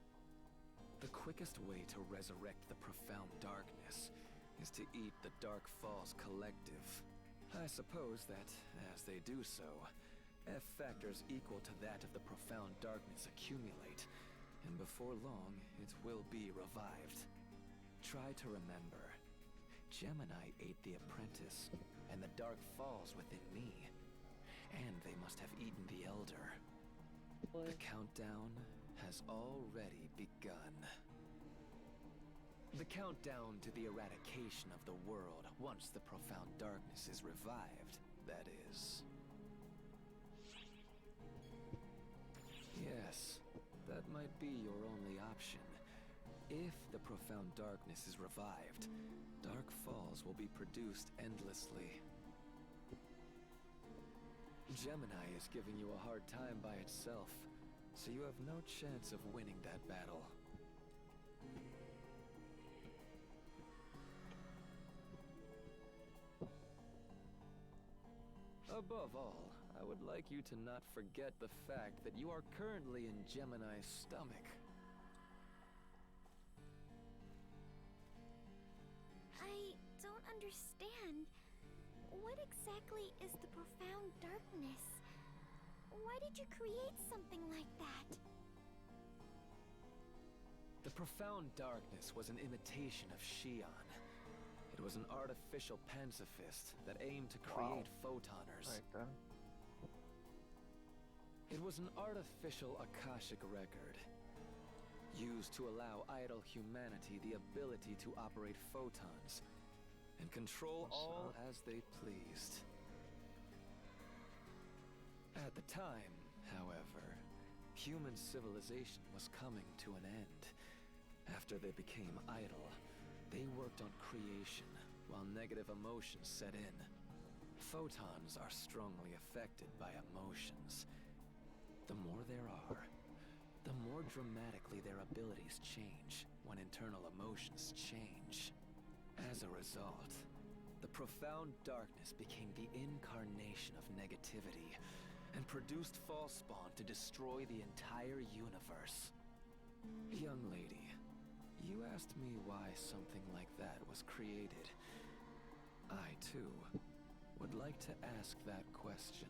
The quickest way to resurrect the profound darkness is to eat the Dark Falls Collective. I suppose that, as they do so, F factors equal to that of the profound darkness accumulate, and before long, it will be revived. Try to remember, Gemini ate the Apprentice, and the Dark Falls within me. And they must have eaten the Elder. The countdown has already begun. The countdown to the eradication of the world once the profound darkness is revived, that is. Yes, that might be your only option. If the profound darkness is revived, Dark Falls will be produced endlessly. Gemini is giving you a hard time by itself, so you have no chance of winning that battle. Above all, I would like you to not forget the fact that you are currently in Gemini's stomach. I don't understand. What exactly is the profound darkness? Why did you create something like that? The profound darkness was an imitation of Shion. It was an artificial pacifist that aimed to create photoners. Right then. It was an artificial Akashic record, used to allow idle humanity the ability to operate photons and control all as they pleased. At the time, however, human civilization was coming to an end. After they became idle, they worked on creation, while negative emotions set in. Photons are strongly affected by emotions. The more there are, the more dramatically their abilities change when internal emotions change. As a result, the profound darkness became the incarnation of negativity and produced Fallspawn to destroy the entire universe. Young lady, you asked me why something like that was created. I, too, would like to ask that question.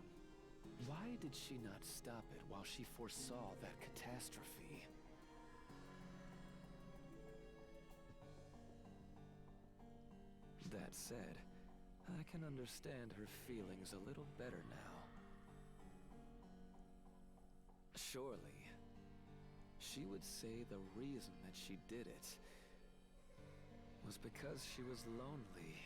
Why did she not stop it while she foresaw that catastrophe? That said, I can understand her feelings a little better now. Surely, she would say the reason that she did it was because she was lonely.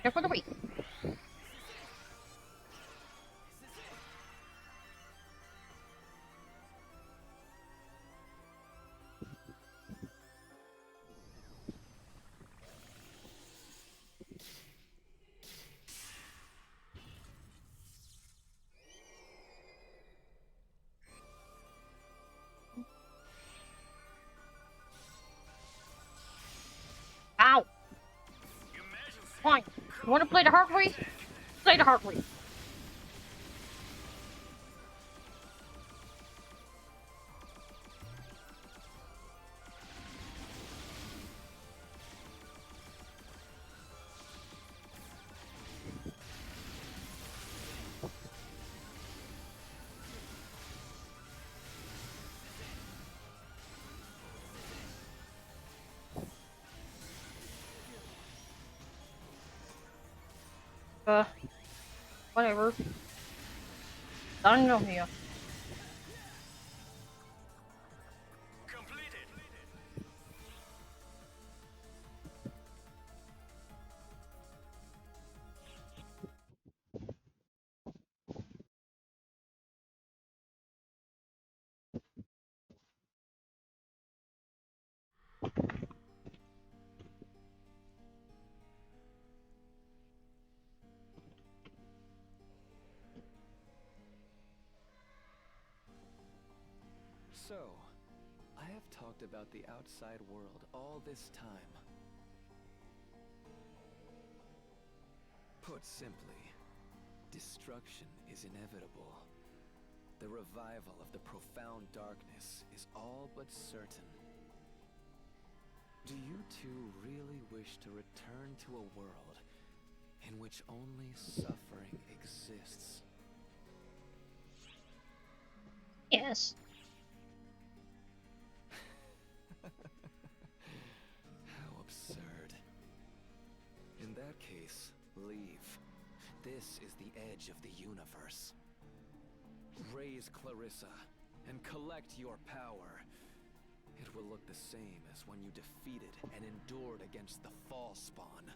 Here for the week. Ow! Fine. You wanna play the hard way? Play the hard way. Whatever. Done no here. So, I have talked about the outside world all this time. Put simply, destruction is inevitable. The revival of the profound darkness is all but certain. Do you two really wish to return to a world in which only suffering exists? Yes. How absurd. In that case, leave. This is the edge of the universe. Raise Clarissa and collect your power. It will look the same as when you defeated and endured against the Fall Spawn.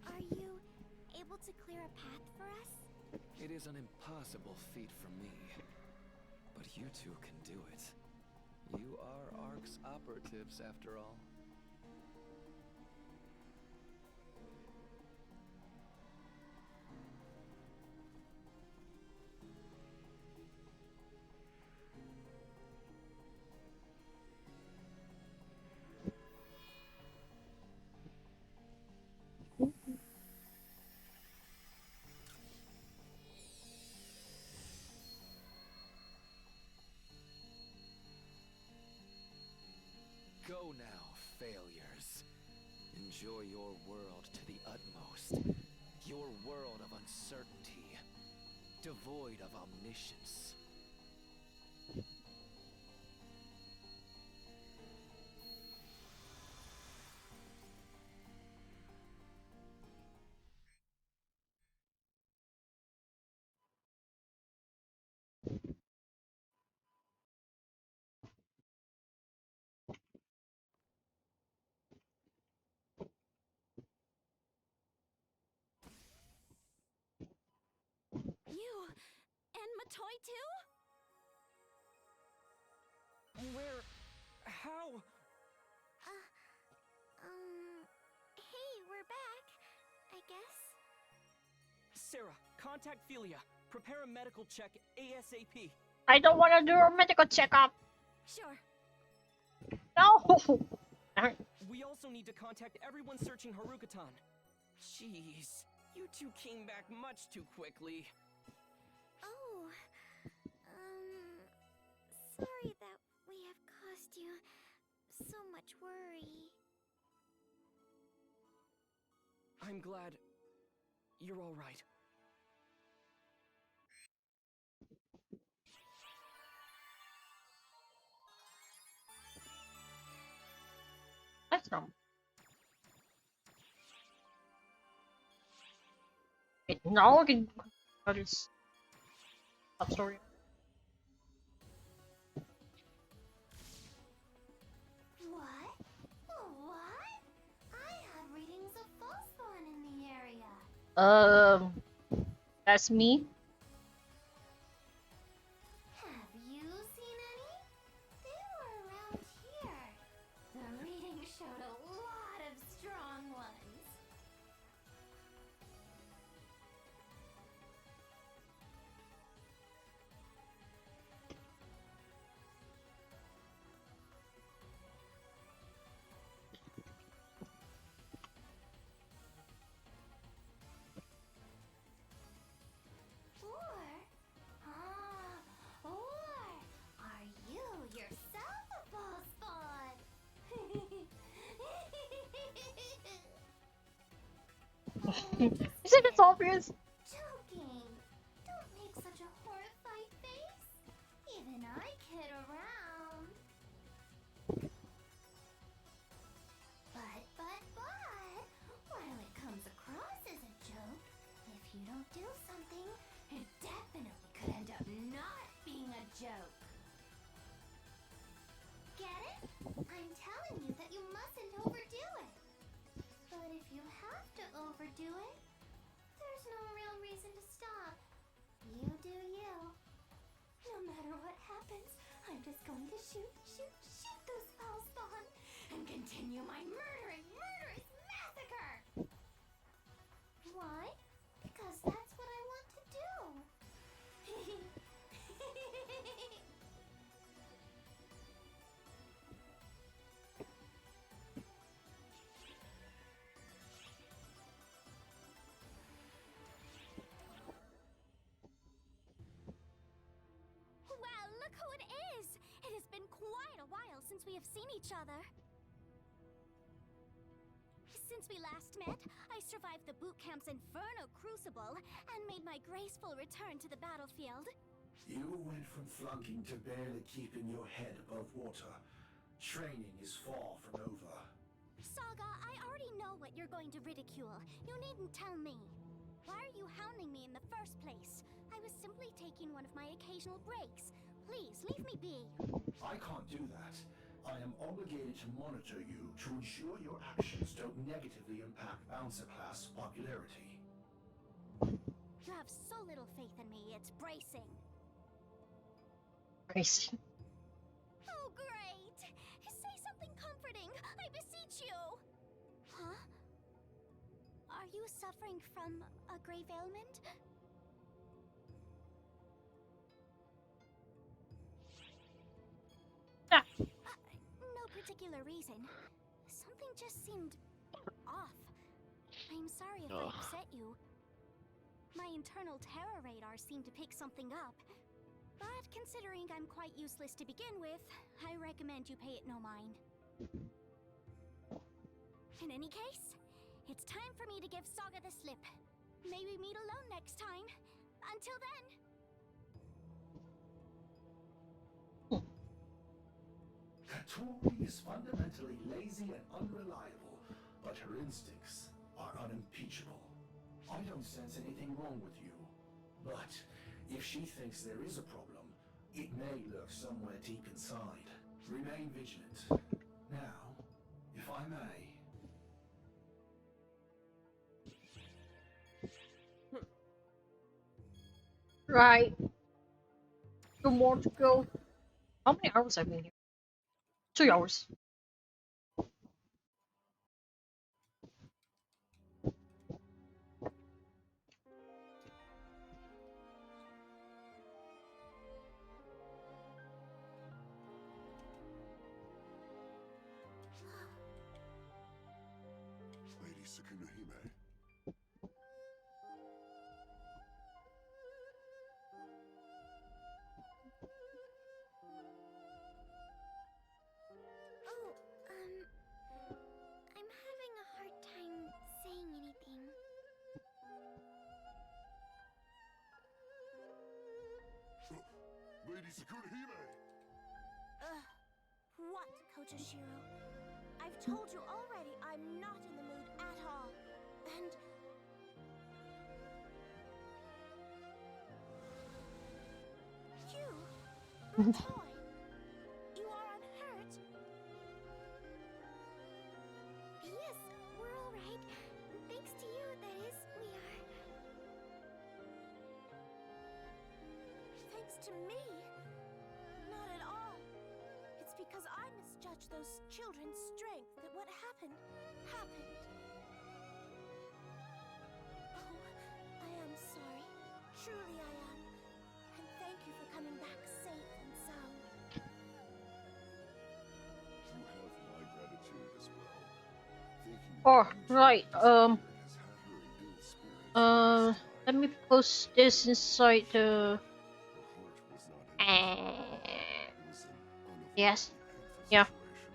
Are you able to clear a path for us? It is an impossible feat for me, but you two can do it. You are Ark's operatives, after all. Go now, failures. Enjoy your world to the utmost. Your world of uncertainty, devoid of omniscience. You and Matoy too? Where? How? Hey, we're back, I guess. Sarah, contact Philia. Prepare a medical check ASAP. I don't want to do a medical checkup. Sure. No. We also need to contact everyone searching Harukatan. Jeez, you two came back much too quickly. Oh, sorry that we have caused you so much worry. I'm glad you're all right. That's not. Wait, now I can. That is. I'm sorry. What? What? I have readings of False Spawn in the area. Um, that's me. Have you seen any? They were around here. The reading showed a lot of strong ones. Or are you yourself a false spawn? You said it's obvious. Joking. Don't make such a horrified face. Even I kid around. But, while it comes across as a joke, if you don't do something, it definitely could end up not being a joke. Get it? I'm telling you that you mustn't overdo it. But if you have to overdo it, there's no real reason to stop. You do you. No matter what happens, I'm just going to shoot those foul spawn and continue my murderous massacre! Why? Because that's what I want to do. Wow, look who it is! It has been quite a while since we have seen each other. Since we last met, I survived the boot camp's Inferno Crucible and made my graceful return to the battlefield. You went from flunking to barely keeping your head above water. Training is far from over. Saga, I already know what you're going to ridicule. You needn't tell me. Why are you hounding me in the first place? I was simply taking one of my occasional breaks. Please, leave me be. I can't do that. I am obligated to monitor you to ensure your actions don't negatively impact Bouncer class popularity. You have so little faith in me, it's bracing. Bracing. Oh, great! Say something comforting, I beseech you! Huh? Are you suffering from a grave ailment? No particular reason. Something just seemed off. I'm sorry if I upset you. My internal terror radar seemed to pick something up. But considering I'm quite useless to begin with, I recommend you pay it no mind. In any case, it's time for me to give Saga the slip. May we meet alone next time. Until then... Katori is fundamentally lazy and unreliable, but her instincts are unimpeachable. I don't sense anything wrong with you. But if she thinks there is a problem, it may lurk somewhere deep inside. Remain vigilant. Now, if I may... Right. 2 more to go. How many hours have I been here? 2 hours. Lady Sukunohime. Oh, I'm having a hard time saying anything. Lady Sukunohime! What, Kotoshiro? I've told you already I'm not in the mood at all. And... You? Toy? You are unhurt? Yes, we're alright. Thanks to you, that is, we are. thanks to me. Not at all. It's because I misjudged those children's strength that what happened, happened. Oh, I am sorry. Truly I am. And thank you for coming back safe and sound. You have my gratitude as well. Thinking Oh, right. has had her in ill spirits Let me post this inside the. her heart was not in it was an Yes. unavoidably painful Yeah. situation.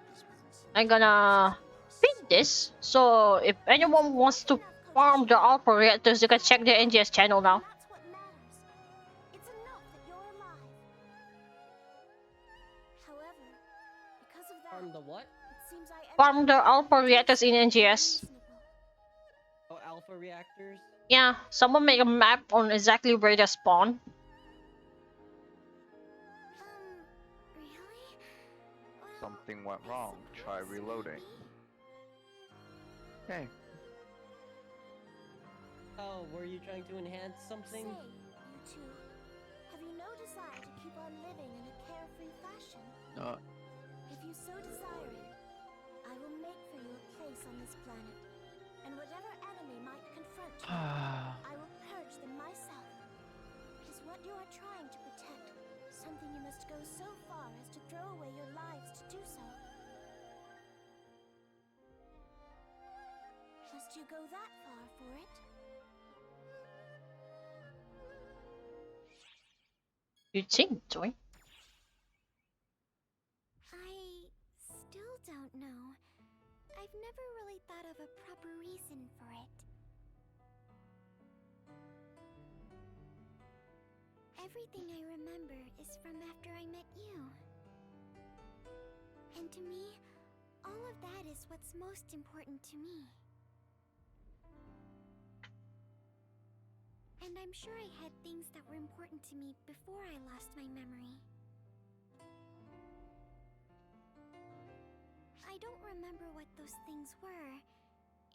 It has been some I'm time gonna since pin this. So if anyone wants to farm the alpha reactors, you can check the NGS channel now. That's what matters. It's enough that you're alive. However, because of that, Farm the what? it seems I Farm the alpha reactors in NGS. Oh, alpha reactors? Yeah, someone make a map on exactly where they spawn. Really? Something went wrong. Try reloading. Hey. Oh, were you trying to enhance something? Say, you two, have you no desire to keep on living in a carefree fashion? If you so desire it, I will make for you a place on this planet. And whatever enemy might confront you, I will purge them myself. Is what you are trying to protect something you must go so far as to throw away your lives to do so? Must you go that far for it? You think, Joy? I still don't know. I've never really thought of a proper reason for it. Everything I remember is from after I met you. And to me, all of that is what's most important to me. And I'm sure I had things that were important to me before I lost my memory. I don't remember what those things were,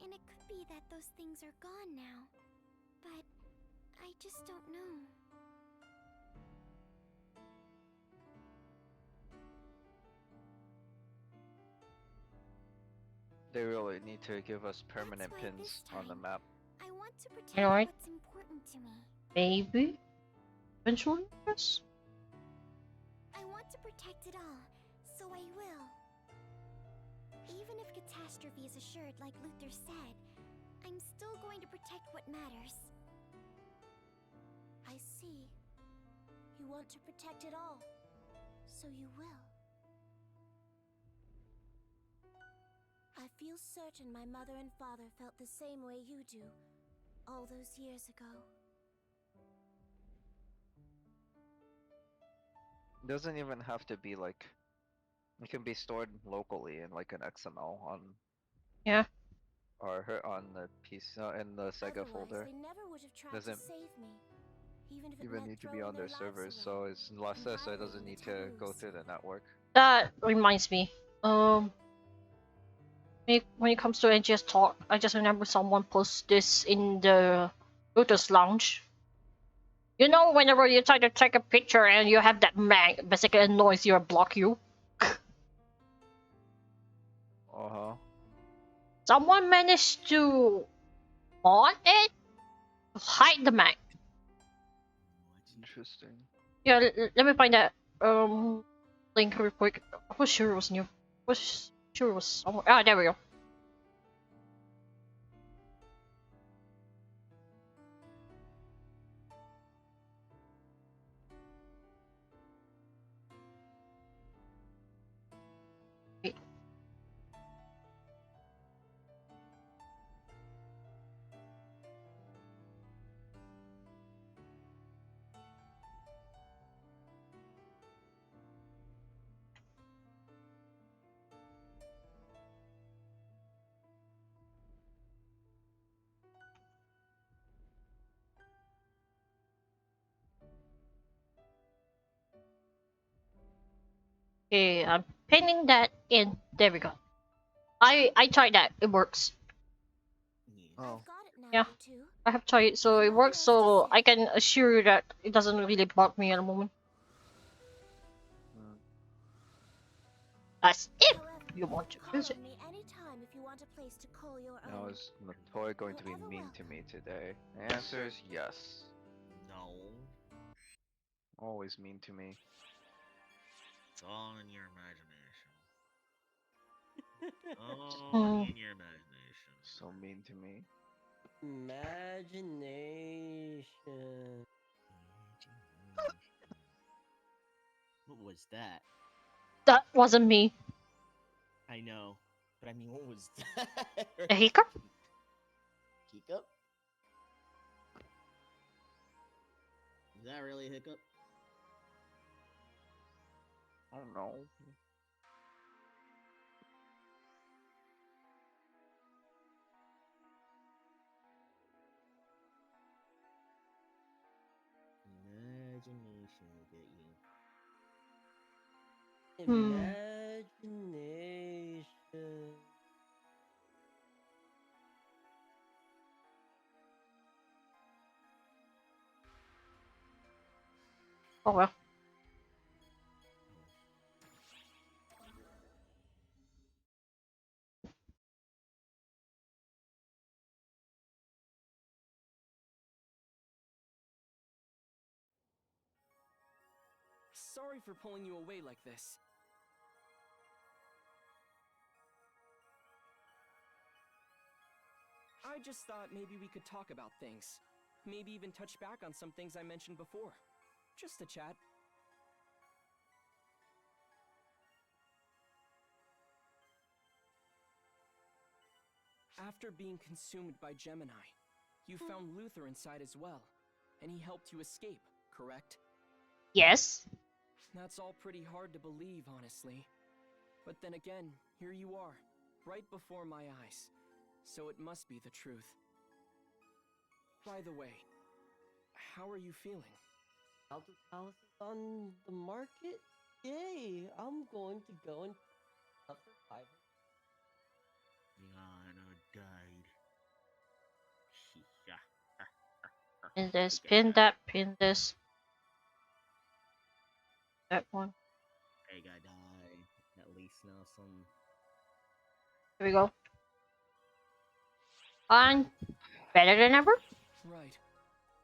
and it could be that those things are gone now. But I just don't know. They really need to give us permanent That's why pins this on the time, map. I want to protect Alright. what's important to me. Maybe. Eventually, yes. I want to protect it all, so I will. Even if catastrophe is assured, like Luther said, I'm still going to protect what matters. I see. You want to protect it all, so you will. I feel certain my mother and father felt the same way you do, all those years ago. Doesn't even have to be like. It can be stored locally in like an XML on. Yeah. Or on the piece in the Sega folder. They never would have tried Doesn't to save me, even if it even meant need to be throwing on their their lives servers, away so it's less and so it doesn't violating need the to go taboos. through the network. That reminds me. When it comes to NGS talk, I just remember someone posted this in the Lotus Lounge. You know, whenever you try to take a picture and you have that mag basically annoys you or block you. Someone managed to mod it to hide the mag. Interesting. Yeah, let me find that link real quick. I was sure it was new. I was sure it was somewhere. Ah, there we go. Wait. Okay, I'm pinning that in. There we go. I tried that. It works. Oh. I've got it now. Yeah, I have tried it, so it works. So I can assure you that it doesn't really bug me at the moment. As if you want to use it. Anytime if you want a place to call your Now, is Matoy going to be mean to me today? The answer is yes. No. Always mean to me. It's all in your imagination. All Hmm. in your imagination. So mean to me. Imagination. What was that? That wasn't me. I know, but I mean, what was that? A hiccup? Hiccup? Is that really a hiccup? I don't know. Imagination will get you. Imagination. Oh well. Sorry for pulling you away like this. I just thought maybe we could talk about things. Maybe even touch back on some things I mentioned before. Just a chat. After being consumed by Gemini, you found Luther inside as well, and he helped you escape, correct? Yes. That's all pretty hard to believe, honestly. But then again, here you are, right before my eyes. So it must be the truth. By the way, how are you feeling? Altus Palace is on the market? Yay! I'm going to go and up for 500. Yana died. Pin this, pin that, pin this. That one. I gotta die. At least now some. Here we go. On. Better than ever? Right.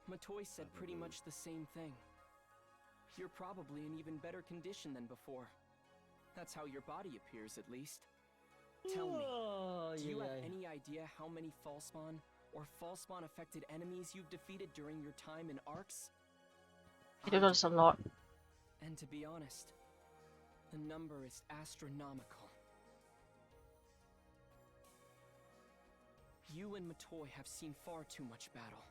Matoy said pretty much the same thing. You're probably in even better condition than before. That's how your body appears, at least. Tell me, do you have any idea how many Falspawn or Falspawn-affected enemies you've defeated during your time in Arcs? I do notice a lot. And to be honest, the number is astronomical. You and Matoy have seen far too much battle.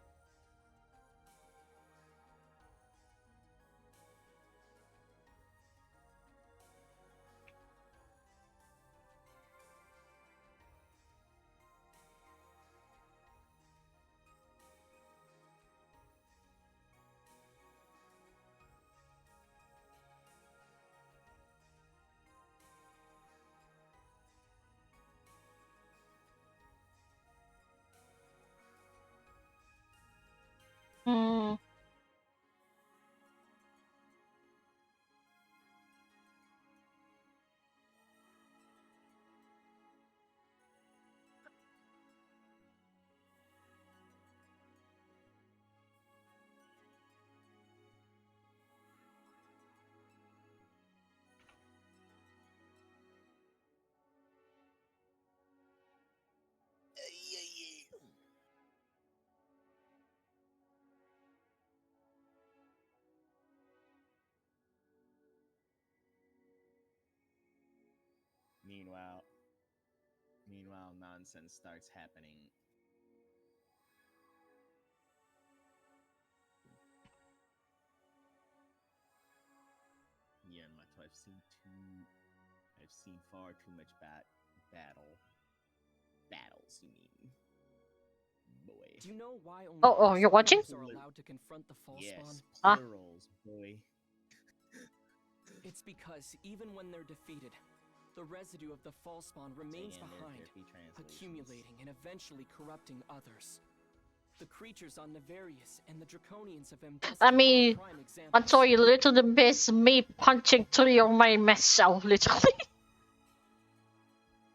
Hmm. Meanwhile, nonsense starts happening. Yeah, Mato, I've seen far too much battles, you mean. Boy. Do you know why only Oh, you're watching? are allowed to confront the Falspawn? Yes, Ah. plurals, boy. It's because even when they're defeated, the residue of the Falspawn remains behind, accumulating and eventually corrupting others. The creatures on Nefarious and the Draconians of Amdustia I are mean, prime examples. I'm sorry, little the miss me punching 3 of my myself, literally.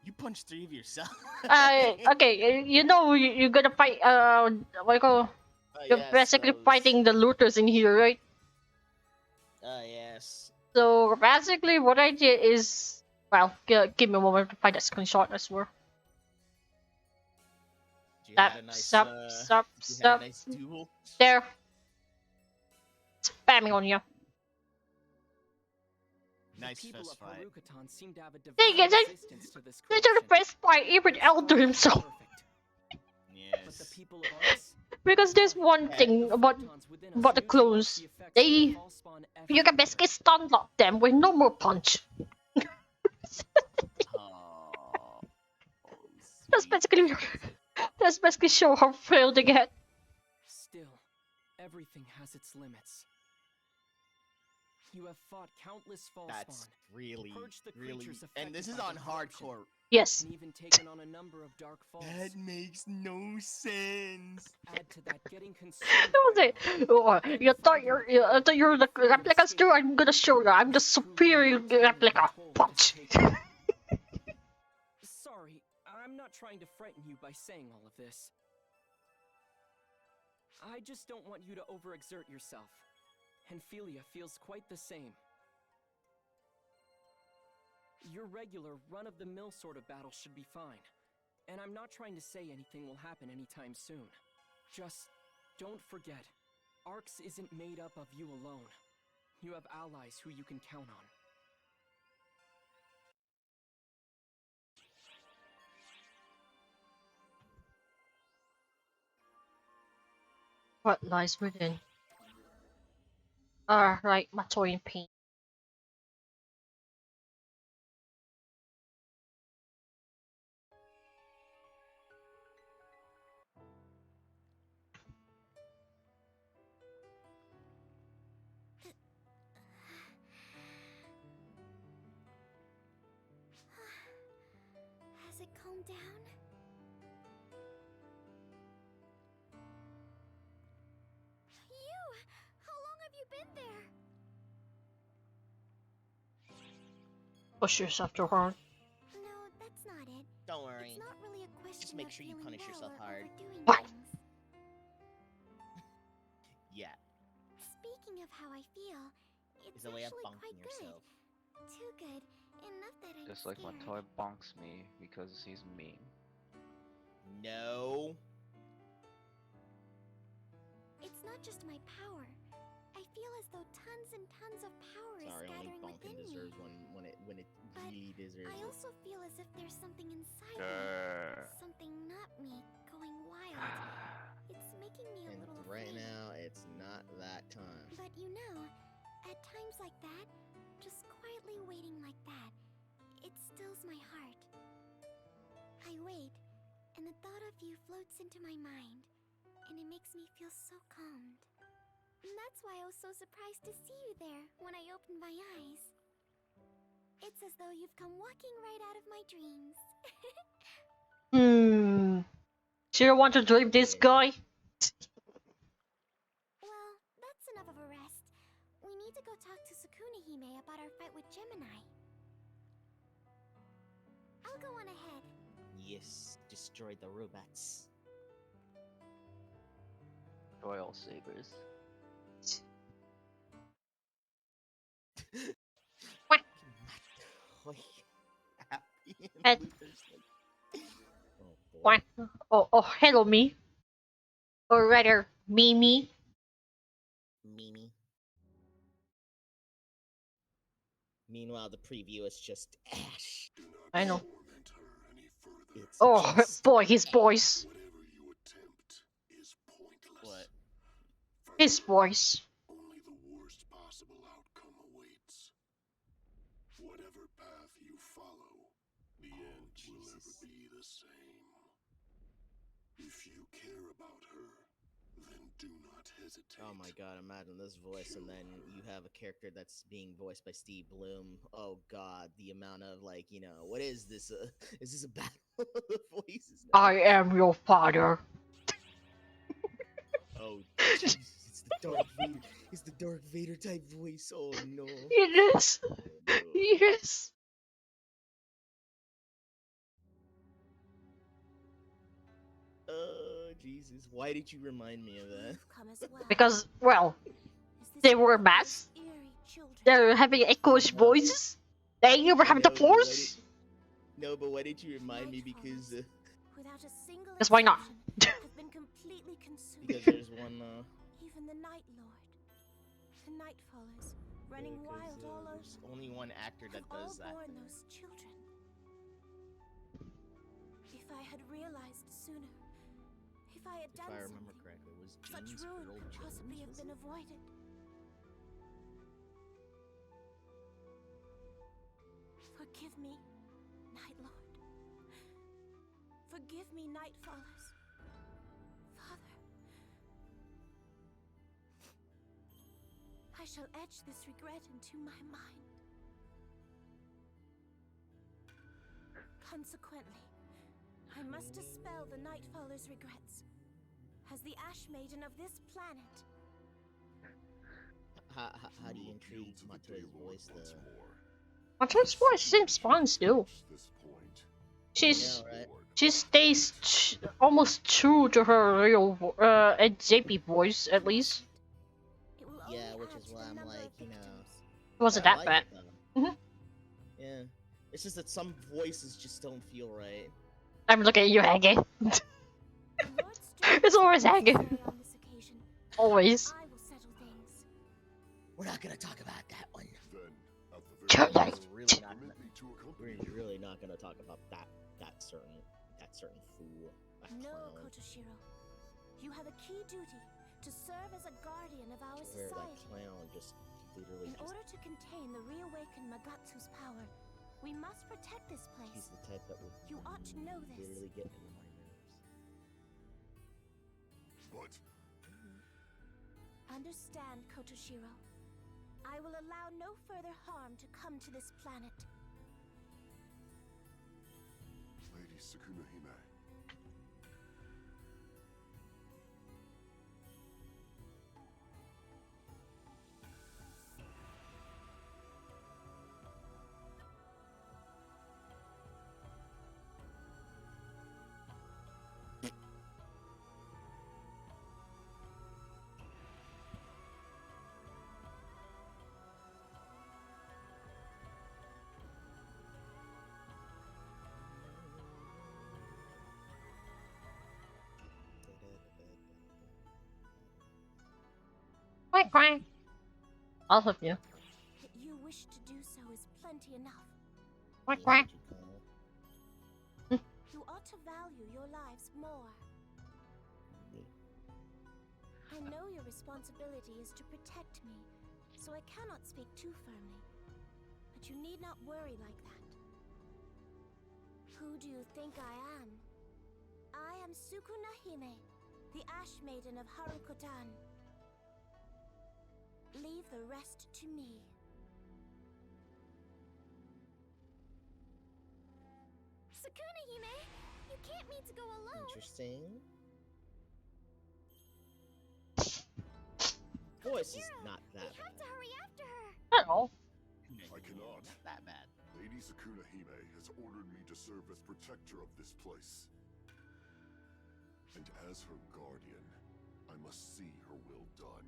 You punched 3 of yourself. Okay, you know you're gonna fight. What you call? You're Yes, basically those. fighting the looters in here, right? Yes. So basically, what I did is, well, give me a moment to find that screenshot as well. You had a nice, you had a nice duel. There. Spamming on you. Nice People fist of fight. Harukatan seem to have a Thing divine is, resistance to this these are the best fight even Elder himself. But the people of Arx, Because there's one thing about the clones. You can basically stun lock them with normal punch. That's basically show how frail they get. Still, everything has its limits. You have fought countless false That's really, purged the really, creatures and this affected is by on their corruption, hardcore. Yes. And even taken on a number of dark falls. That makes no sense. Add to that getting consumed That was it. Oh, you thought you're the replicas too? I'm gonna show you. I'm the superior replica. Punch. Sorry, I'm not trying to frighten you by saying all of this. I just don't want you to overexert yourself. And Philia feels quite the same. Your regular, run-of-the-mill sort of battle should be fine. And I'm not trying to say anything will happen anytime soon. Just don't forget, Arx isn't made up of you alone. You have allies who you can count on. What lies within? Right, my toy in pain. Has it calmed down? You! How long have you been there? Push yourself too hard. No, that's not it. Don't worry. It's not really a question Just make of sure you feeling punish well yourself or hard. overdoing What? things. Yeah. Speaking of how I feel, it's It's a way of actually bonking quite good. yourself. Too good. Enough that I'm Just like my scared. toy bonks me because he's mean. No. It's not just my power. I feel as though tons and tons of power is Sorry, only scattering bonking within me. deserves when it really deserves I it. also feel as if there's something inside Grr. me, something not me, going wild. It's making me a And little right afraid. now, it's not that time. But you know, at times like that, just quietly waiting like that, it stills my heart. I wait, and the thought of you floats into my mind, and it makes me feel so calmed. And that's why I was so surprised to see you there when I opened my eyes. It's as though you've come walking right out of my dreams. So you want to drive this guy? Well, that's enough of a rest. We need to go talk to Sukuna Hime about our fight with Gemini. I'll go on ahead. Yes, destroy the robots. Royal Sabers. Ed. What? Oh, hello, me. Or rather, Mimi. Mimi. Meanwhile, the preview is just Ash. I know. It's Oh, just boy, his voice. What? His voice. Only the worst possible outcome awaits. Whatever path you follow, the end will never be the same. If you care about her, then do not hesitate. Oh my god, imagine this voice, and then you have a character that's being voiced by Steve Bloom. Oh god, the amount of, like, you know, what is this? Is this a battle of voices? I am your father. Oh, jeez, it's the Dark Vader. It's the Dark Vader type voice. Oh no. It is. Yes. Jesus. Why did you remind me of that? Because, well, they were mass. They're having echoish voices. They even have the know, but why force. No, but why did you remind me? Because Without a single Because why not? exception, have been completely consumed. because there's one. Even the Night Lord, the Nightfallers, running wild all over. There's only one actor that have does all that. born those children. If I had realized sooner, if I had If done I remember something, correctly, was such James ruin Earl could possibly Jones, have was been it? avoided. Forgive me, Night Lord. Forgive me, Nightfallers. Father. I shall etch this regret into my mind. Consequently, I must dispel the Nightfaller's regrets. As the Ash Maiden of this planet. How do you intrigue Matoi's voice though? Matoi's voice seems fine still. Right? She stays almost true to her real JP voice at least. Yeah, which is why I'm like, It wasn't I that like bad. it, though. Yeah, it's just that some voices just don't feel right. I'm looking at you, Haggy. It's always Haggy. Always. We're not gonna talk about that one. Tonight. We're really not gonna talk about that certain fool. That No, clown. Kotoshiro. You have a key duty to serve as a guardian of our Where that society. clown just literally In order to contain the reawakened Magatsu's power, we must protect this place. he's the type that would You ought to know this. literally get under my nerves. But Understand, Kotoshiro. I will allow no further harm to come to this planet. Lady Sukuna Hime. Quack quack. All of you. That you wish to do so is plenty enough. Quack quack. You ought to value your lives more. I know your responsibility is to protect me, so I cannot speak too firmly. But you need not worry like that. Who do you think I am? I am Sukuna Hime, the Ash Maiden of Harukotan. Leave the rest to me. Sukuna Hime, you can't mean to go alone. Interesting. Voice is not that We have to hurry after her. Oh. I cannot. Not that bad. Lady Sukuna Hime has ordered me to serve as protector of this place. And as her guardian, I must see her will done.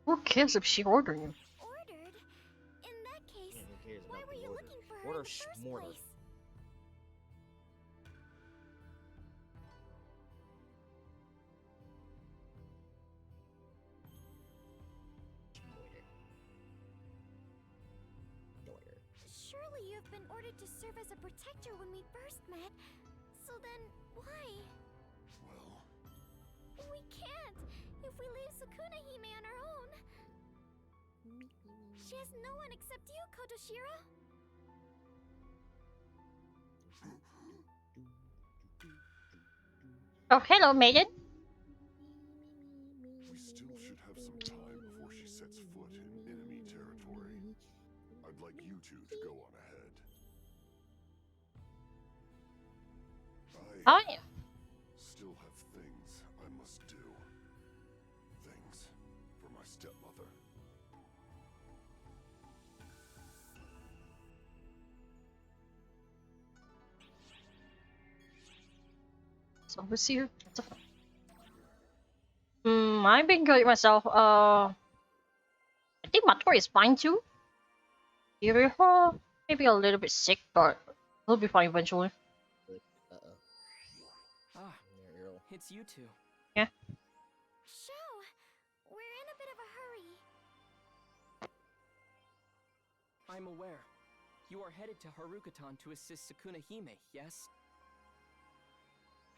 Who cares if she ordered you? Ordered? In that case, Yeah, who cares why about were the you order? looking for her Order in the first Schmorder. place? Surely you have been ordered to serve as a protector when we first met. So then, why? Well, We can't! If we leave Sukuna Hime on her own! She has no one except you, Kotoshiro! Oh, hello, maiden. we still should have some time before she sets foot in enemy territory. I'd like you two to go on ahead. I Oh yeah. Still have things I must do. Things for my stepmother. So we'll see you. I've been good myself. I think Matori is fine too. Yuriho maybe a little bit sick, but he'll be fine eventually. Ah, it's you two. Yeah. Shoo! We're in a bit of a hurry. I'm aware. You are headed to Harukatan to assist Sukuna Hime, yes?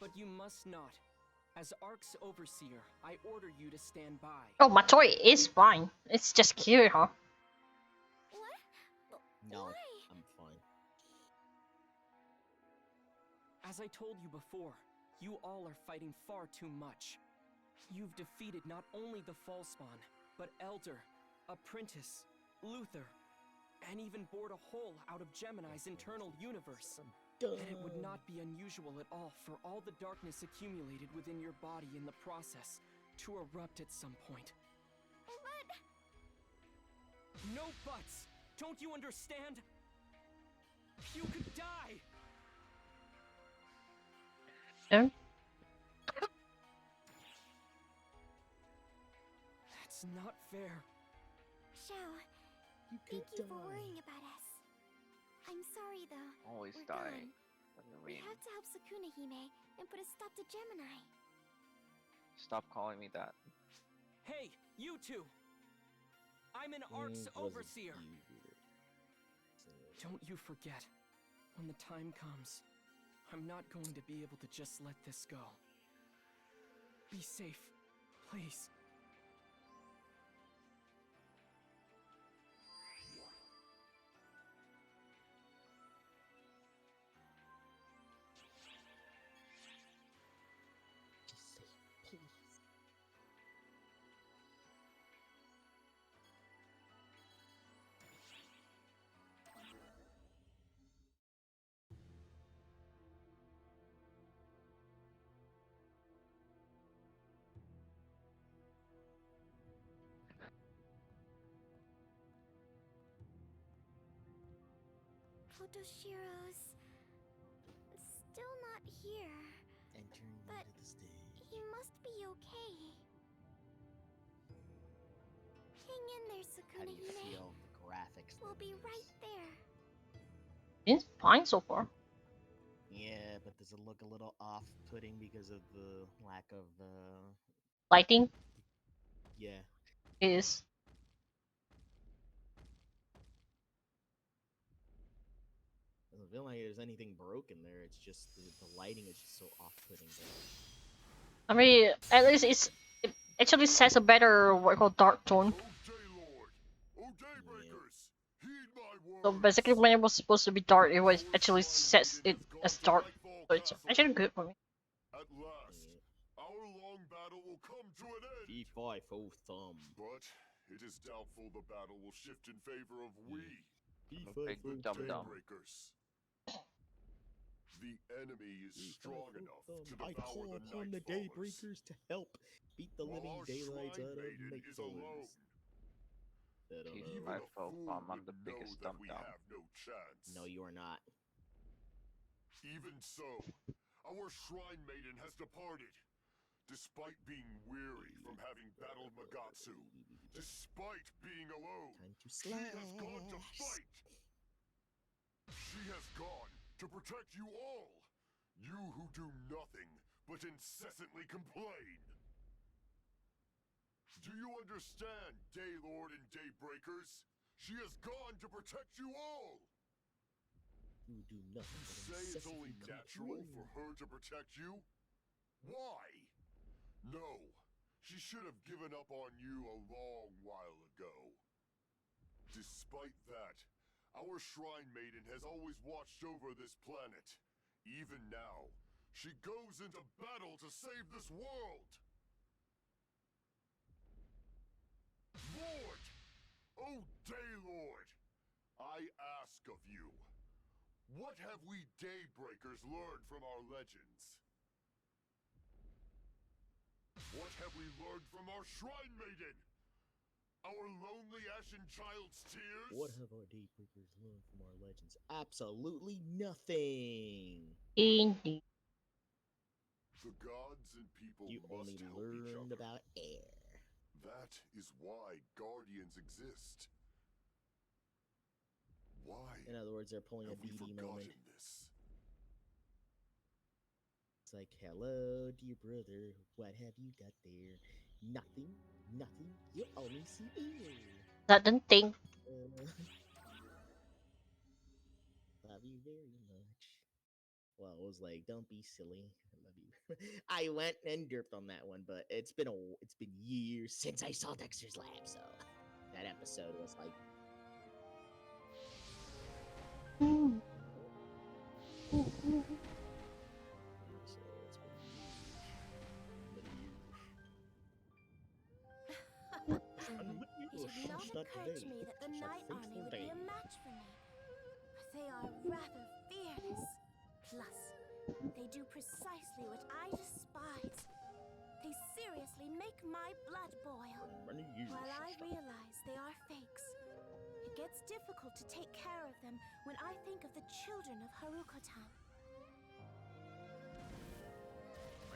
But you must not. As Ark's overseer, I order you to stand by. Oh, Matori is fine. It's just Kiriho. No, I'm fine. As I told you before, you all are fighting far too much. You've defeated not only the Fallspawn, but Elder, Apprentice, Luther, and even bored a hole out of Gemini's internal universe. And it would not be unusual at all for all the darkness accumulated within your body in the process to erupt at some point. But... No buts! Don't you understand? You could die! Yeah. That's not fair. Shao, thank you for worrying about us. I'm sorry though. Always We're dying. gone. What do you We mean? have to help Sukuna Hime and put a stop to Gemini. Stop calling me that. Hey, you two! I'm an Ark's overseer. Don't you forget, when the time comes, I'm not going to be able to just let this go. Be safe, please. Photoshiro's still not here. Entering But into the stage. he must be okay. Hang in there, How Sukuna do you Hime. feel the graphics? We'll be right there. It's fine so far. Yeah, but does it look a little off-putting because of the lack of Lighting Yeah. is. Doesn't feel like there's anything broken there. It's just the lighting is just so off-putting there. I mean, at least it actually sets a better what we call dark tone. So basically, when it was supposed to be dark, it was actually sets it as dark. So it's actually good for me. At last, our long battle will come to an end. P5 thumb. But it is doubtful the battle will shift in favor of we, I'm a big dum-dum. Daybreakers. The enemy is strong enough to I devour call the upon the Nightfallers. Daybreakers to help beat the While living our daylights Shrine out of Maiden is alone. He's Even my a folk fool bomb. I'm would the know biggest that we dum-dum. have no chance. No, you are not. Even so, our Shrine Maiden has departed. Despite being weary from having battled Magatsu, despite being alone, she has gone to fight! She has gone to protect you all! You who do nothing but incessantly complain! Do you understand, Daylord and Daybreakers? She has gone to protect you all! You do nothing but Say it's only incessantly natural complain. for her to protect you? Why? No, she should have given up on you a long while ago. Despite that, our Shrine Maiden has always watched over this planet. Even now, she goes into battle to save this world! Lord! Oh, Daylord! I ask of you, What have we Daybreakers learned from our legends? What have we learned from our Shrine Maiden? Our lonely ashen child's tears? What have our Daybreakers learned from our legends? Absolutely nothing. Indeed. The gods and people You must only help each learned other. about air. That is why Guardians exist. Why In other words, they're pulling a have we DD forgotten moment. this? It's like, hello, dear brother. What have you got there? Nothing. Nothing. You only see air. Nothing thing. Love you very much. Well, it was like, don't be silly. I love you. I went and derped on that one, but it's been years since I saw Dexter's Lab, so that episode was like. It had not occurred to me that the Night Army would be a match for me. They are rather fearless. Plus, they do precisely what I despise. They seriously make my blood boil. While I realize they are fakes, it gets difficult to take care of them when I think of the children of Harukotan.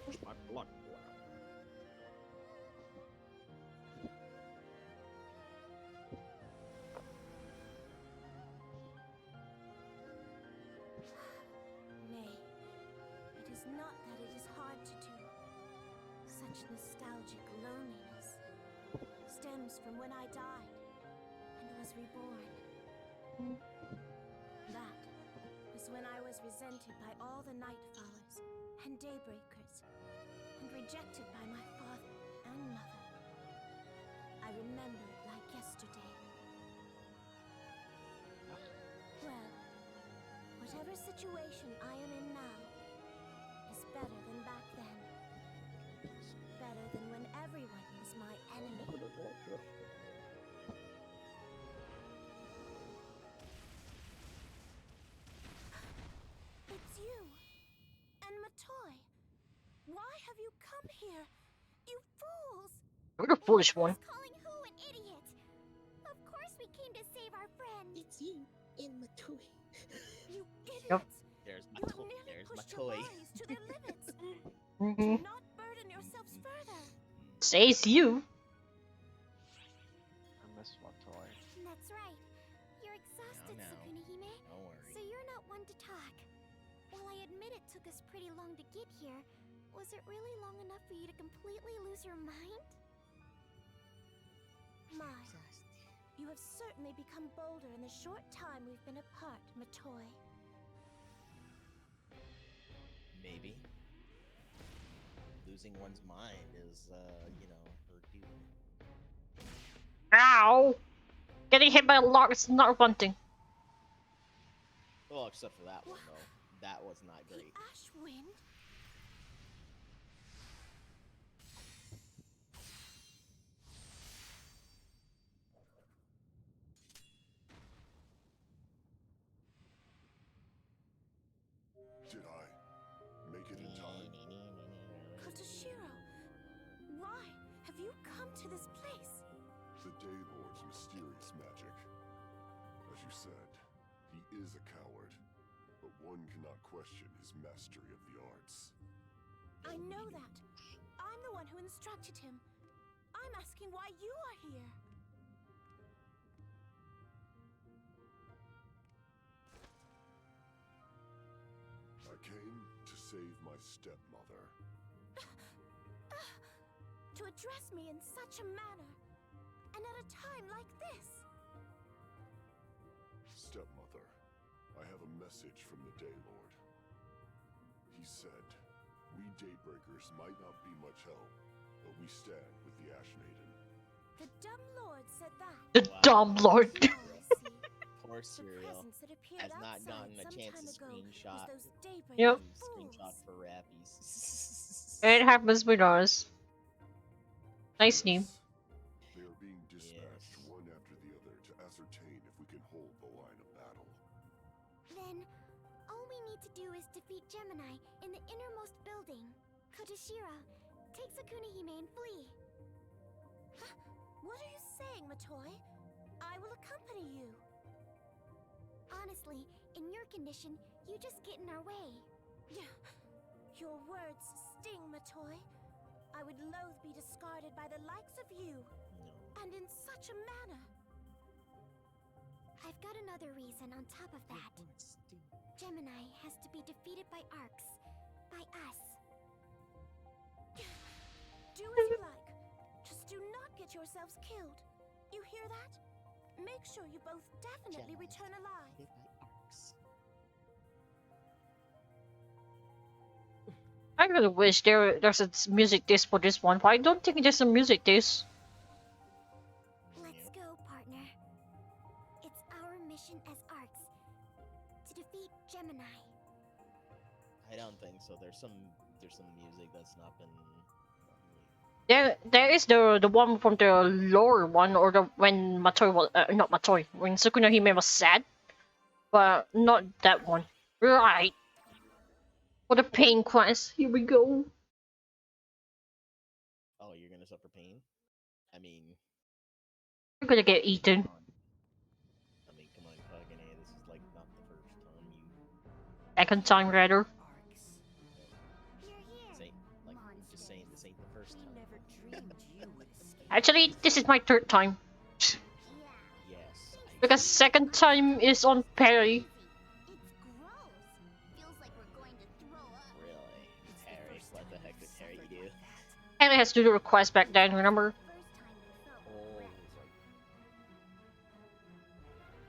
Makes my blood boil. Nay, it is not that it is hard to do. Such nostalgic loneliness stems from when I died and was reborn. That was when I was resented by all the Nightfallers and Daybreakers and rejected by my father and mother. I remember it like yesterday. Well, whatever situation I am in now is better than back then. Better than when everyone was my enemy. It's you and Matoy. Why have you come here? You fools! You're the foolish one. Calling who an idiot? Of course we came to save our friend. It's you in Matoy. You idiots! Yep. There's my You have toy. nearly There's my pushed your toy. bodies to their limits. Mm-hmm. Do not burden yourselves further. Says you. I miss my toy. That's right. You're exhausted, No. Sukune-hime. Don't worry. So you're not one to talk. While I admit it took us pretty long to get here, was it really long enough for you to completely lose your mind? My, you have certainly become bolder in the short time we've been apart, Matoy. Maybe. Losing one's mind is, her due. Ow! Getting hit by a log is not one thing. Well, except for that one, though. That was not great. Ashwind? Did I make it in time? Kotoshiro, why have you come to this place? The Daylord's mysterious magic. As you said, he is a coward, but one cannot question his mastery of the arts. I know that. I'm the one who instructed him. I'm asking why you are here. I came to save my stepmother. To address me in such a manner, and at a time like this. Stepmother, I have a message from the Daylord. He said, we Daybreakers might not be much help, but we stand with the Ash Maiden. The dumb lord said that. The dumb lord. Poor Serial has not gotten a chance to screenshot. Yep. Screenshot for Rappies. It happens with us. Nice name. They are being dispatched one after the other to ascertain if we can hold the line of battle. Then, is defeat Gemini in the innermost building. Kotoshiro, take Sakunahime and flee. What are you saying, Matoi? I will accompany you. Honestly, in your condition, you just get in our way. Your words sting, Matoi. I would loathe be discarded by the likes of you. And in such a manner. I've got another reason on top of that. Gemini has to be defeated by Arcs. By us. Do as you like. Just do not get yourselves killed. You hear that? Make sure you both definitely return alive. I really wish there's a music disc for this one, but I don't think there's a music disc. Let's go, partner. It's our mission as Arcs to defeat Gemini. I don't think so. There's some music that's not been. There is the one from the lower one, or the when Matoi was not Matoi, when Sakunahime was sad, but not that one. Right. For the pain quest, here we go. Oh, you're gonna suffer pain. I mean, You're gonna get eaten. I mean, come on, Kagane. This is like not the first time you. Second time, rather. Just saying, this ain't the first time. Actually, this is my third time. Yes. Because second time is on Perry. Really, Harry? What the heck did Harry do? Perry has to do the request back then, remember? Oh,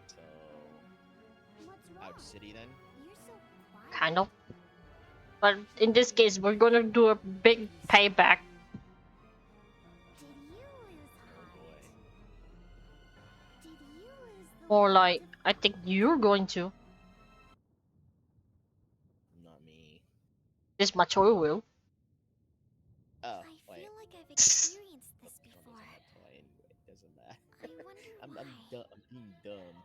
so out city then? Kind of. But in this case, we're gonna do a big payback. Or like, I think you're going to. Not me. This Matoi will. Oh, wait. I feel like I've experienced this before. Doesn't matter. I'm dumb. I'm dumb.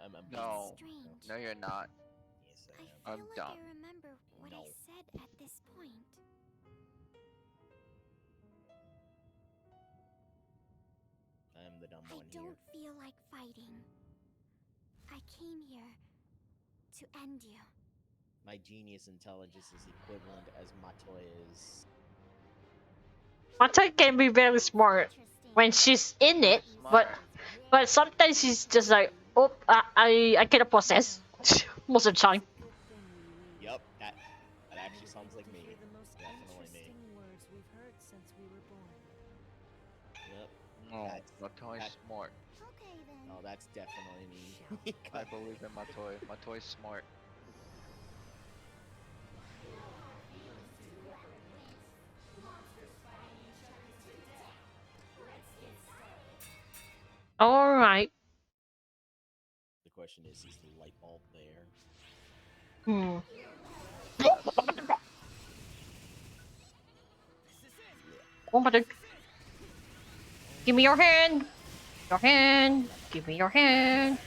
I'm No, strange. no, you're not. Yes, I I'm feel like dumb. I remember what I said at this point. I'm the dumb I one here. don't feel like fighting. I came here to end you. My genius intelligence is equivalent as Matoya's. Matoi can be very smart when she's in it, but sometimes she's just like, oh, I cannot process most of the time. Yup, that actually sounds like me. Definitely me. Yep. No, Matoi's smart. Oh, that's definitely me. I believe in Matoi. Matoi's smart. Alright. The question is the light bulb there? Hmm. Oh my god. Give me your hand. Your hand. Give me your hand.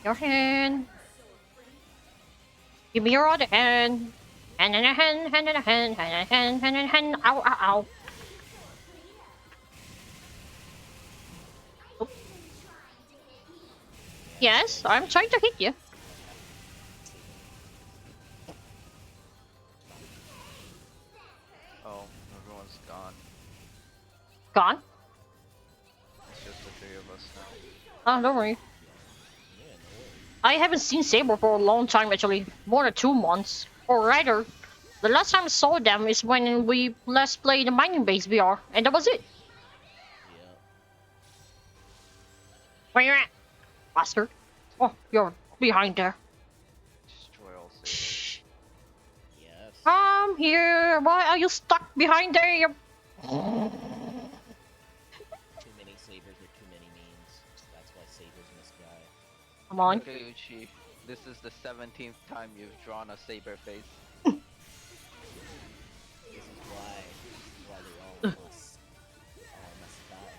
Your hand. Give me your other hand. Hand in a hand, hand in a hand, hand in a hand, hand in a hand. Ow, ow, ow. Oh. Yes, I'm trying to hit you. Oh, everyone's gone. Gone? It's just the three of us now. Oh, don't worry. I haven't seen Saber for a long time, actually. More than 2 months. Or rather, the last time I saw them is when we last played the Mining Base VR, and that was it. Yeah. Where you at, bastard? Oh, you're behind there. Destroy all Sabers. Yes. I'm here. Why are you stuck behind there? You... Too many sabers with too many memes. That's why sabers misguide. Come on. Takeuchi, this is the 17th time you've drawn a saber face. This is why they all must die.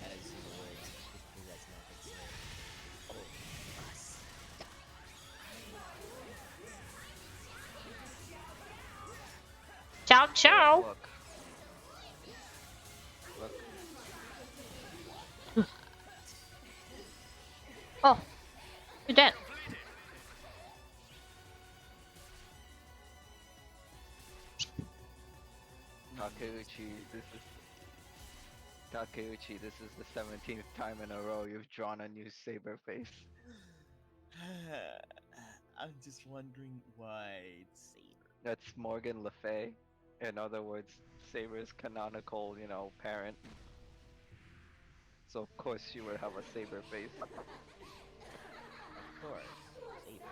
As Ciao, ciao. Look. Look. Oh, you're dead. Takeuchi, this is the 17th time in a row you've drawn a new saber face. I'm just wondering why it's Saber. That's Morgan Le Fay. In other words, Saber's canonical, parent. So of course she would have a saber face. Of course, Saber.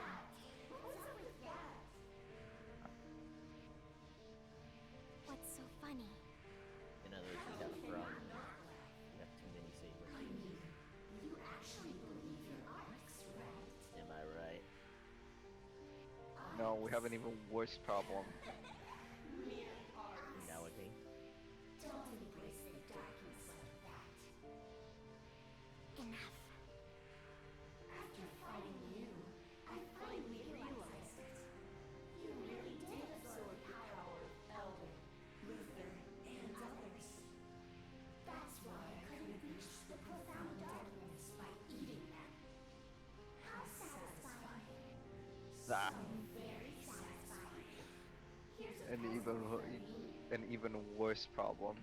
What's so funny? In other words, we have a problem. We have too many Saber faces. You actually believe your arcs, right? Am I right? No, we have an even worse problem. Nowadays. Don't embrace the darkness like that. Enough. After fighting you, I finally realized it. You really did absorb the power of Elder, Luther, and others. That's why I couldn't reach the profound darkness by eating them. How satisfying. Ah. So very satisfying. Here's a An present for even you. an even worse problem.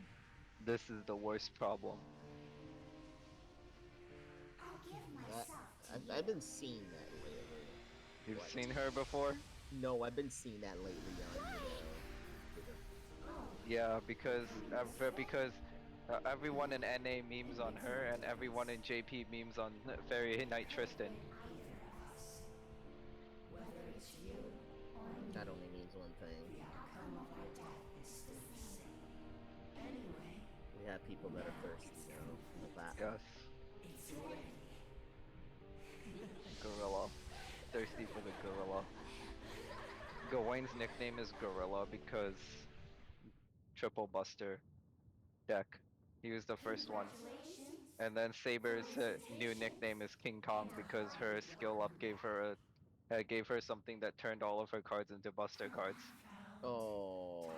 This is the worst problem. I'll give That, myself to you. I've been seeing that lately. You've What? seen her before? No, I've been seeing that lately on, Twitter. Yeah, because everyone in NA memes on her, and everyone in JP memes on Fairy Night Tristan. Whether it's you or me, That only means one thing. the outcome of our death is still the same. Anyway, We have people that are thirsty, though. Of that. Yes, it's ready. Gorilla. Thirsty for the gorilla. Gawain's nickname is Gorilla because Triple Buster deck. He was the first one. And then Saber's new nickname is King Kong because her skill up gave her something that turned all of her cards into Buster cards. Oh.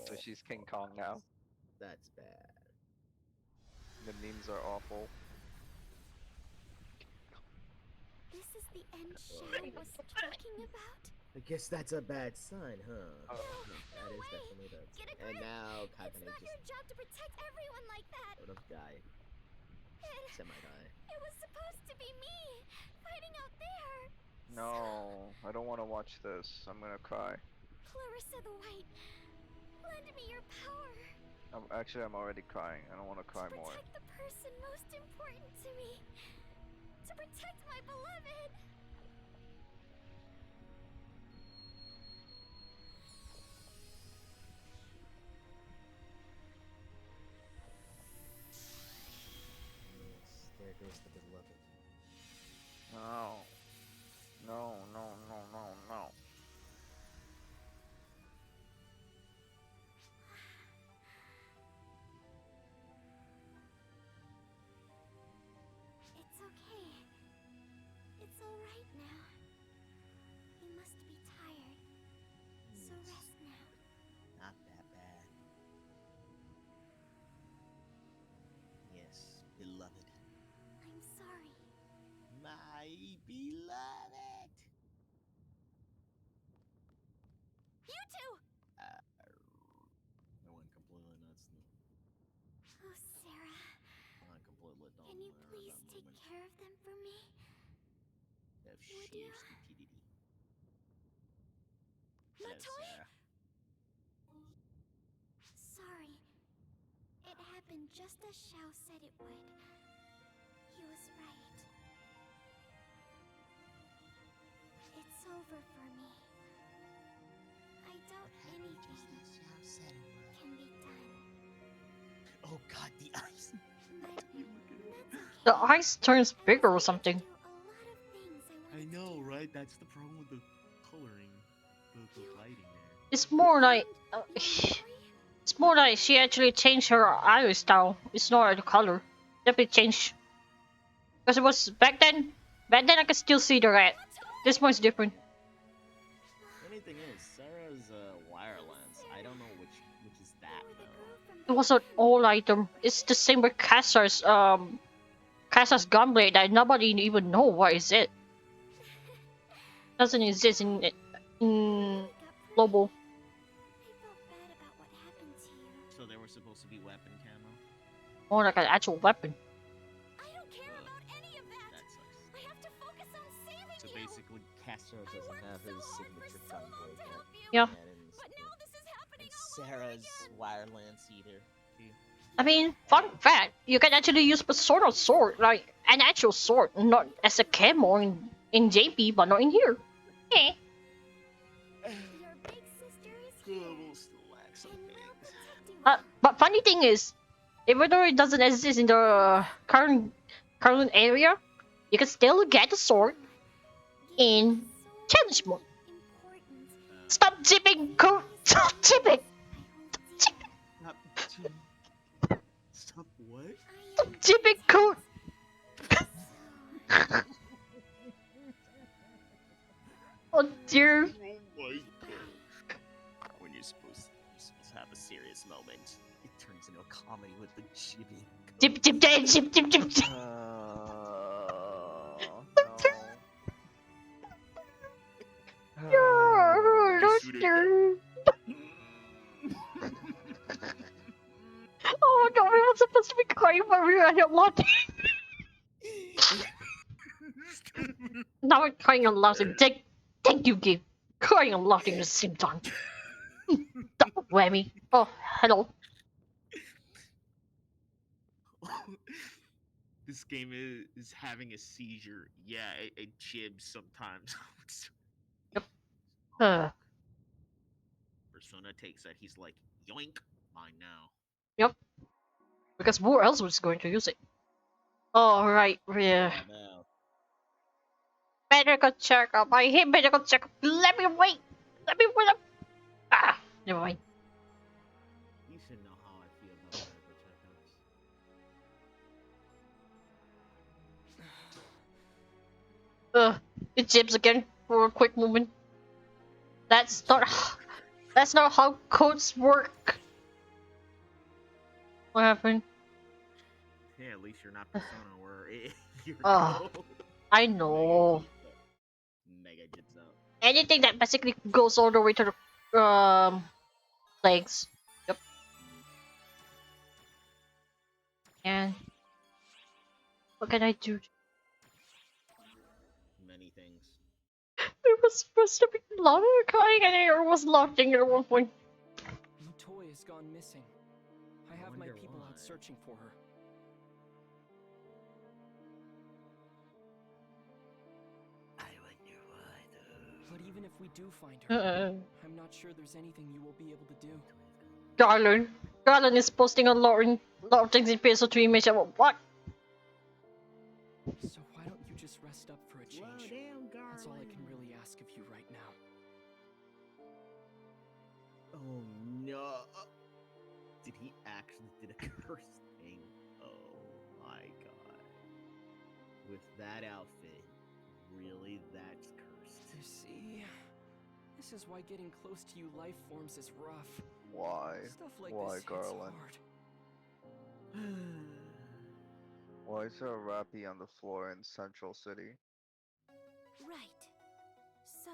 So she's King Kong now. That's bad. The memes are awful. This is the end Shadow was talking about? I guess that's a bad sign, huh? No, That no is way. definitely bad. Get a And grip. now It's Kakane not your just job to protect everyone like that. sort of die. Semi-die. It was supposed to be me fighting out there. No, I don't want to watch this. I'm gonna cry. Clarissa the White, lend me your power. I'm already crying. I don't want to cry more. Protect the person most important to me. To protect my beloved. Yes, there goes the beloved. No. No, no, no, no, no. It's okay. It's alright now. You must be tired. So rest now. Not that bad. Yes, beloved. I'm sorry. My beloved! You two! I went completely nuts. Oh, Sarah. I completely don't Can you remember please that take moment. care of them for me? Of Would sheer you? stupidity. My Hello, toy? Sarah. Sorry. It happened just as Xiao said it would. He was right. It's over for me. I doubt anything can be done. Oh god, the ice! The ice turns bigger or something. I know, right? That's the problem with the coloring. The lighting there. It's more like it's more like she actually changed her eye style. It's not the color. Definitely changed. Because it was back then. Back then I could still see the red. This one's different. Funny thing is, Sarah's wire lens, I don't know which It was an old item. It's the same with Caesar's gunblade that nobody even know what is it. Doesn't exist in global. So there were supposed to be weapon camo. More like an actual weapon. So basically, Castro doesn't have his signature gunblade yet. Yeah. And Sarah's wire lance either. I mean, fun fact, you can actually use Persona sword, like an actual sword, not as a camo in JP, but not in here. Eh. But funny thing is, even though it doesn't exist in the current area, you can still get the sword in challenge mode. Stop jipping, Coot! Stop jipping! Stop what? Stop jipping, Coot! Oh dear. Oh my god. When you're supposed to have a serious moment, it turns into a comedy with the jibbing. Jip, jip, jip, jip, jip, jip, jip. Oh my god, we were supposed to be crying, but we ended up laughing. Now we're crying and laughing. Thank you, game. Crying and laughing at the same time. Double whammy. Oh, hello. This game is having a seizure. Yeah, it jibs sometimes. Persona takes that. He's like, yoink, mine now. Yep. Because who else was going to use it? Alright, yeah. Medical checkup. I hate medical checkup. Let me wait. Let me wait up. Ah, never mind. You should know how I feel about medical checkups. It jibs again for a quick moment. That's not how codes work. What happened? Yeah, at least you're not Persona where you're I know. Mega jibs out. Anything that basically goes all the way to the legs. Yep. And what can I do? Many things. It was supposed to be Lana crying and I was laughing at one point. My toy has gone missing. I have my people out searching for her. I wonder why, though. But even if we do find her, I'm not sure there's anything you will be able to do. Garland is posting a lot of things in PS3 image about what? So why don't you just rest up for a change? That's all I can really ask of you right now. Oh no! Did he actually did a curse thing? Oh my god! With that outfit, really, that's cursed. You see, this is why getting close to you life forms is rough. Why? Stuff like Why, this hits Garland? hard. Why is there a rappy on the floor in Central City? Right. So,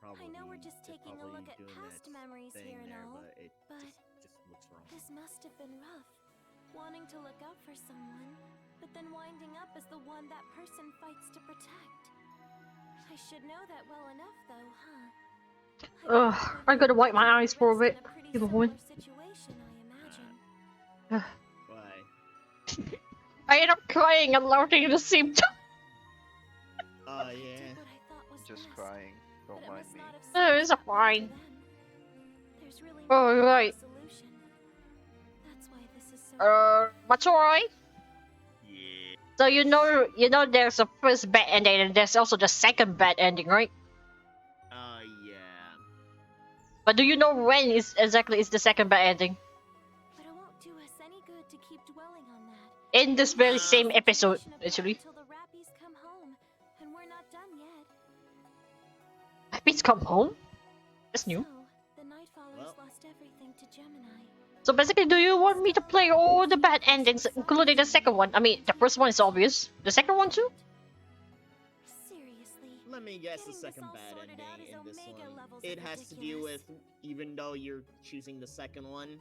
I know we're just taking a look at past memories here and all, but just looks wrong. This must have been rough. Wanting to look out for someone, but then winding up as the one that person fights to protect. I should know that well enough, though, huh? I gotta wipe my eyes for a bit. Give a moment. Situation, I imagine. Why? I end up crying and laughing at the same time. Oh yeah. Just crying. Don't mind me. It's fine. Alright. Matsuri? Yeah. So you know there's a first bad ending and there's also the second bad ending, right? Yeah. But do you know when exactly is the second bad ending? But it won't do us any good to keep dwelling on that. In this very same episode, actually. Until the Rappies come home, and we're not done yet. Rappies come home? That's new. So, the Nightfallers lost everything to Gemini. So basically, do you want me to play all the bad endings, including the second one? I mean, the first one is obvious. The second one too? Seriously. Let me guess the Getting this second all bad sorted out ending is in this omega one. levels It of has to do with, ridiculous. even though you're choosing the second one,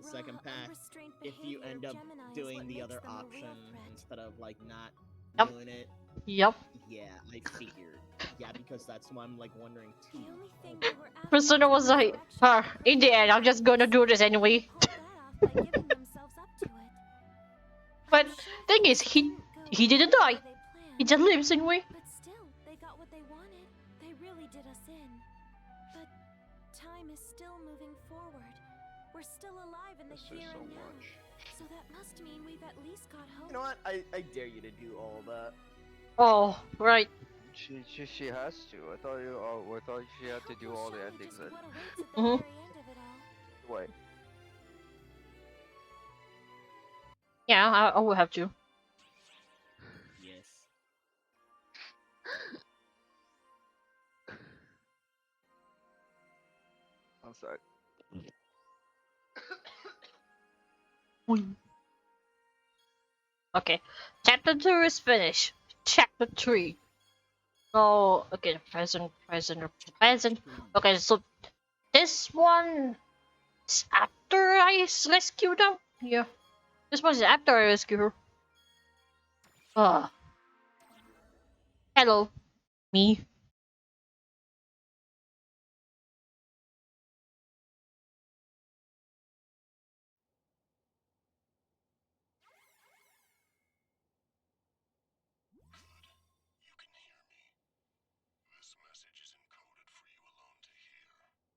the second raw, path, unrestrained if you behavior end of up Gemini is doing what the makes other them a option real threat. instead of like not Yep. doing it. Yep. Yeah, I figured. Yeah, because that's why I'm like wondering too. The only thing they were after Persona was like, in the end, I'm just gonna do this anyway. pulled that off by giving themselves up to it. But thing is, he didn't die. He just lives anyway. But still, they got what they wanted. They really did us in. But time is still moving forward. We're still alive in the here and now. So that must mean we've at least got hope. You know what? I dare you to do all that. Oh, right. She has to. I thought I thought she had to do all the endings. What awaits at the Mhm. very end of it all. Wait. Yeah, I will have to. Yes. I'm sorry. Okay, chapter 2 is finished. Chapter 3. Oh, okay, present. Okay, so this one is after I rescue them. Yeah, this one is after I rescue her. Hello, me.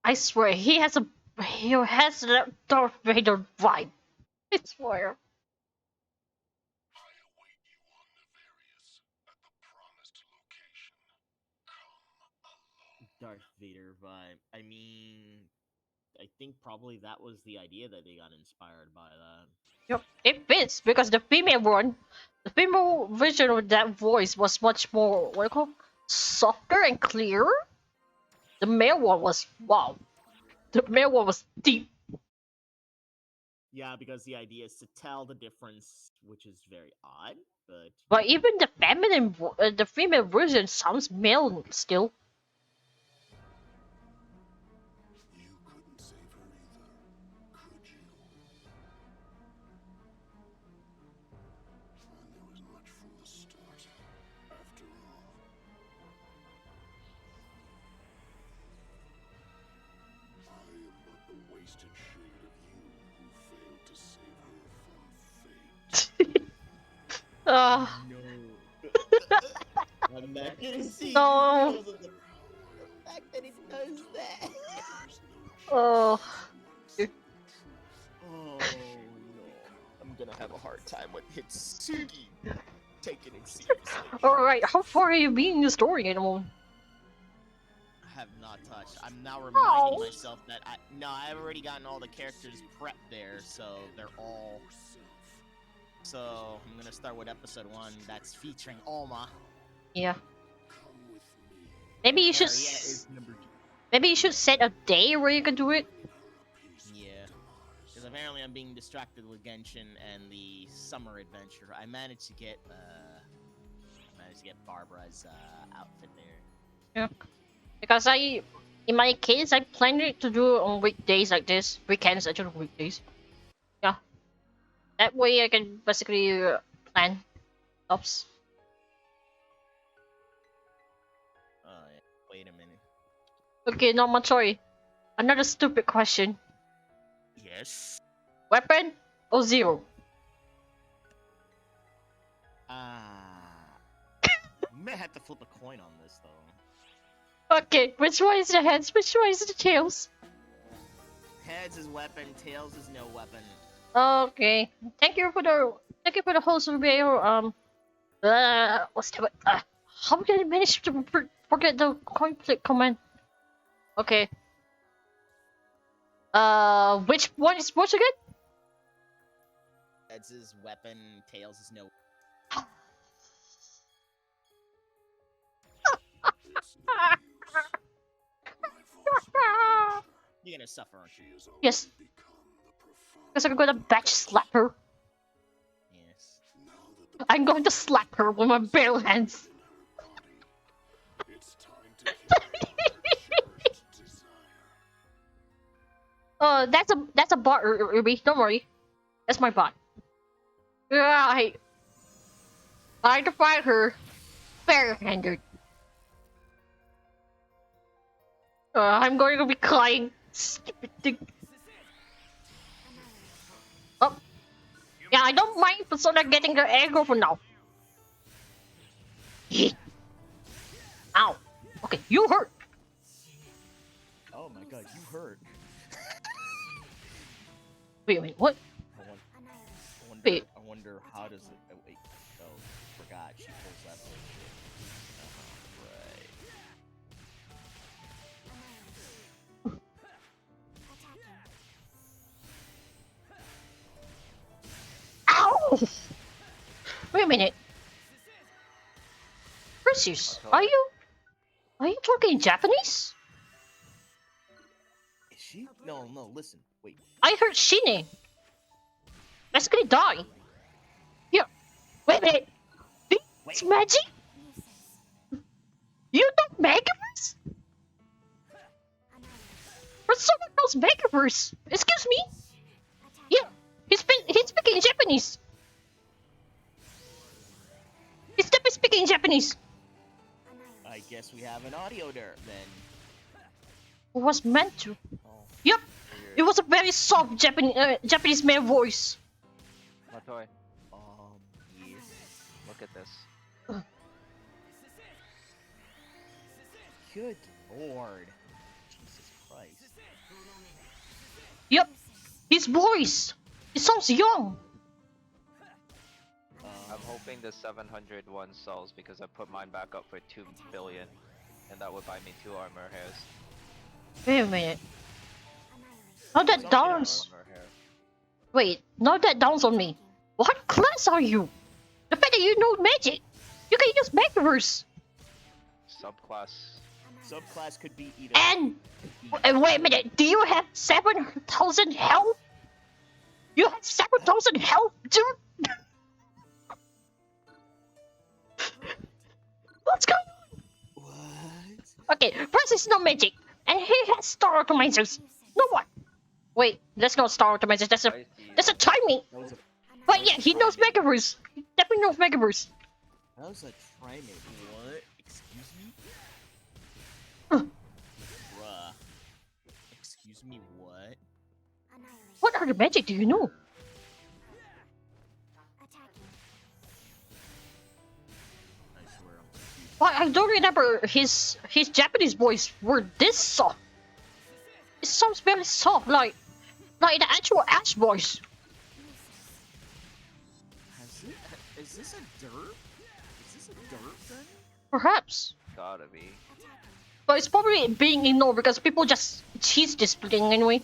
I swear, he has that Darth Vader vibe. I swear. Darth Vader vibe. I mean, I think probably that was the idea that they got inspired by that. Yep, it fits because the female version of that voice was much more what do you call softer and clearer. The male one was wow. The male one was deep. Yeah, because the idea is to tell the difference, which is very odd, but But even the female version sounds male still. You couldn't save her either, could you? And there was much from the start, after all. I am but the wasted shade of you who failed to save her from fate. No. I'm not gonna see No. because of the fact that it does that. Oh. Oh no. I'm gonna have a hard time with Hitsugi taking it seriously. Alright, how far are you being in the story anymore? I have not touched. I'm now reminding myself that I've already gotten all the characters prepped there, so they're all. So I'm gonna start with episode 1. That's featuring Alma. Yeah. Maybe you should. Maybe you should set a day where you can do it. Yeah. Because apparently I'm being distracted with Genshin and the summer adventure. I managed to get Barbara's outfit there. Yeah. Because in my case, I planned it to do on weekdays like this. Weekends, actually weekdays. Yeah. That way I can basically plan stops. Yeah. Wait a minute. Okay, no, I'm sorry. Another stupid question. Yes. Weapon or zero? You may have to flip a coin on this though. Okay, which one is the heads? Which one is the tails? Heads is weapon, tails is no weapon. Okay. Thank you for the whole surveyor. What's the how did I manage to forget the coin flip command? Okay. Which one is what again? Heads is weapon, tails is no. You're gonna suffer, aren't you? Yes. Because I'm gonna batch slap her. Yes. I'm going to slap her with my bare hands. It's time to carry out her cherished desire. That's a bot, Ruby. Don't worry. That's my bot. Yeah, I to fight her barehanded. I'm going to be crying. Stupid thing. Oh. Yeah, I don't mind Persona getting her aggro for now. Ow. Okay, you hurt. Oh my god, you hurt. Wait, what? Wait. I wonder how does it. Oh, wait. Oh, forgot. She pulls that bullshit. Ow! Wait a minute. Perseus, are you talking Japanese? Is she? No, listen. Wait. I heard Shine. Basically die. Here. Wait a minute. It's magic? You know Megaverse? Persona knows Megaverse. Excuse me? Yeah. He's speaking Japanese. He's definitely speaking Japanese. I guess we have an audio there then. It was meant to. Yep. It was a very soft Japanese male voice. Matoy. Yes. Look at this. Good lord. Jesus Christ. Yep. His voice. It sounds young. I'm hoping the 701 sells because I put mine back up for 2 billion. And that would buy me 2 armor hairs. Wait a minute. Now that downs. Wait, now that downs on me. What class are you? The fact that you know magic. You can use Megaverse. Subclass could be either. And wait a minute. Do you have 7,000 health? You have 7,000 health, dude. What's going on? What? Okay, first is no magic, and he has star automizers. No what? Wait, that's not star automizers. That's a timing. But yeah, he knows Megaverse. He definitely knows Megaverse. That was a trimate. What? Excuse me? Bruh. Excuse me, what? What other magic do you know? Well, I don't remember his Japanese voice were this soft. It sounds very soft, like the actual Ash voice. Is this a derp? Is this a derp then? Perhaps. Gotta be. But it's probably being ignored because people just cheese this thing anyway.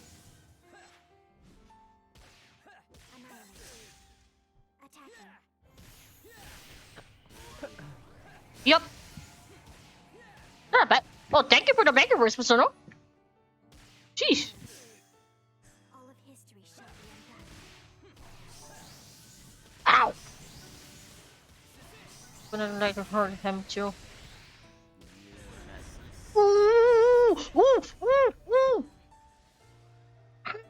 Yup. Not bad. Well, thank you for the Megaverse, Persona. Jeez. Ow. Gonna like hurt him too. Ooh, ooh, ooh, ooh.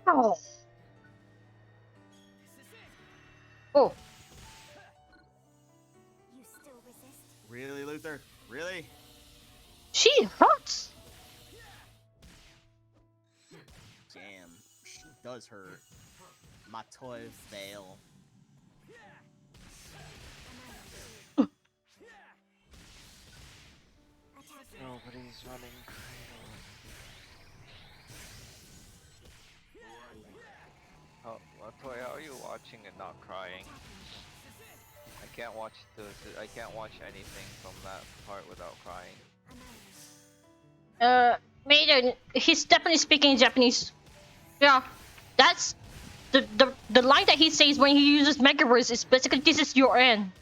Ow. Oh. Really, Luther? Really? She hurts. Damn, she does hurt. My toy fail. Nobody's running cradle. Oh, Latoya, how are you watching and not crying? I can't watch anything from that part without crying. Maiden, he's definitely speaking Japanese. Yeah, that's the line that he says when he uses Megaverse is basically this is your end.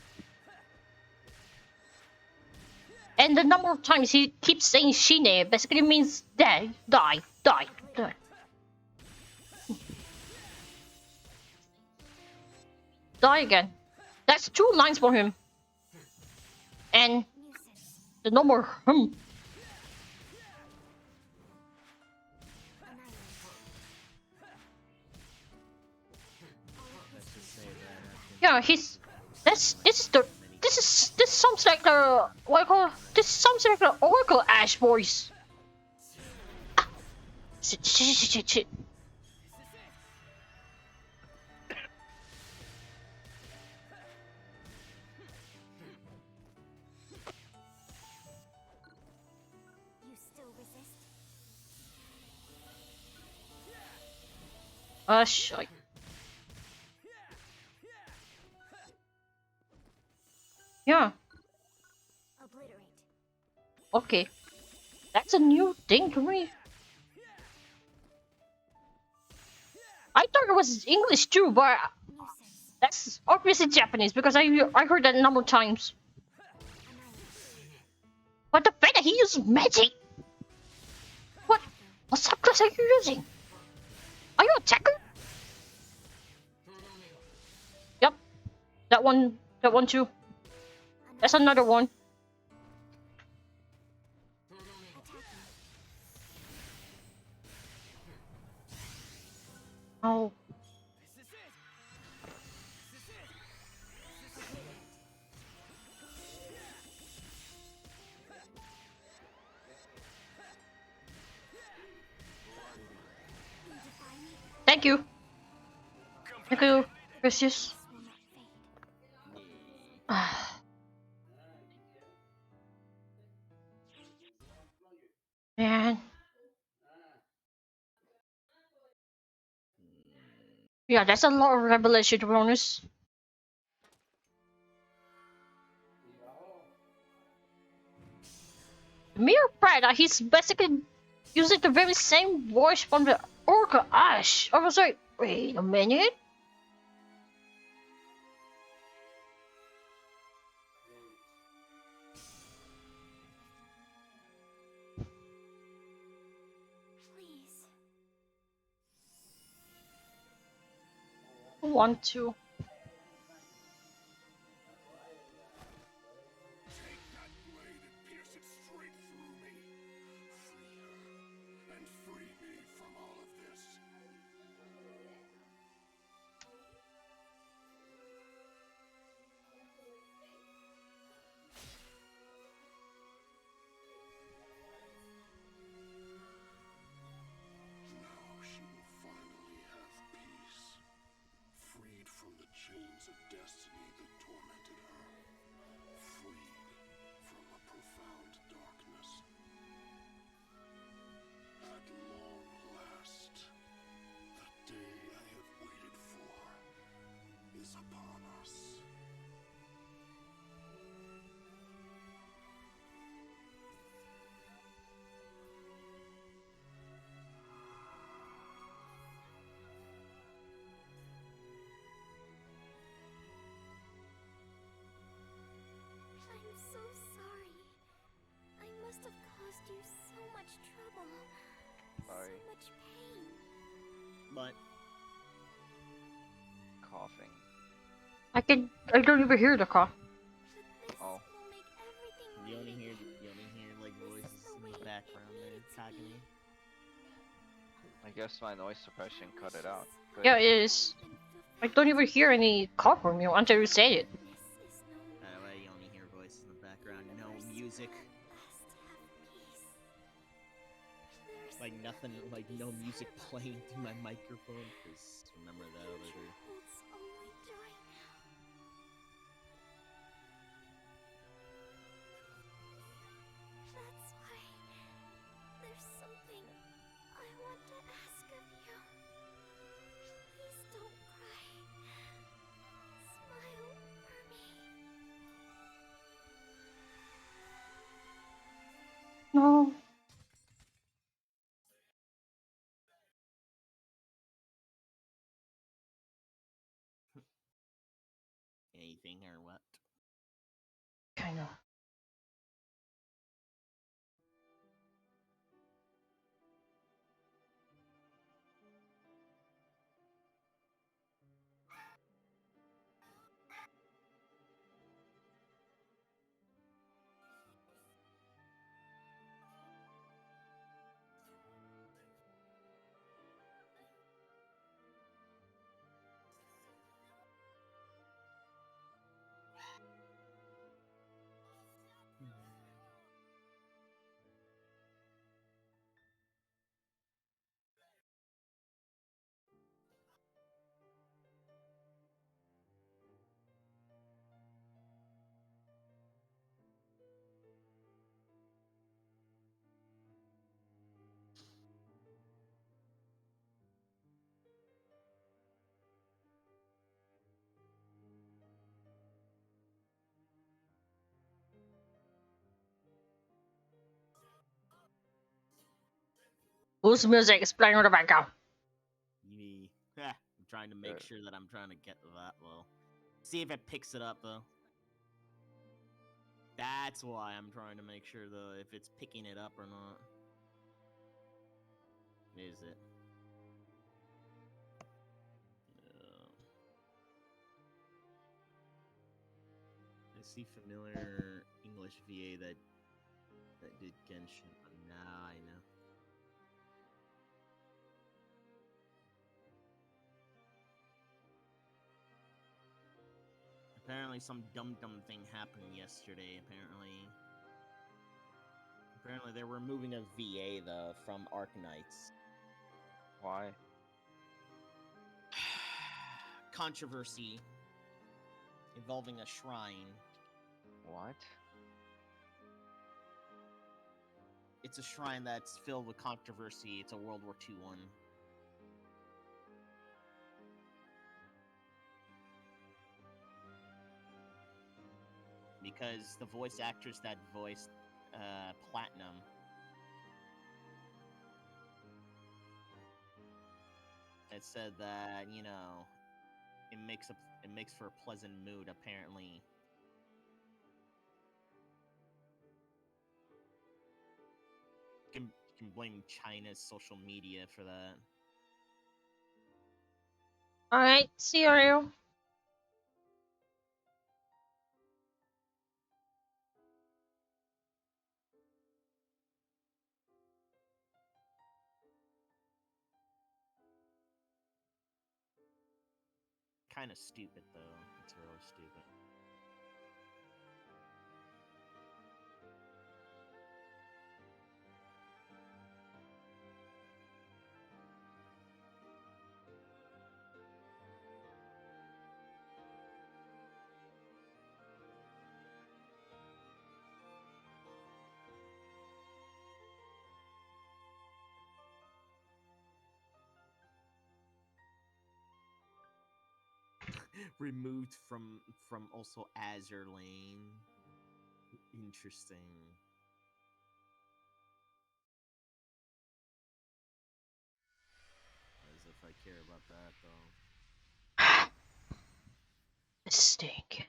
And the number of times he keeps saying Shine basically means die. die again. That's 2 lines for him. And the normal Let's just say that. Yeah, this sounds like the what I call this sounds like the Oracle Ash voice. Ah, shit. You still resist? Shite. Yeah. Obliterate. Okay. That's a new thing to me. I thought it was English too, but that's obviously Japanese because I heard that a number of times. But the fact that he uses magic. What subclass are you using? Are you a attacker? Yep. That one too. That's another one. Oh. Thank you. Thank you, Precious. Man. Yeah, that's a lot of revelation to be honest. The mere fact that he's basically using the very same voice from the Oracle Ash. I was like, wait a minute. Please. I want to. Take that blade and pierce it straight through me. Free her, and free me from all of this. Now she will finally have peace. Freed from the chains of destiny that tormented her. Freed from a profound darkness. At long last, the day I have waited for is upon us. I'm so sorry. I must have caused you so much trouble. Sorry. So much pain. But Coughing. I don't even hear the cough. Oh. you only hear like voices in the background there talking to you. I guess my noise suppression cut it out. Good. Yeah, it is. I don't even hear any cough from you until you say it. Well, you only hear voices in the background, no music. Like nothing, like no music playing through my microphone, because remember that other... That's why there's something I want to ask of you. Please don't cry. Smile for me. No. Anything or what? Kinda. whose music is playing in the background? I'm trying to make sure that I'm trying to get that low. See if it picks it up though. That's why I'm trying to make sure though if it's picking it up or not. Is it? I see familiar English VA that did Genshin, but now I know. Apparently some dumb thing happened yesterday, Apparently they're removing a VA though from Arknights. Why? Controversy involving a shrine. What? It's a shrine that's filled with controversy. It's a World War II one. Because the voice actress that voiced Platinum had said that, you know, it makes for a pleasant mood, apparently. You can blame China's social media for that. Alright, see you, Ariel. Kind of stupid, though. It's really stupid. Removed from also Azure Lane. Interesting. As if I care about that though. Stink.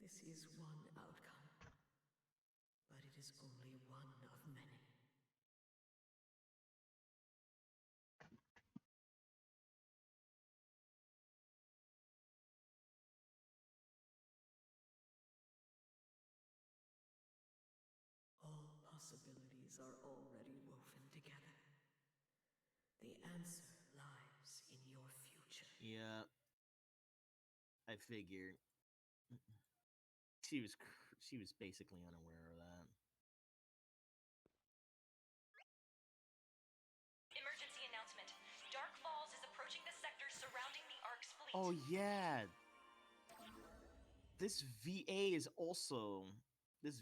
This is one outcome, but it is only one of many. All possibilities are already woven together. The answer lies in your future. Yeah. I figured. She was basically unaware of that. Emergency announcement. Dark Falls is approaching the sector surrounding the Ark's fleet. Oh yeah. This VA is also the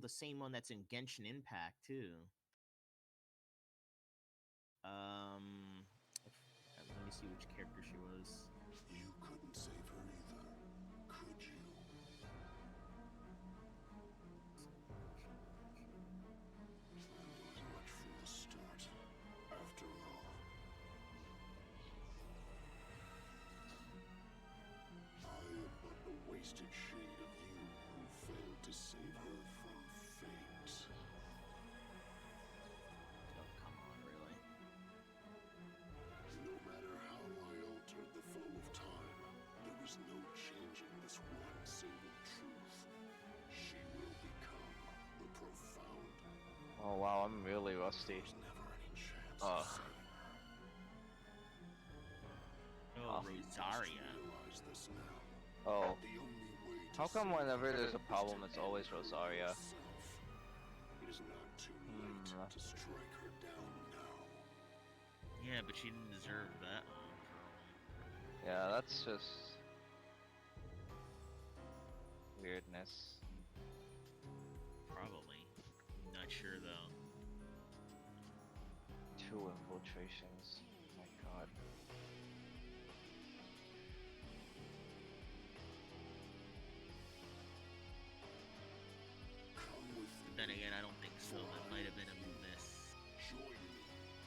same one that's in Genshin Impact too. Let me see which character she was. You couldn't save her either, could you? Much from the start, after all. I am but the wasted shade of you who failed to save her from fate. Oh, come on, really? No matter how I altered the flow of time, there was no changing this one single truth. She will become the profound. Oh wow, I'm really rusty. Oh, Rosaria. Oh. How come whenever there's a problem, it's always Rosaria? It is not too late to strike her down now. Yeah, but she didn't deserve that one. Yeah, that's just weirdness. Probably. not sure though. 2 infiltrations. Oh my god. Then again, I don't think so. That might have been a miss. Join me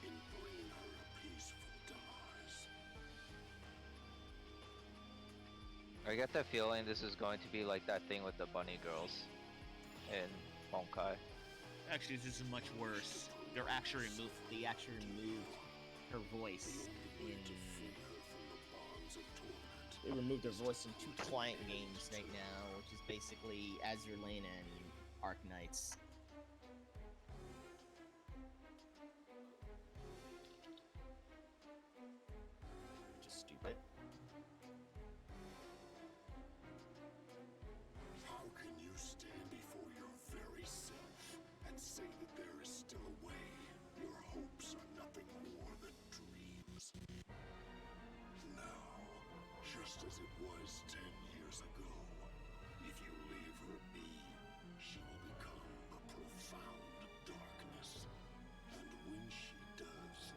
in bringing her a peaceful demise. I get the feeling this is going to be like that thing with the bunny girls in Honkai. Actually, this is much worse. They actually removed her voice in. They removed her voice in 2 client games right now, which is basically Azure Lane and Arknights. Which is stupid. How can you stand before your very self and say that there is still a way? Your hopes are nothing more than dreams. Now, just as it was 10 years ago, if you leave her be, she will become a profound darkness. And when she does,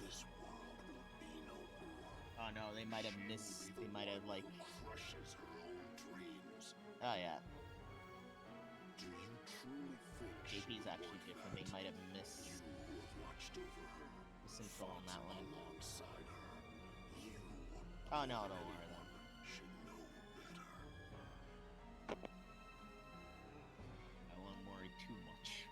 this world will be no more. Oh no, they might have missed. They might have like. Crushes her own dreams. Oh yeah. Do you truly think JP's actually different. They might have missed. you who have watched over her, Info on that one. alongside her, you Oh no, don't worry then. should know better. I won't worry too much.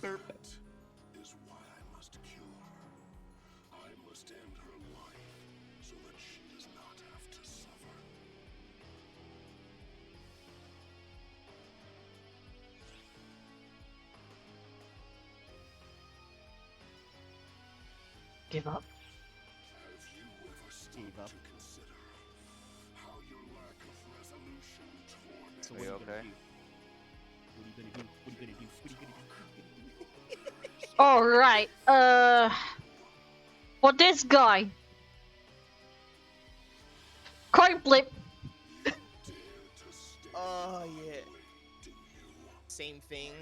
That is why I must kill her. I must end her life so that she does not have to suffer. Give up. Have you ever stopped to consider how your lack of resolution torments So Are you okay? What are you gonna do? What are you gonna do? What are you gonna do? Alright, for this guy. Coin flip. Oh yeah. Same thing.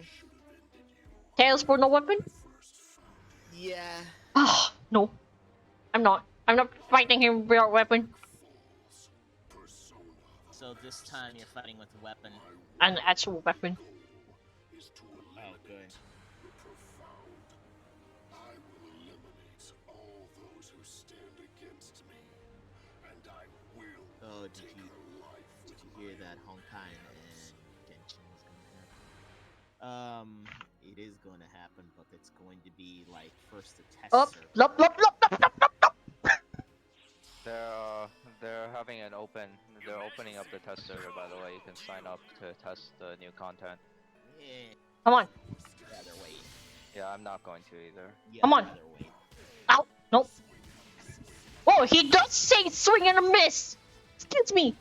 Tails for no weapon? Yeah. Oh, no. I'm not. I'm not fighting him without weapon. So this time you're fighting with a weapon. An actual weapon. Oh, good. I will eliminate all those who stand against me, and I will Oh, did take you her life did with you my hear that hands. Honkai and Genshin is gonna happen? It is going to happen, but it's going to be like first the test Up, server. lop, lop, lop, lop, lop, lop, lop. They're having an open. They're opening up the test server. By the way, you can sign up to test the new content. Yeah. Come on. Rather wait. Yeah, I'm not going to either. Yeah, Come on. rather wait. Ow. Nope. Oh, he does say swing and a miss. Excuse me.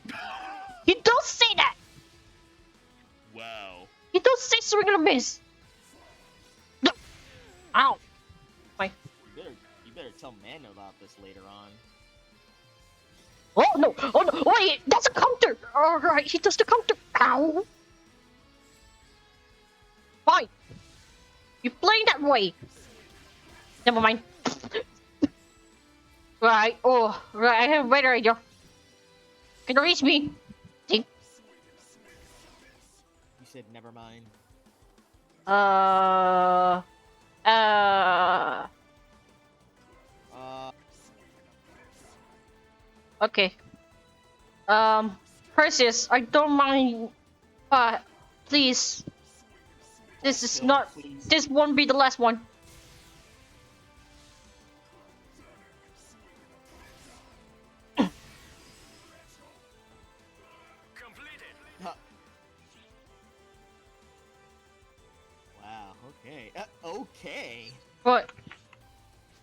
He does say that. Wow. He does say swing and a miss. No. Ow. My. You better tell Man about this later on. Oh no. Oh no. Wait, that's a counter. Alright, he does the counter. Ow. Fine. You play that way. Never mind. Right. Oh, right. I have a better idea. Can you reach me? See? You said never mind. Uh. Okay. Perseus, I don't mind, but please, this is not. This won't be the last one. Wow. Okay. Okay. What?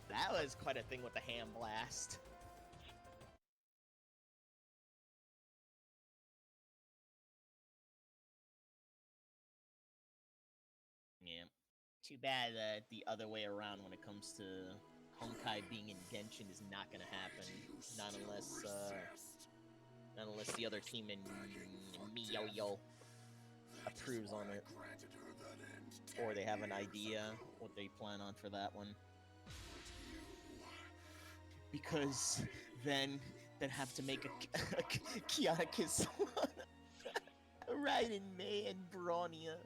That was quite a thing with the hand blast. Too bad that the other way around when it comes to Honkai being in Genshin is not gonna happen. Not unless the other team in Miyo approves on it. Or they have an idea what they plan on for that one. Because then they'd have to make a Kiana Kiswana. Raiden, May, and Bronya.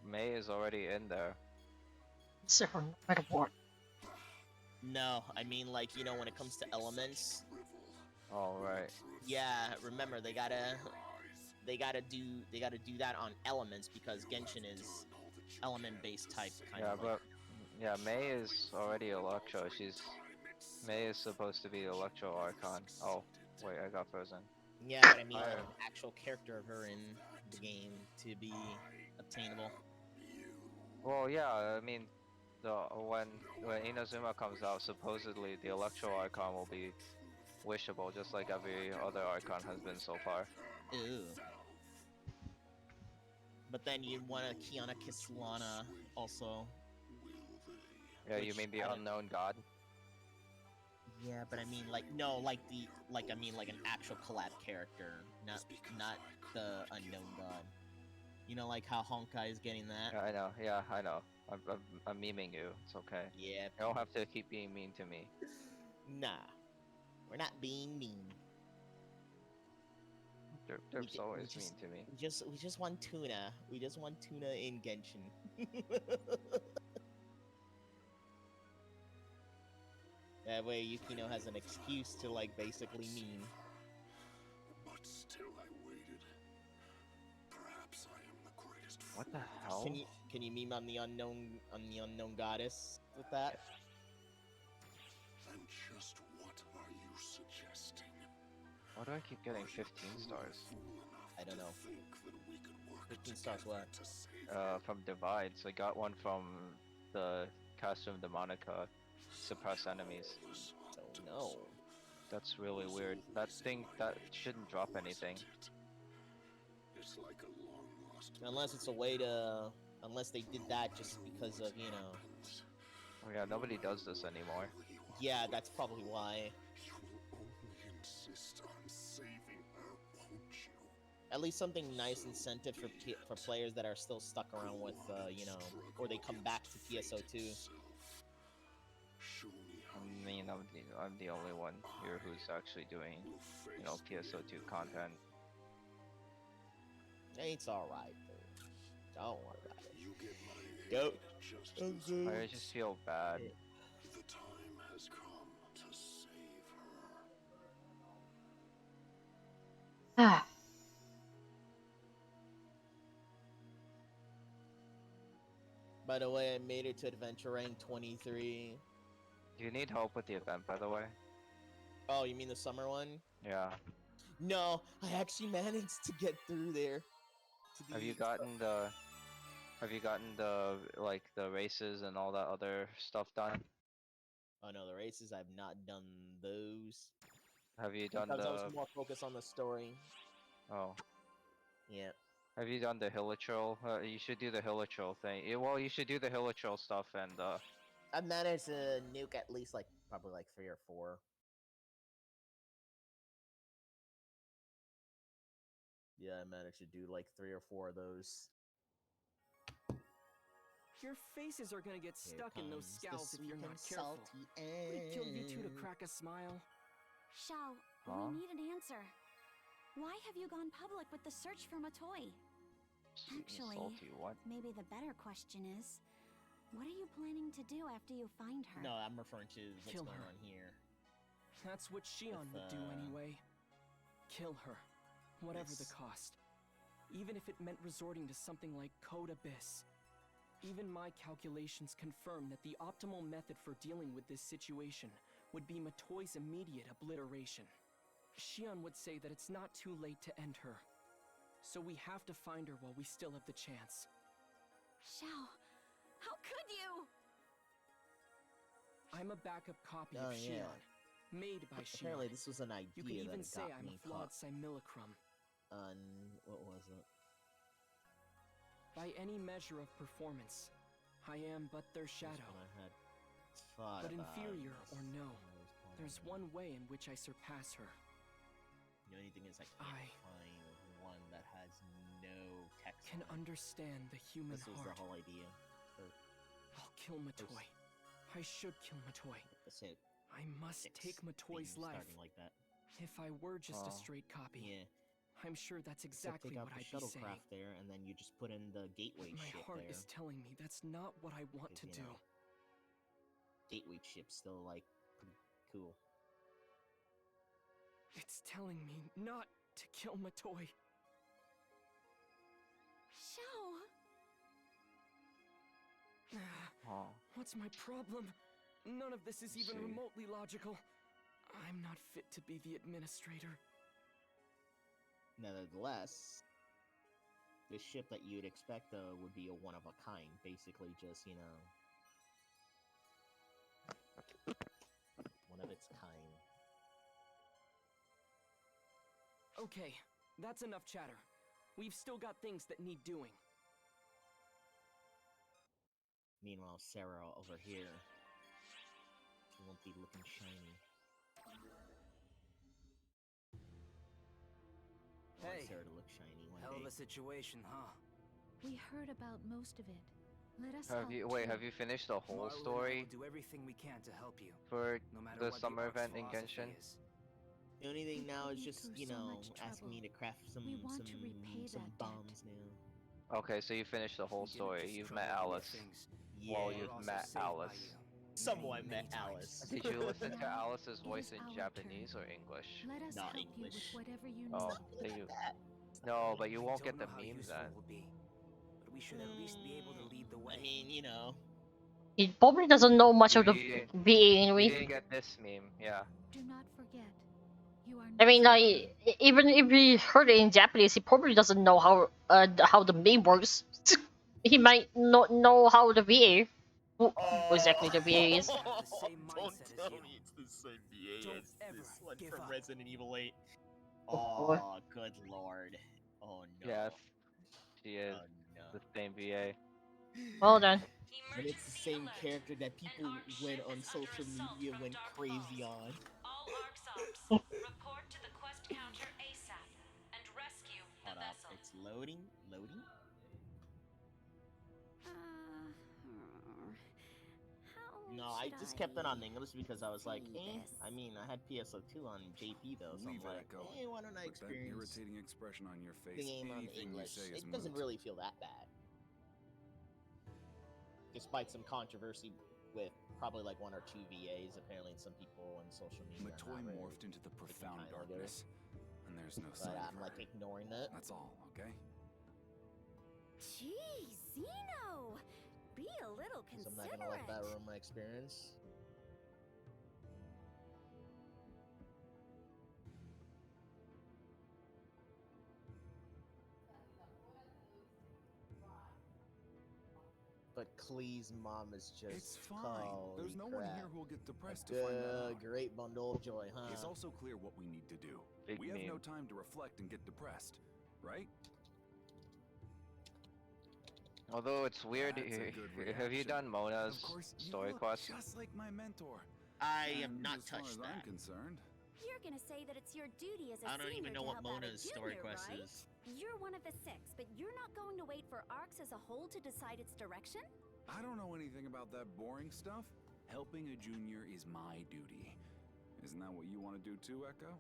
May is already in there. No, I mean, like, you know, when it comes to elements. Oh, right. Yeah, remember, they gotta do that on elements because Genshin is element-based type kind Yeah, of like. but yeah, May is already Electro. May is supposed to be Electro Archon. Oh, wait, I got frozen. Yeah, but I mean, like, an actual character of her in the game to be obtainable. Well, yeah, I mean, when Inazuma comes out, supposedly the Electro Archon will be wishable, just like every other Archon has been so far. Ew. But then you want a Kiana Kislana also. Yeah, you mean the unknown god? Yeah, but I mean, like, no, like I mean, like an actual collab character, not the unknown god. You know, like how Honkai is getting that. Yeah, I know. Yeah, I know. I'm memeing you. It's okay. Yeah. You don't have to keep being mean to me. Nah, we're not being mean. Derp's always mean to me. We just want tuna. We just want tuna in Genshin. That way Yukino has an excuse to, like, basically mean. But still I waited. Perhaps I am the greatest. What the hell? Can you meme on the unknown goddess with that? And just what are you suggesting? Why do I keep getting 15 stars? I don't know. 15 stars what? From Divides. I got one from the Castrum Demonica suppress enemies. Oh no. That's really weird. That thing, that shouldn't drop anything. It's like a long lost. Unless it's a way to... Unless they did that just because of, you know... Oh yeah, nobody does this anymore. Yeah, that's probably why. You will only insist on saving her, won't you? At least something nice incentive for players that are still stuck around with, you know... Or they come back to PSO2. I mean, I'm the only one here who's actually doing, you know, PSO2 content. It's alright, dude. Don't worry about it. Go. I just feel bad. The time has come to save her. Ah. By the way, I made it to adventure rank 23. Do you need help with the event, by the way? Oh, you mean the summer one? Yeah. No, I actually managed to get through there. Have you gotten the like the races and all that other stuff done? Oh no, the races I've not done those. Have you done because I was more focused on the story. Oh. Yeah. Have you done the Hilichurl? You should do the Hilichurl thing. Well, you should do the Hilichurl stuff and I managed to nuke at least like probably like 3 or 4. Yeah, I managed to do like 3 or 4 of those. Your faces are gonna get stuck in those scowls if you're not careful. Would it kill you two to crack a smile? Xiao, Huh? we need an answer. Why have you gone public with the search for Matoi? Actually, salty, what? maybe the better question is, what are you planning to do after you find her? No, I'm referring to what's Kill going her. on here. That's what Shion would do anyway. Kill her, whatever the cost. Even if it meant resorting to something like Code Abyss. Even my calculations confirm that the optimal method for dealing with this situation would be Matoi's immediate obliteration. Shion would say that it's not too late to end her. So we have to find her while we still have the chance. Xiao, how could you? I'm a backup copy Oh, of yeah. Shion, made by Shion. Apparently this was an idea You could even that say got I'm me a flawed caught simulacrum. on... what was it? By any measure of performance, I am but their shadow. But inferior or no, there's one way in which I surpass her. The only thing is I can't find one that has no text. Can understand the human This was heart. the whole idea. I'll kill Matoy. I should kill Matoy. That's it. I must take Matoy's life. Starting like that. If I were just a straight copy, I'm sure that's exactly what I'd be saying. Shuttlecraft there, and then you just put in the gateway My ship heart there. is telling me that's not what I want to do. Gateway ship's still like pretty cool. It's telling me not to kill Matoy. Oh. What's my problem? None of this is even remotely logical. I'm not fit to be the administrator. Nevertheless, the ship that you'd expect would be a one of a kind. Basically, just, you know, one of its kind. Okay, that's enough chatter. We've still got things that need doing. Meanwhile, Sarah over here, she won't be looking shiny. I want Sarah to look shiny one Hell day. of a situation, huh? We heard about most of it. Let us Have you have you finished the whole story We'll do everything we can to help you. for No matter the what summer Ark's event in philosophy Genshin? is. The only thing now is just, you so know, much asking me to craft some We want to repay some that bombs now. Okay, so you finished the whole story. You've met Alice. Well, you've met Alice. Someone met Alice. Did you listen to Alice's voice in Japanese or English? Let us Not help English. you with whatever you Oh, need. then you. No, but you won't Don't get the know how meme useful then. it will be, but we should at least be able to lead the way. I mean, you know. He probably doesn't know much of the VA You anyway. didn't get this meme, yeah. Do not forget, you are I mean, even if he heard it in Japanese, he probably doesn't know how the meme works. He might not know how the VA, who exactly the VA is. Don't tell me it's the same VA as this one from Resident Evil 8. Oh, Oh, good lord. Oh no. Yes, she is the same VA. well then. And it's the same character that people went on social media went crazy on. All ARC's ops, report to the quest counter ASAP and rescue the Hold up, vessel. it's loading. No, I just kept it on English because I was like, I mean, I had PSO2 on JP though, so I'm like, why don't I experience that irritating expression on your face. the game on Anything English? you say is It doesn't moot. really feel that bad. Despite some controversy with probably like one or two VAs, apparently some people on social media. Matoy morphed into the profound darkness, and there's no But sign I'm of her. like ignoring that. That's all, okay? Gee, Zeno! Be a little So I'm considerate. not gonna let that ruin my experience. But Klee's mom is just. It's fine. There's no one here who'll get depressed to find that out. Great bundle of joy, huh? It's also clear what we need to do. Big we have no meme. time to reflect and get depressed, right? Although it's weird, That's a good have you reaction. done Mona's Of course, you story look quest? just like my mentor. I have And not as far touched as that. I'm concerned. You're gonna say that it's your duty as a I don't senior even know to what help out a Mona's story junior, quest right? is. You're one of the six, but you're not going to wait for ARCS as a whole to decide its direction? I don't know anything about that boring stuff. Helping a junior is my duty. Isn't that what you want to do too, Echo?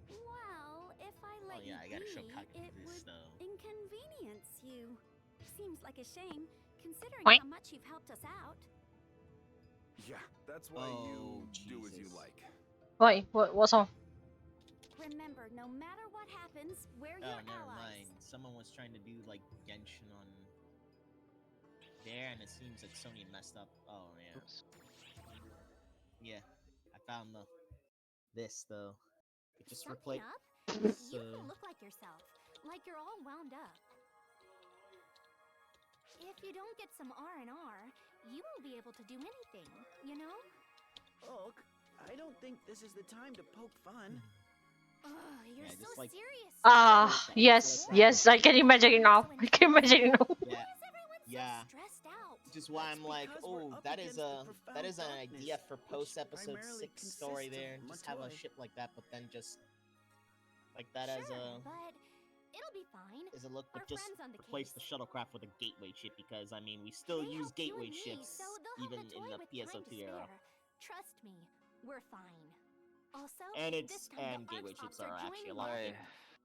Well, if I let yeah, I gotta show you Kaki be, it this, would though. inconvenience you. Seems like a shame, considering What? how much you've helped us out. Yeah, that's why you do as you Jesus. like. Wait, what's wrong? Remember, no matter what happens, we're Oh, your never allies. mind. Someone was trying to do like Genshin on there, and it seems like Sony messed up. Oh yeah. Oops. Yeah, I found this though. It just Summing replaced. up, you can look like yourself, like you're all wound up. If you don't get some R&R, you won't be able to do anything, you know? Oak, I don't think this is the time to poke fun. Ugh, you're Yeah, so just like- serious. Yes, I can imagine it now. I can imagine it now. Yeah, yeah. Stressed out. which is why That's I'm like, because we're oh, up that is against the that is an profound idea darkness, for which post episode primarily 6 story consists of there. Just have a Matoy. ship like that, but then just like that as Sure, a but it'll be fine. as a look, Our but just friends on the replace the case. shuttlecraft with a gateway ship because I mean we still They use helped you gateway and me, ships so they'll have even in Matoy the with time to PSO2 era. spare. Trust me, we're fine. Also, And this it's time the gateway Arcs ships Ops are are actually a joining lot. My in.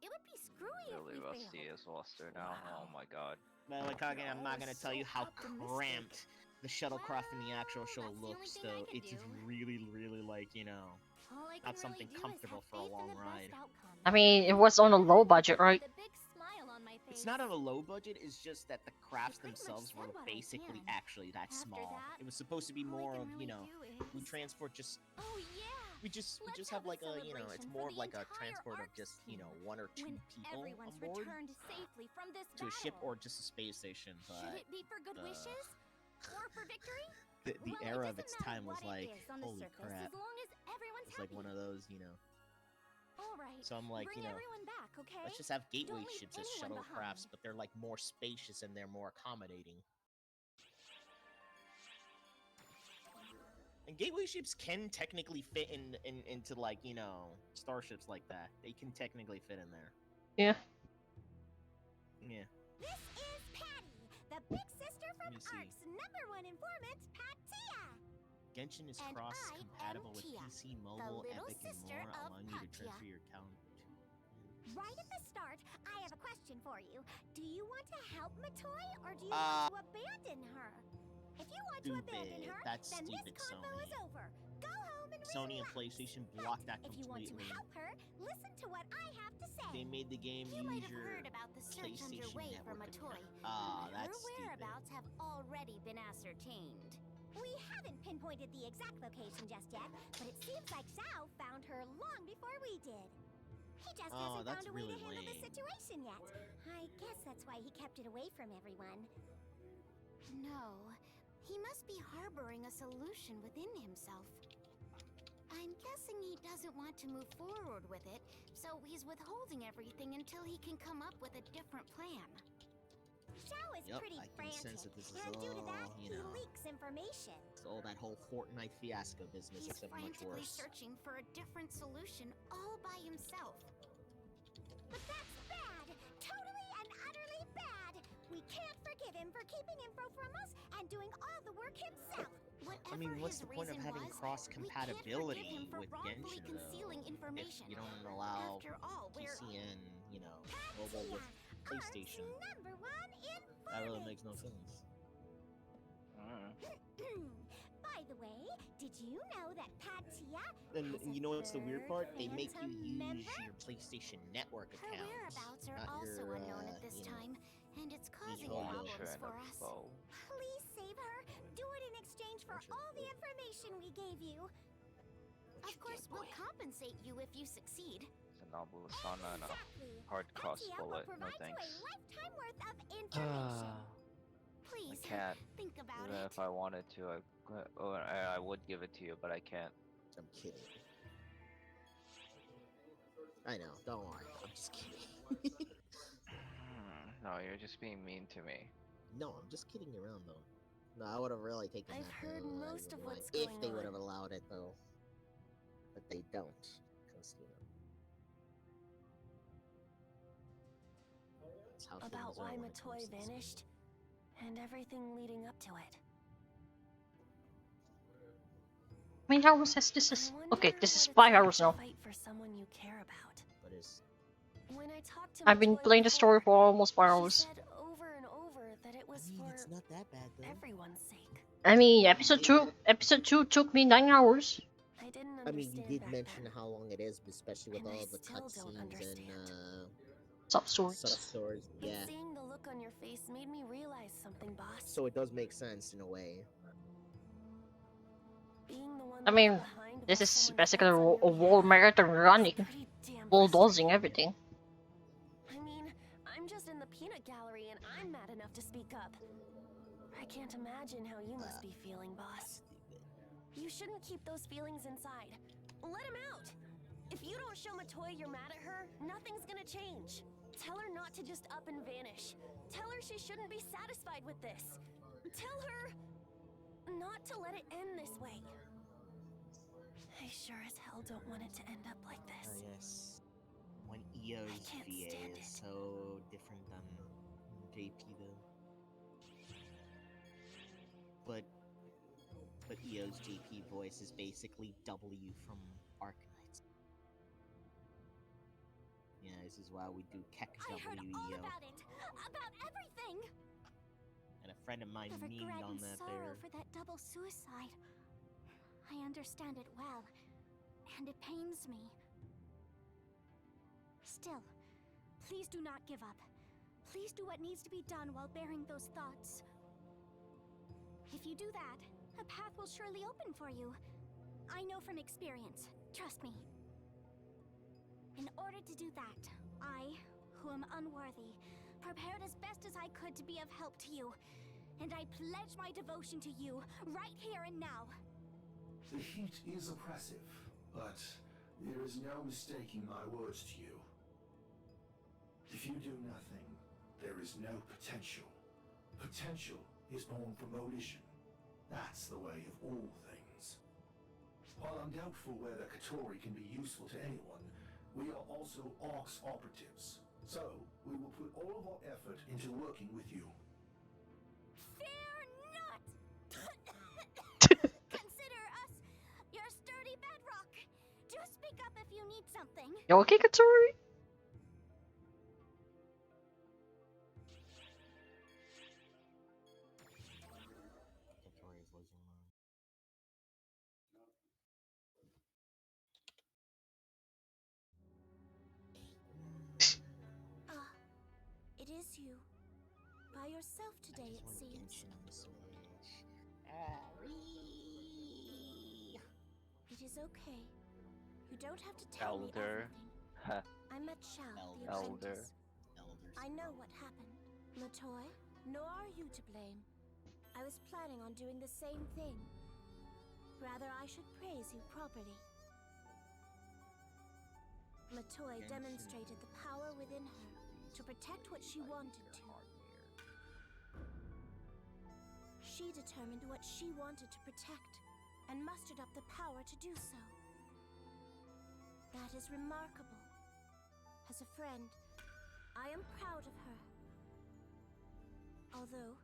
It would be screwy if really we rusty failed. is luster now. Oh my god. By the way, Kage, You're I'm not always gonna tell so you how optimistic. cramped the shuttlecraft in the actual show that's the only looks, thing I though. can It's do. really like, you know, All I can not really something do is comfortable have for a faith in long the ride. best outcome. I mean, it was on a low budget, right? With a big smile on my face. It's not on a low budget, it's just that the crafts pretty much themselves said were what I basically can. actually that After small. that, It was supposed to be all I more can of, you really know, do we is- transport just Oh yeah. we just Let's have have a like a, you know, it's celebration more for of the like a entire transport of Arcs just, you know, team. one or two When people everyone's on board returned safely from this to a ship battle. or just a space station, Should but it be for good uh, wishes or for victory? the Well, era it of its doesn't matter time was what it like, is on the holy surface, crap. as long as everyone's It's like one of those, you know. All right. So I'm like, bring you know, everyone back, okay? let's just have gateway Don't leave ships as anyone shuttlecrafts, behind. but they're like more spacious and they're more accommodating. And gateway ships can technically fit into like, you know, starships like that. They can technically fit in there. Yeah. Yeah. This is Patty, the big sister from me see. Ark's #1 informant, Patia. Genshin is And cross-compatible with Tia, PC, the mobile, little Epic, and sister more, of allowing you to Patia. transfer your account. Right at the start, I have a question for you. Do you want to help Matoy, or do you want to abandon her? If you want to abandon her, That's then stupid, this convo is Sony. over. Go home and Sony and relax. PlayStation blocked that If you want to completely. help her, listen to what I have to say. They made the game You might use have your heard about the search PlayStation underway for Network Matoy. account. Ah, Her that's stupid. whereabouts have already been ascertained. We haven't pinpointed the exact location just yet, but it seems like Zhao found her long before we did. He just hasn't that's found a way really to handle the lame. situation yet. I guess that's why he kept it away from everyone. No, he must be harboring a solution within himself. I'm guessing he doesn't want to move forward with it, so he's withholding everything until he can come up with a different plan. Zhao is Yep, pretty I can frantic, sense that this is and due to that, all, you he know, leaks information. it's all that whole Fortnite fiasco business, He's except much frantically worse. searching for a different solution all by himself. But that's bad! Totally and utterly bad! We can't forgive him for keeping info from us and doing all the work himself. Whatever I mean, what's his the point of reason having was, cross-compatibility we can't forgive him for with wrongfully Genshin, concealing though? information. If you don't allow After all, we're PC and, you know, mobile with PlayStation. #1 That really makes no sense. By the way, did you know that Patia And has a you know what's the weird part? They make you phantom use member? your PlayStation Network Her account, whereabouts are not also your, unknown at this you know, time, and it's causing Visual problems Launcher for us. Please save her. Do it in exchange for all the information we gave you. Of course, we'll compensate you if you succeed. Nobu Sana and a Exactly. hard cost Patia will bullet. No provide you a thanks. lifetime worth of information. I Please, can't. think about Even it. if I wanted to, I would give it to you, but I can't. I'm kidding. I know, don't worry. I'm just kidding. No, you're just being mean to me. No, I'm just kidding around though. No, I would have really taken I've that. heard though, most of what's if going they would on. have allowed it though, but they don't, because you know. That's how About things are why when it comes Matoy to this vanished, and everything leading up to it. I mean, how was this is okay? This is 5 hours now. Fight for someone you care about. But it's When I talked to I've been Matoy playing the story for almost 5 she hours. said over and over that it was for it's not that bad though. everyone's sake. I mean, episode two took me 9 hours. I didn't I mean, you understand did back mention then. how long it is, especially with And I all the still don't cutscenes understand. and Sub-stories. sub-stories. But Yeah, seeing the look on your face made me realize something, boss. so it does make sense in a way. Being the one I mean, left behind this while is someone basically fights on your a war behalf marathon running, is pretty damn bulldozing everything. I mean, I'm just in the peanut gallery and I'm mad enough to speak up. I can't imagine how you must be feeling, boss. You shouldn't keep those feelings inside. Let him out! If you don't show Matoy you're mad at her, nothing's gonna change. Tell her not to just up and vanish. Tell her she shouldn't be satisfied with this. Tell her not to let it end this way. I sure as hell don't want it to end up like this. Oh yes. When EO's can't VA stand is it. so different than JP though. But EO's JP voice is basically W from Arknights. Yeah, this is why we do Keck I heard W all EO. about it. About everything. And a friend of mine The memed regret on and that sorrow there. for that double suicide. I understand it well, and it pains me. Still, please do not give up. Please do what needs to be done while bearing those thoughts. If you do that, a path will surely open for you. I know from experience. Trust me. In order to do that, I, who am unworthy, prepared as best as I could to be of help to you. And I pledge my devotion to you, right here and now. The heat is oppressive, but there is no mistaking my words to you. If you do nothing, there is no potential. Potential is born from volition. That's the way of all things. While I'm doubtful whether Katori can be useful to anyone, we are also Orcs operatives. So, we will put all of our effort into working with you. Fear not! Consider us your sturdy bedrock. Do speak up if you need something. You okay, Katori? Katori is losing mine. Ah, it is you. By yourself today, it I just want seems. Genshin on the Switch. It is okay. You don't have to tell me Elder. everything. I met Shao, the Elder. apprentice. I know what happened. Matoy, nor are you to blame. I was planning on doing the same thing. Rather, I should praise you properly. Matoy demonstrated the power within her to protect what she wanted to. She determined what she wanted to protect and mustered up the power to do so. That is remarkable. As a friend, I am proud of her. Although,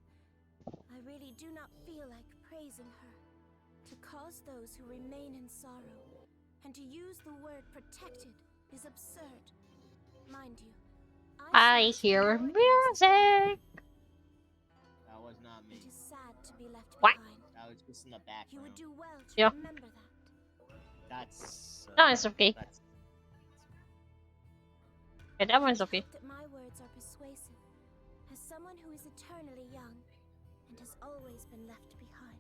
I really do not feel like praising her. To cause those who remain in sorrow, and to use the word protected, is absurd. Mind you, I hear music. That was not me. It is sad to be left What? behind. That was just in the background. You would do well to Yeah. remember that. That's. No, it's okay. That's. Yeah, that one's I okay. hope that my words are persuasive, as someone who is eternally young and has always been left behind.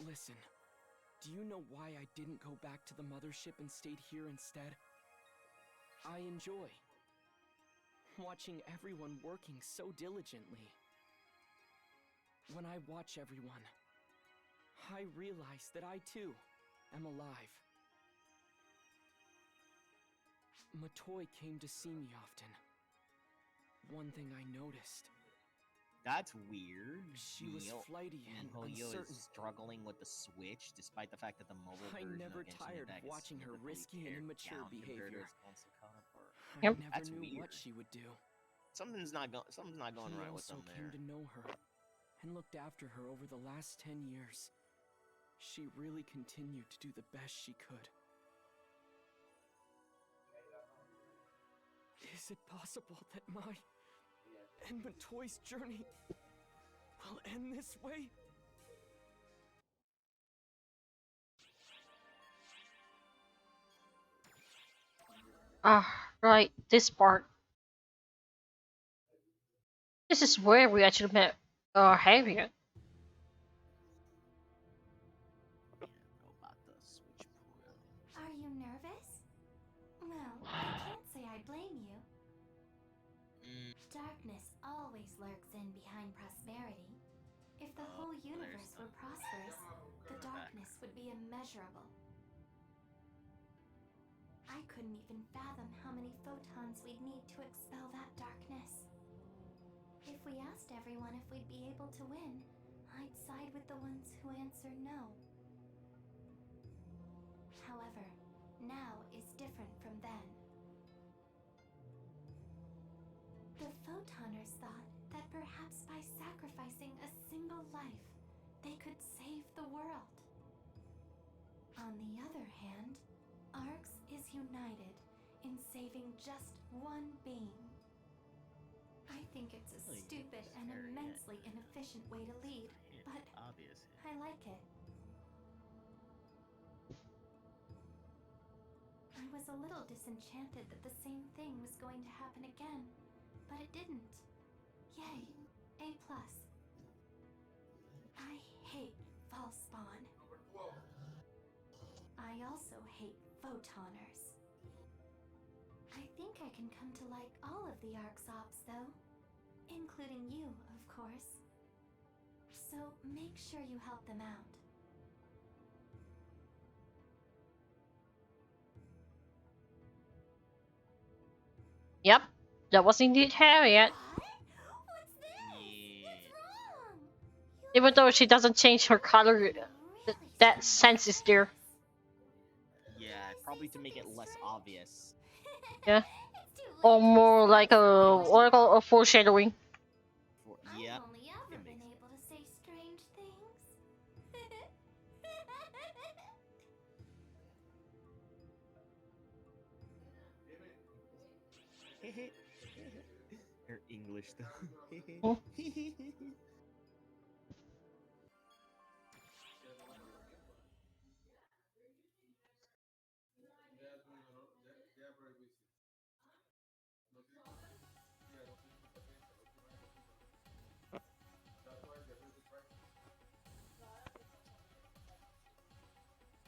Listen, do you know why I didn't go back to the mothership and stayed here instead? I enjoy watching everyone working so diligently. When I watch everyone, I realize that I too am alive. Matoy came to see me often. One thing I noticed. That's weird. She was flighty and Mihoyo uncertain. is struggling with the Switch, despite the fact that the mobile I version never of Genshin tired Impact of is watching her significantly risky and immature down compared to behavior. its console counterpart. I Yep. never That's knew weird. what she would do. Something's not going He right with also them came there. to know her and looked after her over the last 10 years. She really continued to do the best she could. Is it possible that my and Matoy's journey will end this way? Ah, right, this part. This is where we actually met Harriet. About the Switch Pro. Are you nervous? Well, immeasurable. I couldn't even fathom how many photons we'd need to expel that darkness. If we asked everyone if we'd be able to win, I'd side with the ones who answer no. However, now is different from then. The Photoners thought that perhaps by sacrificing a single life, they could save the world. On the other hand, Arx is united in saving just one being. I think it's a stupid and immensely inefficient way to lead, but Obvious. I like it. I was a little disenchanted that the same thing was going to happen again, but it didn't. Yay, A+. I hate false spawn. I also hate photoners. I think I can come to like all of the Arx Ops, though. Including you, of course. So make sure you help them out. Yep, that was indeed Harriet. Even though she doesn't change her color, that sense is there. Yeah, probably to make it less obvious. Yeah. Or more like a foreshadowing. Yep. I've only ever been able to say strange things. Her English though. Oh.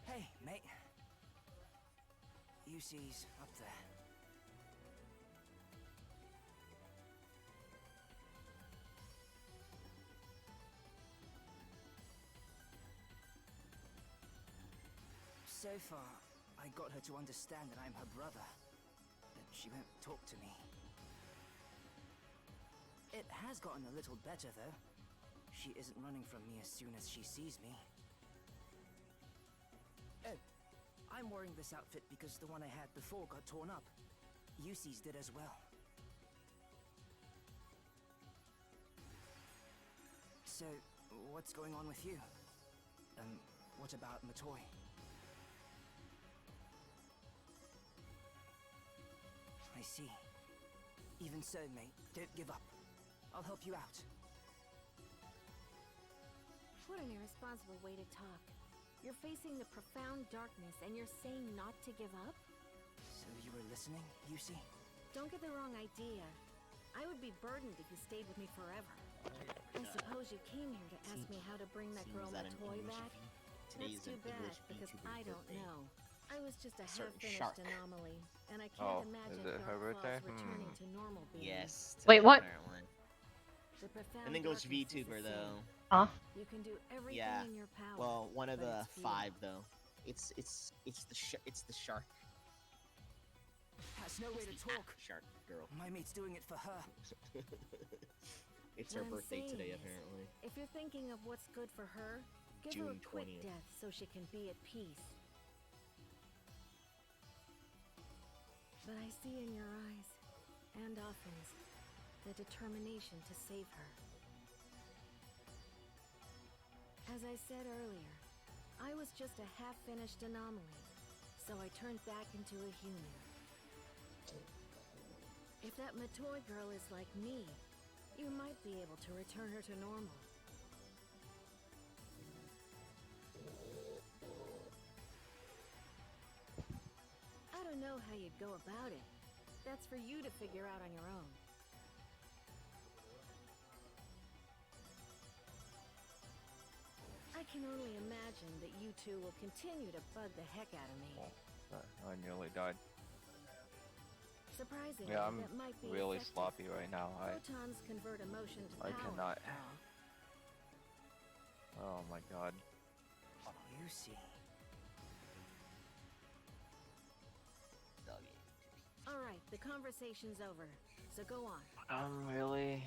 Hey, mate. UC's up there. So far, I got her to understand that I'm her brother, but she won't talk to me. It has gotten a little better, though. She isn't running from me as soon as she sees me. Oh, I'm wearing this outfit because the one I had before got torn up. Yusi's did as well. So, what's going on with you? What about Matoi? I see. Even so, mate, don't give up. I'll help you out. What an irresponsible way to talk. You're facing the profound darkness and you're saying not to give up? So you were listening, Yusi? Don't get the wrong idea. I would be burdened if you stayed with me forever. I suppose you came here to ask me how to bring that girl Matoi back? That's too bad, because I don't know. I was just a half-finished anomaly, and I can't imagine Dark Falls returning to normal being. Yes. Wait, what? And then goes VTuber though. Huh? You can do everything in your power. Well, one of the 5 though. It's the shark. Has no way to talk. Shark girl. My mate's doing it for her. It's her birthday today, apparently. If you're thinking of what's good for her, give her a June quick 20th. death so she can be at peace. But I see in your eyes, and Offen's, the determination to save her. As I said earlier, I was just a half-finished anomaly, so I turned back into a human. If that Matoi girl is like me, you might be able to return her to normal. I don't know how you'd go about it. That's for you to figure out on your own. I can only imagine that you two will continue to bug the heck out of me. I nearly died. Surprisingly, Yeah, I'm that might be really effective. sloppy right now. Photons convert emotion to I power. cannot. Oh my god. Yusi. Alright, the conversation's over, so go on. Really?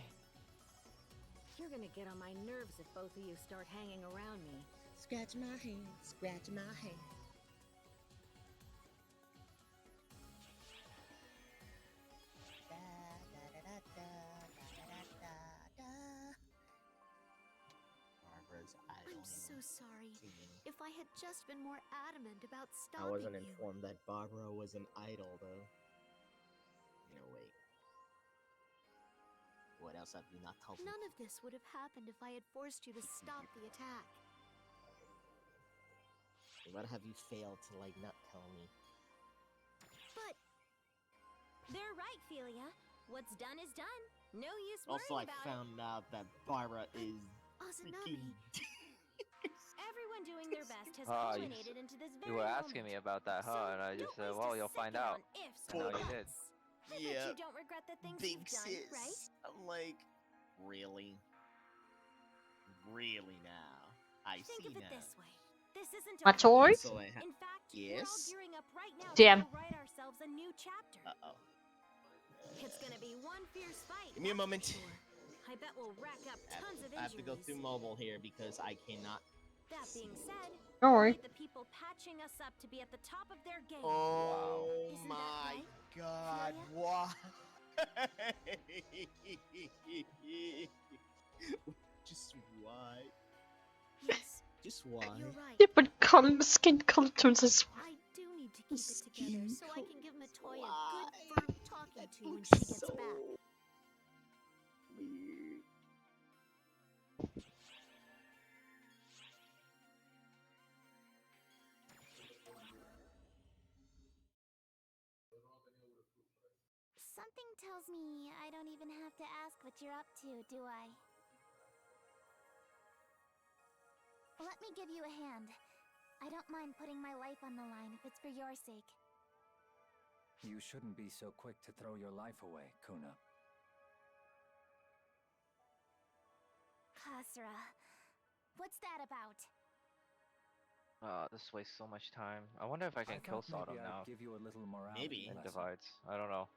You're gonna get on my nerves if both of you start hanging around me. Scratch my hand, scratch my hand. I'm so sorry. If I had just been more adamant about I stopping wasn't you. informed that Barbara was an idol, though. No, wait. What else have you not told me? None of this would have happened if I had forced you to stop the attack. What have you failed to, like, not tell me? But They're right, Philia. What's done is done. No use Also, I worrying about found out that Barbara is freaking... Everyone doing their best has Ah, culminated into this very you were asking moment. me about that, huh? And I just said, well, you'll find out. Ifs And or now you did. I bet you don't regret the things big you've done, sis. right? I'm like, really? Really now? I Think see of it now. this way. This isn't My over toy? yet. So I In fact, yes? we're all gearing up right now Damn. to go write ourselves a new chapter. Uh-oh. It's gonna be one fierce fight. Give me a that's for moment. sure. I bet we'll rack up tons of I have to go injuries. through mobile here because I cannot. That being said, Don't we worry. need the people patching us up to be at the top of their game. Oh Isn't my that right, God! Philia? Why? Just why? Yes, Just why? you're right. Different color, skin color tones as well. I do need to keep it together so I can give Matoya a Why? good firm talking to when looks she gets so back. Weird. Something tells me I don't even have to ask what you're up to, do I? Let me give you a hand. I don't mind putting my life on the line if it's for your sake. You shouldn't be so quick to throw your life away, Kuna. Kasra, what's that about? This wastes so much time. I wonder if I can kill thought Sodom maybe now. I'd give you a little morality Maybe. It lesson. divides. I don't know.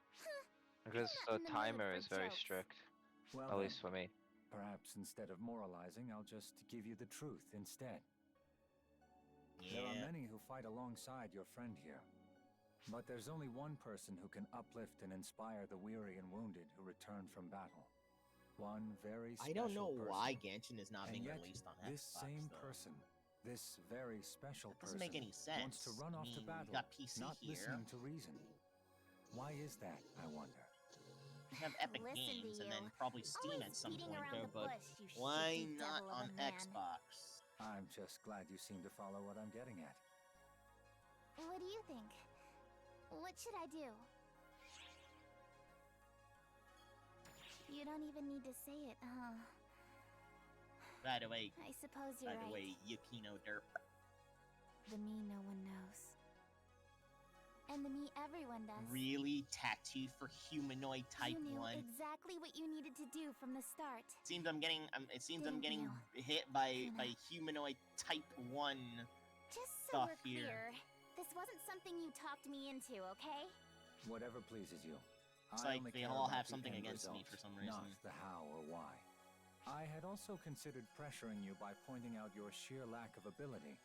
Because the in the mood timer for is very jokes. strict. Well, At then, least for me. perhaps instead of moralizing, I'll just give you the truth instead. There are Yeah. many who fight alongside your friend here. But there's only one person who can uplift and inspire the weary and wounded who return from battle. One very special I don't know person. why Genshin is not And being yet, released on this Xbox. same though. person, this very special That doesn't person, make any sense. wants to run I off to mean, battle, you got PC not here. listening to reason. Why is that, I wonder? You have Epic Listen to Games and you. then probably Steam Always at some beating point around though, the but bush, you why shifty not devil of on a man. Xbox? I'm just glad you seem to follow what I'm getting at. What do you think? What should I do? You don't even need to say it, huh? By the way, I suppose you're right. Yukino Derp. The me no one knows. And the me everyone does. Really? Tattoo for humanoid type You knew 1? exactly what you needed to do from the start. Seems I'm getting Didn't you? hit by Kuna. humanoid type 1 Just so stuff we're here. clear, this wasn't something you talked me into, okay? Whatever pleases you. It's I like only they care all about have the something end against me result, for some reason. Not the how or why. I had also considered pressuring you by pointing out your sheer lack of ability.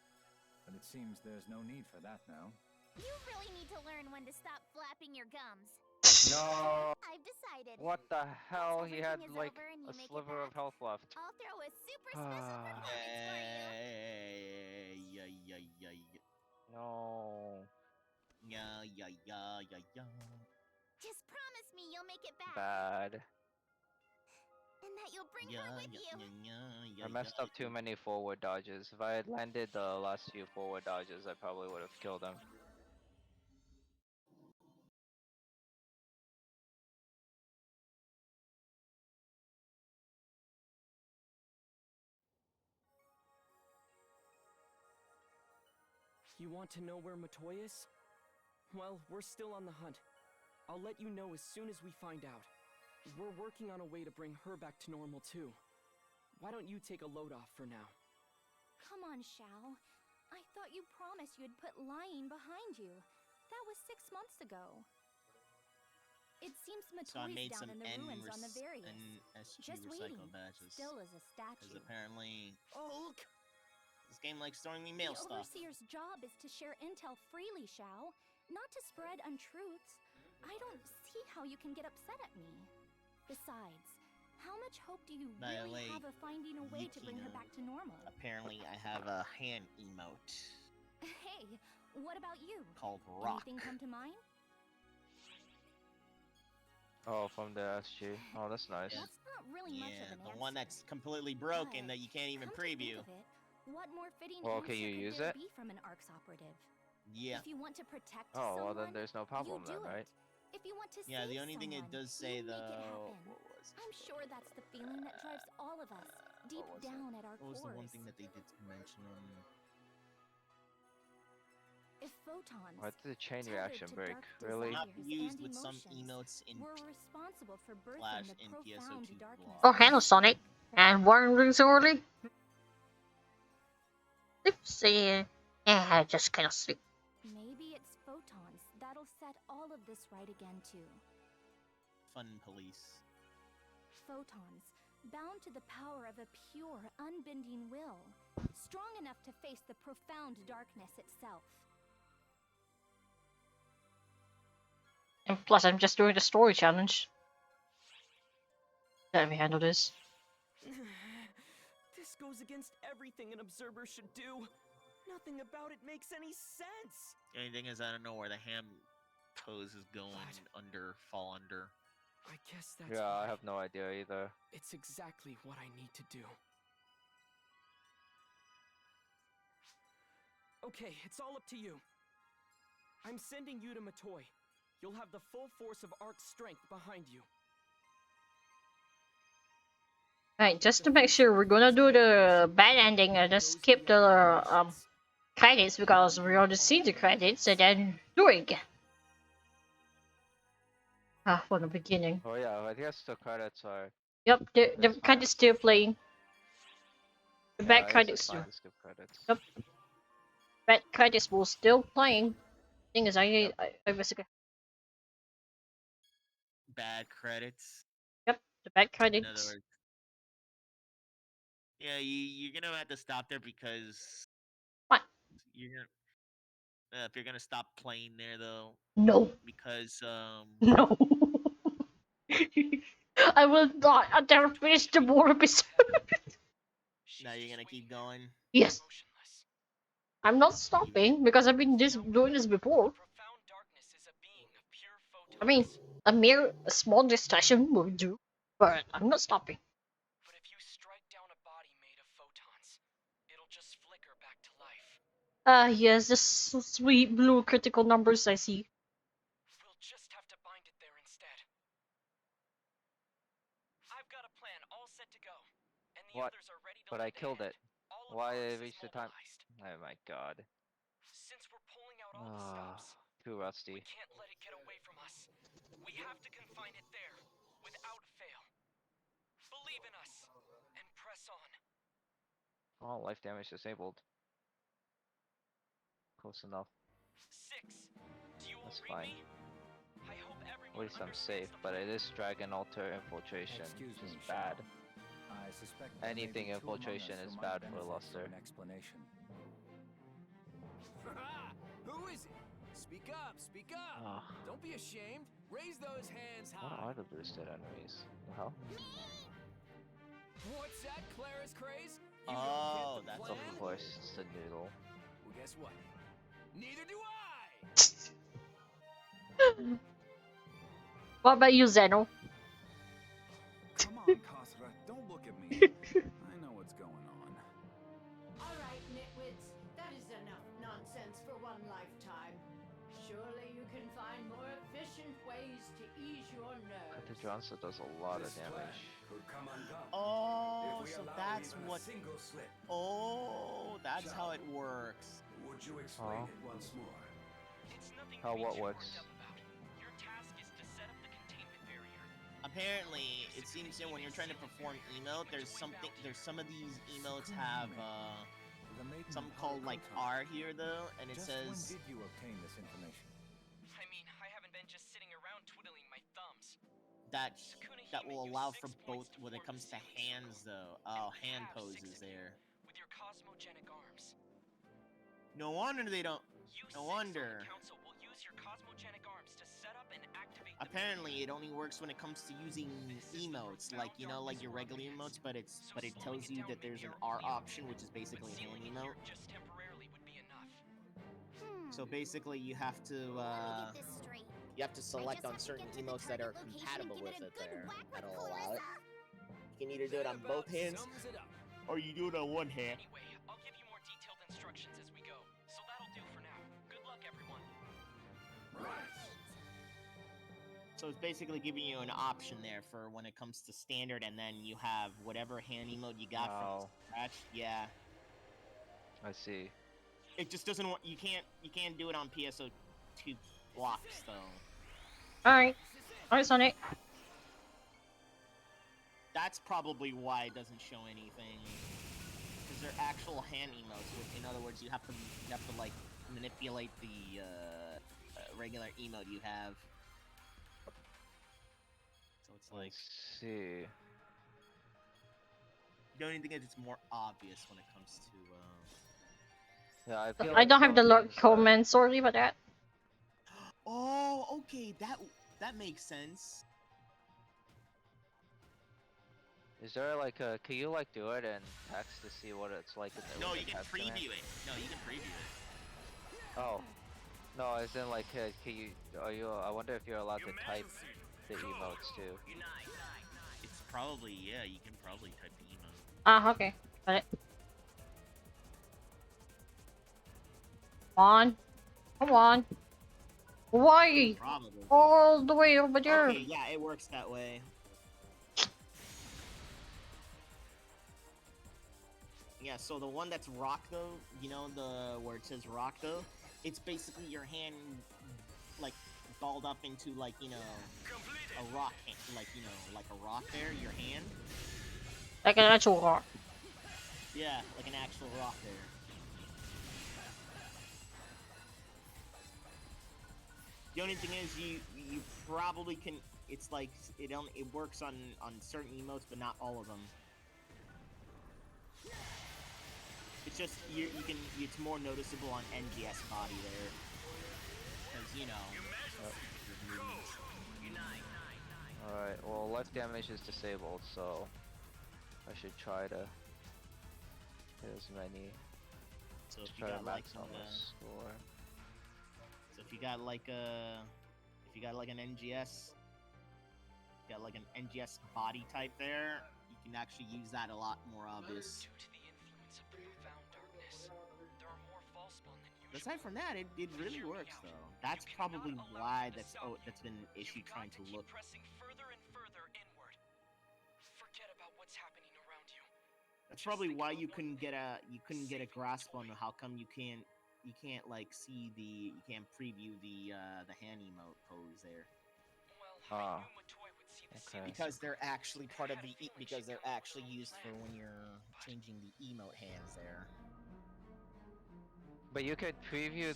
But it seems there's no need for that now. You really need to learn when to stop flapping your gums. No! I've decided. What the hell? He had everything is like over and you a make it sliver of back, health left. I'll throw a super special performance for you. No. Just promise me you'll make it back. Bad. And that you'll bring her with you. I messed up too many forward dodges. If I had landed the last few forward dodges, I probably would have killed him. You want to know where Matoy is? Well, we're still on the hunt. I'll let you know as soon as we find out. We're working on a way to bring her back to normal too. Why don't you take a load off for now? Come on, Shao. I thought you promised you'd put lying behind you. That was 6 months ago. It seems So I Matoi's made down some in the ruins on the Various. SG Just recycle waiting, badges. still as a Because statue. apparently Oh, look! this game likes throwing me mail The stuff. Overseer's job is to share intel freely, Shao, not to spread untruths. I don't see how you can get upset at me. Besides, how much hope do you By the really way, have of finding a way to bring her Yukino, back to normal? apparently I have a hand emote Hey, what about you? called Rock. Anything come to mind? Oh, from the SG. Oh, that's nice. That's not really much of an the answer. one that's completely broken that you can't even Come to think preview. of it, what more fitting Well, answer can you could use there it? be from an ARCS operative? Yeah. If you want to protect Oh, well someone, then there's no problem you do then, right? it. If you want to Yeah, save the only thing it someone, does say you make it though. happen. I'm sure that's the feeling that drives all of us deep down at our What was the one cores. thing that they did mention? If photons, Why did the chain tethered reaction to break? dark Really? Not desires used and with some emotions, emotes in were responsible for birthing Flash the and profound PSO2 darkness. Oh, hello, Sonic. And one rings early. Sleep. Yeah, I just cannot sleep. Maybe it's photons that'll set all of this right again too. Fun police. Photons, bound to the power of a pure, unbending will, strong enough to face the profound darkness itself. And plus, I'm just doing the story challenge. Let me handle this. This goes against everything an observer should do. Nothing about it makes any sense. The only thing is I don't know where the ham pose is going fall under. I guess that's Yeah, why. I have no idea either. It's exactly what I need to do. Okay, it's all up to you. I'm sending you to Matoi. You'll have the full force of Ark's strength behind you. Alright, just to make sure, we're gonna do the bad ending and just skip the credits because we already see the credits and then do it again. From the beginning. Oh yeah, I guess the credits are. Yep, the credits still playing. The back I guess credits it's fine too. to skip credits. Yep. Back credits will still playing. Thing is, I basically. Bad credits. Yep, the back credits. In other words. Yeah, you're gonna have to stop there because. What? You're gonna. If you're gonna stop playing there though. No. Because No. I will not until I finish the war episode. Now you're gonna keep going. Yes. I'm not stopping because I've been doing this before. I mean, a small distraction will do, but I'm not stopping. But if you strike down a body made of photons, it'll just flicker back to life. Yes, the sweet blue critical numbers I see. We'll just have to bind it there instead. I've got a plan all set to go, and the What? others are ready to But I killed it. Why did it reach the time? Oh my god. Since we're pulling out all the stops, Too rusty. we can't let it get away from us. We have to confine it there, without fail. Believe in us, and press on. Oh, life damage disabled. Close enough. 6. Do you That's all read fine. me? I hope At everyone least I'm safe, but it is Dragon Alter infiltration, which is bad. I suspect Anything infiltration is bad for Luster. An explanation. Who is it? Speak up, speak up! Ugh. Don't be ashamed. Raise those hands What high. are the boosted enemies? The hell? What's that, Clara's craze? Oh, that's Of course, it's the noodle. Well, guess what? Neither do I! What about you, Zeno? Come on, Kasra, don't look at me. I know what's going on. All right, nitwits. That is enough nonsense for one lifetime. Surely you can find more efficient ways to ease your nerves. The Johnson does a lot of damage. Oh, so that's what. Oh, that's how it works. Would you explain it once more? How what works? Your task is to set up the containment barrier. Apparently, it seems that when you're trying to perform emote, there's some of these emotes have something called like R here though, and it Just says. when did you obtain this information? I mean, I haven't been just sitting around twiddling my thumbs. that will allow for both when it comes to hands, though. Oh, hand poses there. With your cosmogenic arms. No wonder they don't. You No six on wonder. the council will use your cosmogenic arms to set up and activate the Apparently, it only works when it comes to using emotes, like you know, like your regular emotes. But it tells you that there's an R option, which is basically a hand emote. just temporarily would be enough. So basically, you have to Get this straight. select on certain emotes that are compatible with it. There, that'll allow it. You can either do it on both hands, or you do it on one hand. Anyway, I'll give you more detailed instructions as we go. So that'll do for now. Good luck, everyone. So it's basically giving you an option there for when it comes to standard, and then you have whatever hand emote you got from scratch. Yeah. I see. It just doesn't want you can't do it on PSO2 blocks though. Alright. Alright, Sonic. That's probably why it doesn't show anything. Because they're actual hand emotes. In other words, you have to like manipulate the regular emote you have. So it's like. Let's see. The only thing is it's more obvious when it comes to. Yeah, I feel I like don't have the some things, comment. Sorry about that. Oh, okay, that makes sense. Is there like a? Can you like do it in text to see what it's like in the? No, with you the can text command? preview it. No, you can preview it. Oh, no, as in like, can you? Are you? I wonder if you're allowed to type the emotes too. It's probably you can probably type the emote. Ah, okay. Got it. Come on. Come on. Why? Probably. All the way over there. Okay, yeah, it works that way. Yeah, so the one that's rock though, you know, where it says rock though, it's basically your hand like balled up into like, you know, a rock, like, you know, like a rock there, your hand. Like an actual rock. Yeah, like an actual rock there. The only thing is you probably can, it's like it works on certain emotes but not all of them. It's just it's more noticeable on NGS body there. Cuz you know. Alright, well life damage is disabled, so I should try to hit as many. So if you try to got like max on the score. So if you got like an NGS, got like an NGS body type there, you can actually use that a lot more obvious. Due to the influence of the profound darkness, there are more false spawn than usual. Aside from that, it really works though. That's probably why that's been an issue trying to look. Pressing further and further inward. Forget about what's happening around you. That's probably why you couldn't get a grasp on how come you can't like see you can't preview the hand emote pose there. Ah. Okay. Because they're actually part of because they're actually used for when you're changing the emote hands there. But you could preview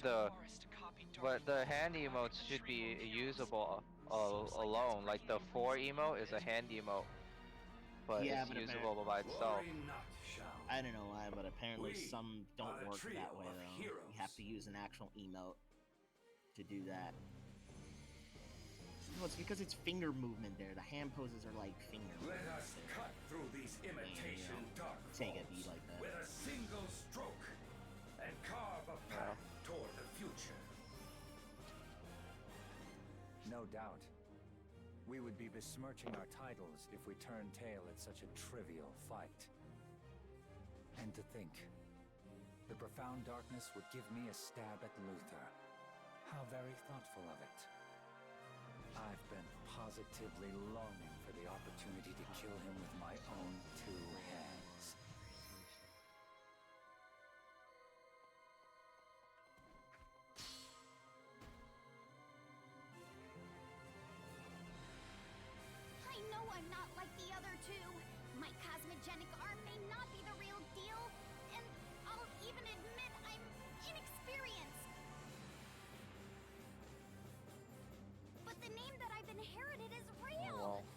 but the hand emotes should be usable alone. Like the 4 emote is a hand emote, but it's usable by itself. I don't know why, but apparently some don't work that way though. You have to use an actual emote to do that. No, it's because it's finger movement there. The hand poses are like finger movements. Let us cut through these imitation dark take it be like that. with a single stroke and carve a path toward the future. No doubt. We would be besmirching our titles if we turned tail at such a trivial fight. And to think, the profound darkness would give me a stab at Luther. How very thoughtful of it. I've been positively longing for the opportunity to kill him with my own 2 hands. I know I'm not like the other two. My cosmogenic arm may not be the real deal, and I'll even admit I'm inexperienced. But the name that I've inherited is real. Oh, well.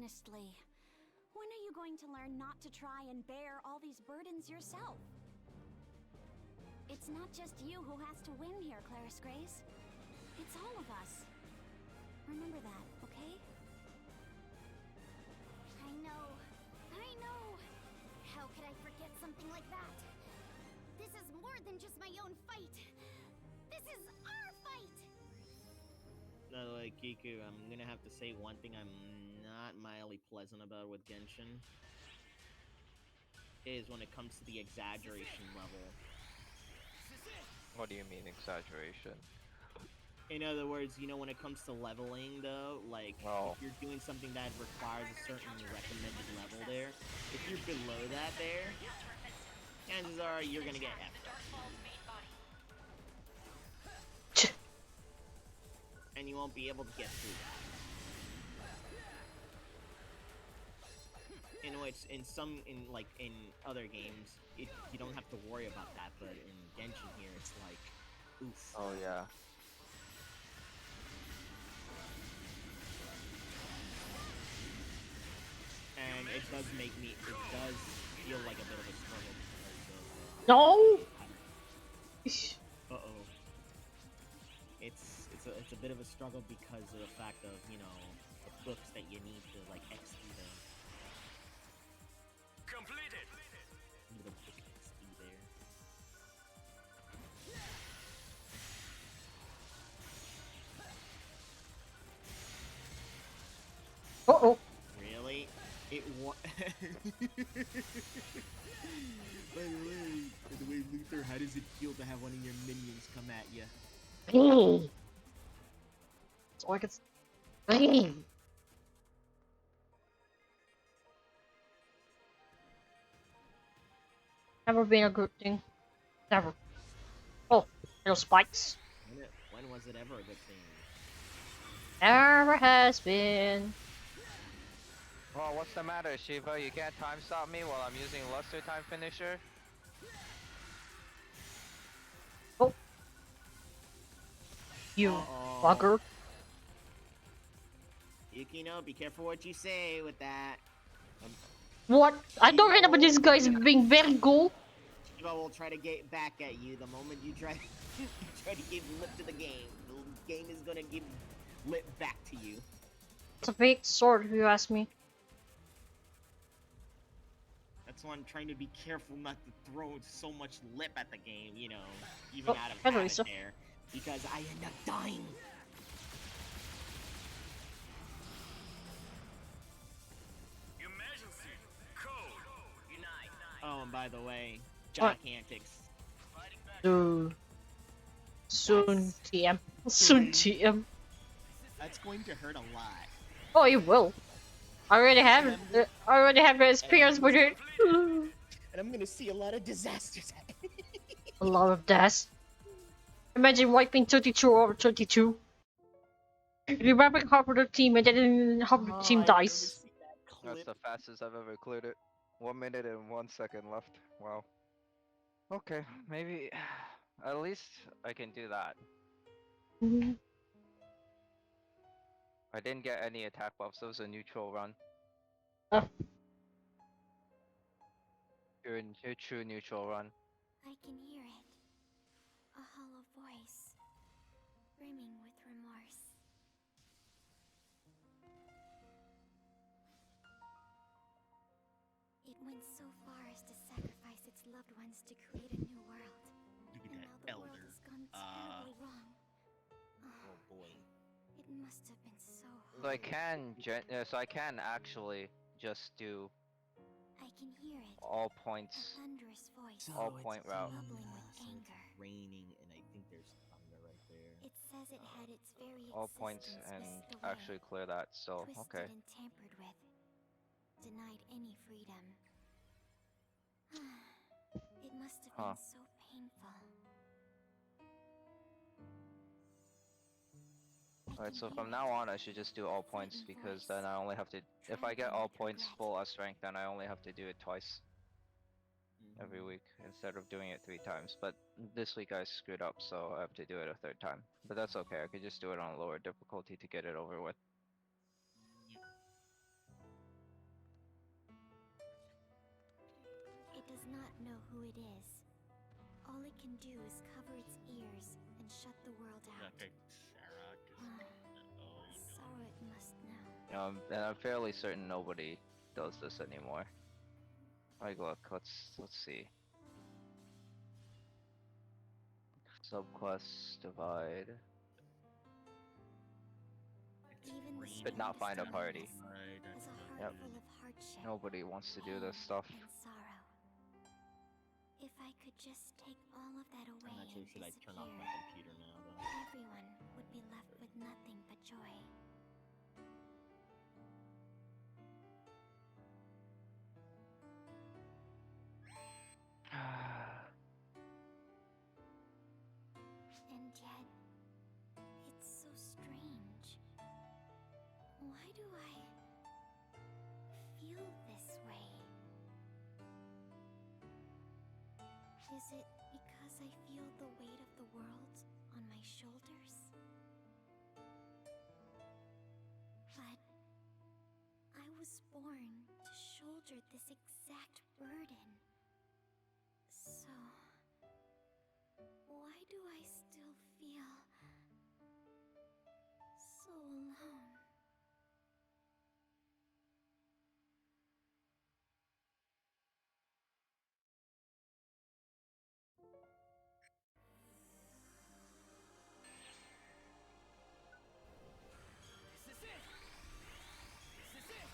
Honestly, when are you going to learn not to try and bear all these burdens yourself? It's not just you who has to win here, Claris Grace. It's all of us. Remember that, okay? I know. I know. How could I forget something like that? This is more than just my own fight. This is our fight! Like, Kiku, I'm gonna have to say one thing I'm not mildly pleasant about with Genshin is when it comes to the exaggeration level. What do you mean exaggeration? In other words, you know, when it comes to leveling, though, like, if you're doing something that requires a certain recommended level there, if you're below that there, chances are you're gonna get F'd up. And you won't be able to get through that. In which, in other games, you don't have to worry about that, but in Genshin here, it's like, oof. Oh yeah. And it does feel like a bit of a struggle because No! uh-oh. It's a bit of a struggle because of the fact of, you know, the books that you need to, like, XP them. Completed! The book XP there. Uh-oh. Really? It By the way, Luther, how does it feel to have one of your minions come at you? So I can. Never been a good thing. Never. Oh, little spikes. When was it ever a good thing? Never has been. Well, what's the matter, Shiva? You can't time stop me while I'm using Luster Time Finisher? Oh. You fucker. Yukino, be careful what you say with that. What? I don't remember this guy's being very cool. Shiva will try to get back at you the moment you try to give lip to the game. The game is gonna give lip back to you. It's a fake sword, if you ask me. That's why I'm trying to be careful not to throw so much lip at the game, you know, even out of anyway, habit there, because I end up dying. Emergency! Code! Unite! Oh, and by the way, Jock Antics. Soon TM. Soon TM. That's going to hurt a lot. Oh, it will. I already have experience with it. And I'm gonna see a lot of disasters. A lot of deaths. Imagine wiping 32 over 22. You're wiping half of the team and then half of the team dies. That's the fastest I've ever cleared it. 1 minute and 1 second left. Wow. Okay, maybe at least I can do that. I didn't get any attack buffs, so it was a neutral run. Your true neutral run. I can hear it. A hollow voice, brimming with remorse. It went so far as to sacrifice its loved ones to create a new world. Look at And that now the elder. world has gone terribly wrong. Oh boy. It must have been so hard. So I can actually just do I can hear it. all points. A thunderous voice. All point route. Bubbling with anger. Raining, and I think there's thunder right there. It says it had its very All points existence and whisked away, actually clear that. So twisted okay. and tampered with, denied any freedom. It must have been so painful. Alright, so from now on I should just do all points because then I only have to, if I get all points full S rank, then I only have to do it twice every week instead of doing it 3 times. But this week I screwed up, so I have to do it a 3rd time. But that's okay, I could just do it on a lower difficulty to get it over with. not know who it is. All it can do is cover its ears and shut the world out. Sorrow it must know. And I'm fairly certain nobody does this anymore. Like, look, let's see. Subquest divide. Even the Could not find a party. is a Yep. heart full of hardship, Nobody wants to do this stuff. and sorrow. If I could just take all of that away I'm not sure, and should I turn off my computer now, though? everyone would be left with nothing but joy. And yet, it's so strange. Why do I feel this way? Is it because I feel the weight of the world on my shoulders? But I was born to shoulder this exact burden. So, why do I still feel so alone? This is it! This is it!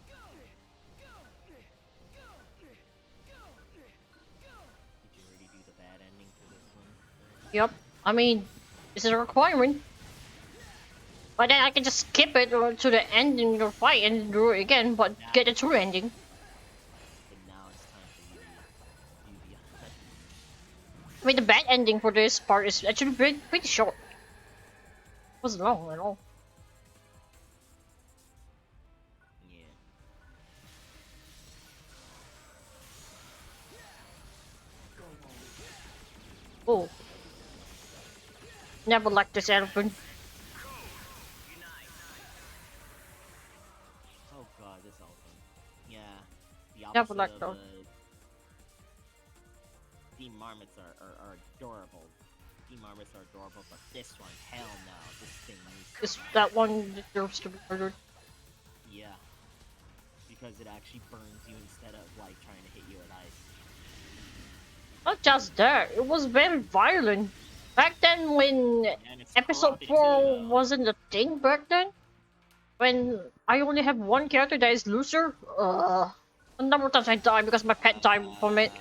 Go! Go! Go! Go! Go! Did you already do the bad ending for this one? Yep. I mean, this is a requirement. But then I can just skip it to the ending of the fight and do it again, but get the true ending. And now it's time for you to do the I mean, the bad ending for this part is actually pretty short. It wasn't long at all. Yeah. Oh. Never liked this elephant. Oh god, this elephant. Yeah. The Never opposite liked of those. the marmots are adorable. The marmots are adorable, but this one, hell no. This thing needs to That one deserves to be murdered. Yeah. Because it actually burns you instead of like trying to hit you with ice. Not just that, it was very violent. Back then when episode 4 wasn't a thing back then, when I only have one character that is loser, a number of times I died because my pet died from it.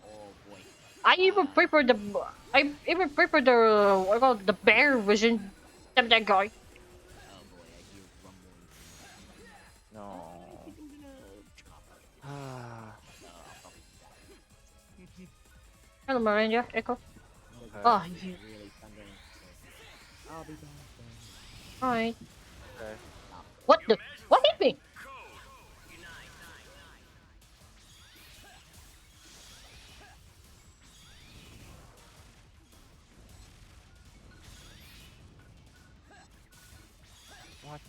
Oh boy. I even prefer the what I call it, the bear version of that guy. Oh boy, I hear rumbling. No. I think I'm gonna chop her. Ah. Hello, Miranda. Echo. Okay. Oh, It's you. really thundering. So I'll be back then. Alright. Okay. What the? What hit me? What?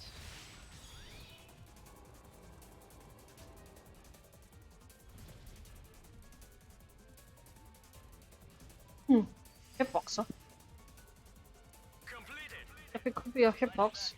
Hitbox, huh? If it could be a hitbox.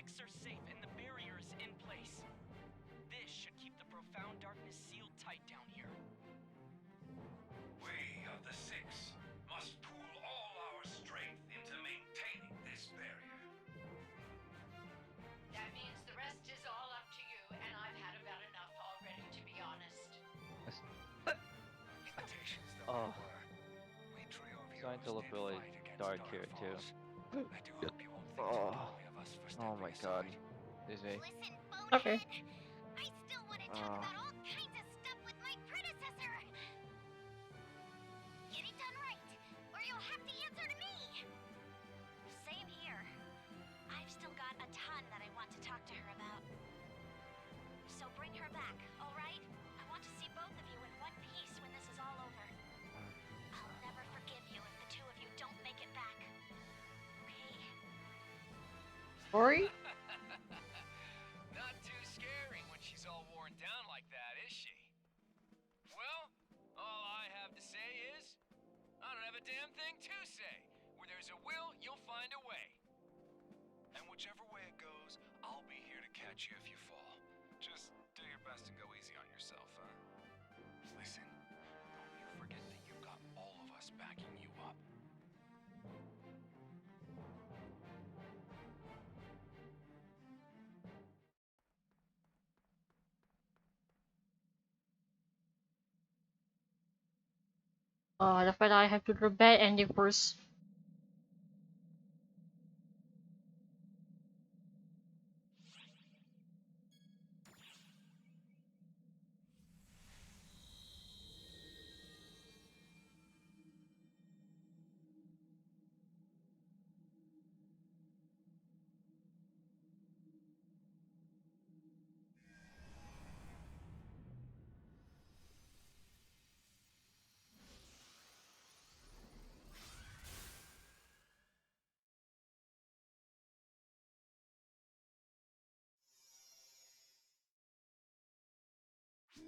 six are safe and the barrier is in place. This should keep the profound darkness sealed tight down here. We of the Six must pool all our strength into maintaining this barrier. That means the rest is all up to you, and I've had about enough already, to be honest. Oh. It's starting to look really dark here too. Oh. Oh my god. Excuse me. Okay. I still want to talk about all kinds of stuff with my predecessor. Get it done right, or you'll have to answer to me. Same here. I've still got a ton that I want to talk to her about. So bring her back, all right? I want to see both of you in one piece when this is all over. I'll never forgive you if the two of you don't make it back. Okay? Sorry? Not too scary when she's all worn down like that, is she? Well, all I have to say is, I don't have a damn thing to say. Where there's a will, you'll find a way. And whichever way it goes, I'll be here to catch you if you fall. Just do your best and go easy on yourself, huh? Listen, don't you forget that you've got all of us backing you up. The fact I have to do the bad ending first.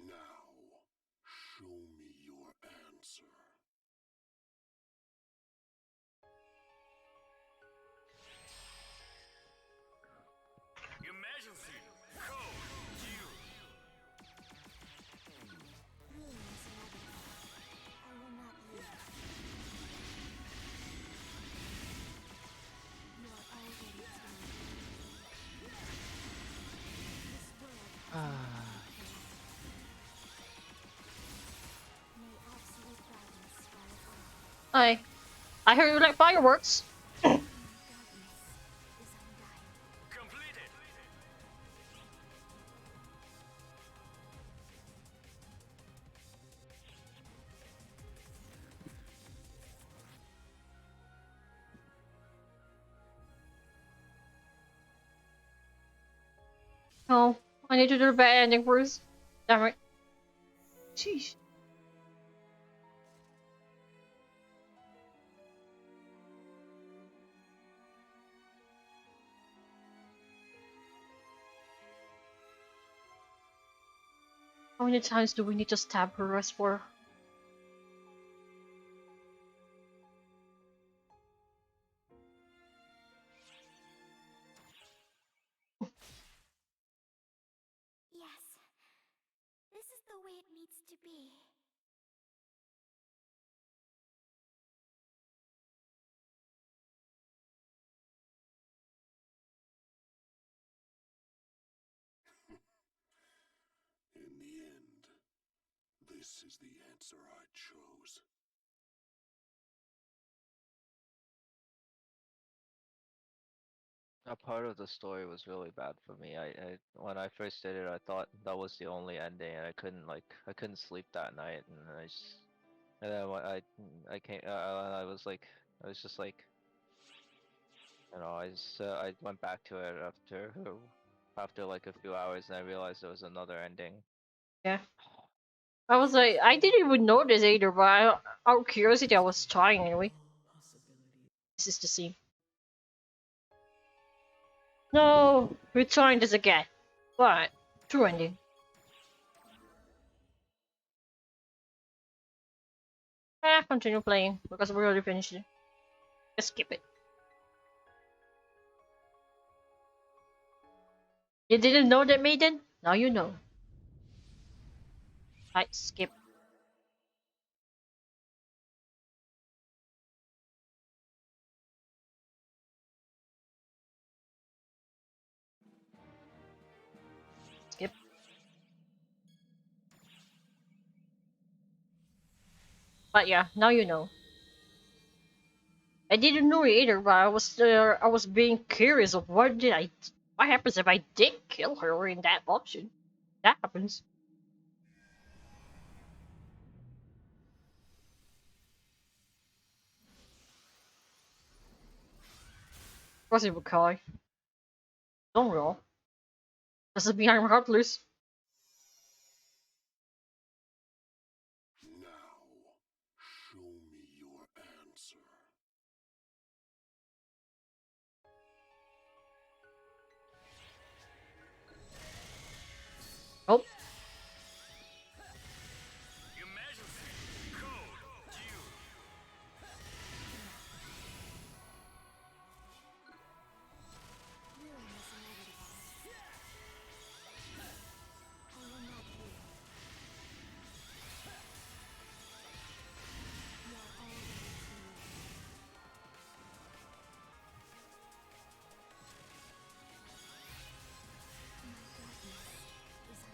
Now, show me your answer. Emergency! Code Q! Really, Miss Rabbit, I will not leave. You're already too late. This world may absolute darkness swallow all. Hi. I heard you like fireworks. Darkness is undying. Completed! No, I need to do the bad ending first. Damn it. Sheesh. How many times do we need to stab her as for? Yes, this is the way it needs to be. In the end, this is the answer I chose. That part of the story was really bad for me. I when I first did it, I thought that was the only ending, and I couldn't sleep that night, and I just and then when I came I was like I was just like I went back to it after like a few hours, and I realized there was another ending. Yeah. I was like, I didn't even notice either, but out of curiosity, I was trying anyway. This is the scene. No, we're trying this again. But, true ending. Continue playing, because we already finished it. Just skip it. You didn't know that, Maiden? Now you know. Right, skip. Skip. But yeah, now you know. I didn't know either, but I was being curious of what happens if I did kill her in that option. That happens. Possible Kai. Don't roll. This is behind heartless. Now, show me your answer. Oh.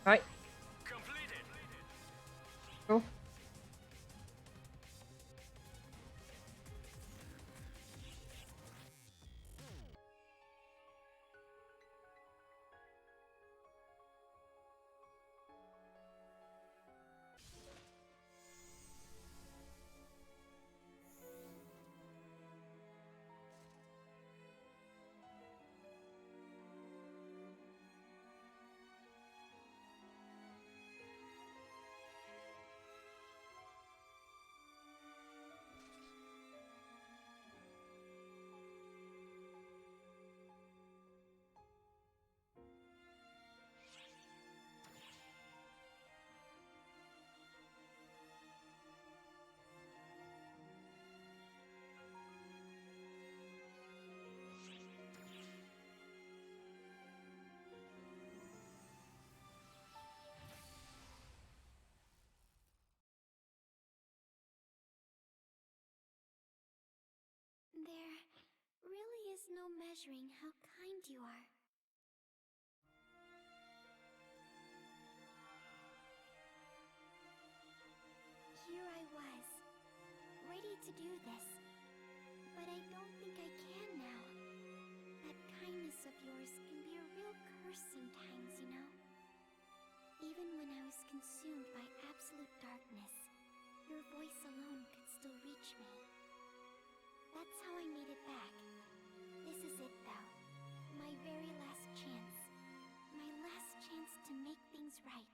Right. Go. There really is no measuring how kind you are. Here I was, ready to do this, but I don't think I can now. That kindness of yours can be a real curse sometimes, you know? Even when I was consumed by absolute darkness, your voice alone could still reach me. That's how I made it back. This is it, though. My very last chance. My last chance to make things right.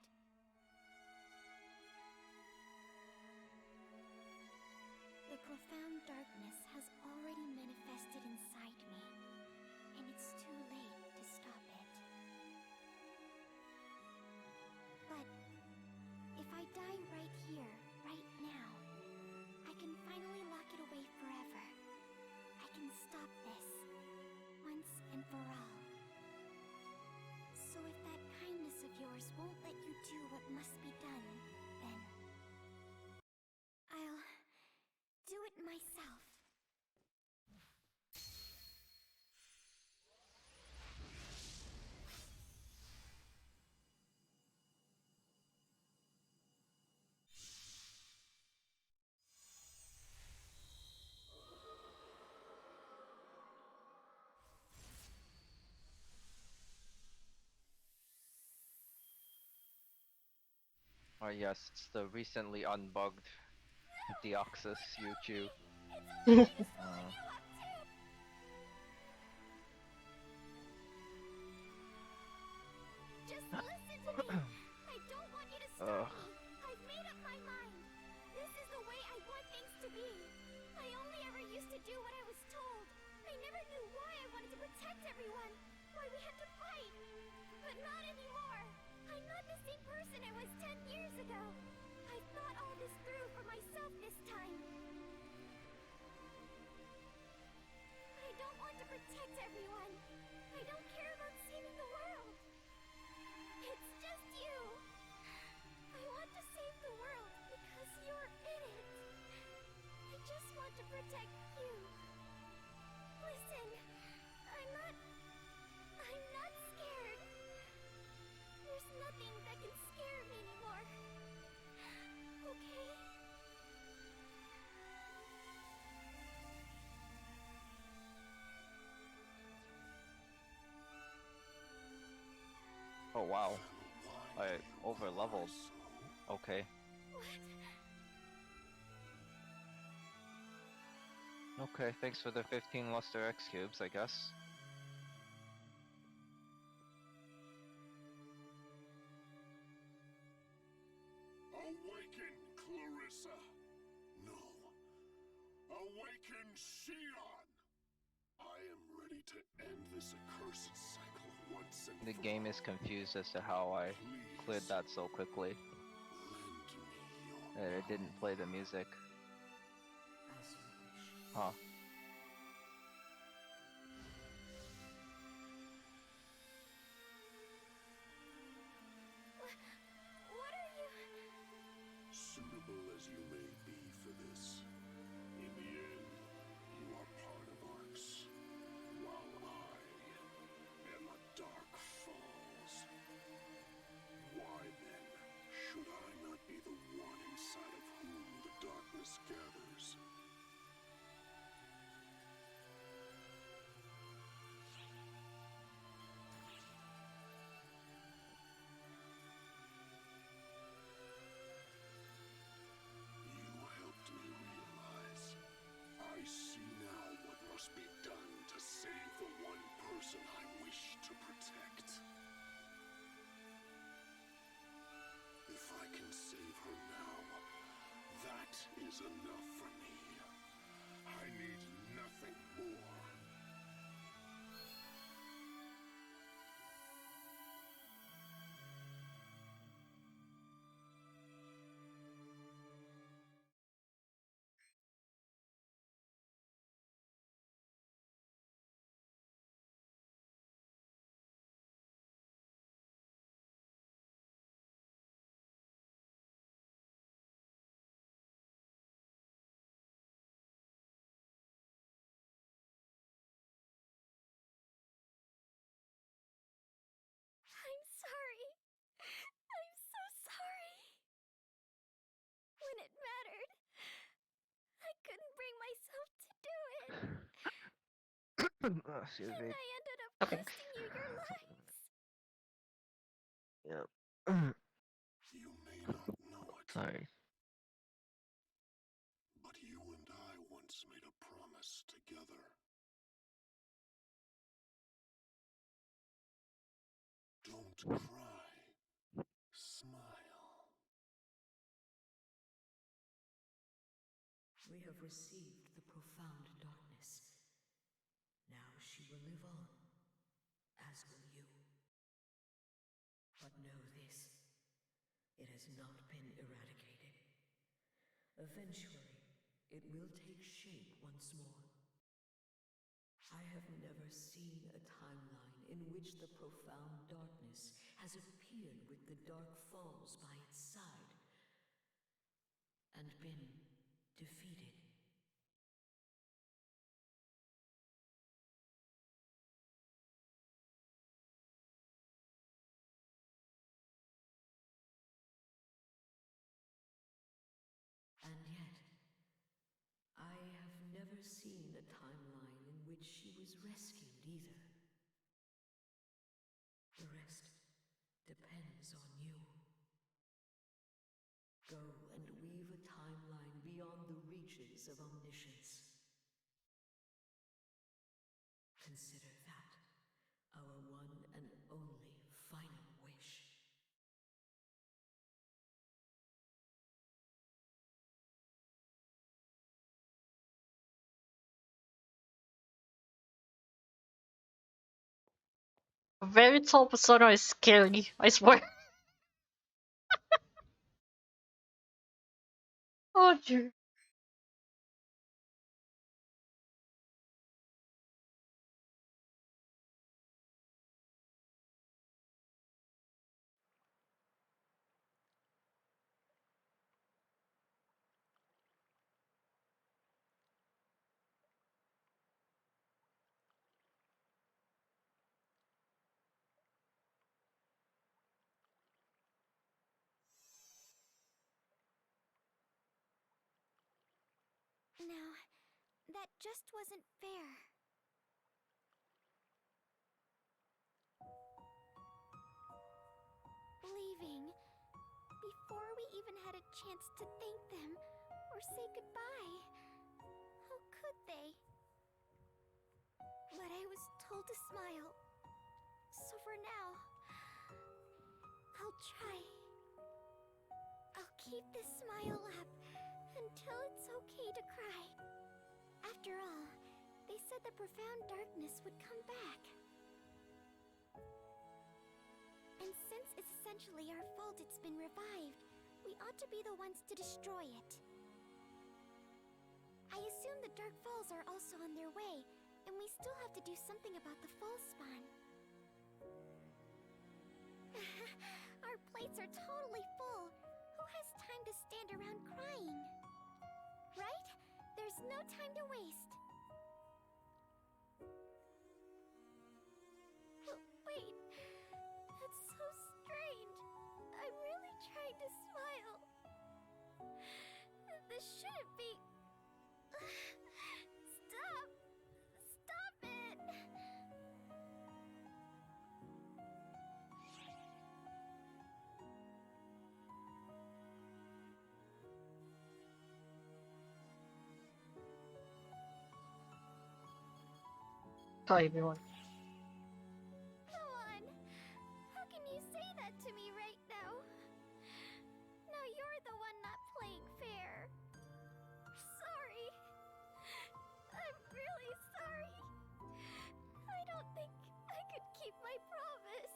The profound darkness has already manifested inside me, and it's too late to stop it. But if I die right here, right now, I can finally lock it away forever. I can stop this, once and for all. So if that kindness of yours won't let you do what must be done, then I'll do it myself. Oh yes, it's the recently unbugged Deoxys Yuchu. Just listen to me. I don't want you to stop me. I've made up my mind. This is the way I want things to be. I only ever used to do what I was told. I never knew why I wanted to protect everyone. Why we had to fight. But not anymore. I'm not the same person I was 10 years ago. I've thought all this through for myself this time. I don't want to protect everyone. I don't care about saving the world. Oh wow. I over leveled. Okay. Okay, thanks for the 15 Luster X cubes, I guess. Awaken, Clarissa! No. Awaken, Shion! I am ready to end this accursed cycle once and The for game all. is confused as to how I cleared that so quickly. And it didn't play the music. Huh. What are you... Suitable as you may be for this, in the end, you are part of Arx, while I am a Dark Falls. Why then should I not be the one inside of whom the darkness gathers? You helped me realize. I see now what must be done to save the one person I wish to protect. If I can save her now, that is enough for me. I need nothing more. I'm sorry. I'm so sorry. When it mattered, I couldn't bring myself to do it. Excuse And me. I ended up Okay. costing you your lives. Yep. You may not know it, Sorry. but you and I once made a promise together. Don't cry. Smile. We have received the profound darkness. Now she will live on, as will you. But know this, it has not been eradicated. Eventually, it will take shape once more. I have never seen a timeline in which the profound darkness has appeared with the Dark Falls by its side and been defeated. And yet, I have never seen a timeline in which she was rescued either. The rest depends on you. Go and weave a timeline beyond the reaches of omniscience. Consider that our one and only final wish. A very tall persona is scary, I swear. Oh dear. No, that just wasn't fair. before we even had a chance to thank them or say goodbye. How could they? But I was told to smile. So for now, I'll try. I'll keep this smile up until it's okay to cry. After all, they said the profound darkness would come back. And since it's essentially our fault it's been revived, we ought to be the ones to destroy it. I assume the Dark Falls are also on their way, and we still have to do something about the fall spawn. Our plates are totally full. Who has time to stand around crying? Right? There's no time to waste. Wait, that's so strange. I'm really trying to smile. This shouldn't be. Stop! Stop it! Hi everyone. Come on. How can you say that to me right now? Now you're the one not playing fair. Sorry. I'm really sorry. I don't think I could keep my promise.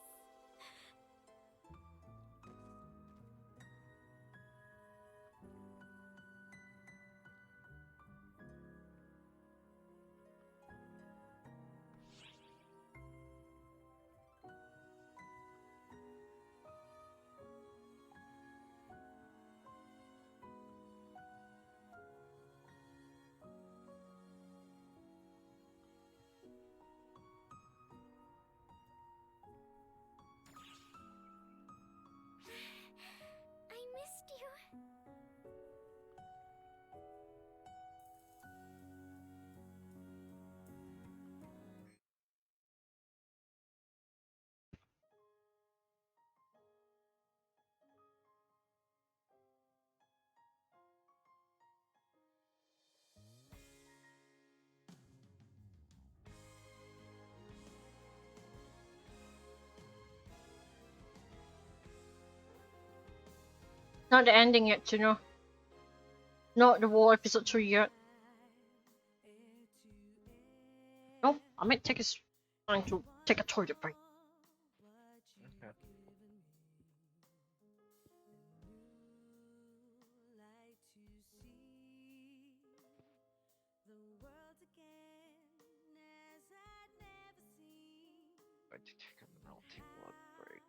I missed you. Not the ending yet, you know. Not the war episode 3 yet. Nope, I might take time to take a toilet break. Okay. Going to take a melting blood break.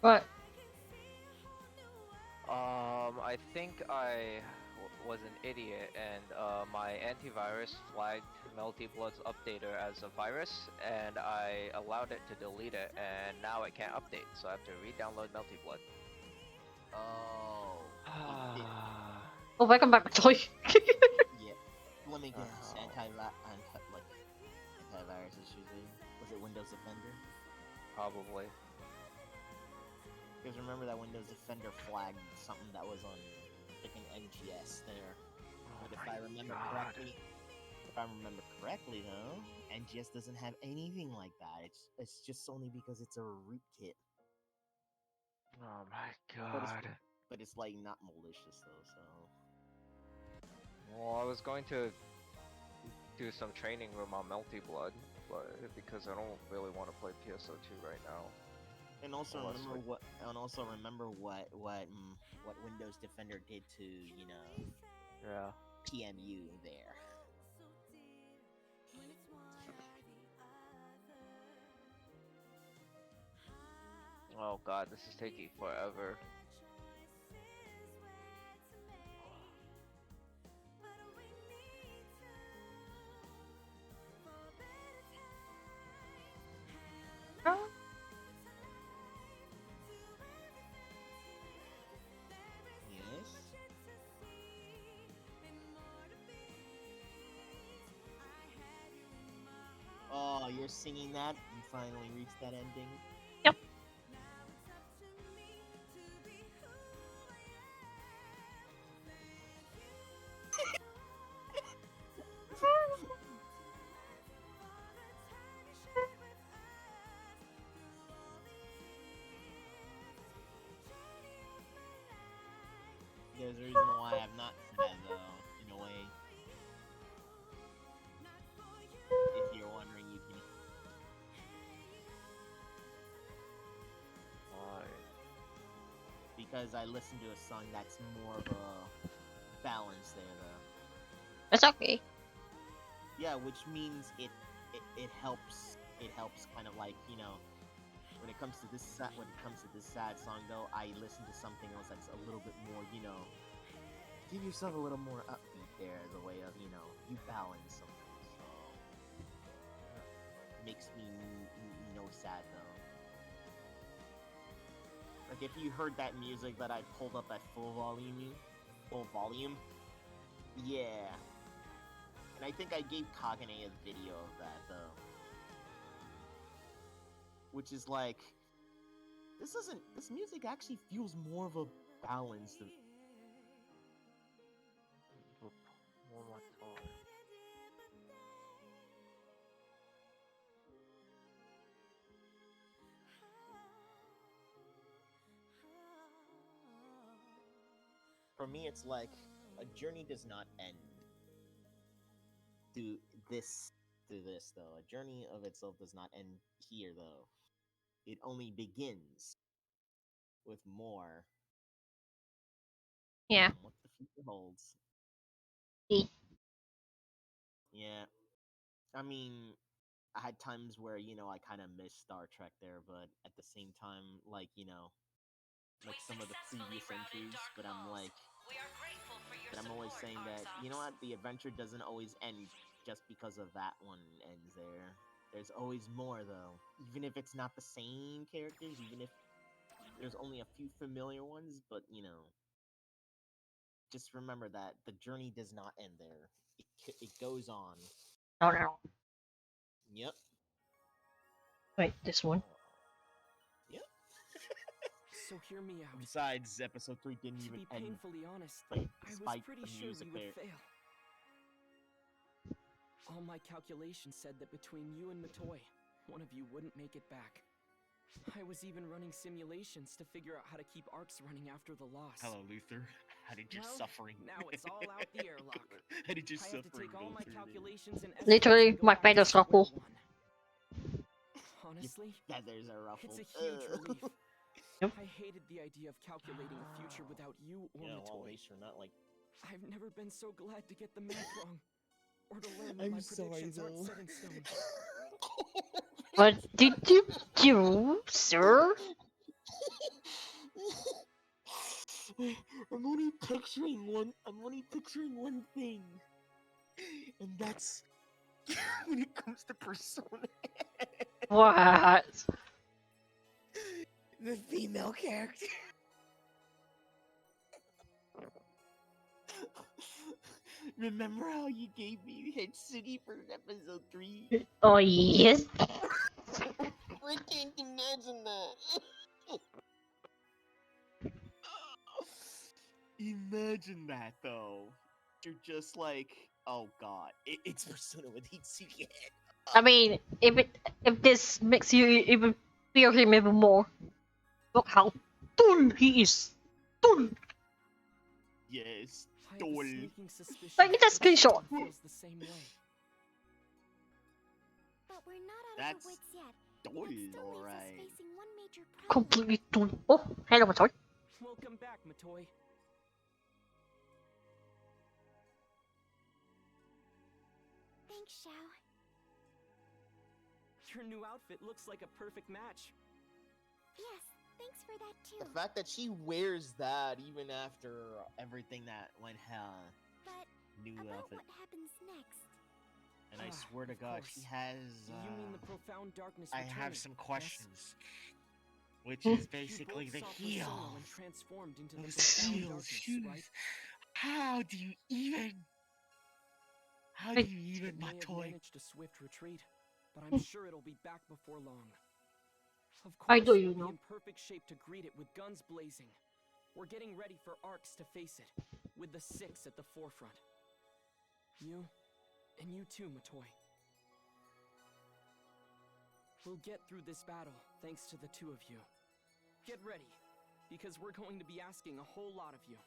What? I think was an idiot and my antivirus flagged Melty Blood's updater as a virus and I allowed it to delete it and now it can't update, so I have to re-download Melty Blood. Oh. Oh, welcome back, Toy. Yeah. Let me guess. Antivirus is using. Was it Windows Defender? Probably. Because remember that Windows Defender flagged something that was on freaking NGS there. But if I remember correctly, though, NGS doesn't have anything like that. It's just only because it's a rootkit. Oh my god. But it's like not malicious though, so. Well, I was going to do some training room on Melty Blood, but because I don't really want to play PSO2 right now. And also remember what Windows Defender did to, you know, yeah, PMU there. Oh god, this is taking forever. Yes. Oh, you're singing that? You finally reached that ending? Yep. There's a reason why I'm not sad though, in a way. If you're wondering, you can. Why? Because I listened to a song that's more of a balance there, though. That's okay. Yeah, which means it helps. It helps kind of like, you know, when it comes to this sad song though, I listen to something else that's a little bit more, you know, give yourself a little more upbeat there as a way of, you know, you balance something. So makes me no sad though. Like if you heard that music that I pulled up at full volume, yeah. And I think I gave Kagane a video of that though. Which is like, this music actually feels more of a balance than. For me, it's like a journey does not end through this though. A journey of itself does not end here though. It only begins with more. Yeah. What the future holds. Yeah. I mean, I had times where, you know, I kind of missed Star Trek there, but at the same time, like, you know, like some of the previous entries, but I'm always saying that, you know what, the adventure doesn't always end just because of that one ends there. There's always more though. Even if it's not the same characters, even if there's only a few familiar ones, but you know, just remember that the journey does not end there. It goes on. No. Yep. Wait, this one. Yep. So hear me out. Besides, episode 3 didn't to even be end. painfully honest, Like, I was despite pretty the sure music we would there. fail. All my calculations said that between you and Matoy, one of you wouldn't make it back. I was even running simulations to figure out how to keep arcs running after the loss. Hello, Luther. How did your suffering? Now it's all out the airlock. How did your I have to suffering take all go my through calculations and Literally, estimates and go my back to feathers square ruffle. one. Honestly, feathers are ruffled. it's a huge relief. Yep. I hated the idea of calculating a future without you or Yeah, Matoy. well, at least you're not like. I've never been so glad to get the math wrong, or to learn that I'm my sorry, predictions aren't though. set in stone. What did you do, sir? I'm only picturing one. I'm only picturing one thing, and that's when it comes to Persona. What? The female character. Remember how you gave me Hitsugi for episode 3? Oh yes. I can't imagine that. Imagine that though. You're just like, oh god, it's Persona with Hitsugi. I mean, if this makes you even feel him even more, look how tall he is. Tall. Yes, I have a tall. sneaking suspicion Like it's a that screenshot. Sharon feels the same way. But we're not out That's of the woods yet. tall, That still leaves us alright. facing one major problem. Completely tall. Oh, hello, Matoy. Welcome back, Matoy. Thanks, Xiao. Your new outfit looks like a perfect match. Yes, thanks for that too. The fact that she wears that even after everything that went But new about outfit. what happens next? And I swear to Of God, course. she has. You mean the profound darkness I returning, have some yes? questions, which Hmm. is basically You the both saw Persona heel. when transformed into the Those profound heel darkness, shoes. right? How do you even? How Hey. do you even, It my may have toy? managed a swift retreat, but I'm sure it'll be back before long. Of I course, do, you we'll be know. in perfect shape to greet it with guns blazing. We're getting ready for Arcs to face it, with the Six at the forefront. You, and you too, Matoy. We'll get through this battle, thanks to the two of you. Get ready, because we're going to be asking a whole lot of you.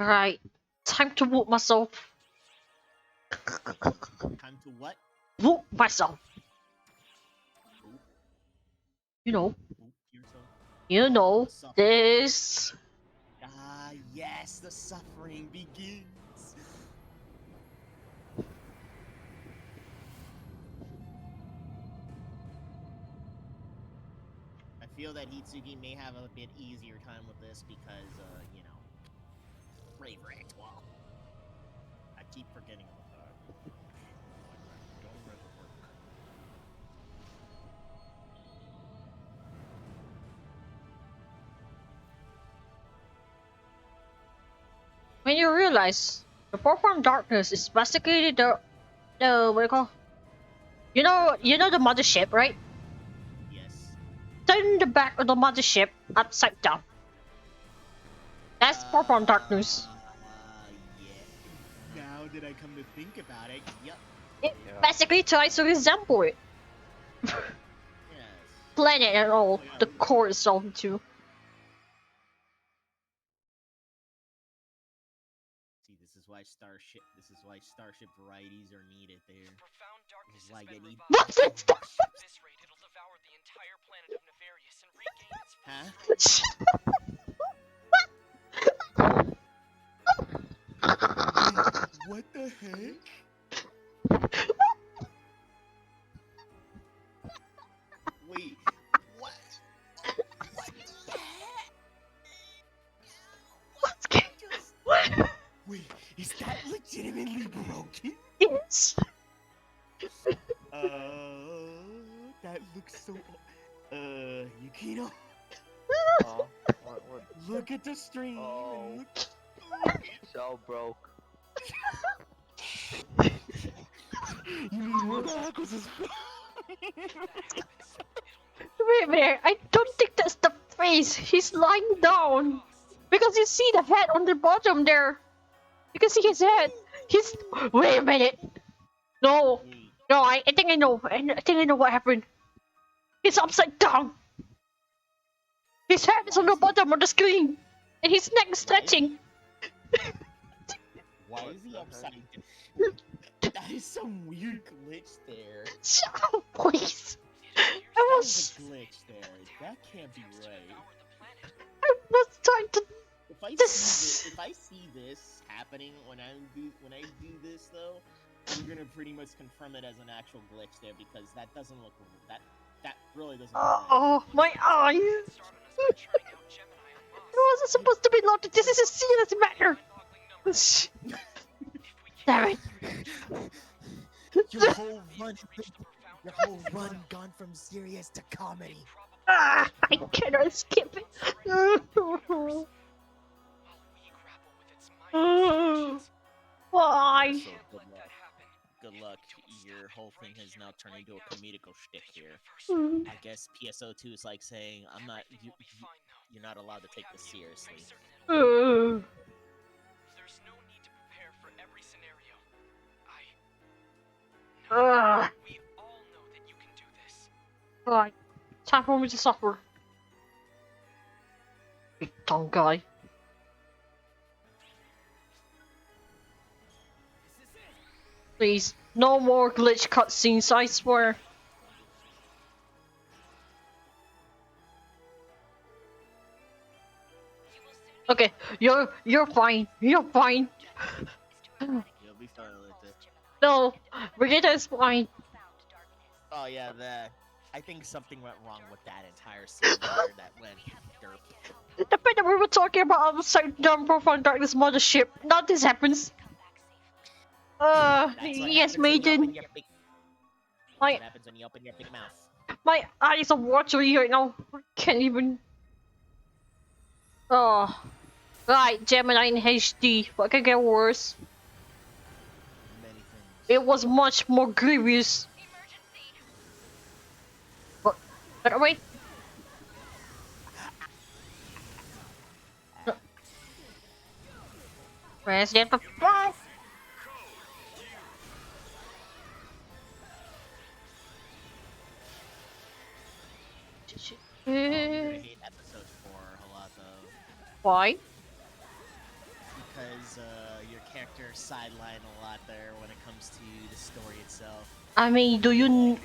Alright, time to whoop myself. Time to what? Whoop myself. You know. Oop, yourself. You know. The suffering. This. Ah, yes, the suffering begins. I feel that Hitsugi may have a bit easier time with this because, you know, favorite. Well, I keep forgetting about that. Don't let it work. When you realize the profound darkness is basically the what do you call? You know the mothership, right? Yes. Turn the back of the mothership upside down. That's profound darkness. Yeah. Now that I come to think about it, yep. It basically tries to resemble it. Yes. Planet and all, Oh, yeah, the core itself too. See, this is why starship varieties are needed there. This is why you need. What's it? This rate, it'll devour the entire planet of Nefarious and regain its What the heck? Wait, what? What the heck? What? Wait, is that legitimately broken? Yes. That looks so. Yukino. What? Look at the stream. Oh. And look. So broke. You mean what the heck was this? Wait a minute, I don't think that's the face. He's lying down. Because you see the head on the bottom there. You can see his head. He's. Wait a minute. No. No, I think I know. I think I know what happened. He's upside down. His head is on the bottom of the screen. And his neck is stretching. Why is he upside down? That is some weird glitch there. Shut up, please. That is a glitch there. That can't be right. I was trying to. If I see this happening when I do this though, we're gonna pretty much confirm it as an actual glitch there because that doesn't look that That really doesn't matter. Oh, my eyes! It wasn't supposed to be loaded. This is a serious matter. Damn it! Your whole run gone from serious to comedy. Ah, I cannot skip it. Why? So good luck. Good luck. Your whole thing has now turned into a comedical shtick here. I guess PSO2 is like saying, "I'm not. You're not allowed to take this seriously." There's no need to prepare for every scenario. We all know that you can do this. Right, time for me to suffer. Big tongue guy. Please, no more glitch cutscenes, I swear. Okay, you're fine. You're fine. You'll be fine with it. No, Vegeta is fine. Oh yeah, I think something went wrong with that entire scene there. That went derp. The fact that we were talking about upside down profound darkness mothership. Now this happens. Yes, maiden. What happens when you open your big mouth? My eyes are watery right now. I can't even. Oh. Right, Gemini in HD. What could get worse? Many things. It was much more grievous. What? Wait. President of Fire. I'm gonna hate episode 4 a lot though. Why? Because your character sidelined a lot there when it comes to the story itself. I mean, do you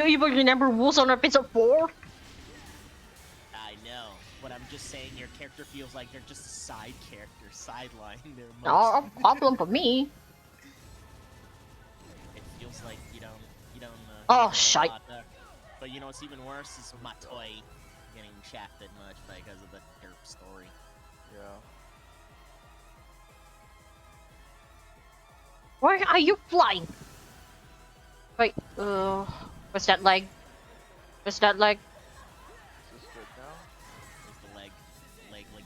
even remember who's on episode 4? I know, but I'm just saying your character feels like they're just a side character, sideline. No problem for me. It feels like you don't. Oh shite! But you know what's even worse is Matoi getting shafted much because of the derp story. Yeah. Why are you flying? Wait, what's that leg? What's that leg? Is this good now? It's the leg. Leg. Okay,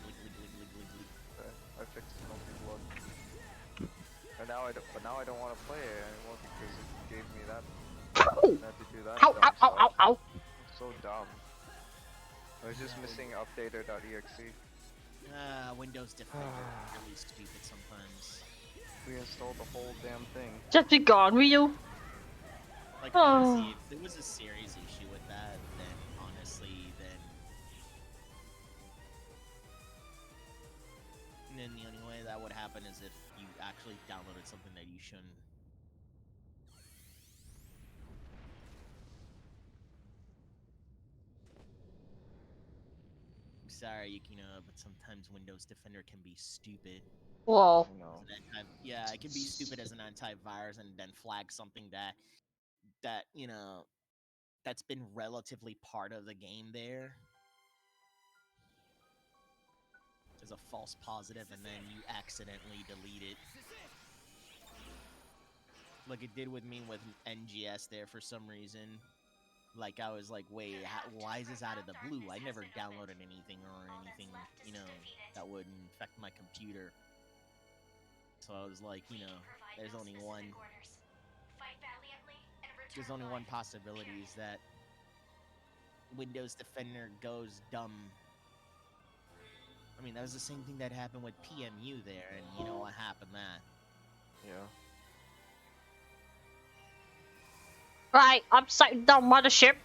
I fixed the multi-blood. And now I don't want to play it anymore because it gave me that. I had to do that. Ow! It's so dumb. I was just missing updater.exe. Windows Defender is really stupid sometimes. Reinstalled the whole damn thing. Just be gone, will you? Like, honestly, if there was a series issue with that, then the only way that would happen is if you actually downloaded something that you shouldn't. I'm sorry, Yukino, but sometimes Windows Defender can be stupid. Whoa. No. Yeah, it can be stupid as an antivirus and then flag something that that's been relatively part of the game there as a false positive, and then you accidentally delete it. Like it did with me with NGS there for some reason. Like I was like, wait, why is this out of the blue? I never downloaded anything that would infect my computer. So I was like, there's only one possibility is that Windows Defender goes dumb. I mean, that was the same thing that happened with PMU there, and you know what happened that. Yeah. Right, upside down mothership.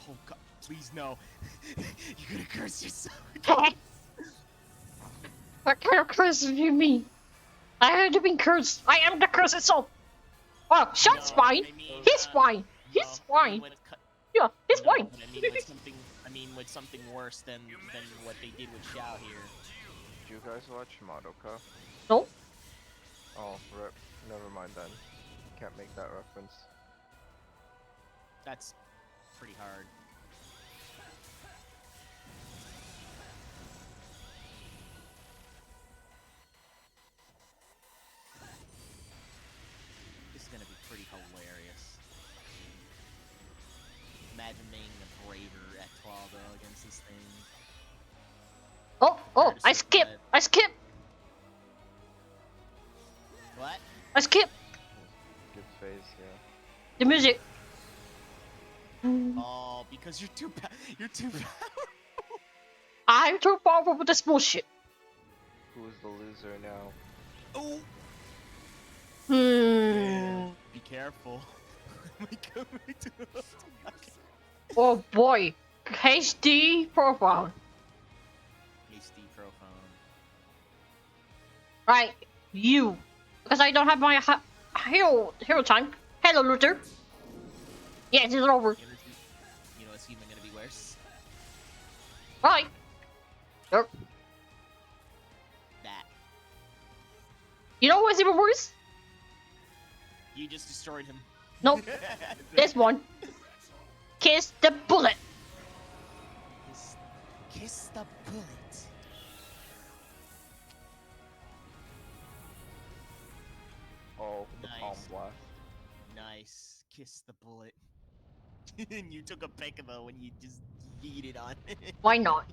Oh god, please no. You're gonna curse yourself. What kind of curse do you mean? I heard you being cursed. I am the curse itself. Oh, Shot's fine. He's fine. He's fine. Yeah, he's fine. With something worse than what they did with Xiao here. Did you guys watch Madoka? No. Oh, never mind then. Can't make that reference. That's pretty hard. This is gonna be pretty hilarious. Imagine being a braver at 12 against this thing. Oh, I skip. What? I skip. Good phase, yeah. The music. Oh, because you're too powerful. I'm too powerful with this bullshit. Who's the loser now? Oh. Hmm. Be careful. Oh boy. HD profile. HD profile. Right. You. Because I don't have my hero time. Hello, Luther. Yes, it's over. You know what's even gonna be worse? Right. Yep. That. You know what's even worse? You just destroyed him. Nope. This one. Kiss the bullet. Kiss the bullet. Oh, the palm blast. Nice. Kiss the bullet. And you took a Pekaba when you just yeeted on it. Why not?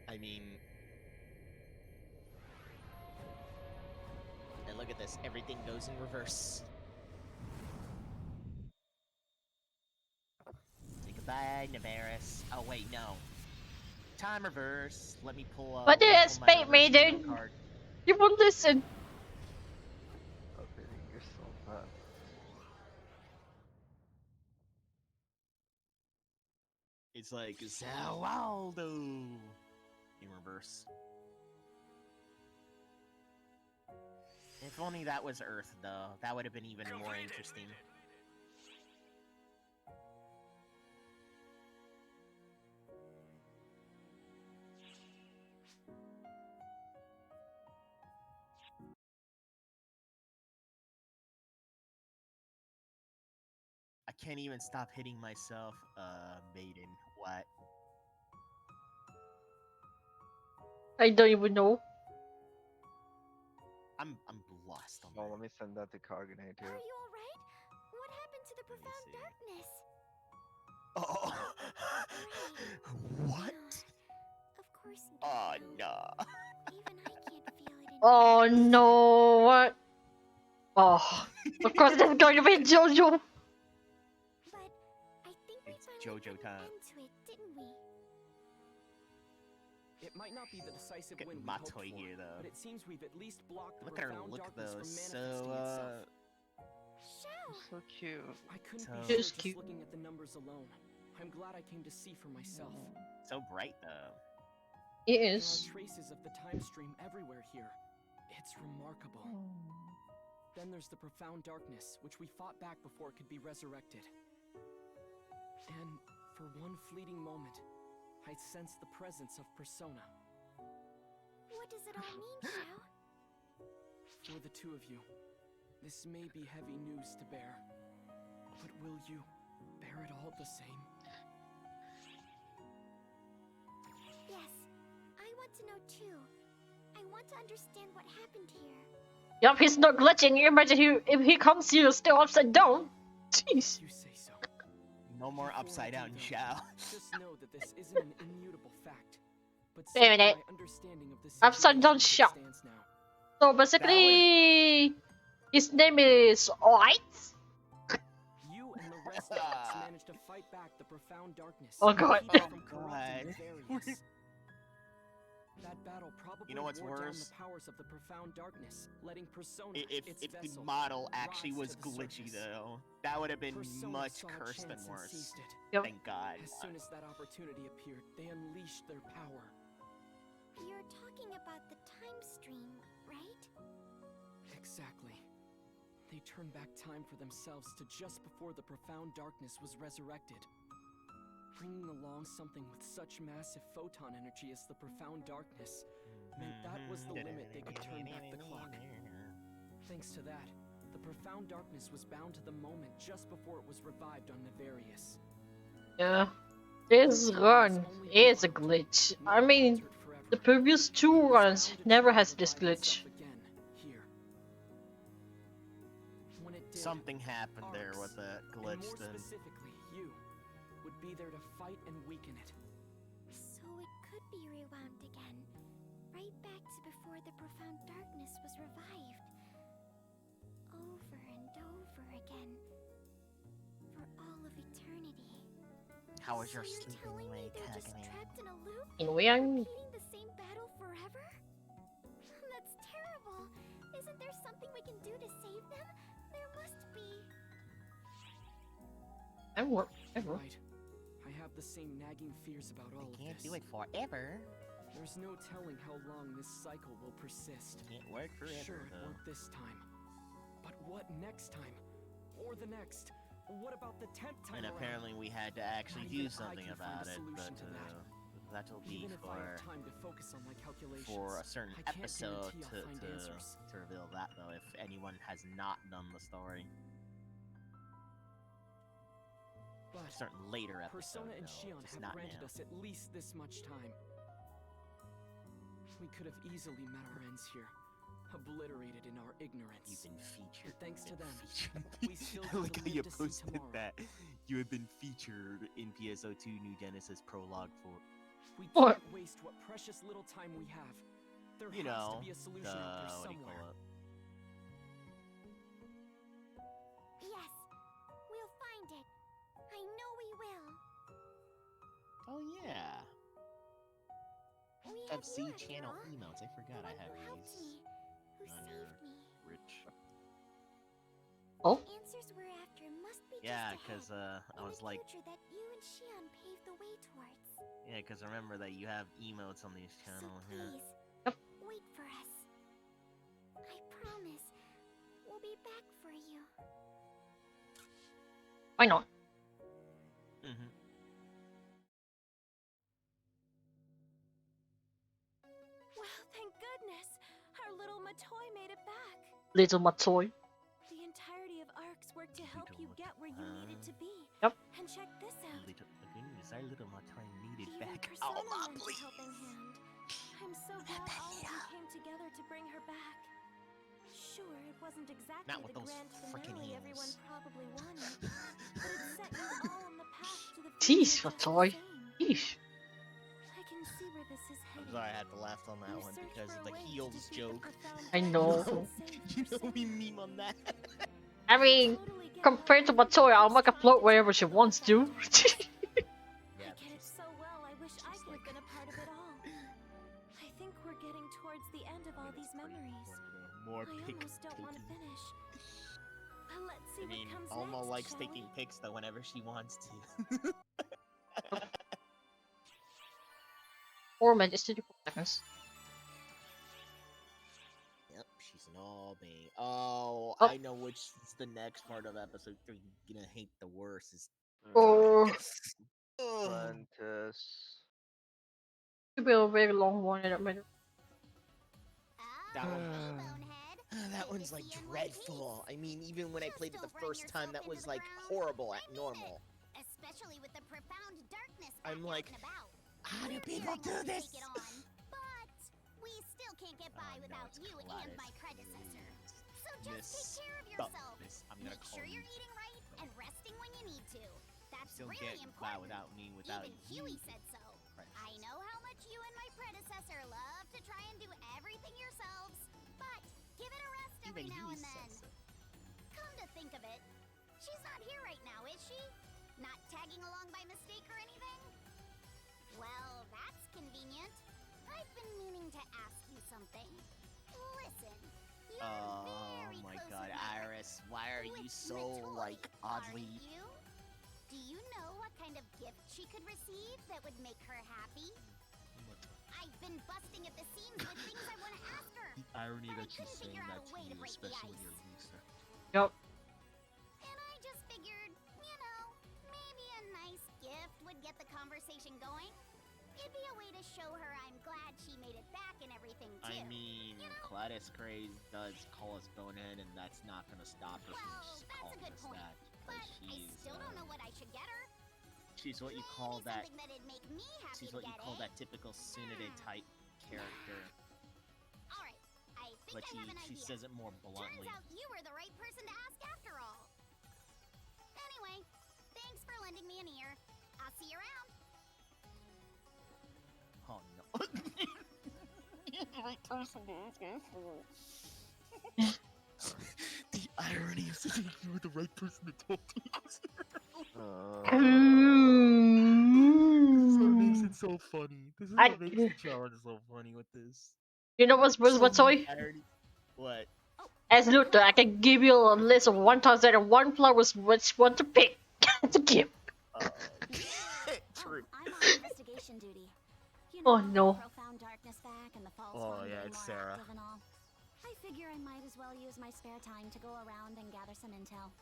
I mean... And look at this. Everything goes in reverse. Say goodbye, Navaris. Oh, wait, no. Time reverse. Let me pull up. But it's fate, maiden. You won't listen. Updating yourself up. It's like Zawaldo in reverse. If only that was Earth, though. That would have been even more interesting. I can't even stop hitting myself. Maiden. What? I don't even know. I'm lost on that. Oh, let me send that to Cognate too. Are you alright? What happened to the profound darkness? Oh. What? Of course. Oh no. Even I can't feel it in Oh no, what? Oh, of course there's going to be JoJo. But I think it's JoJo time. To it, didn't we? It might not be the decisive Look win at we hoped Matoi for, here, though. but it seems we've at least blocked the Look at her profound look, darkness though. from So, manifesting itself. So cute. I couldn't So be sure just cute. looking at the numbers alone. I'm glad I came to see for myself. So bright, though. It There is. are traces of the time stream everywhere here. It's remarkable. Then there's the profound darkness, which we fought back before it could be resurrected. And for one fleeting moment, I sensed the presence of Persona. What does it all mean, Xiao? For the two of you, this may be heavy news to bear, but will you bear it all the same? Yes, I want to know too. I want to understand what happened here. Yup, he's not glitching. Imagine if he comes here still upside down. Jeez. You say so. No more upside down, Xiao. Just know that this isn't an immutable fact, but Wait a simply minute. my understanding of this Upside down situation shop. stands now. So basically, his name is White. You and the rest of us managed to fight back the profound darkness. Oh god. Keep it from corrupting Nefarious. That battle probably You know what's wore down worse? the powers of the profound darkness, letting Persona, If its the vessel, model actually rise was to the glitchy, surface. though, that would have been Persona much saw a cursed than chance and worse. seized it. Yep. Thank God. As soon as that opportunity appeared, they unleashed their power. You're talking about the time stream, right? Exactly. They turned back time for themselves to just before the profound darkness was resurrected. Bringing along something with such massive photon energy as the profound darkness meant that was the limit they could turn back the clock. Thanks to that, The profound darkness was bound to the moment just before it was revived on Nefarious. Yeah. This run is a glitch. I mean, the previous 2 runs never has this glitch. Something happened there with the glitch more then. Specifically, you would be there to fight and weaken it. So it could be rewound again, right back to before the profound darkness was revived. Over and over again. For all of eternity. How was your So you're sleeping telling me weight, they're just Kagane? trapped in a loop? In Rerun, Repeating the same battle forever? That's terrible. Isn't there something we can do to save them? There must be. Right. I have the same nagging fears about all of this. Can't do it forever. There's no telling how long this cycle will persist. Can't work forever. Sure, it won't this time. But what next time? Or the next? What about the 10th time And around? apparently we had to actually Not do even I something can find about a it, solution but to that. that'll be Even if I have time to focus on my calculations, for a certain I can't episode guarantee I'll find answers. to reveal that though, if anyone has not done the story. But A certain later episode, Persona and though, Shion just have not granted now. us at least this much time. We could have easily met our ends here, obliterated in our ignorance. You've been featured. But thanks to them, featured. we still I got like to how you live to see posted tomorrow. that. You have been featured in PSO2 New Genesis Prologue for, We What? can't waste what precious little time we have. There you has know, to be a solution out there what do you somewhere. call it? Yes, we'll find it. I know we will. Oh yeah. We have FC you after channel all. emotes. I forgot The I one have who helped these me, who on your saved me. rich. Oh. The answers we're after must be Yeah, just because ahead, I in was the like, future that you and Shion paved the way towards. yeah, because remember that you have emotes on these So channels here. please, wait for us. I promise, we'll be back for you. Why not? Mm-hmm. Well, thank goodness. Our little Matoy made it back. Little Matoy. The entirety of ARCS worked to help you get where you needed to be. Yep. And check this out. Our little Matoy made it Even back. Persona Oh, Ma, lent a please. helping hand. I'm so glad all of you came together to bring her back. Sure, it wasn't exactly Not with the those grand frickin' finale everyone heels. probably wanted, but it set you all on the path to the Jeez, future just the Matoy. same. Yeesh. I can see where this is I'm headed. sorry I had to laugh on that You one search because for of a the way to heels defeat the joke. profound I know. You know we meme on that. I mean, compared to Matoy, I'll make a float wherever she wants to. I get it so well, I wish I could have been a part of it all. I think we're getting towards the end of all these memories. More I pic almost don't want to taking. finish. But let's see I mean, what comes Alma next, likes shall taking we? pics though whenever she wants to. Torment is 34 seconds. Yep, she's an all being. Oh, Oh. I know which is the next part of episode 3 you're gonna hate the worst is. Oh. Apprentice. It'll be a very long one in a minute. That one. That one's like dreadful. I mean, even when I played it the first time, that was like horrible at normal. Especially with the profound darkness I'm like, about. how do people do this? Take it on, but we still can't get by without you and my predecessor. So just take care of yourself. I'm gonna Make call sure you. you're eating right and resting when you need to. That's Still really get important. by without me, without Even you. Huey said so. I know how much you and my predecessor love to try and do everything yourselves, but give it a rest every Even now Huey and then. says so. Come to think of it, she's not here right now, is she? Not tagging along by mistake or anything? Well, that's convenient. I've been meaning to ask you something. Listen, you're Oh very my close god, with my Iris, why are you with so Matoy, like oddly? aren't you? Do you know what kind of gift she could receive that would make her happy? I've been busting at the seams with things I want to ask her. The irony but I that she's couldn't saying figure out that a to way you, to break the especially when ice. you're Lisa. Yep. And I just figured, you know, maybe a nice gift would get the conversation going. It'd be a way to show her I'm glad she made it back and everything too. I mean, Gladys Craze does call us bonehead, and that's not gonna stop her from just calling us that. But She's, I still don't know what I should get her. she's what you call that. Something that'd make me happy She's what to you get call it. that typical Tsunade type character. Alright, I think But I have an she idea. says it more bluntly. Turns out you were the right person to ask after all. Anyway, thanks for lending me an ear. I'll see you around. Oh no. You're the right person to ask after all. The irony of saying you were the right person to talk to. This is what makes it so funny. This is what makes the challenge so funny with this. You know what's worse, So many Matoy? irony. What? As Luther, I can give you a list of 1001 flowers which one to pick to give. True. I'm on investigation duty. You Oh know, no. profound darkness back and the false Oh, one yeah, being it's more Sarah. active and all. I figure I might as well use my spare time to go around and gather some intel.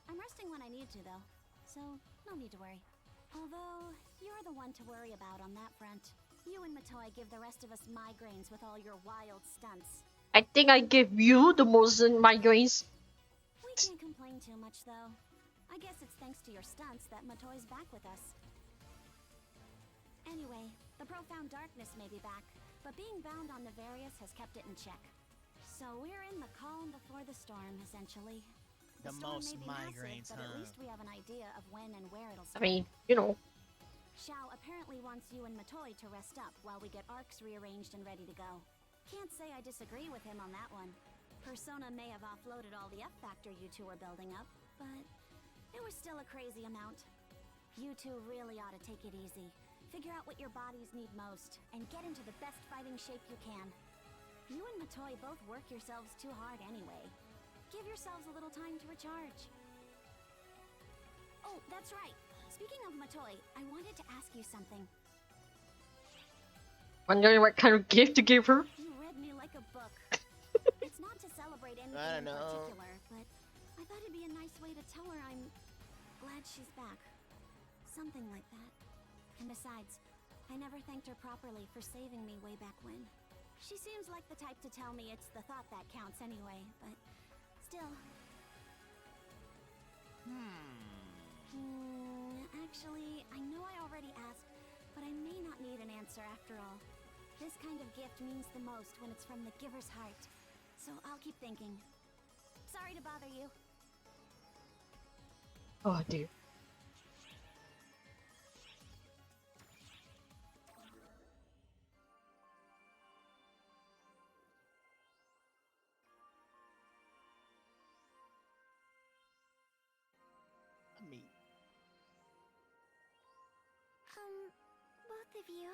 I'm resting when I need to, though, so no need to worry. Although, you're the one to worry about on that front. You and Matoy give the rest of us migraines with all your wild stunts. I think I gave you the most migraines. We can't complain too much, though. I guess it's thanks to your stunts that Matoy's back with us. Anyway, the profound darkness may be back, but being bound on Nefarious has kept it in check. So we're in the calm before the storm, essentially. The storm most may be migraines, massive, but at huh? least we have an idea of when and where it'll I strike. mean, you know. Xiao apparently wants you and Matoy to rest up while we get arcs rearranged and ready to go. Can't say I disagree with him on that one. Persona may have offloaded all the F Factor you two were building up, but it was still a crazy amount. You two really ought to take it easy. Figure out what your bodies need most, and get into the best fighting shape you can. You and Matoy both work yourselves too hard anyway. Give yourselves a little time to recharge. Oh, that's right. Speaking of Matoy, I wanted to ask you something. Wondering what kind of gift to give her? You read me like a book. It's not to celebrate anything I in don't know. particular, but I thought it'd be a nice way to tell her I'm glad she's back. Something like that. And besides, I never thanked her properly for saving me way back when. She seems like the type to tell me it's the thought that counts anyway, but still. Actually, I know I already asked, but I may not need an answer after all. This kind of gift means the most when it's from the giver's heart, so I'll keep thinking. Sorry to bother you. Oh dear. I mean, Both of you,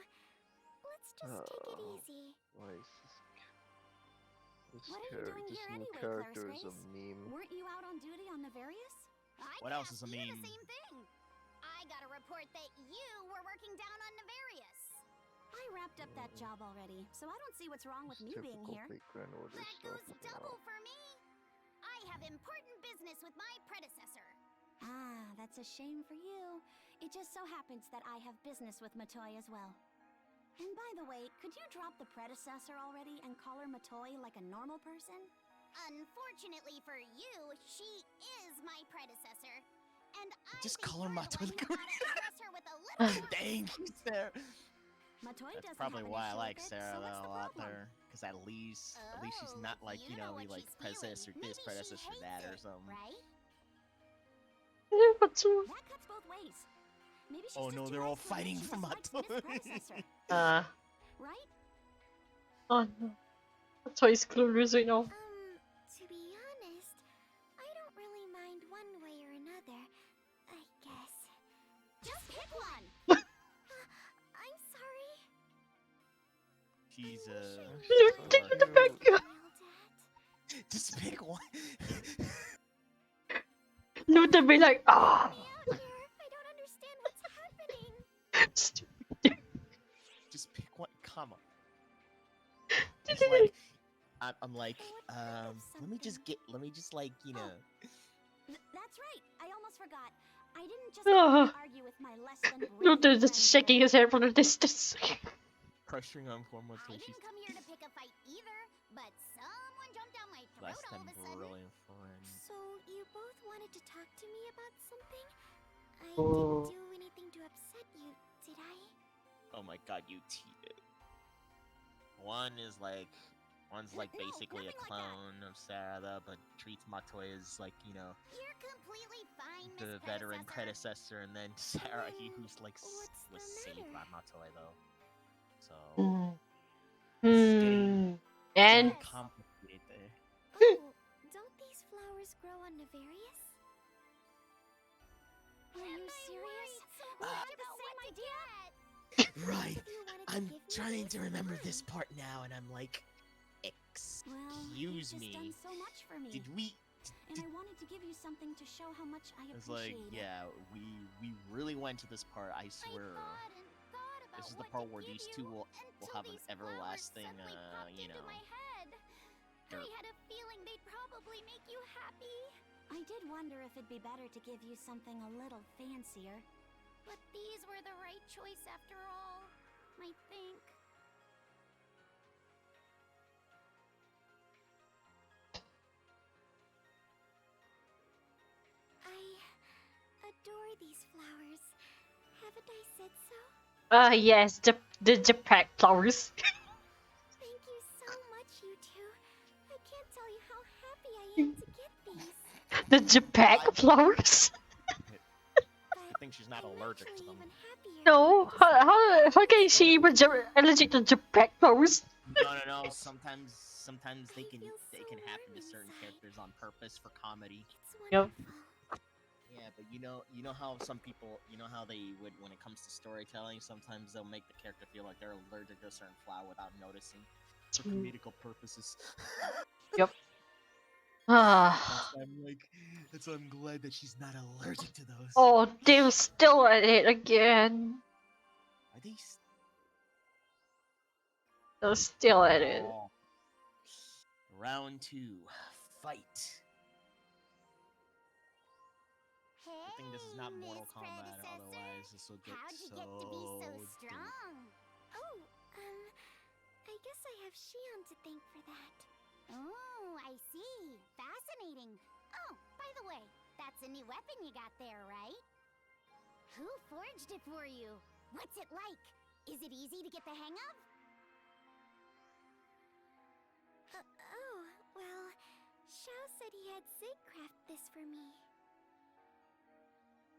let's just take it easy. Why is this What are you doing this here new anyway, character Claire's is a Grace? meme. Weren't you out on duty on Nefarious? What else is a You meme? the same thing. I got a report that you were working down on Nefarious. I wrapped up that job already, so I don't see what's wrong with me being Typical here. fake Grand Order That stuff. goes double for me. I have important business with my predecessor. Ah, that's a shame for you. It just so happens that I have business with Matoy as well. And by the way, could you drop the predecessor already and call her Matoy like a normal person? Unfortunately for you, she is my predecessor. And I just think call her you're the Matoy. one who ought to address her with a little more Dang, Sarah. Matoy That's doesn't probably have an why I issue like with it, Sarah so what's though the a lot problem? there, because at least she's not like you know we what like she's predecessor feeling. this, Maybe predecessor she that, or hates it, something. right? But That cuts both ways. Maybe she's Oh just no, too they're all nice for me. fighting She for dislikes Matoy. this predecessor. Right? Oh no. That's why he's clueless right now. To be honest, I don't really mind one way or another, I guess. Just pick one! I'm sorry. She's Look, take it back. just pick one. Luther be like, ah. I don't understand what's happening. Just pick one. Come on. It's like I'm like, let me just like, you know. That's right. I almost forgot. I didn't just come to argue with my less than brilliant Luther just friend shaking here. his head from the distance. Pressuring on poor I Motoshi. didn't come here to pick a fight either, but someone jumped down my throat Less all than of a sudden. brilliant friend. So you both wanted to talk to me about something? I Oh. didn't do anything to upset you, did I? Oh my god, you One's like basically a clone of Sarada, but treats Matoy as like, you know, You're completely fine, the Miss veteran Predecessor. predecessor, and then Sarah, who's like was saved by Matoy though. So it's getting And complicated there. Oh, don't these flowers grow on Nefarious? Are you serious? So much about what to get. Right. You wanted to I'm give me trying this to remember fine. this part now, and I'm like, Well, excuse you've me. just done so much for me. Did we? And I wanted to give you something to show how much I It's like, appreciate it. yeah, we really went to this part. I swear. This is the part where these two will have an everlasting, you know. My head. I had a feeling they'd probably make you happy. I did wonder if it'd be better to give you something a little fancier. But these were the right choice after all, I think. I adore these flowers. Haven't I said so? Yes, the Japan flowers. Thank you so much, you two. I can't tell you how happy I am to get these. The Japan flowers. I think she's not allergic to them. No, how can she even allergic to Japan flowers? No. Sometimes they can happen to certain characters on purpose for comedy. Yep. Yeah, but you know how some people, you know how they would, when it comes to storytelling, sometimes they'll make the character feel like they're allergic to a certain flower without noticing, for comedical purposes. Yep. That's why I'm glad that she's not allergic to those. Oh, they're still at it again. Are they? They're still at it. Round 2, fight. I think this is not Mortal Kombat, otherwise this will get How'd you get to be so strong? Oh, I guess I have Shion to thank for that. Oh, I see. Fascinating. Oh, by the way, that's a new weapon you got there, right? Who forged it for you? What's it like? Is it easy to get the hang of? Oh, well, Xiao said he had Sig craft this for me.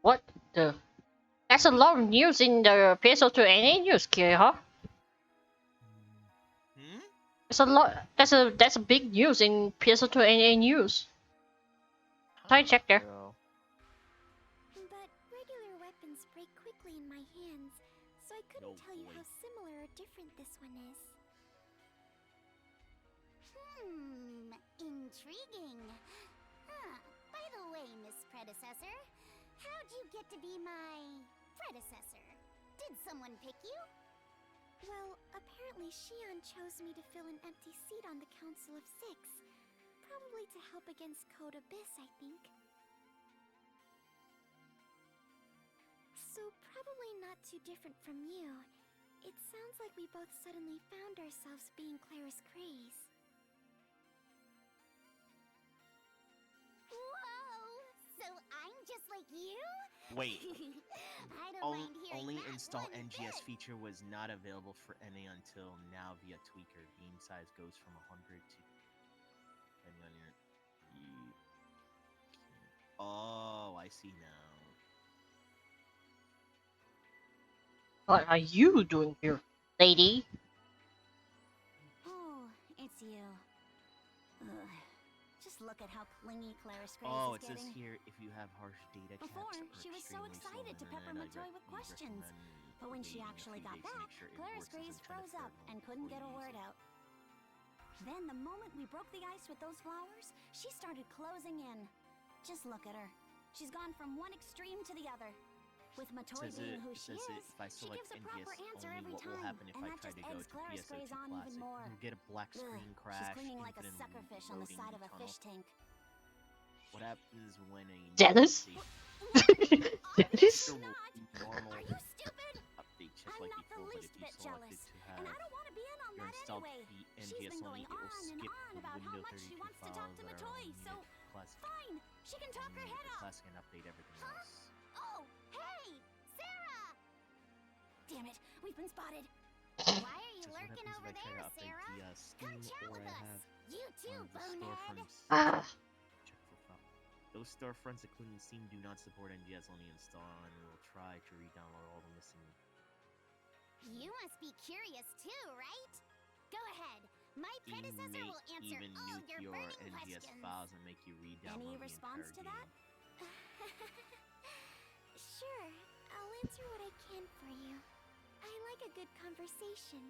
What the? That's a lot of news in the PSO2 NA news, huh? It's a lot. That's a big news in PSO2 NA news. Try check there. But regular weapons break quickly in my hands, so I couldn't tell you how similar or different this one is. Intriguing. By the way, Miss Predecessor, how'd you get to be my predecessor? Did someone pick you? Well, apparently Shion chose me to fill an empty seat on the Council of Six. Probably to help against Code Abyss, I think. So probably not too different from you. It sounds like we both suddenly found ourselves being Clara's craze. Whoa! So I'm just like you? Wait. I don't mind hearing Only that install one NGS bit. feature was not available for NA until now via tweaker. Game size goes from 100 to depending on your. Oh, I see now. What are you doing here, lady? Oh, it's you. Ugh. Just look at how clingy Clara's Grace Oh, is it says getting. here if you have harsh data caps. Before, or she was so extremely excited to slow pepper internet, Matoy with we questions. recommend But when she waiting a actually few got days to back, make sure it Clara's works Grace as froze intended up for and couldn't get a before you word use it. out. Then the moment we broke the ice with those flowers, she started closing in. Just look at her. She's gone from one extreme to the other. With Matoy being who she is, If I she select gives a NGS proper answer only, every what will time, happen if and I that try just to go eggs to Clara's PSO2 Grace on Classic? even more. You'll get a black screen crash. She's clinging like a infinite suckerfish on the loading side of a tunnel. fish tank. what happens when a Dennis? Dennis? normal update just like before, but if you select it to have your installed NGS only, it will skip the Windows 32 files that are only needed for classic. Fine, she can talk her head off. Classic and update everything else. Oh, hey, Sarah! Damn it, we've been spotted. Why are you lurking over there, Sarah? Come chat with us. You too, bonehead. Those storefronts, including Steam, do not support NGS only install, and will try to re-download all the missing. You must be curious too, right? Go ahead. My predecessor will answer all your burning NGS questions. files and make you re-download Any response to that? Sure, I'll answer what I can for you. I like a good conversation,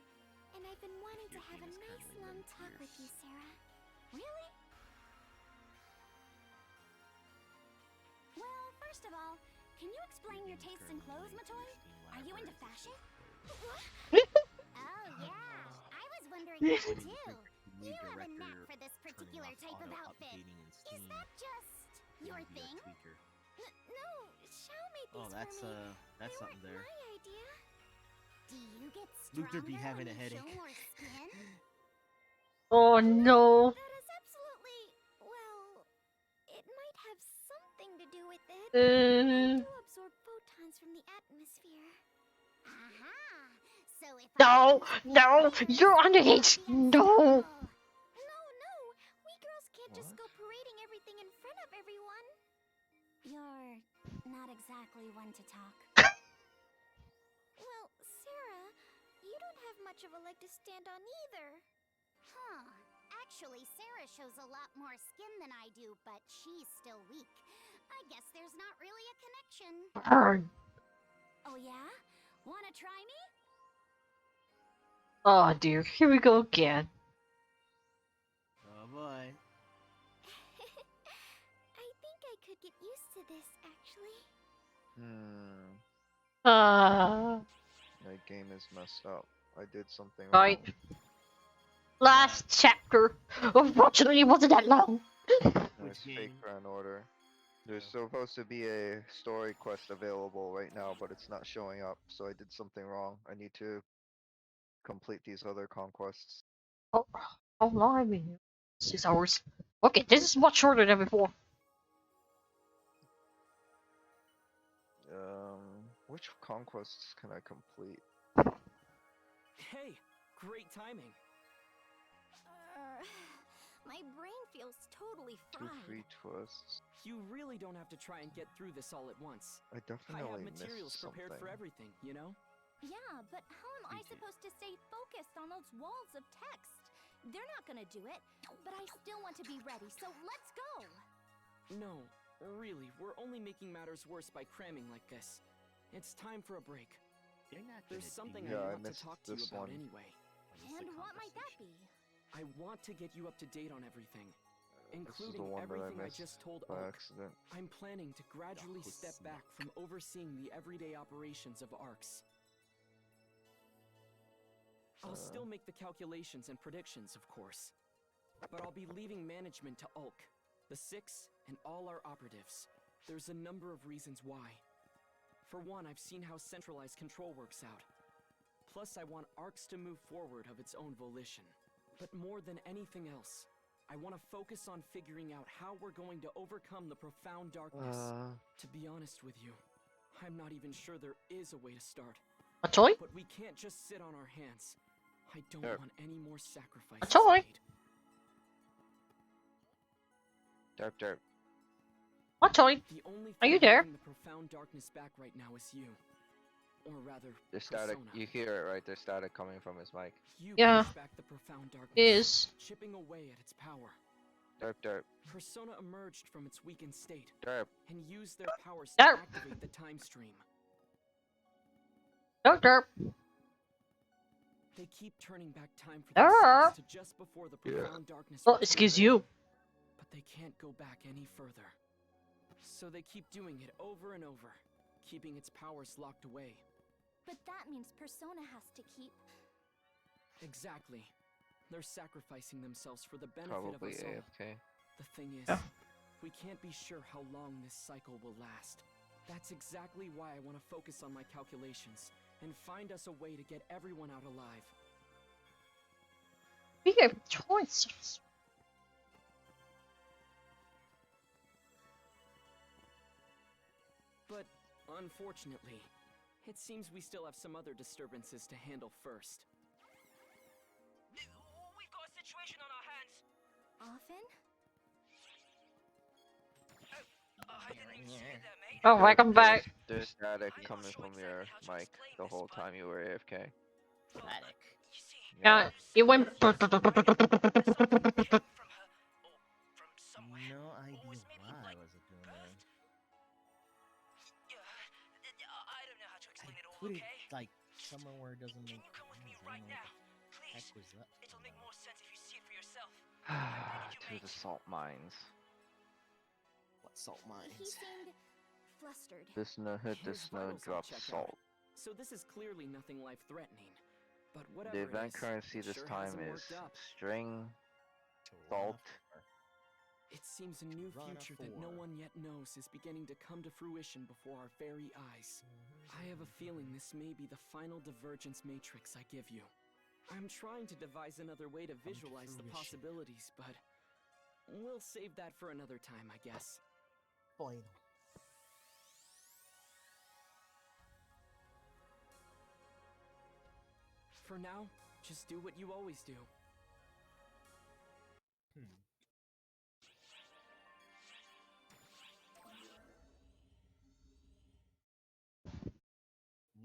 and I've been wanting to have a nice long talk with you, Sarah. Really? Well, first of all, can you explain your tastes in clothes, Matoy? Are you into fashion? Oh yeah, I was wondering that too. You have a knack for this particular type of outfit. Is that just your thing? No, Shao made these for me. That's something there. My idea. Do you get Luther be stronger having when a you headache. show more skin? Oh no. That is absolutely, well, it might have something to do with it. I do absorb photons from the atmosphere. Aha! So if No, no, you're underage. No. No, we girls can't just go parading everything in front of everyone. You're not exactly one to talk. Well, Sarah, you don't have much of a leg to stand on either. Huh. Actually, Sarah shows a lot more skin than I do, but she's still weak. I guess there's not really a connection. Burn. Oh yeah? Wanna try me? Oh dear, here we go again. Oh boy. I think I could get used to this, actually. My game is messed up. I did something Right. wrong. Last chapter. Unfortunately, it wasn't that long. There's fake Grand Order. There's supposed to be a story quest available right now, but it's not showing up, so I did something wrong. I need to complete these other conquests. Oh, how long have I been here? 6 hours. Okay, this is much shorter than before. Which conquests can I complete? Hey, great timing. My brain feels totally Two fried. free twists. You really don't have to try and get through this all at once. I I definitely have missed materials something. prepared for everything, you know? Yeah, but how am I supposed to stay focused on those walls of text? They're not gonna do it, but I still want to be ready, so let's go! No, really, we're only making matters worse by cramming like this. It's time for a break. There's something I want to talk to you about anyway. And what might that be? I want to get you up to date on everything, This is including the one that I everything I missed just told by Oak. accident. I'm planning to gradually step back from overseeing the everyday operations of ARCS. I'll still make the calculations and predictions, of course. But I'll be leaving management to Ulk, the Six, and all our operatives. There's a number of reasons why. For one, I've seen how centralized control works out. Plus, I want ARCS to move forward of its own volition. But more than anything else, I want to focus on figuring out how we're going to overcome the profound darkness. To be honest with you, I'm not even sure there is a way to start. A toy? But we can't just sit on our hands. I don't want any more sacrifices A toy? made. Derp. What toy? The only Are you thing there? holding the profound darkness back right now is you. Or rather, There's static. Persona. You hear it, right? There's static coming from his mic. You Yeah. push back the profound darkness, Is. chipping away at its power. Derp. Persona emerged from its weakened state Derp. and used their powers to Derp. activate the time stream. Derp. They keep turning back time for Derp. themselves to just before the profound darkness. Oh, returns. excuse you. But they can't go back any further. So they keep doing it over and over, keeping its powers locked away. But that means Persona has to keep... Exactly. They're sacrificing themselves for the benefit Probably of us all. AFK. The thing is, Yeah. We can't be sure how long this cycle will last. That's exactly why I want to focus on my calculations and find us a way to get everyone out alive. We have choices. But unfortunately, it seems we still have some other disturbances to handle first. We've got a situation on our hands. Often? I didn't mean to get there, mate. Oh, welcome back. There's static coming from your mic the whole time you were AFK. Static. Yeah, it went. No idea why was it doing that. I don't know how to explain it all, Put it okay? like somewhere where it doesn't make Come with me sense. right now. Heck Please. was that? It'll make more sense if you see it for yourself. To the salt mines. What salt He mines? seemed flustered. The snow hit the His snow vitals I'll drops check salt. out. So this is clearly nothing life-threatening. But whatever The it event is, currency it this sure time hasn't is worked up. string, salt. It seems a new future that no one yet knows is beginning to come to fruition before our very eyes. I have a feeling this may be the final divergence matrix I give you. I'm trying to devise another way to visualize the possibilities, but we'll save that for another time, I guess. Final. For now, just do what you always do.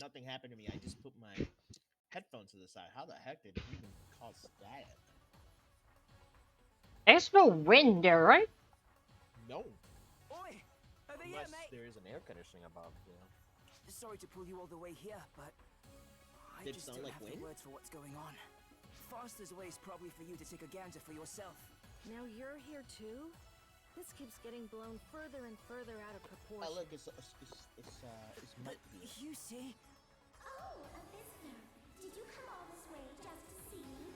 Nothing happened to me. I just put my headphones to the side. How the heck did it even cause static? There's no wind there, right? No. Oi! Over Unless here, mate! there is an air conditioning above, you know. Sorry to pull you all the way here, but I Did it just sound don't like have wind? the words for what's going on. Fastest way is probably for you to take a gander for yourself. Now you're here too? This keeps getting blown further and further out of proportion. Oh look, it's might be. You see? Oh, a visitor. Did you come all this way just to see me?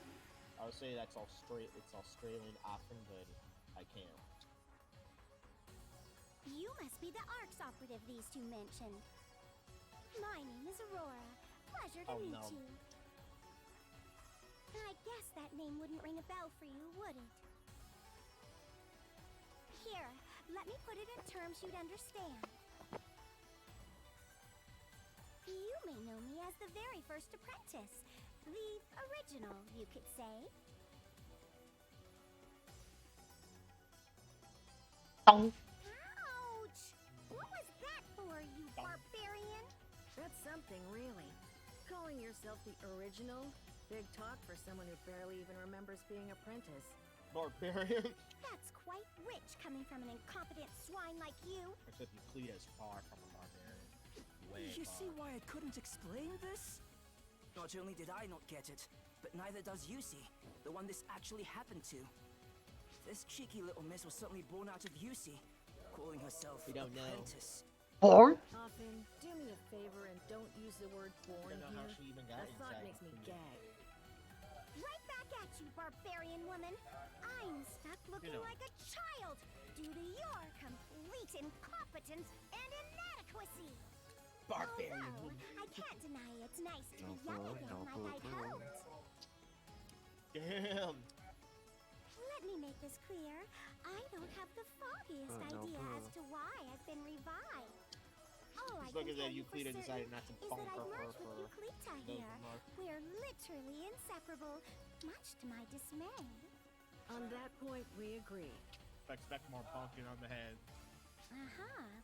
I would say that's all straight. It's Australian often, but I can't. You must be the ARCS operative these two mentioned. My name is Aurora. Pleasure to meet you. I guess that name wouldn't ring a bell for you, would it? Here, let me put it in terms you'd understand. You may know me as the very first apprentice. The original, you could say. Oh. Ouch! What was that for, you barbarian? That's something, really. Calling yourself the original? Big talk for someone who barely even remembers being apprentice. Barbarian? That's quite rich coming from an incompetent swine like you. Except Euclid is far from a barbarian. Way You far. see why I couldn't explain this? Not only did I not get it, but neither does Yusi, the one this actually happened to. This cheeky little miss was certainly born out of Yusi, calling herself We don't know. apprentice. Born? Often, do me a favor and don't use the word born don't know how here. she even got That thought inside makes me the- gag. Right back at you, barbarian woman. I'm stuck looking know. like a child due to your complete incompetence and inadequacy. Barbarian Although, woman. I can't deny it's nice to be No young boo, again, no like boo I'd boo. hoped. Damn. Let me make this clear. I don't have the foggiest No idea boo. as to why I've been revived. All I Just look can at that tell you for Euclid certain decided not to is that bonk I've her merged for with Euclita those here. remarks. We're literally inseparable, much to my dismay. On that point, we agree. Expect more bonking on the head.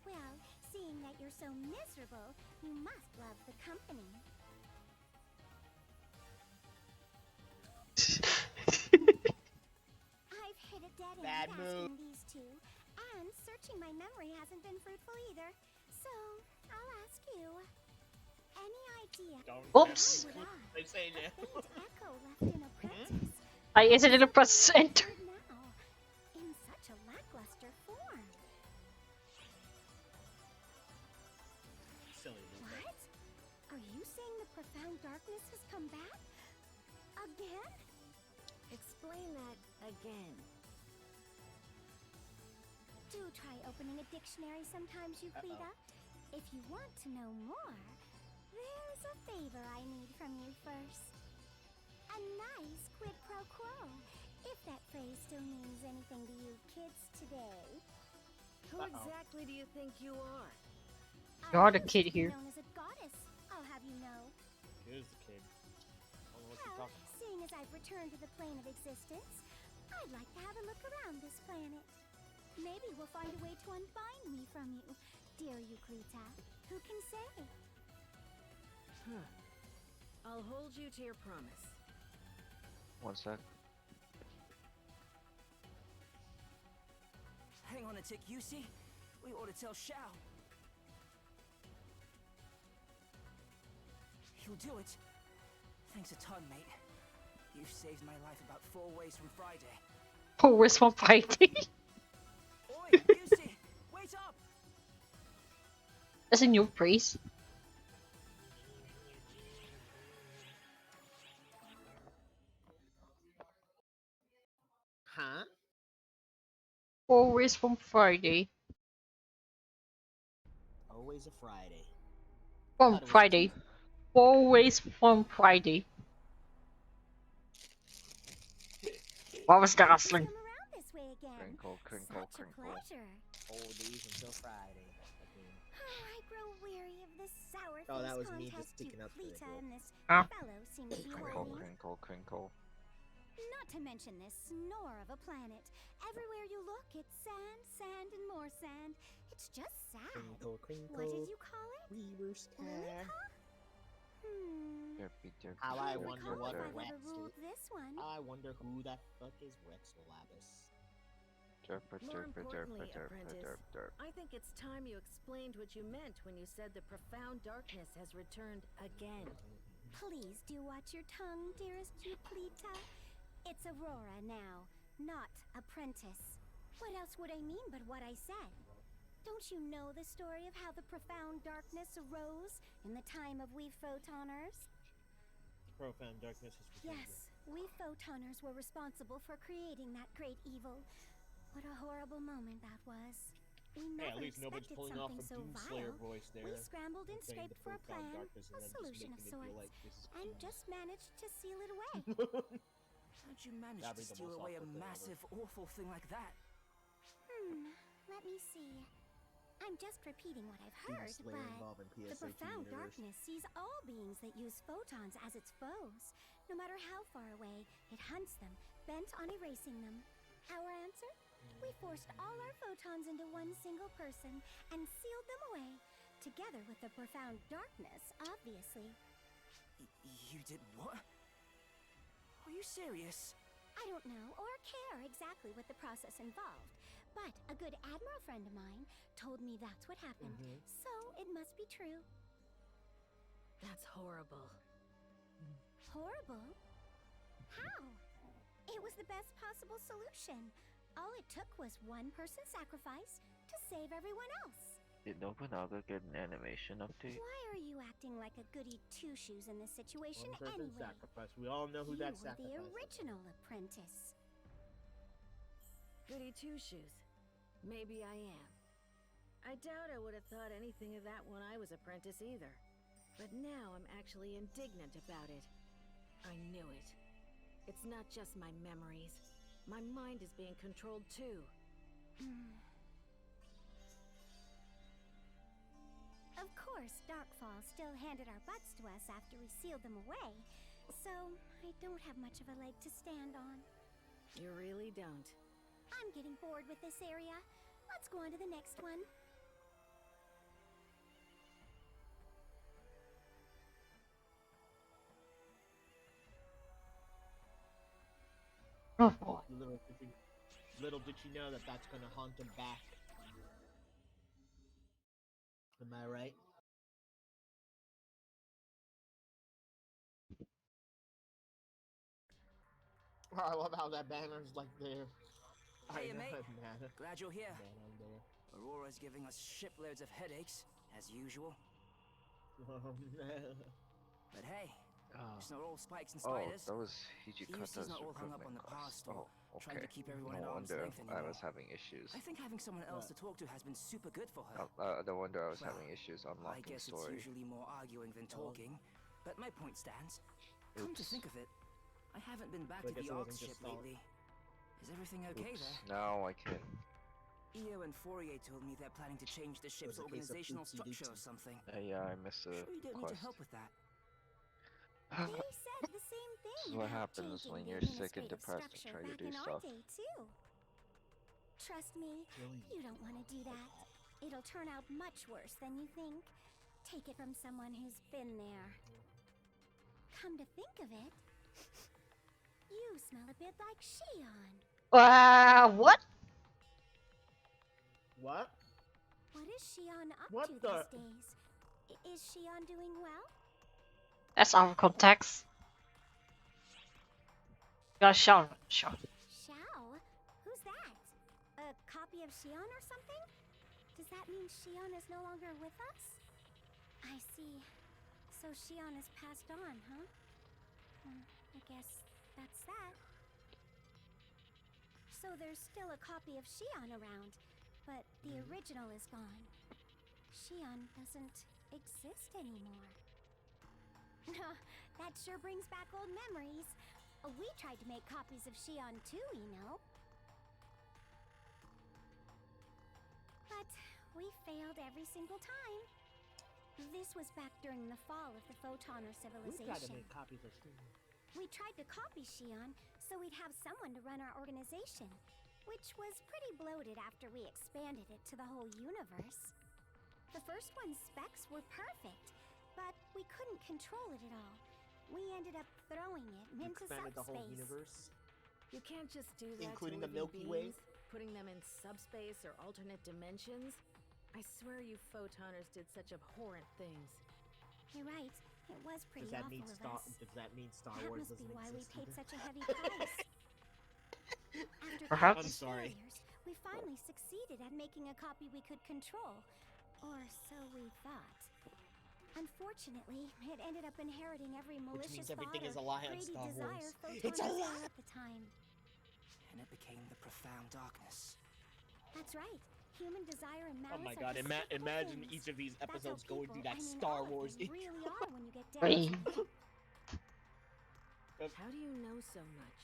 Well, seeing that you're so miserable, you must love the company. I've hit a dead end Bad asking these two, and searching my memory hasn't been fruitful either. So, I'll ask you. Any idea? Oops. How would They say a now. faint echo left an apprentice I accidentally pressed enter. now in such a lackluster form? Silly little thing. What? Are you saying the profound darkness has come back? Again? Explain that again. Do try opening a dictionary sometimes, Euclida. If you want to know more, there's a favor I need from you first. A nice quid pro quo, if that phrase still means anything to you kids today. Who exactly do you think you are? You're the kid here. Known as a goddess, I'll have you know. Here's the kid. I don't know what you're Well, talking about. seeing as I've returned to the plane of existence, I'd like to have a look around this planet. Maybe we'll find a way to unbind me from you, dear Euclida. Who can say? I'll hold you to your promise. One sec. Hang on a tick, Yusi. We ought to tell Shao. You'll do it. Thanks a ton, mate. You've saved my life about 4 ways from Friday. Oh, where's my fighting? Oi, Yusi, wait up! That's a new praise. Huh? Always from Friday. Always a Friday. From Friday. Always from Friday. What was that rustling? This way again. Crinkle, crinkle, Such a crinkle. pleasure. All days until Friday. I grow weary of this sour Oh, that face was me contest just sticking up for it, Euclida bro. and this Huh? fellow seem to be Crinkle, holding. crinkle, crinkle. Not to mention this snore of a planet. Everywhere you look, it's sand, sand, and more sand. It's just sad. Crinkle, crinkle. What did you call it? Reverse car. Derpy, derpy, How I derpy, wonder Recall what if derpy. I've ever Rex ruled this one. I wonder who that fuck is Rex Labus. Derpa, More derpa, importantly, derpa, derpa, apprentice, derp, derp. I think it's time you explained what you meant when you said the profound darkness has returned again. Please do watch your tongue, dearest Euclida. It's Aurora now, not apprentice. What else would I mean but what I said? Don't you know the story of how the profound darkness arose in the time of we photoners? Profound darkness is returned. Yes, we photoners were responsible for creating that great evil. What a horrible moment that was. We Hey, never at least nobody's expected pulling off something a so Doomslayer vile. voice there. We scrambled and saying scraped the for a profound plan, darkness and a then just solution of making it feel sorts, like this is and peace. just managed to seal it away. How'd you manage That'd to be the steal most away a awkward thing massive, awful thing like that? Let me see. I'm just repeating what I've heard, Doomslayer involving but the PSO2 profound universe. darkness sees all beings that use photons as its foes. No matter how far away, it hunts them, bent on erasing them. Our answer? We forced all our photons into one single person and sealed them away, together with the profound darkness, obviously. You did what? Are you serious? I don't know or care exactly what the process involved, but a good admiral friend of mine told me that's what happened, so it must be true. That's horrible. Horrible? How? It was the best possible solution. All it took was one person's sacrifice to save everyone else. Did Nobunaga get an animation update? Why are you acting like a goody two-shoes in this situation One person's anyway? sacrifice. We all know who You that were the sacrifice is. original apprentice. Goody two-shoes. Maybe I am. I doubt I would have thought anything of that when I was apprentice either. But now I'm actually indignant about it. I knew it. It's not just my memories. My mind is being controlled too. Of course, Darkfall still handed our butts to us after we sealed them away, so I don't have much of a leg to stand on. You really don't. I'm getting bored with this area. Let's go on to the next one. Oh boy. Little did you know that that's gonna haunt him back. Am I right? Oh, I love how that banner's like there. Hey, I know, mate. man. Glad you're here. Banner there. Aurora's giving us shiploads of headaches, as usual. But hey, it's not all spikes and spiders. that was Hijikata's Yusi's not all hung up on recruitment the class. past or Okay. trying to keep everyone at No arm's wonder length I anymore. was having issues. I think having someone else to talk to has been super good for her. No wonder I was Well, having issues I unlocking guess it's story. usually more arguing than talking, but my point stands. Come to think of it, I haven't been back So I to guess the it Ark wasn't ship just all- lately. Is everything okay there? Now I can. Io and Fourier told me they're planning to change the ship's a case of organizational oopsie structure or doopsie. something. Yeah, I missed a Sure you don't need quest. to help with that. They said the same This is thing what about happens changing when the you're sick and administrative depressed and structure try to back do in our stuff. day too. Trust me, you don't want to do that. It'll turn out much worse than you think. Take it from someone who's been there. Come to think of it, you smell a bit like Shion. What? What? What is Shion up What to the- these days? Is Shion doing well? That's out of context. Yeah, Sean. Xiao? Who's that? A copy of Shion or something? Does that mean Shion is no longer with us? I see. So Shion has passed on, huh? I guess that's that. So there's still a copy of Shion around, but the original is gone. Shion doesn't exist anymore. That sure brings back old memories. We tried to make copies of Shion too, you know. But we failed every single time. This was back during the fall of the Photoner We civilization. tried to make copies of Steam. We tried to copy Shion so we'd have someone to run our organization, which was pretty bloated after we expanded it to the whole universe. The first one's specs were perfect, but we couldn't control it at all. We ended up throwing it You into expanded the whole subspace. universe, You can't just do that including to the living Milky Way. beings, putting them in subspace or alternate dimensions. I swear you photoners did such abhorrent things. You're right. It was pretty Does that awful mean of Star? us. Does that mean Star That Wars must be doesn't why we exist paid either? such a heavy price. After Perhaps. countless I'm sorry. failures, we finally succeeded at making a copy we could control. Or so we thought. Unfortunately, it ended up inheriting every Which malicious means everything thought is or a lie on greedy Star desire Wars. It's a Photoners lie! had at the time. And it became the profound darkness. That's right. Human desire and malice Oh my are god! despicable Imagine things. each of these That's how episodes going people, through that I mean, Star all of Wars. them really are when you get down Wait. to it. How do you know so much?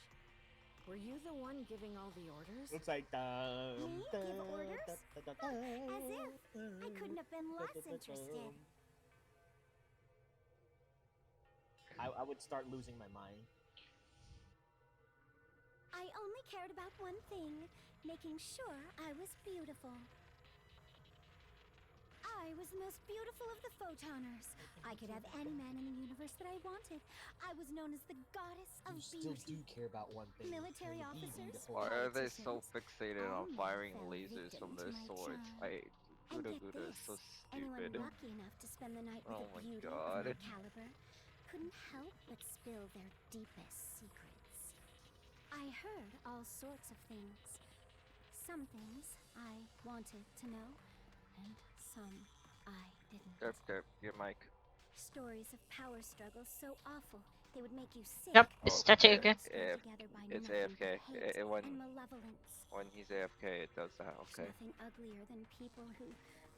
Were you the one giving all the orders? Looks like Me? Give orders? As if. I couldn't have been less interested. I would start losing my mind. I only cared about one thing, making sure I was beautiful. I was the most beautiful of the Photoners. I could have any man in the universe that I wanted. I was known as the goddess of You still beauty. do care about one thing. Military Can you be officers, beautiful? Why are they so politicians, fixated all on men firing fell lasers from victim to their my swords? charm. And Guda get Guda is so this, anyone stupid. lucky enough to spend the night with Oh a my beauty God. of my caliber couldn't help but spill their deepest secrets. I heard all sorts of things. Some things I wanted to know, and some I didn't. Derp, derp, your mic. Stories of power struggles so awful they would make you sick. Yep, it's static again. If Together by it's nothing but AFK. hate When and malevolence. he's AFK, it does that. There's Okay. nothing uglier than people who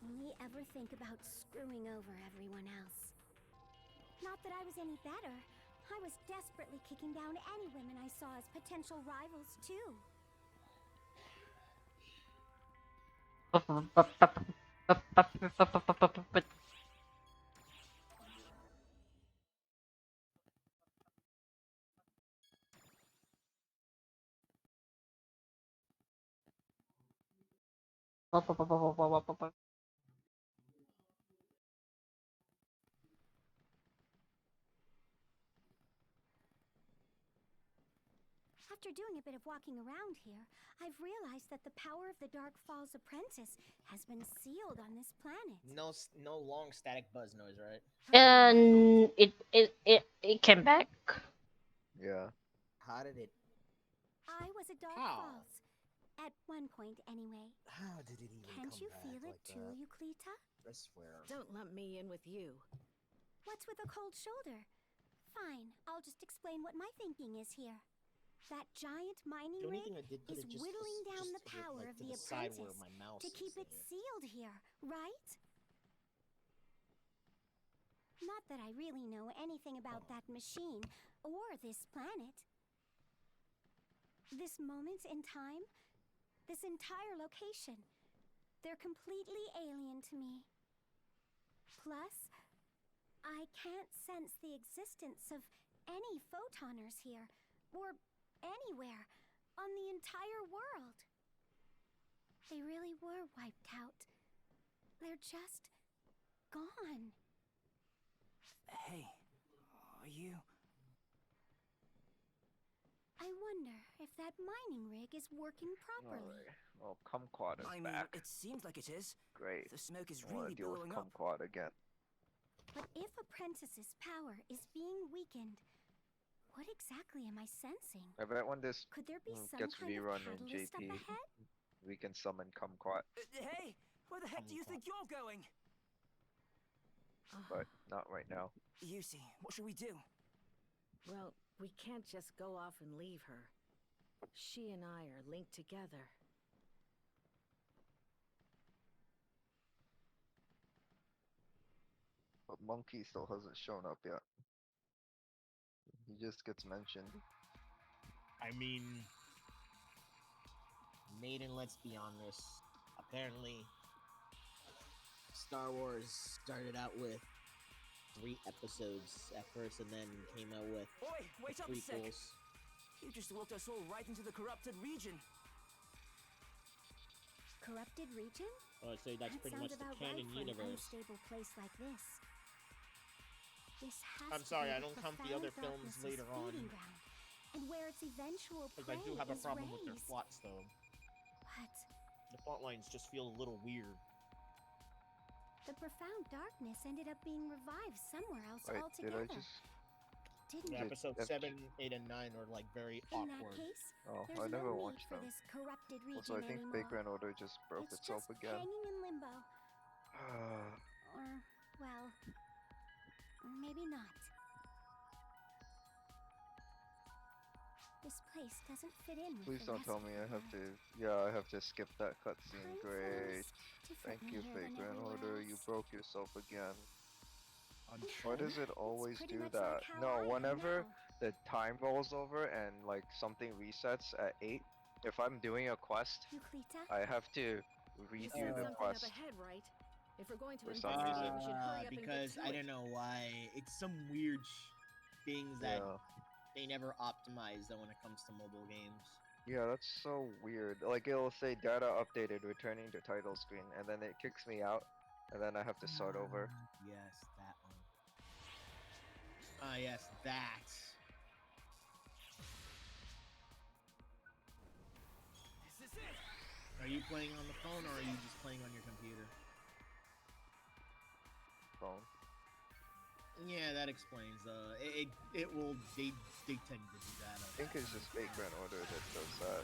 only ever think about screwing over everyone else. Not that I was any better. I was desperately kicking down any women I saw as potential rivals, too. After doing a bit of walking around here, I've realized that the power of the Dark Falls Apprentice has been sealed on this planet. No long static buzz noise, right? And it came back. Yeah. How did it? I was a Dark How? Falls. At one point, anyway. How did it even Can't come you back feel it like too, that? Euclita? I swear. Don't lump me in with you. What's with a cold shoulder? Fine, I'll just explain what my thinking is here. That giant mining The only rig thing I did could is have just whittling down just the power like of to the the side where apprentice my mouse to is keep it there. sealed here, right? Not that I really know anything about that machine or this planet. This moment in time, this entire location, they're completely alien to me. Plus, I can't sense the existence of any photoners here, or anywhere, on the entire world. They really were wiped out. They're just gone. Hey, are you... I wonder if that mining rig is working properly. Alright. Well, Kumquat is I mean, back. it seems like it is. Great. The smoke is I wanna really deal with billowing up. Kumquat again. But if Apprentice's power is being weakened, what exactly am I sensing? I bet when this Could there be some gets kind of rerun in catalyst up JP, ahead? we can summon Kumquat, Hey, where the heck do you think you're going? but not right now. Yusi, what should we do? Well, we can't just go off and leave her. She and I are linked together. But Monkey still hasn't shown up yet. He just gets mentioned. I mean, Maiden, let's be honest. Apparently, Star Wars started out with 3 episodes at first, and then came out with Oi, wait up a sec. prequels. You just walked us all right into the corrupted region. Corrupted region? Oh, so that's pretty much sounds the about canon right for an universe. unstable place like this. This has I'm to sorry, be I don't count the other films Profound later on. Darkness's feeding ground, and where its eventual Because prey I do have a is problem with their raised. plots, though. What? The plot lines just feel a little weird. The Profound Darkness ended up being revived somewhere else Wait, did altogether. I just... Didn't Yeah, it? episodes 7, 8, and 9 are like very In that awkward. case, Oh, there's I never no need watched for them. this corrupted region Also, I think anymore. Baker and Order just broke It's itself just again. hanging in limbo. Or, well, maybe not. This place doesn't fit in with Please the don't rest tell of me the I have world. to... Yeah, I have to skip that cutscene. Time Great. flows Thank differently you, here than Baker and everywhere Order. You else. broke yourself again. Unsure. Why does it always pretty do much that? like how I No, am whenever now. the time rolls over and like something resets at 8, if I'm doing a quest, Euclita? I have to You redo said the something quest. up ahead, right? If we're going to For some investigate, reason. we should hurry up and Because get to I it. don't know why. It's some weird things that Yeah. they never optimize though when it comes to mobile games. Yeah, that's so weird. Like it'll say data updated, returning to title screen, and then it kicks me out, and then I have to start over. Yes, that one. Ah, yes, that. This is it! Are you playing on the phone or are you just playing on your computer? Phone. Yeah, that explains. It will. They tend to do that. I think it's just Baker and Order that does that.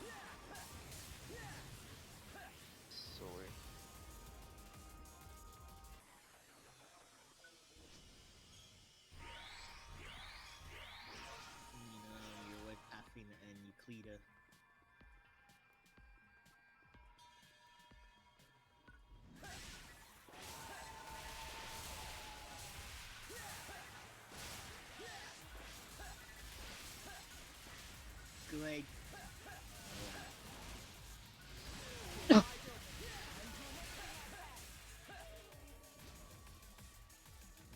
Silly. You know, you're with Athena and Euclida. Good. You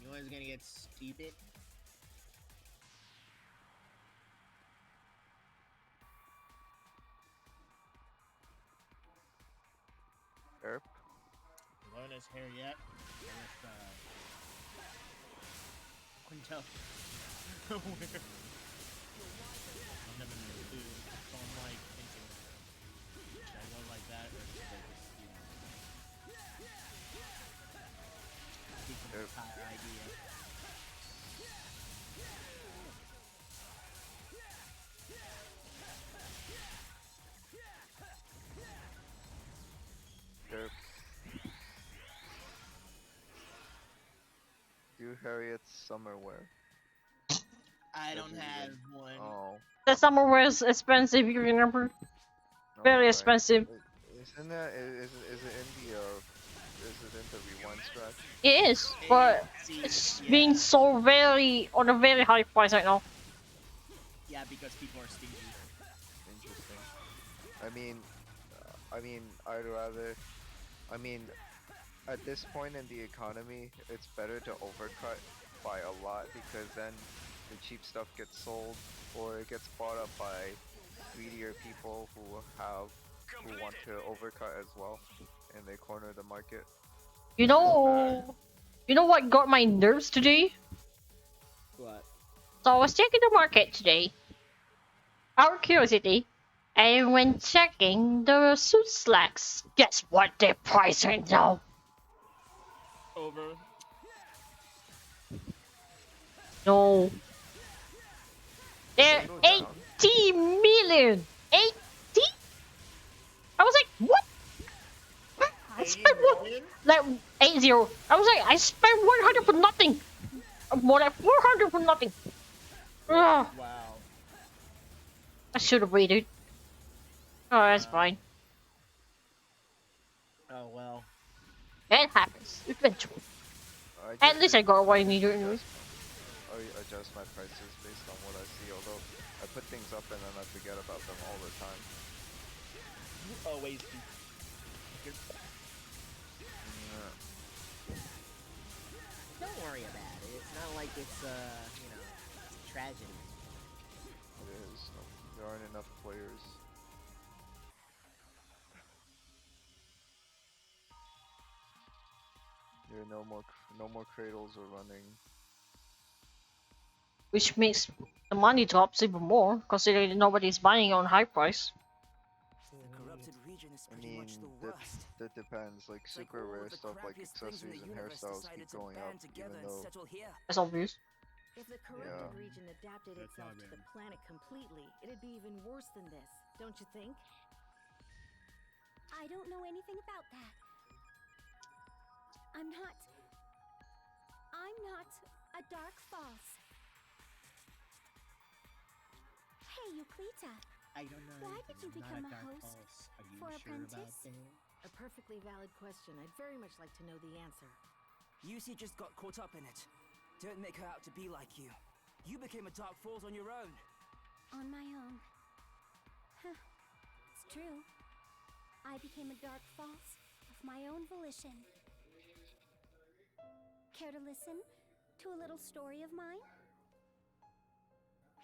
know what's gonna get stupid? Erp. Lona's hair yet? With Quinto. Where? I've never known too. So I'm like thinking, should I go like that or should I just, keep the entire idea? Erp. Do Harriet's summer wear. I don't have one. Oh. The summer was expensive, you remember? Very expensive. Isn't that is it in the is it in the rewind scratch? It is, but it's being sold very on a very high price right now. Yeah, because people are stingy. Interesting. I mean, I'd rather. I mean, at this point in the economy, it's better to overcut by a lot because then the cheap stuff gets sold or it gets bought up by greedier people who want to overcut as well, and they corner the market. You know what got my nerves today? What? So I was checking the market today. Out of curiosity, and when checking the suit slacks, guess what their price right now? Over. No. They're Go down. 80 million! 80? I was like, what? I spent like 80. I was like, I spent 100 for nothing. More like 400 for nothing. Ugh. Wow. I should have waited. Oh, that's fine. Oh well. It happens eventually. At least I got what I needed anyways. I adjust my prices based on what I see, although I put things up and then I forget about them all the time. You always do. Don't worry about it. It's not like it's it's a tragedy. It is. There aren't enough players. There are no more cradles are running. Which makes the money drops even more, considering nobody's buying on high price. The corrupted region is I pretty mean, much the worst. that depends. Like super rare stuff like accessories and hairstyles keep going up, even though. That's obvious. If the corrupted region adapted itself to the planet completely, it'd be even worse than this, don't you think? I don't know anything about that. I'm not a dark false. Hey, Euclita. I don't know. Why did you become a host Are you for sure about Apprentice? that? A perfectly valid question. I'd very much like to know the answer. Yusi just got caught up in it. Don't make her out to be like you. You became a Dark Falls on your own. On my own. Huh. It's true. I became a dark false of my own volition. Care to listen to a little story of mine?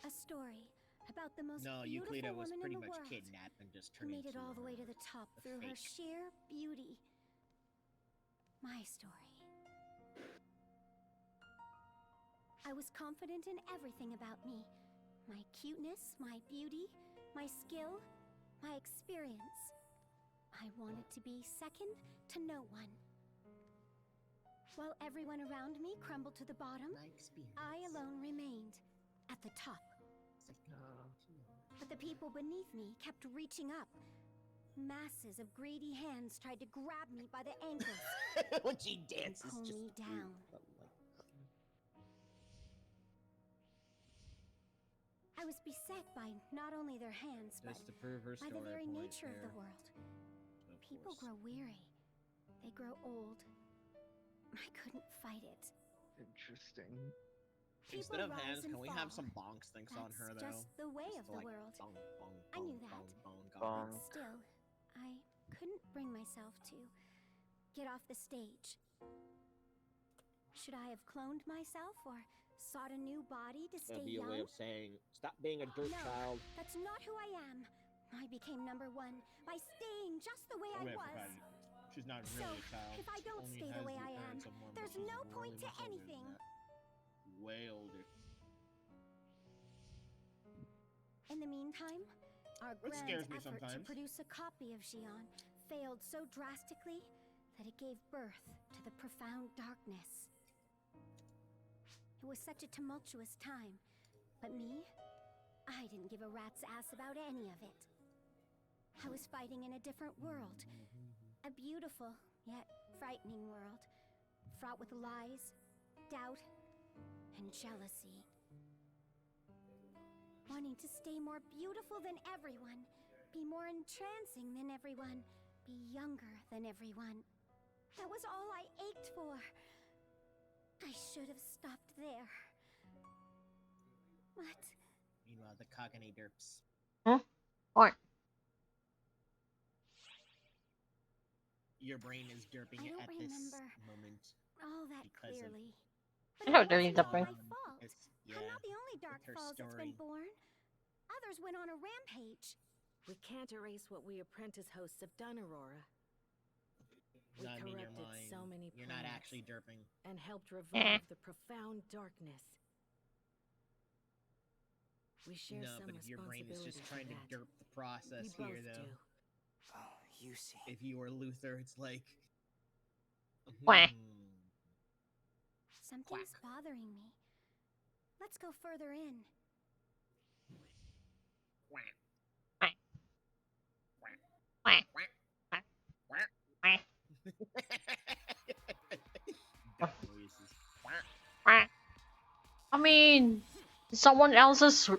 A story about the most beautiful Euclida was woman pretty in the much world kidnapped and just who turned made it into all the way to the top through her sheer beauty. My story. I was confident in everything about me. My cuteness, my beauty, my skill, my experience. I wanted to be second to no one. While everyone around me crumbled to the bottom, I alone remained at the top. But the people beneath me kept reaching up. Masses of greedy hands tried to grab me by the ankles when she dances, and pull me down. I was beset by not only their hands, but by the very nature of the world. People grow weary. They grow old. I couldn't fight it. Interesting. Instead of hands, can we have some bonks things on her though? Just the way of the world. Bong, bong, I knew that. Bong. Still, I couldn't bring myself to get off the stage. Should I have cloned myself or sought a new body to stay That'd be young? a way of saying, stop being a dirt No, child. that's not who I am. I became number one by staying just the way I was. She's not So, really a child. if I don't Only stay the has way I am, appearance of one, but there's she's no point really to much older than anything. that. Way older. In the meantime, our That grand scares me effort to sometimes. produce a copy of Xion failed so drastically that it gave birth to the profound darkness. It was such a tumultuous time, but me, I didn't give a rat's ass about any of it. I was fighting in a different world, a beautiful yet frightening world, fraught with lies, doubt, and jealousy. wanting to stay more beautiful than everyone, be more entrancing than everyone, be younger than everyone. That was all I ached for. I should have stopped there. But Meanwhile, the Kagane derps. Huh? What? Your brain is derping I don't at this remember moment. all that because clearly. I But it don't really wasn't all brain. my fault. I'm not the only Dark her Falls that's been story. born. Others went on a rampage. We can't erase what we apprentice hosts have done, Aurora. We Not in your corrupted mind. so many You're not planets actually derping. and helped revive the profound darkness. We share No, some but if your brain is just responsibility trying for to that. derp the process We here, both though. do. Oh, you see. If you were Luther, it's like. Quack. Something's bothering me. Let's go further in. Duck noises. I mean, someone else's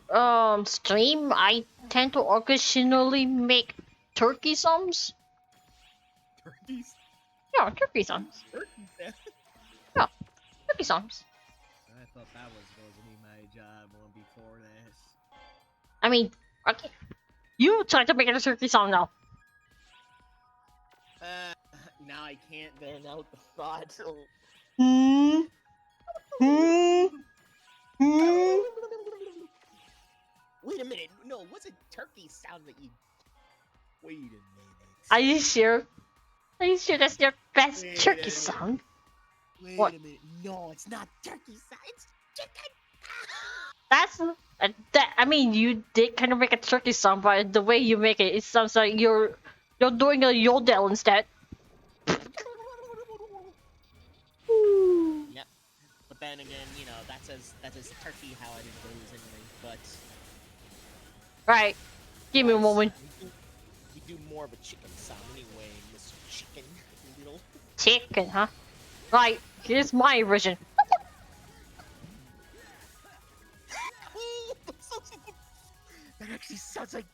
stream, I tend to occasionally make turkey songs. Turkeys? Yeah, turkey songs. Turkeys, yeah. Yeah, turkey songs. I thought that was going to be my job one before this. I mean, okay. You try to make a turkey song now. Now I can't bear out the thought. Hmm. Wait a minute. No, what's a turkey sound that you... Wait a minute. Are you sure? Are you sure that's your best Wait turkey a minute. song? Wait What? a minute. No, it's not turkey sound. It's chicken. That's that. I mean, you did kind of make a turkey song, but the way you make it, it sounds like you're doing a yodel instead. Yep. But then again, you know, that's as turkey how it goes anyway. But Right. Give me a moment. you do more of a chicken sound anyway, Mr. Chicken Little. Chicken, huh? Right. Here's my version. That actually sounds like.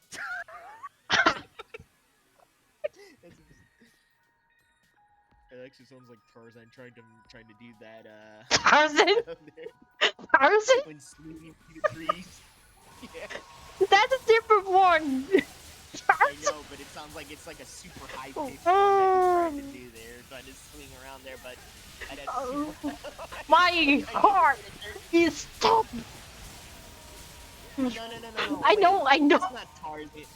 It actually sounds like Tarzan trying to do that. Tarzan? Tarzan? When swinging through the trees. Yeah. That's a different one. I know, but it sounds like it's like a super high pitched one that he's trying to do there, trying to swing around there, but my heart is stopped. No. I know. That's not Tarzan. Wait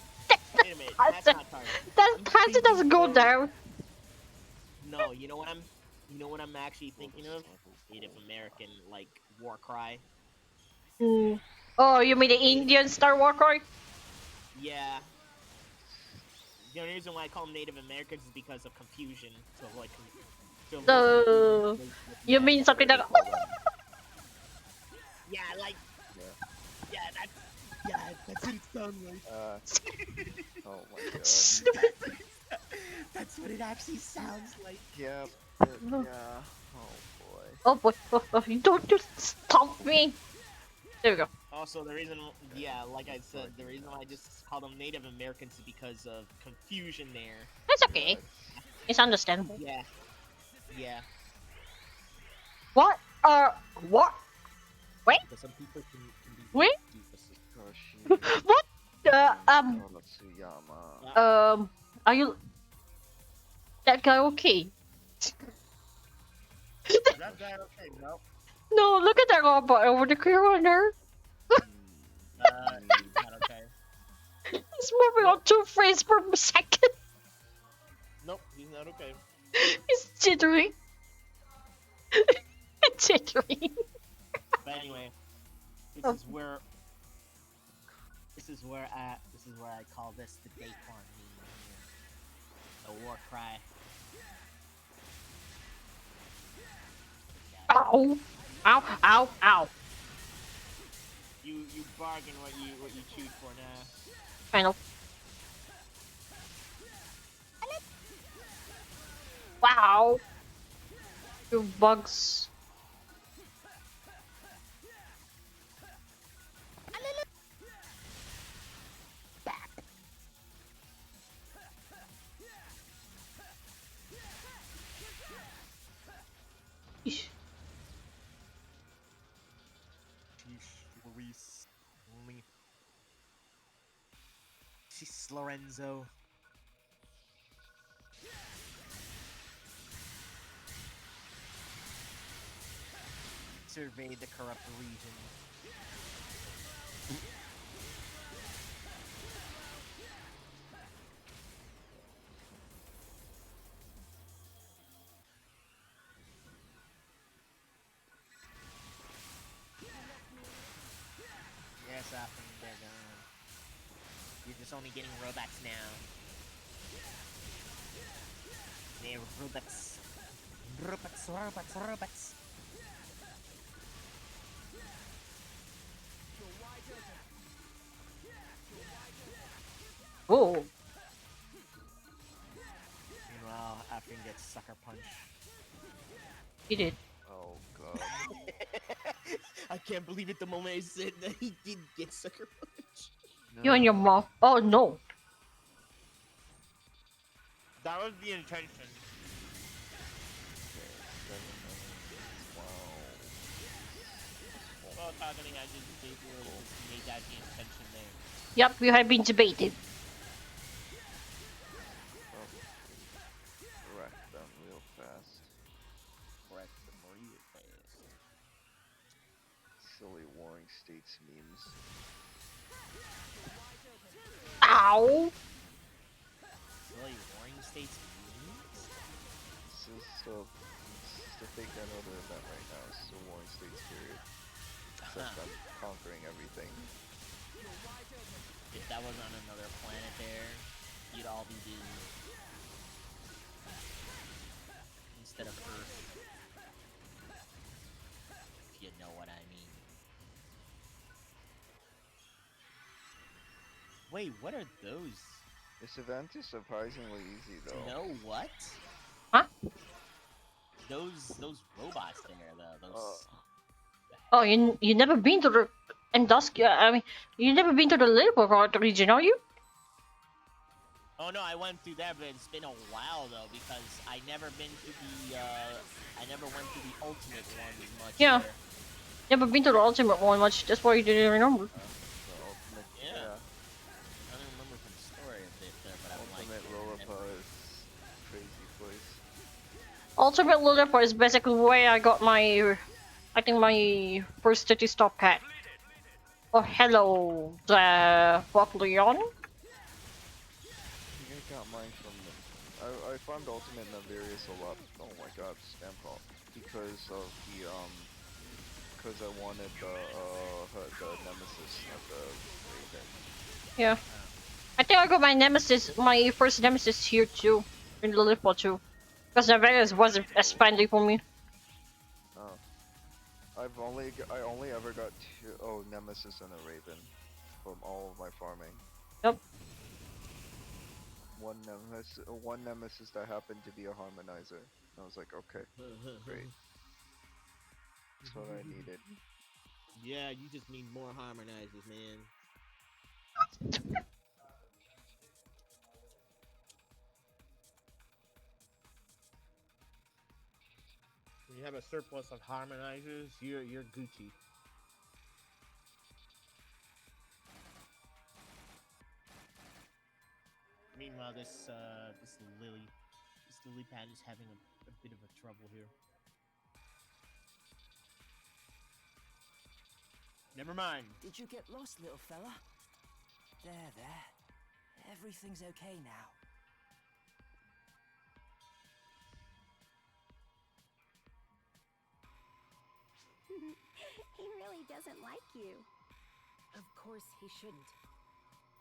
a minute, that's not Tarzan. Tarzan doesn't go down. No, you know what I'm actually thinking of? Native American, like, war cry. Oh, you mean the Indian Star War cry? Yeah. The only reason why I call them Native Americans is because of confusion. So, like, you mean something like... Yeah, like... Yeah, that's what it sounds like. Oh my god. That's what it actually sounds like. Yeah. Oh boy. Oh boy. You don't just stomp me. There we go. Also, the reason, like I said, the reason why I just call them Native Americans is because of confusion there. That's okay. It's understandable. Yeah. What? What? Wait. Because some people can be Wait. doofuses. What? Matsuyama. Are you... That guy okay? That guy okay, bro? No, look at that robot over the corner. He's not okay. He's moving on 2 frames per second. Nope, he's not okay. He's jittering. Jittering. But anyway, this is where I call this the Daquan meme right here. The war cry. Ow! Ow! You bargain what you choose for now. I know. Wow! You bugs. Sheesh. She's Lorenzo. Survey the corrupt region. Yes, after they're gone. You're just only getting robots now. They're robots. Robots. Oh. Meanwhile, Afrin gets sucker punch. He did. Oh god. I can't believe it the moment I said that he did get sucker punch. You and your mouth. Oh no. That was the intention. Well, targeting, I just made that the intention there. Yep, you have been debated. Wreck them real fast. Wreck them real fast. Silly Warring States memes. Ow! Silly Warring States memes? This is the fake download event right now. It's the Warring States period. Except I'm conquering everything. If that was on another planet there, you'd all be busy. Instead of Earth. If you know what I mean. Wait, what are those? This event is surprisingly easy though. No, what? Huh? Those robots there, those. Oh, you never been to the Endoskia? I mean, you never been to the Leopard region, are you? Oh no, I went through that, but it's been a while though because I never been to the I never went to the ultimate one much. Yeah. There. Never been to the ultimate one much. That's why you didn't remember. The ultimate, Yeah. I don't remember from the story a bit there, but Ultimate Lilliput is crazy place. Ultimate Lilliput is basically where I got my, I think my first 30 stop cat. Oh, hello, the Leon. I got mine from I farmed Ultimate Navirius a lot. Oh my god, spam call. Because of the because I wanted the Nemesis, not the Raven. Yeah. I think I got my Nemesis, my first Nemesis here too, in Lilliput too. Because Navarius wasn't as friendly for me. Oh. I only ever got two Nemesis and a Raven from all of my farming. Yep. One Nemesis that happened to be a harmonizer. I was like, okay, great. That's what I needed. Yeah, you just need more harmonizers, man. When you have a surplus of harmonizers, you're Gucci. Meanwhile, this lily pad is having a bit of a trouble here. Never mind. Did you get lost, little fella? There. Everything's okay now. He really doesn't like you. Of course he shouldn't.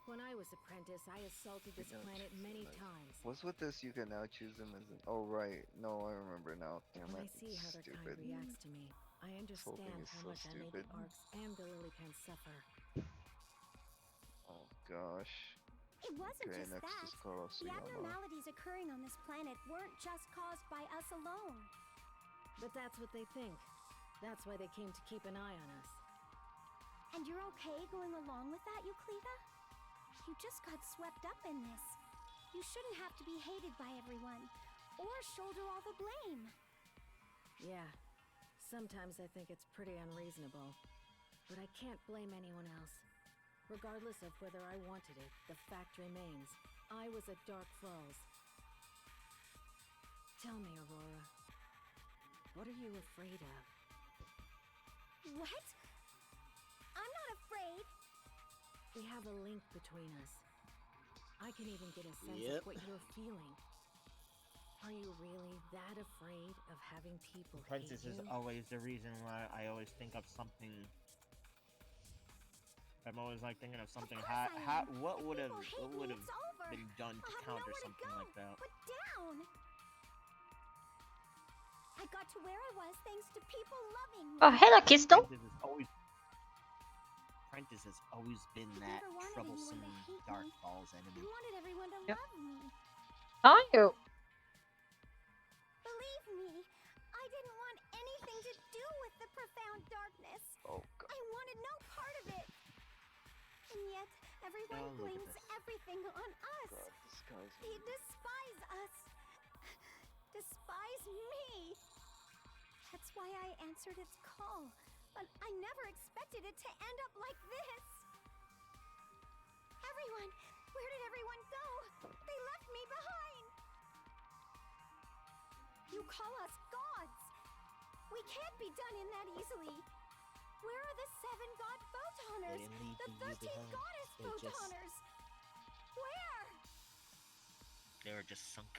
When I was apprentice, I assaulted this planet many times. What's with this? You can now choose them as an. Oh right, no, I remember now. Damn When I it, see how their stupid. kind reacts to me, I This whole thing understand is how so much I made the stupid. Arcs and the Lillipans suffer. Oh gosh. It wasn't Okay, just next that. is Carlos The Suyama. abnormalities occurring on this planet weren't just caused by us alone. But that's what they think. That's why they came to keep an eye on us. And you're okay going along with that, Euclida? You just got swept up in this. You shouldn't have to be hated by everyone, or shoulder all the blame. Yeah, Sometimes I think it's pretty unreasonable, but I can't blame anyone else. Regardless of whether I wanted it, the fact remains, I was at Dark Falls. Tell me, Aurora, what are you afraid of? What? I'm not afraid. We have a link between us. I can even get a sense Yep. of what you're feeling. Are you really that afraid of having people Princess hate is you? always the reason why I always think of something. I'm always like thinking of something. What would have been done to counter something like that? But down. I got to where I was thanks to people loving me. Oh, hello, Crystal. Prentice has always been I that never wanted troublesome anyone to hate Dark me. Falls I enemy. wanted everyone to Yep. love me. Are you? Believe me, I didn't want anything to do with the profound darkness. Oh god. I wanted no part of it. And yet, everyone Oh, look at blames this. everything on us. God, this guy's They despise us. Despise me. That's why I answered its call. But I never expected it to end up like this. Everyone! Where did everyone go? They left me behind! You call us gods! We can't be done in that easily! Where are the 7 god photoners? They didn't leave The you 13 behind. goddess They just- photoners! Where? They were just sunk.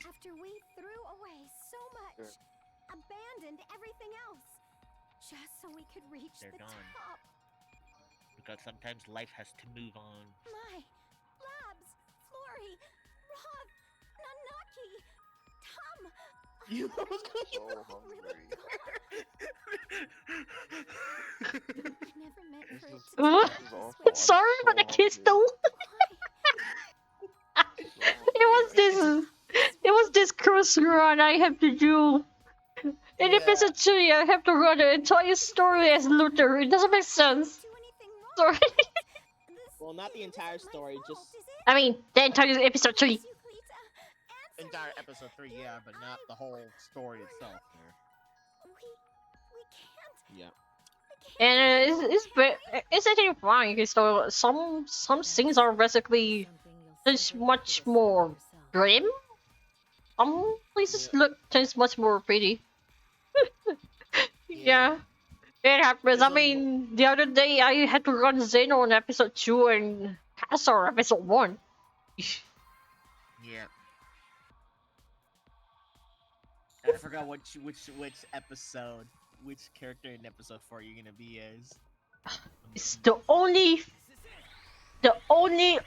After we threw away so much, Sure. abandoned everything else, just so we could reach They're the gone. top. Because sometimes life has to move on. My, Labs, Flory, Roth, Nanaki, Tom. You was so hungry. I never meant for it to What? be this way. I'm Sorry so for the hungry. Crystal. It was this cruise run I have to do. In Yeah. episode 3, I have to run the entire story as Luther. It doesn't make sense. Sorry. Well, not the entire story, just I mean, the entire episode 3. entire episode 3, yeah, but not the whole story itself. We can't. Yeah. And it's actually fine because some scenes are basically just much more grim. Some places look just much more pretty. Yeah, it happens. I mean, the other day I had to run Zeno on episode 2 and Castor episode 1. Yeah. I forgot which episode, which character in episode 4 you're gonna be as. It's the only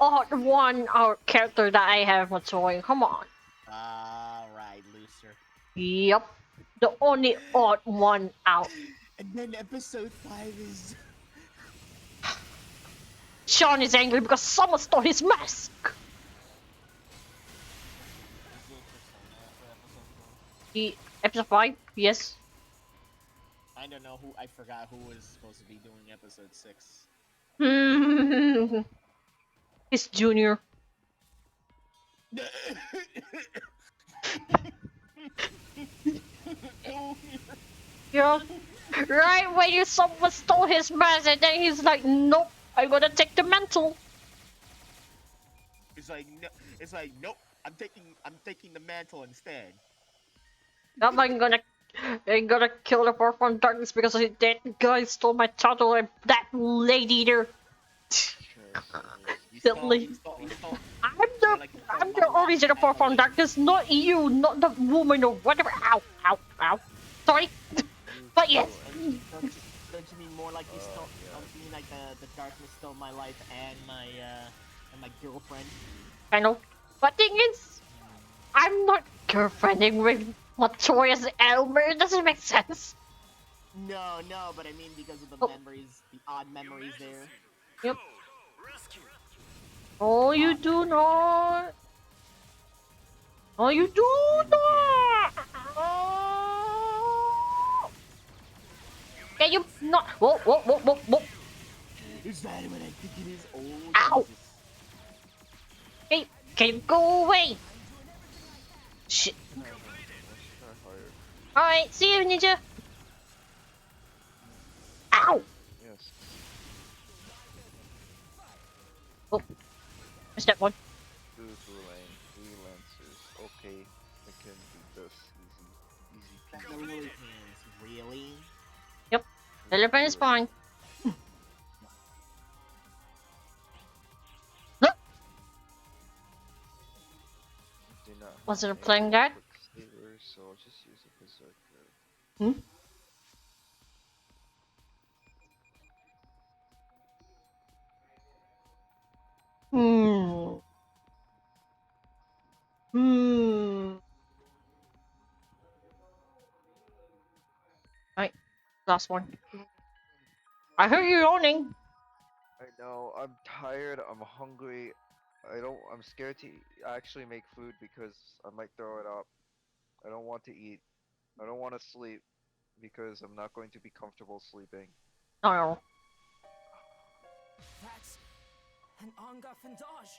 odd one out character that I have maturing. Come on. Alright, Looser. Yep. The only odd one out. And then episode 5 is... Sean is angry because someone stole his mask. Episode 5? Yes. I don't know who, I forgot who was supposed to be doing episode 6. It's Junior. Yeah. Right when someone stole his mask and then he's like, nope, I'm gonna take the mantle. It's like, no, nope, I'm taking the mantle instead. I'm gonna kill the forefront darkness because that guy stole my title and that lady there. Silly. I'm the original forefront darkness, not you, not the woman or whatever. Ow, ow, ow. Sorry. But yes. Don't you mean more like you stole? Don't you mean like the darkness stole my life and my girlfriend? I know. But thing is, I'm not girlfriending with Matoya's Elmer. It doesn't make sense. No, but I mean because of the memories, the odd memories there. Yep. Oh, you do not. Oh, you do not. Oh. Can you not? Whoa, whoa, whoa, whoa, whoa. Is that what I think it is? Oh, ow. Jesus. Hey, can you go away? Shit. Alright, see you, Ninja. What's that one? Food ruling, freelancers. Okay, I can do this easy peasy. The lily pants, really? Yep. Lily pad is fine. Look! Do not Wasn't have playing a that? Quicksilver, so I'll just use a berserker. Hmm? Hmm. Hmm. Right. Last one. I heard you yawning. I know, I'm tired, I'm hungry. I'm scared to actually make food because I might throw it up. I don't want to eat. I don't want to sleep because I'm not going to be comfortable sleeping. Oh. That's an Anga Fandage.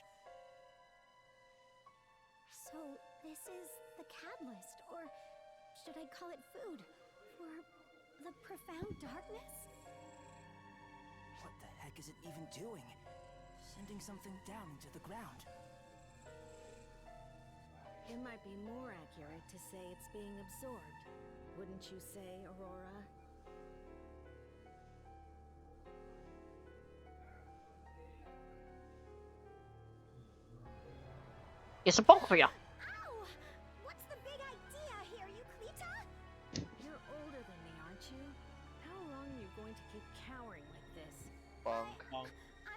So, this is the catalyst, or should I call it food, for the profound darkness? What the heck is it even doing? Sending something down into the ground. It might be more accurate to say it's being absorbed. Wouldn't you say, Aurora? It's a bunk for you. Ow! What's the big idea here, Euclita? You're older than me, aren't you? How long are you going to keep cowering like this? Bonk. I'm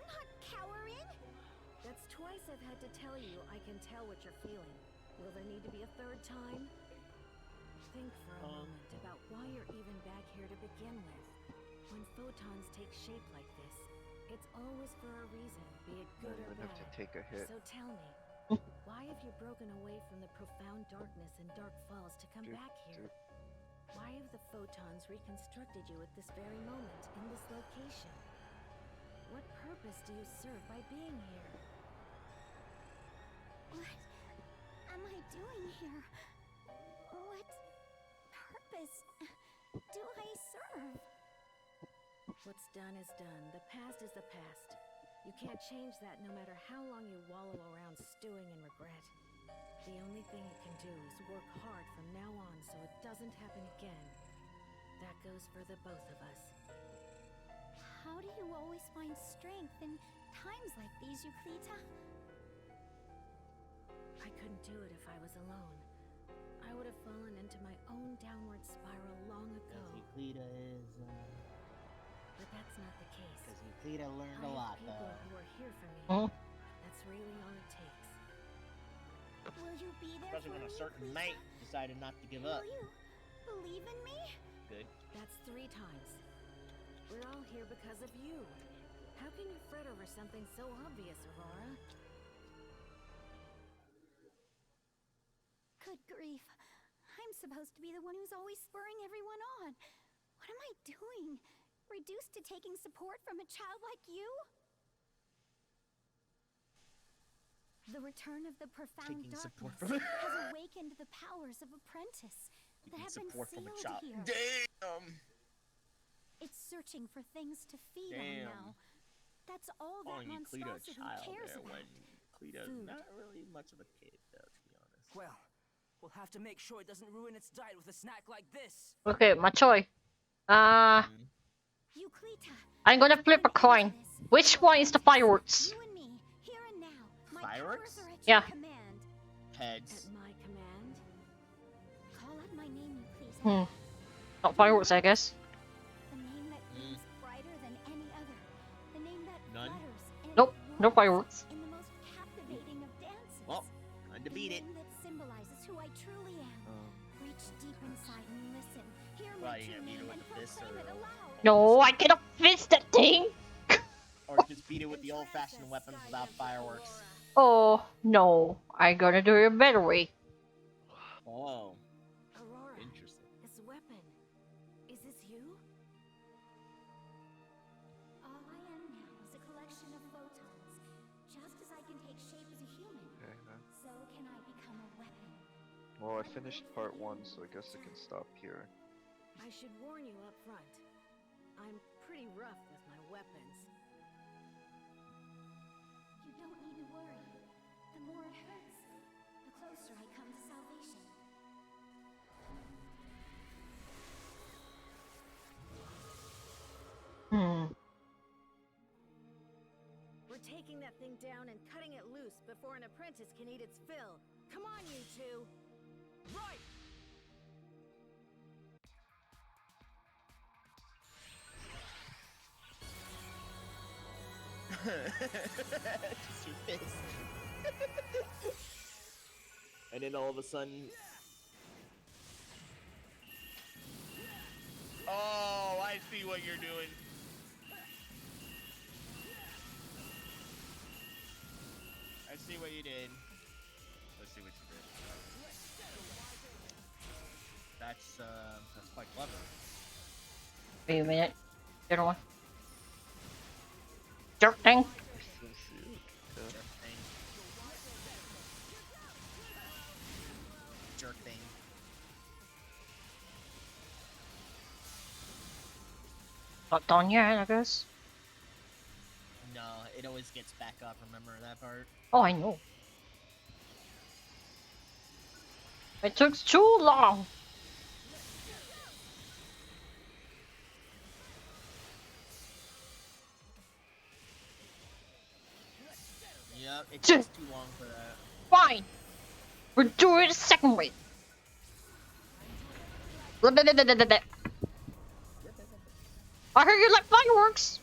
not cowering. That's twice I've had to tell you I can tell what you're feeling. Will there need to be a third time? Think for a moment about why you're even back here to begin with. When photons take shape like this, it's always for a reason, be it good or I'm gonna bad. have to take a hit. So tell me, why have you broken away from the profound darkness and dark falls to come back here? Why have the photons reconstructed you at this very moment, in this location? What purpose do you serve by being here? What am I doing here? What purpose do I serve? What's done is done. The past is the past. You can't change that no matter how long you wallow around stewing in regret. The only thing you can do is work hard from now on so it doesn't happen again. That goes for the both of us. How do you always find strength in times like these, Euclita? I couldn't do it if I was alone. I would have fallen into my own downward spiral long ago. Euclita is, But that's not the case. because Euclita learned a I lot, have people though. who are here for me. Huh? That's really all it takes. Will you be there Especially for when a me, certain Euclita? mate decided not to give up. Will you believe in me? Good. That's 3 times. We're all here because of you. How can you fret over something so obvious, Aurora? Good grief. I'm supposed to be the one who's always spurring everyone on. What am I doing? Reduced to taking support from a child like you? The return of the profound Taking support darkness from has awakened the powers of Apprentice that have been support from a sealed child. here. Damn! It's searching for things to feed Damn. on now. That's all that Calling Euclita a monstrosity child cares there when about. Euclita's Food. not really much of a kid, though, to be honest. Well, we'll have to make sure it doesn't ruin its diet with a snack like this. Okay, my choice. Euclita, I'm gonna flip a coin. Which one is the fireworks? you and me, here and now. My Fireworks? powers are at Yeah. your command. Heads. At my command? Call out my name, Euclita. Hmm. Not fireworks, I guess. The name that gleams brighter than any other. The name that None? flutters and Nope, no warms fireworks. in the most captivating of dances. Well, time to beat the it. name that symbolizes who I truly am. Reach deep inside and listen. Hear Well, my you true gonna beat it name with and the fist proclaim or- it aloud. No, I cannot fist that thing. Or just beat it with the old-fashioned weapons without fireworks. Oh no, I'm gonna do it a better way. Oh, Aurora, interesting. this weapon. Is this you? All I am now is a collection of photons. Just as I can take shape as a human, Okay, then. so can I become a weapon. Well, I finished part 1, so I guess I can stop here. I should warn you up front. I'm pretty rough with my weapons. You don't need to worry. more it hurts, the closer I come to salvation. We're taking that thing down and cutting it loose before an apprentice can eat its fill. Come on, you two! Right! Just your fist. And then all of a sudden... Oh, I see what you're doing. I see what you did. Let's see what you did. That's quite clever. Wait a minute. The other one. Jerk thing. Jerk thing. Not done yet, I guess. No, it always gets back up. Remember that part? Oh, I know. It took too long. Yep, it takes too long for that. Fine. We're doing it a second way. I heard you like fireworks.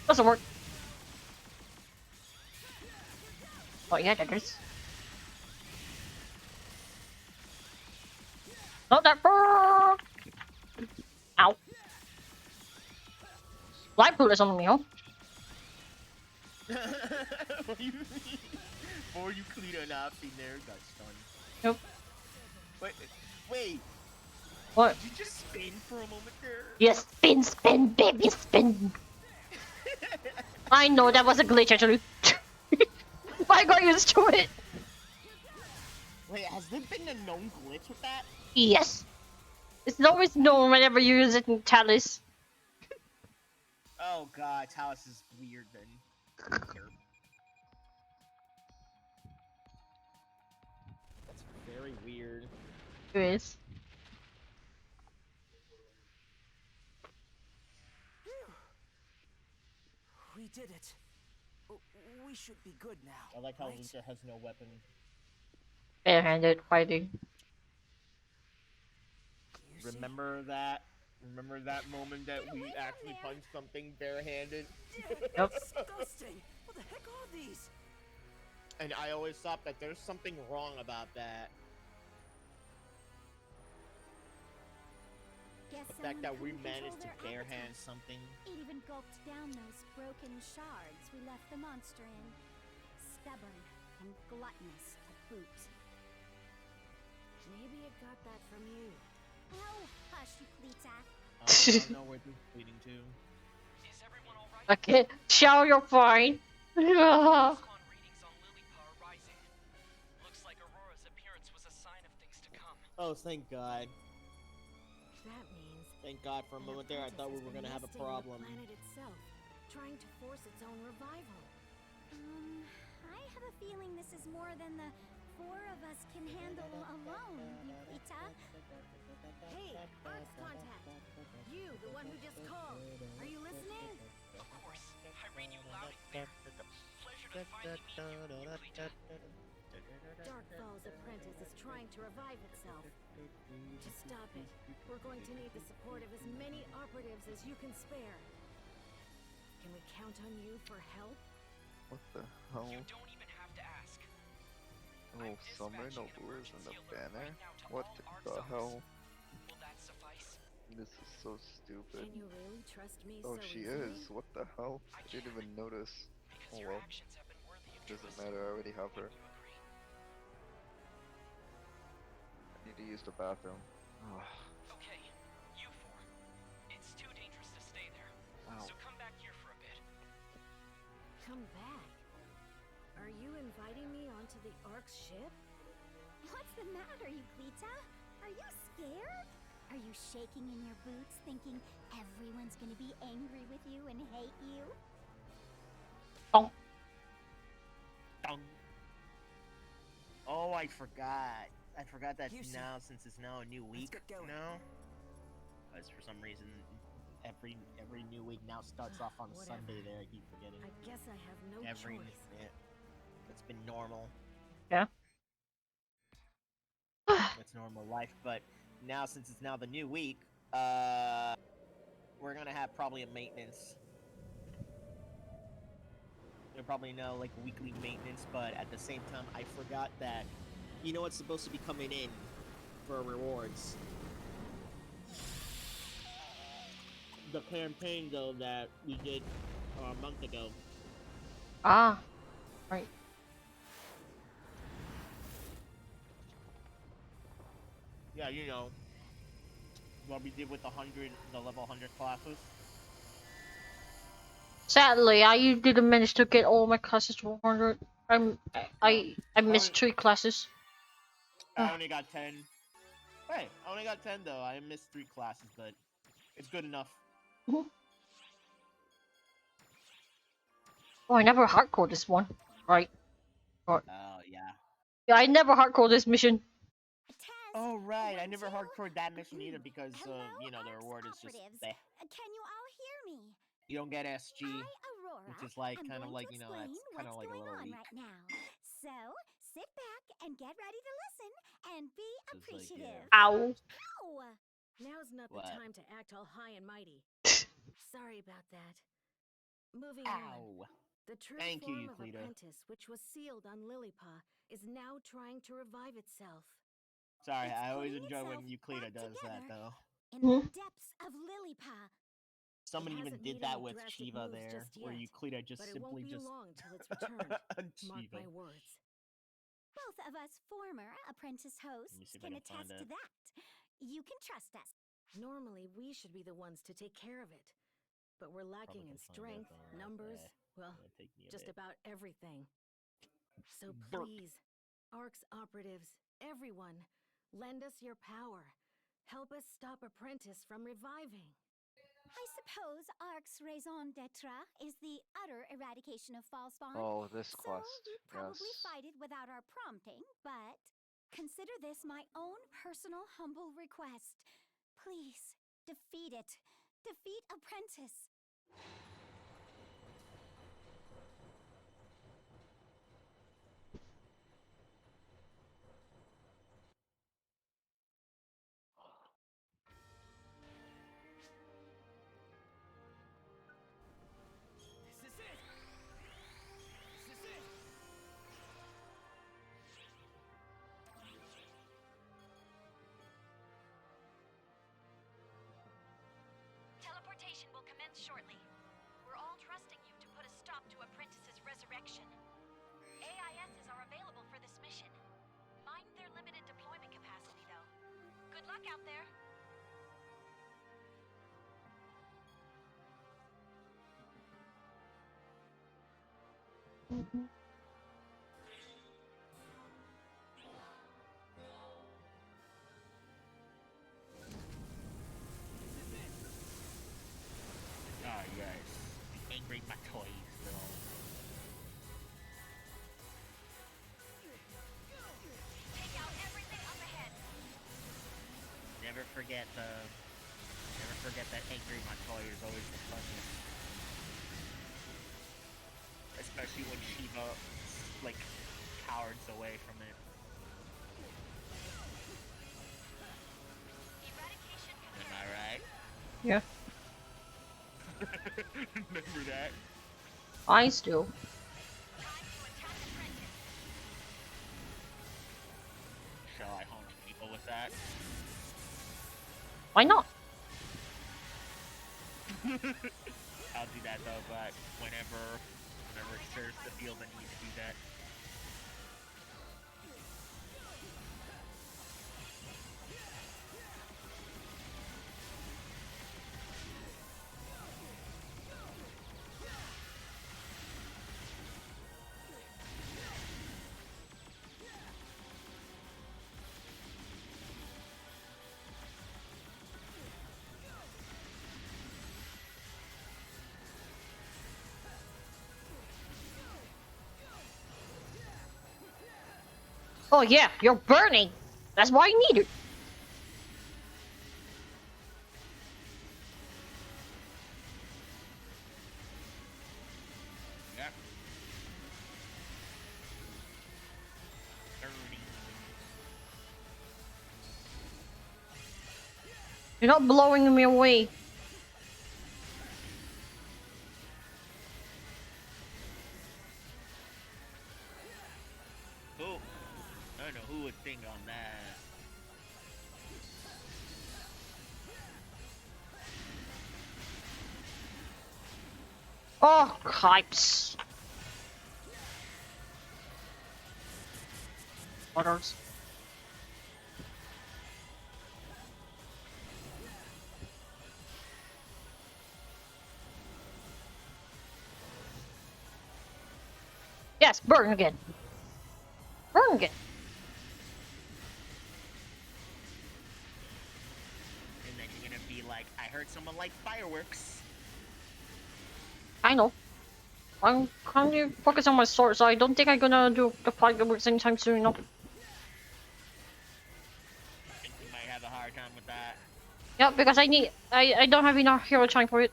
Doesn't work. Oh yeah, that is. Not that far. Ow. Light bullet on me, huh? What do you mean? Before you clean an option there, got stunned. Nope. Wait. What? Did you just spin for a moment there? Yes, spin, spin, baby, spin. I know that was a glitch actually. I got used to it. Wait, has there been a known glitch with that? Yes. It's always known whenever you use it in Talus. Oh god, Talus is weird then. That's very weird. It is. We did it. We should be good now. I like how right? Luther has no weapon. Barehanded fighting. Remember that? Remember that moment that we actually punched something barehanded? Yep. Disgusting! What the heck are these? And I always thought that there's something wrong about that. Guess The fact that we couldn't managed to control their barehand appetite. something. It even gulped down those broken shards we left the monster in. Stubborn and gluttonous to boot. Maybe it got that from you. Oh, hush, you Cleta. I don't know where this is leading to. Is everyone alright? Okay, Xiao, you're fine. Readings on Lily Power rising. Looks like Aurora's appearance was a sign of things to come. Oh, thank God. That means Thank God for a moment there I thought we were gonna have a problem. The planet itself, trying to force its own revival. I have a feeling this is more than the four of us can handle alone, you Cleta. Hey, Arts Contact! You, the one who just called. Are you listening? Of course. I read you loud and clear. Pleasure to finally meet you, Cleta. Darkfall's apprentice is trying to revive itself. To stop it, we're going to need the support of as many operatives as you can spare. Can we count on you for help? What the hell? You don't even have to ask. Oh, Summer Nobu is in the banner? What the hell? Will that suffice? This is so stupid. Can you really trust me Oh, so she easily? is. What the hell? I didn't even notice. Oh well. Doesn't matter, I already have her. I need to use the bathroom. Okay, you four. It's too dangerous to stay there. Ow. So come back here for a bit. Come back? Are you inviting me onto the Ark's ship? What's the matter, you Cleta? Are you scared? Are you shaking in your boots thinking everyone's gonna be angry with you and hate you? Oh. Dun Oh, I forgot. I forgot that now, since it's now a new week. No, because for some reason, every new week now starts off on a Whatever. Sunday. There, I keep forgetting. I guess I have no choice. Yeah, it's been normal. Yeah. It's normal life, but now since it's now the new week, we're gonna have probably a maintenance. You'll probably know like weekly maintenance, but at the same time, I forgot that. You know what's supposed to be coming in for rewards? The campaign though that we did a month ago. Ah, right. Yeah, you know what we did with the level 100 classes. Sadly, I didn't manage to get all my classes to 100. I missed 3 classes. I only got 10. Hey, I only got 10 though. I missed 3 classes, but it's good enough. Oh, I never hardcore this one, right? Oh yeah. Yeah, I never hardcore this mission. Oh right, I never hardcored that mission either because you know the reward is just bleh. Can you all hear me? You don't get SG, Aurora, which is like I'm kind of going like to you know explain that's kind of what's like a going little on weak. right now. So sit back and get ready to listen and be appreciative. Ow. Ow! Now's not What? the time to act all high and mighty. Sorry about that. Moving Ow. on. The true Thank you, form of Euclida. apprentice, which was sealed on Lillipah, is now trying to revive itself. Sorry, It's I always putting enjoy itself when Euclida back does that together though. In the depths of Lillipah. Someone even hasn't did made that any with drastic Shiva moves there, just where yet, Euclida just but it simply won't be just long till it's returned. Mark Shiva. my words. Both of us former apprentice hosts see if I can can find attest to it. that. You can trust us. Normally, we should be the ones to take care of it. But we're lacking in strength, numbers, well, just about everything. So Burp. please, ARC's operatives, everyone, lend us your power. Help us stop Apprentice from reviving. I suppose Ark's raison d'etre is the utter eradication of Falspawn. Oh, this So quest. you'd probably Yes. fight it without our prompting, but consider this my own personal humble request. Please, defeat it. Defeat Apprentice. This is it! This is it! Teleportation will commence shortly. We're all trusting you to put a stop to Apprentice's resurrection. AISs are available for this mission. Mind their limited deployment capacity, though. Good luck out there. Ah yes, angry my toys though. Take out everything up ahead. Never forget that angry my toy is always the funniest. Especially when Shiva like cowards away from it. Eradication Am I right? Yeah. Remember that? I still. Shall I haunt people with that? Why not? I'll do that though, but whenever it serves the feel the need to do that. Oh yeah, you're burning. That's why I need it. Yep. Dirty. You're not blowing me away. Oh, I don't know who would think on that. Oh, cripes. Butters. Yes, burn again. Burn again. And then you're gonna be like, I heard someone like fireworks. I know. I'm kind of focused on my sword, so I don't think I'm gonna do the fireworks anytime soon enough. I think you might have a hard time with that. Yeah, because I don't have enough hero time for it.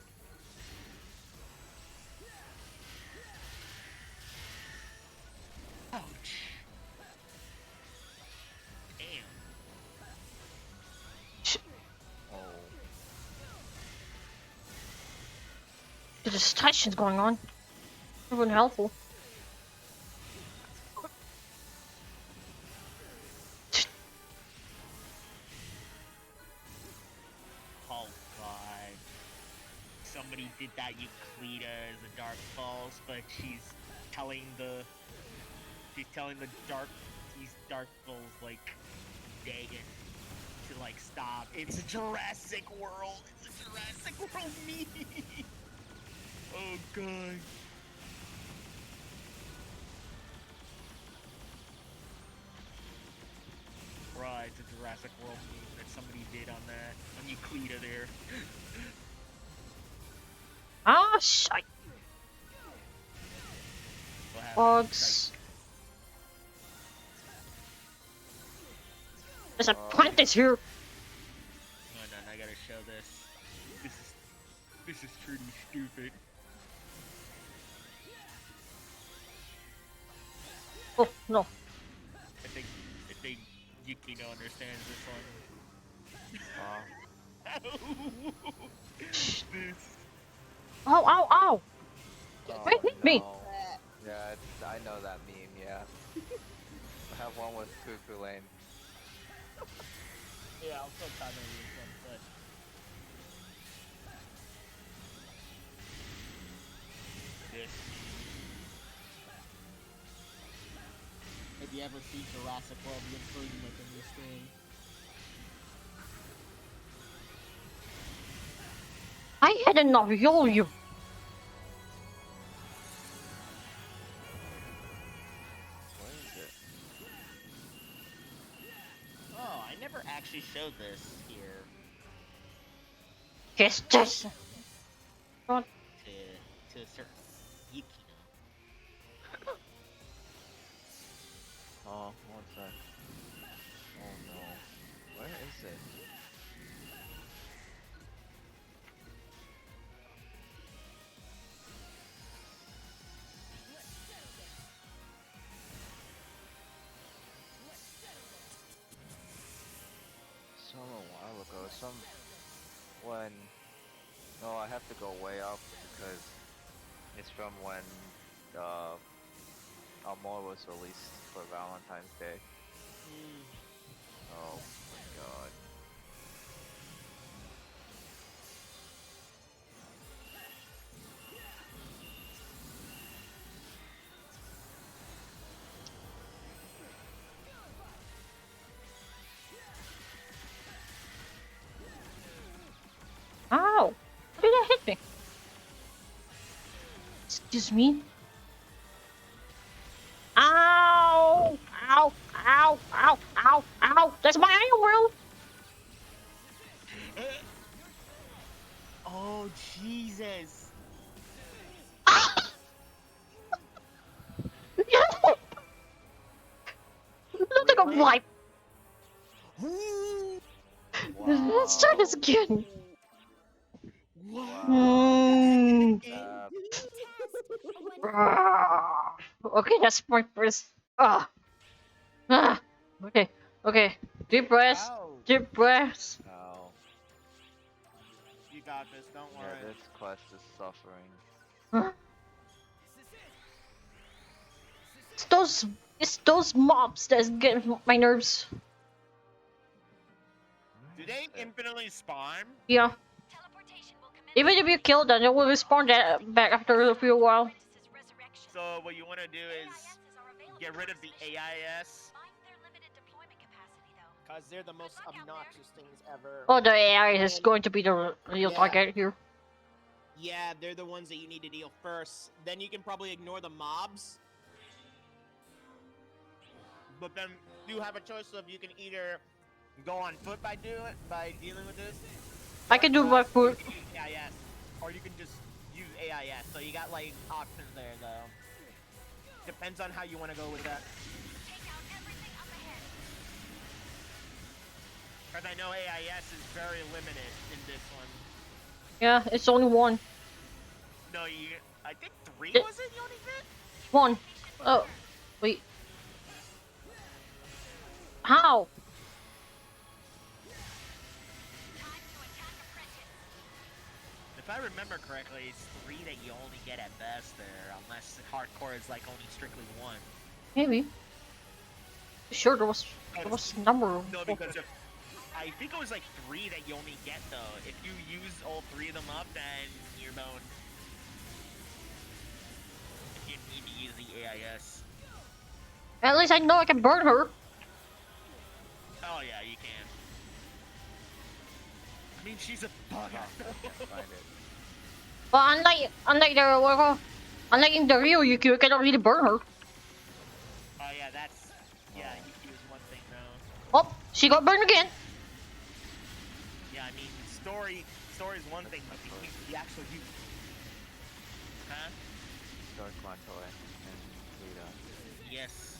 Ouch. Damn. Oh. The distractions going on. It wasn't helpful. Oh god. Somebody did that Euclida as a Dark Falls, but she's telling the these Dark Falls like Dagon to like stop. It's a Jurassic World. It's a Jurassic World meme. Oh god. Bruh, it's a Jurassic World meme that somebody did on that on Euclida there. Ah, shite. Bugs. There's a apprentice here. Hold on, I gotta show this. This is truly stupid. Oh no. I think Yukino understands this one. This. Ow, ow, ow! Oh, Wait, hit me! Yeah, I know that meme, yeah. I have one with Cuckoo Lane. Yeah, I'll still comment on this one, but... This. If you ever see Jurassic World, the improvement in this game. I had enough yo-yo. What is it? Oh, I never actually showed this here. Yes, yes. What? To a certain Yukino. Oh, one sec. Oh no. Where is it? So a while ago, when I have to go way up because it's from when Amor was released for Valentine's Day. Oh my god. Ow! How did that hit me? Excuse me? Ow! Ow! Ow! Ow! Ow! Ow! That's my iron world! Oh, Jesus! Look go wipe. Let's try this again. Mm. Okay, that's my first. Ah. Ah. Okay. Okay. Deep breaths. Deep breaths. Oh. You got this, don't worry. Yeah, this quest is suffering. Huh? It's those mobs that's getting my nerves. Do they infinitely spawn? Yeah. Even if you kill them, they will respawn back after a few while. So what you want to do is get rid of the AIS. Because they're the most obnoxious things ever. Oh, the AI And is then- going to be the real target here. Yeah, they're the ones that you need to deal first. Then you can probably ignore the mobs. But then you have a choice of you can either go on foot by dealing with this. I can do my foot. You can use AIS, or you can just use AIS. So you got like options there though. Depends on how you want to go with that. Because I know AIS is very limited in this one. Yeah, it's only one. No, I think 3 was it you only did? One. Oh, wait. How? If I remember correctly, it's 3 that you only get at best there, unless hardcore is like only strictly 1. Maybe. Sure, there was number. No, because I think it was like 3 that you only get though. If you use all 3 of them up, then you're boned. If you need to use the AIS. At least I know I can burn her. Oh yeah, you can. I mean, she's a bug. But unlike in the real, you cannot really burn her. Oh yeah, yeah. You can use one thing though. Oh, she got burned again. Yeah, I mean, story is one thing, but the actual use. Huh? Dark Matoy and Rita. Yes.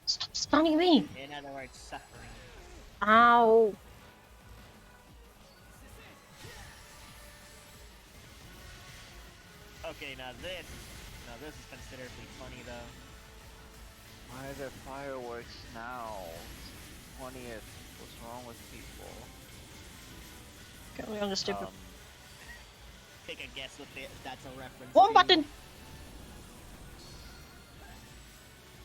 Stop stunning me. In other words, suffering. Ow. Okay, now this is considerably funny though. Why are there fireworks now? It's 20th. What's wrong with people? Can't really understand. Take a guess if that's a reference. One button.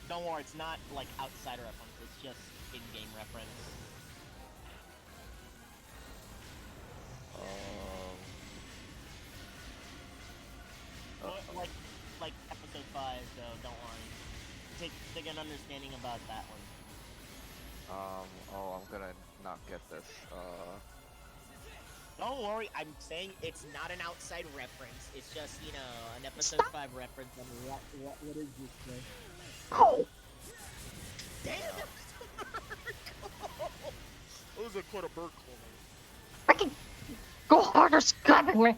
Don't worry, it's not like outside reference. It's just in-game reference. Like episode 5, so don't worry. Take an understanding about that one. Oh, I'm gonna not get this. Don't worry, I'm saying it's not an outside reference. It's just, you know, an episode 5 reference. And what is this thing? Oh! Damn! It was a quite a bird call. Freaking go harder, stabbing me.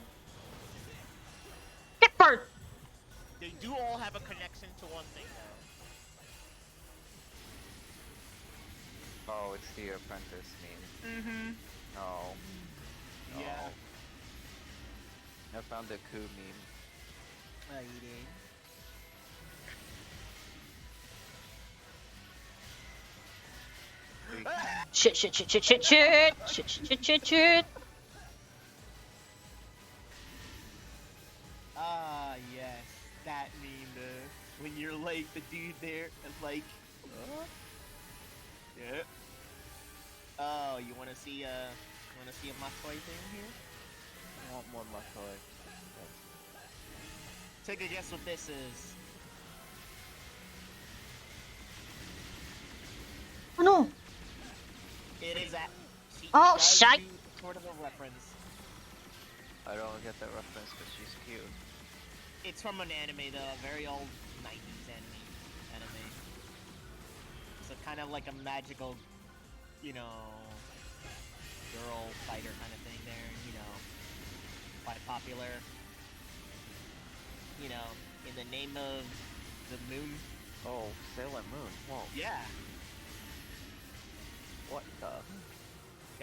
Get burned. They do all have a connection to one thing, though. Oh, it's the apprentice meme. Mm-hmm. No. Yeah. I found the coup meme. Oh, you did? Shit. Ah, yes. That meme, when you're like the dude there, and like, yeah. Oh, you wanna see a Matoy thing here? I want more Matoy. Take a guess what this is. Oh no! It is at. Oh, shite! Sort of a reference. I don't get that reference because she's cute. It's from an anime, though, a very old 90s anime. So kind of like a magical, you know, girl fighter kind of thing there, you know, quite popular. You know, in the name of the moon, Oh, Sailor Moon. Whoa. Yeah. What the?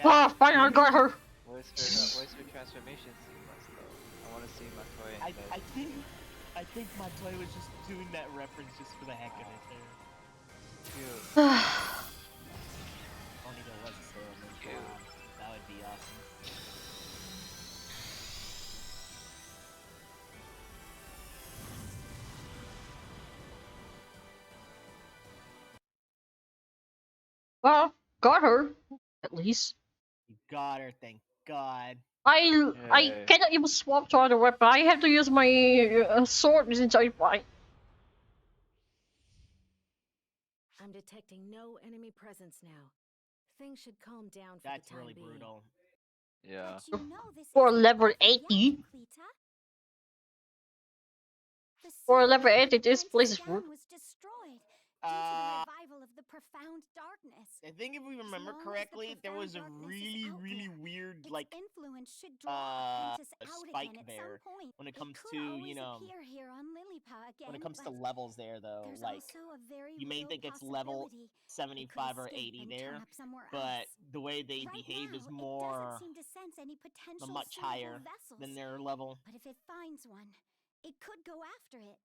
Ah, finally I got her. Where's her transformation sequence though? I want to see Matoy and I think Montoya was just doing that reference just for the heck of it there. Cute. Only there was a Sailor Moon collab. That would be awesome. Well, got her. At least. You got her, thank God. I cannot even swap to other weapon. I have to use my sword since I fight. I'm detecting no enemy presence now. Things should calm down for That's the time really being. brutal. Yeah. But you know this For isn't level over yet, 80. Yuklita. The For seal level keeping 80, the this place princess is rude. down was destroyed due to the revival of the profound darkness. I think if we remember As long as the correctly, there was a profound darkness is really, out really there, weird its influence should draw Princess out spike again at there some point. when it comes could to, always you know, appear here on Lilliput again, when it comes to but levels there though, there's like also a very you may real think it's level possibility it 75 could or escape 80 and there, turn up somewhere but else. the way they Right behave now, is it more doesn't seem to sense any potential much suitable higher vessels. than their level. But if it finds one, it could go after it.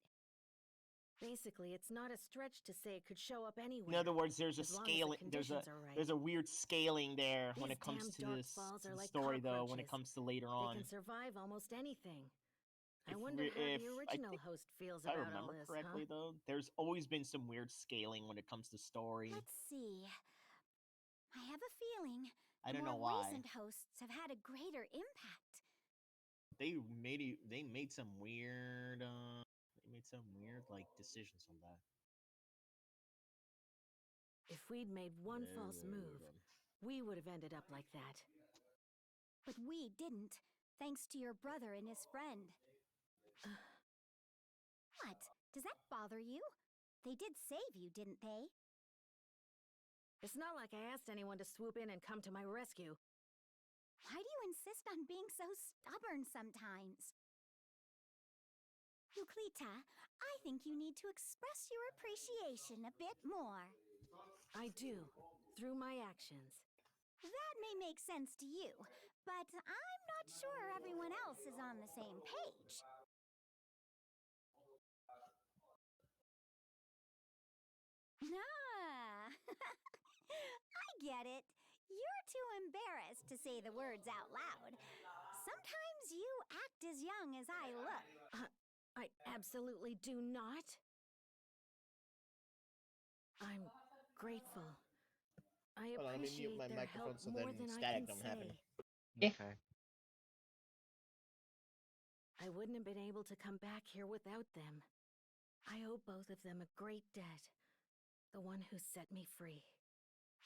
Basically, it's not a stretch to say it could show up anywhere. In other words, there's a as long as the scaling. There's conditions are right. a weird scaling there when These it comes damn to dark this falls are the like story though. When it cockroaches. comes to later They on, can survive almost anything. I If wonder we- how if the I original think- host feels if I about all remember this, correctly huh? though, there's always been some weird scaling when it comes to story. Let's see. I have a feeling I the don't know more why. recent hosts have had a greater impact. They made some weird like decisions on that. If we'd made one false move, we would have ended up like that. But we didn't, thanks to your brother and his friend. What? Does that bother you? They did save you, didn't they? It's not like I asked anyone to swoop in and come to my rescue. Why do you insist on being so stubborn sometimes? Yuklita, I think you need to express your appreciation a bit more. I do, through my actions. That may make sense to you, but I'm not sure everyone else is on the same page. Ah, I get it. You're too embarrassed to say the words out loud. Sometimes you act as young as I look. I absolutely do not. I'm grateful. I Hold on, let me mute appreciate my their microphone help so more then than I static can don't say. happen. Okay. I wouldn't have been able to come back here without them. I owe both of them a great debt. The one who set me free.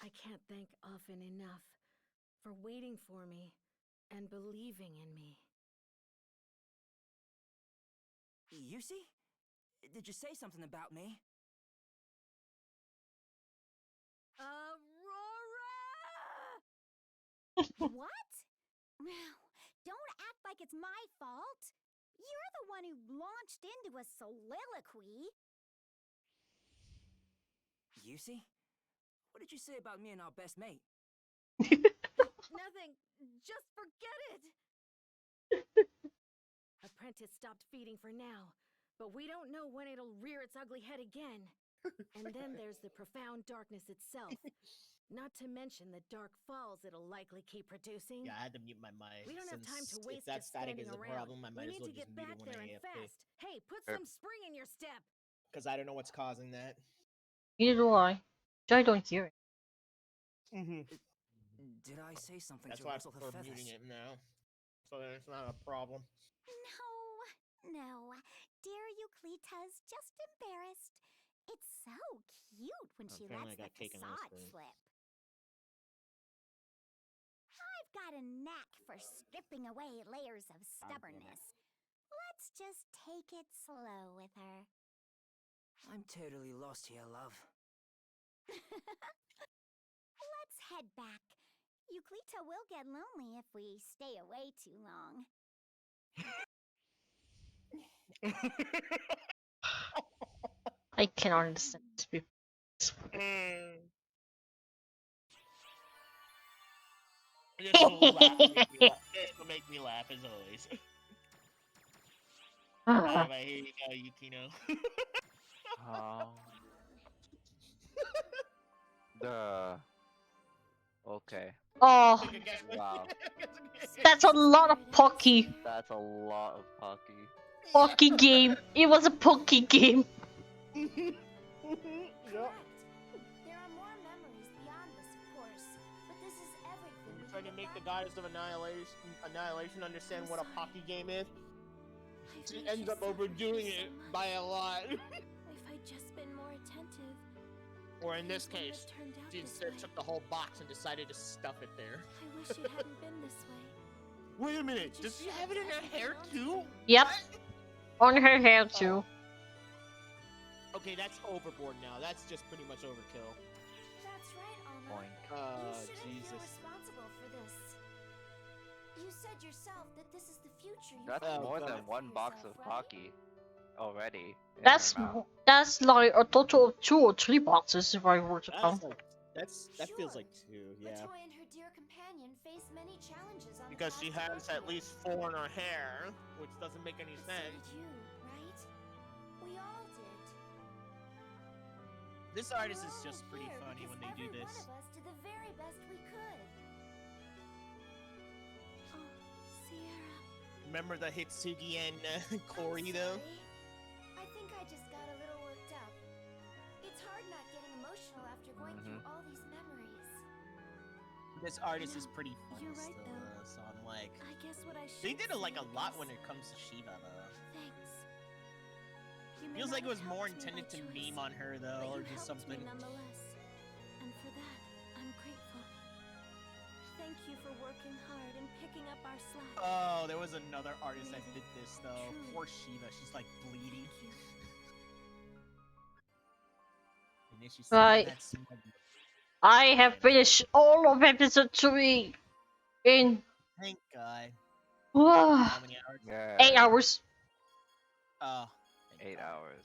I can't thank often enough for waiting for me and believing in me. Yusi? Did you say something about me? Aurora! What? Now, don't act like it's my fault. You're the one who launched into a soliloquy. Yusi? What did you say about me and our best mate? Nothing. Just forget it. Apprentice stopped feeding for now, but we don't know when it'll rear its ugly head again. And then there's the profound darkness itself. Not to mention the dark falls it'll likely keep producing. Yeah, I had to mute my mic. We don't have time to Since waste if that just static standing is a around. problem, I We might as need well to just get mute back it when there I and AFK. fast. Hey, put Sure. some spring in your step. Because I don't know what's causing that. Neither do I. I don't hear it. Did I say something That's to why I rustle her prefer feathers? muting it now, so that it's not a problem. No. Dear Euclita's just embarrassed. It's so cute when she Apparently lets I the got cake and ice facade cream. slip. I've got a knack for stripping away layers of stubbornness. Let's just take it slow with her. I'm totally lost here, love. Let's head back. Euclita will get lonely if we stay away too long. I cannot understand these people. This will make me laugh as always. Alright, here you go, Yukino. The okay. Oh, Wow. that's a lot of Pocky. That's a lot of hockey. Pocky game. It was a Pocky game. Correct. There are more memories beyond this, of course, but this is everything. You're trying to make the goddess of annihilation understand what a pocky game is. She ends up overdoing it by a lot. If I'd just been more attentive. Or in this case, she instead took the whole box and decided to stuff it there. I wish it hadn't been this way. Wait a minute, does she have it in her hair too? Yep. On her hair too. Okay, that's overboard now. That's just pretty much overkill. That's right, Alma. You shouldn't Jesus. feel responsible for this. You said yourself that this is the future. That's more than one box of hockey already. in That's her mouth. like a total of 2 or 3 boxes if I were to count. That feels like 2, yeah. Latoy and her dear companion face many challenges on Because the she path to has at Rerun. least 4 in her hair, which doesn't make any So sense. did you, right? We all did. This artist is We're all just pretty here funny when they because do every this. One of us did the very best we could. Oh, Sierra. Remember the Hitsugi and Cory I'm though? sorry. I think I just got a little worked up. It's hard not getting emotional after going through all these memories. This artist is pretty funny you're right, still, though. so I'm like... I guess what I should They did a say lot is when it comes to Shiva though. thanks. You may Feels not like it was have more helped me intended by to choice, meme on her but though, or you just helped something. me nonetheless. And for that, I'm grateful. Thank you for working hard and picking up our slack. Oh, there was another artist that did this though. Poor Shiva, she's like bleeding. And then she's Right. that smug. I have finished all of episode 3 in Thank God. How How many hours? 8 hours. Oh. 8 hours.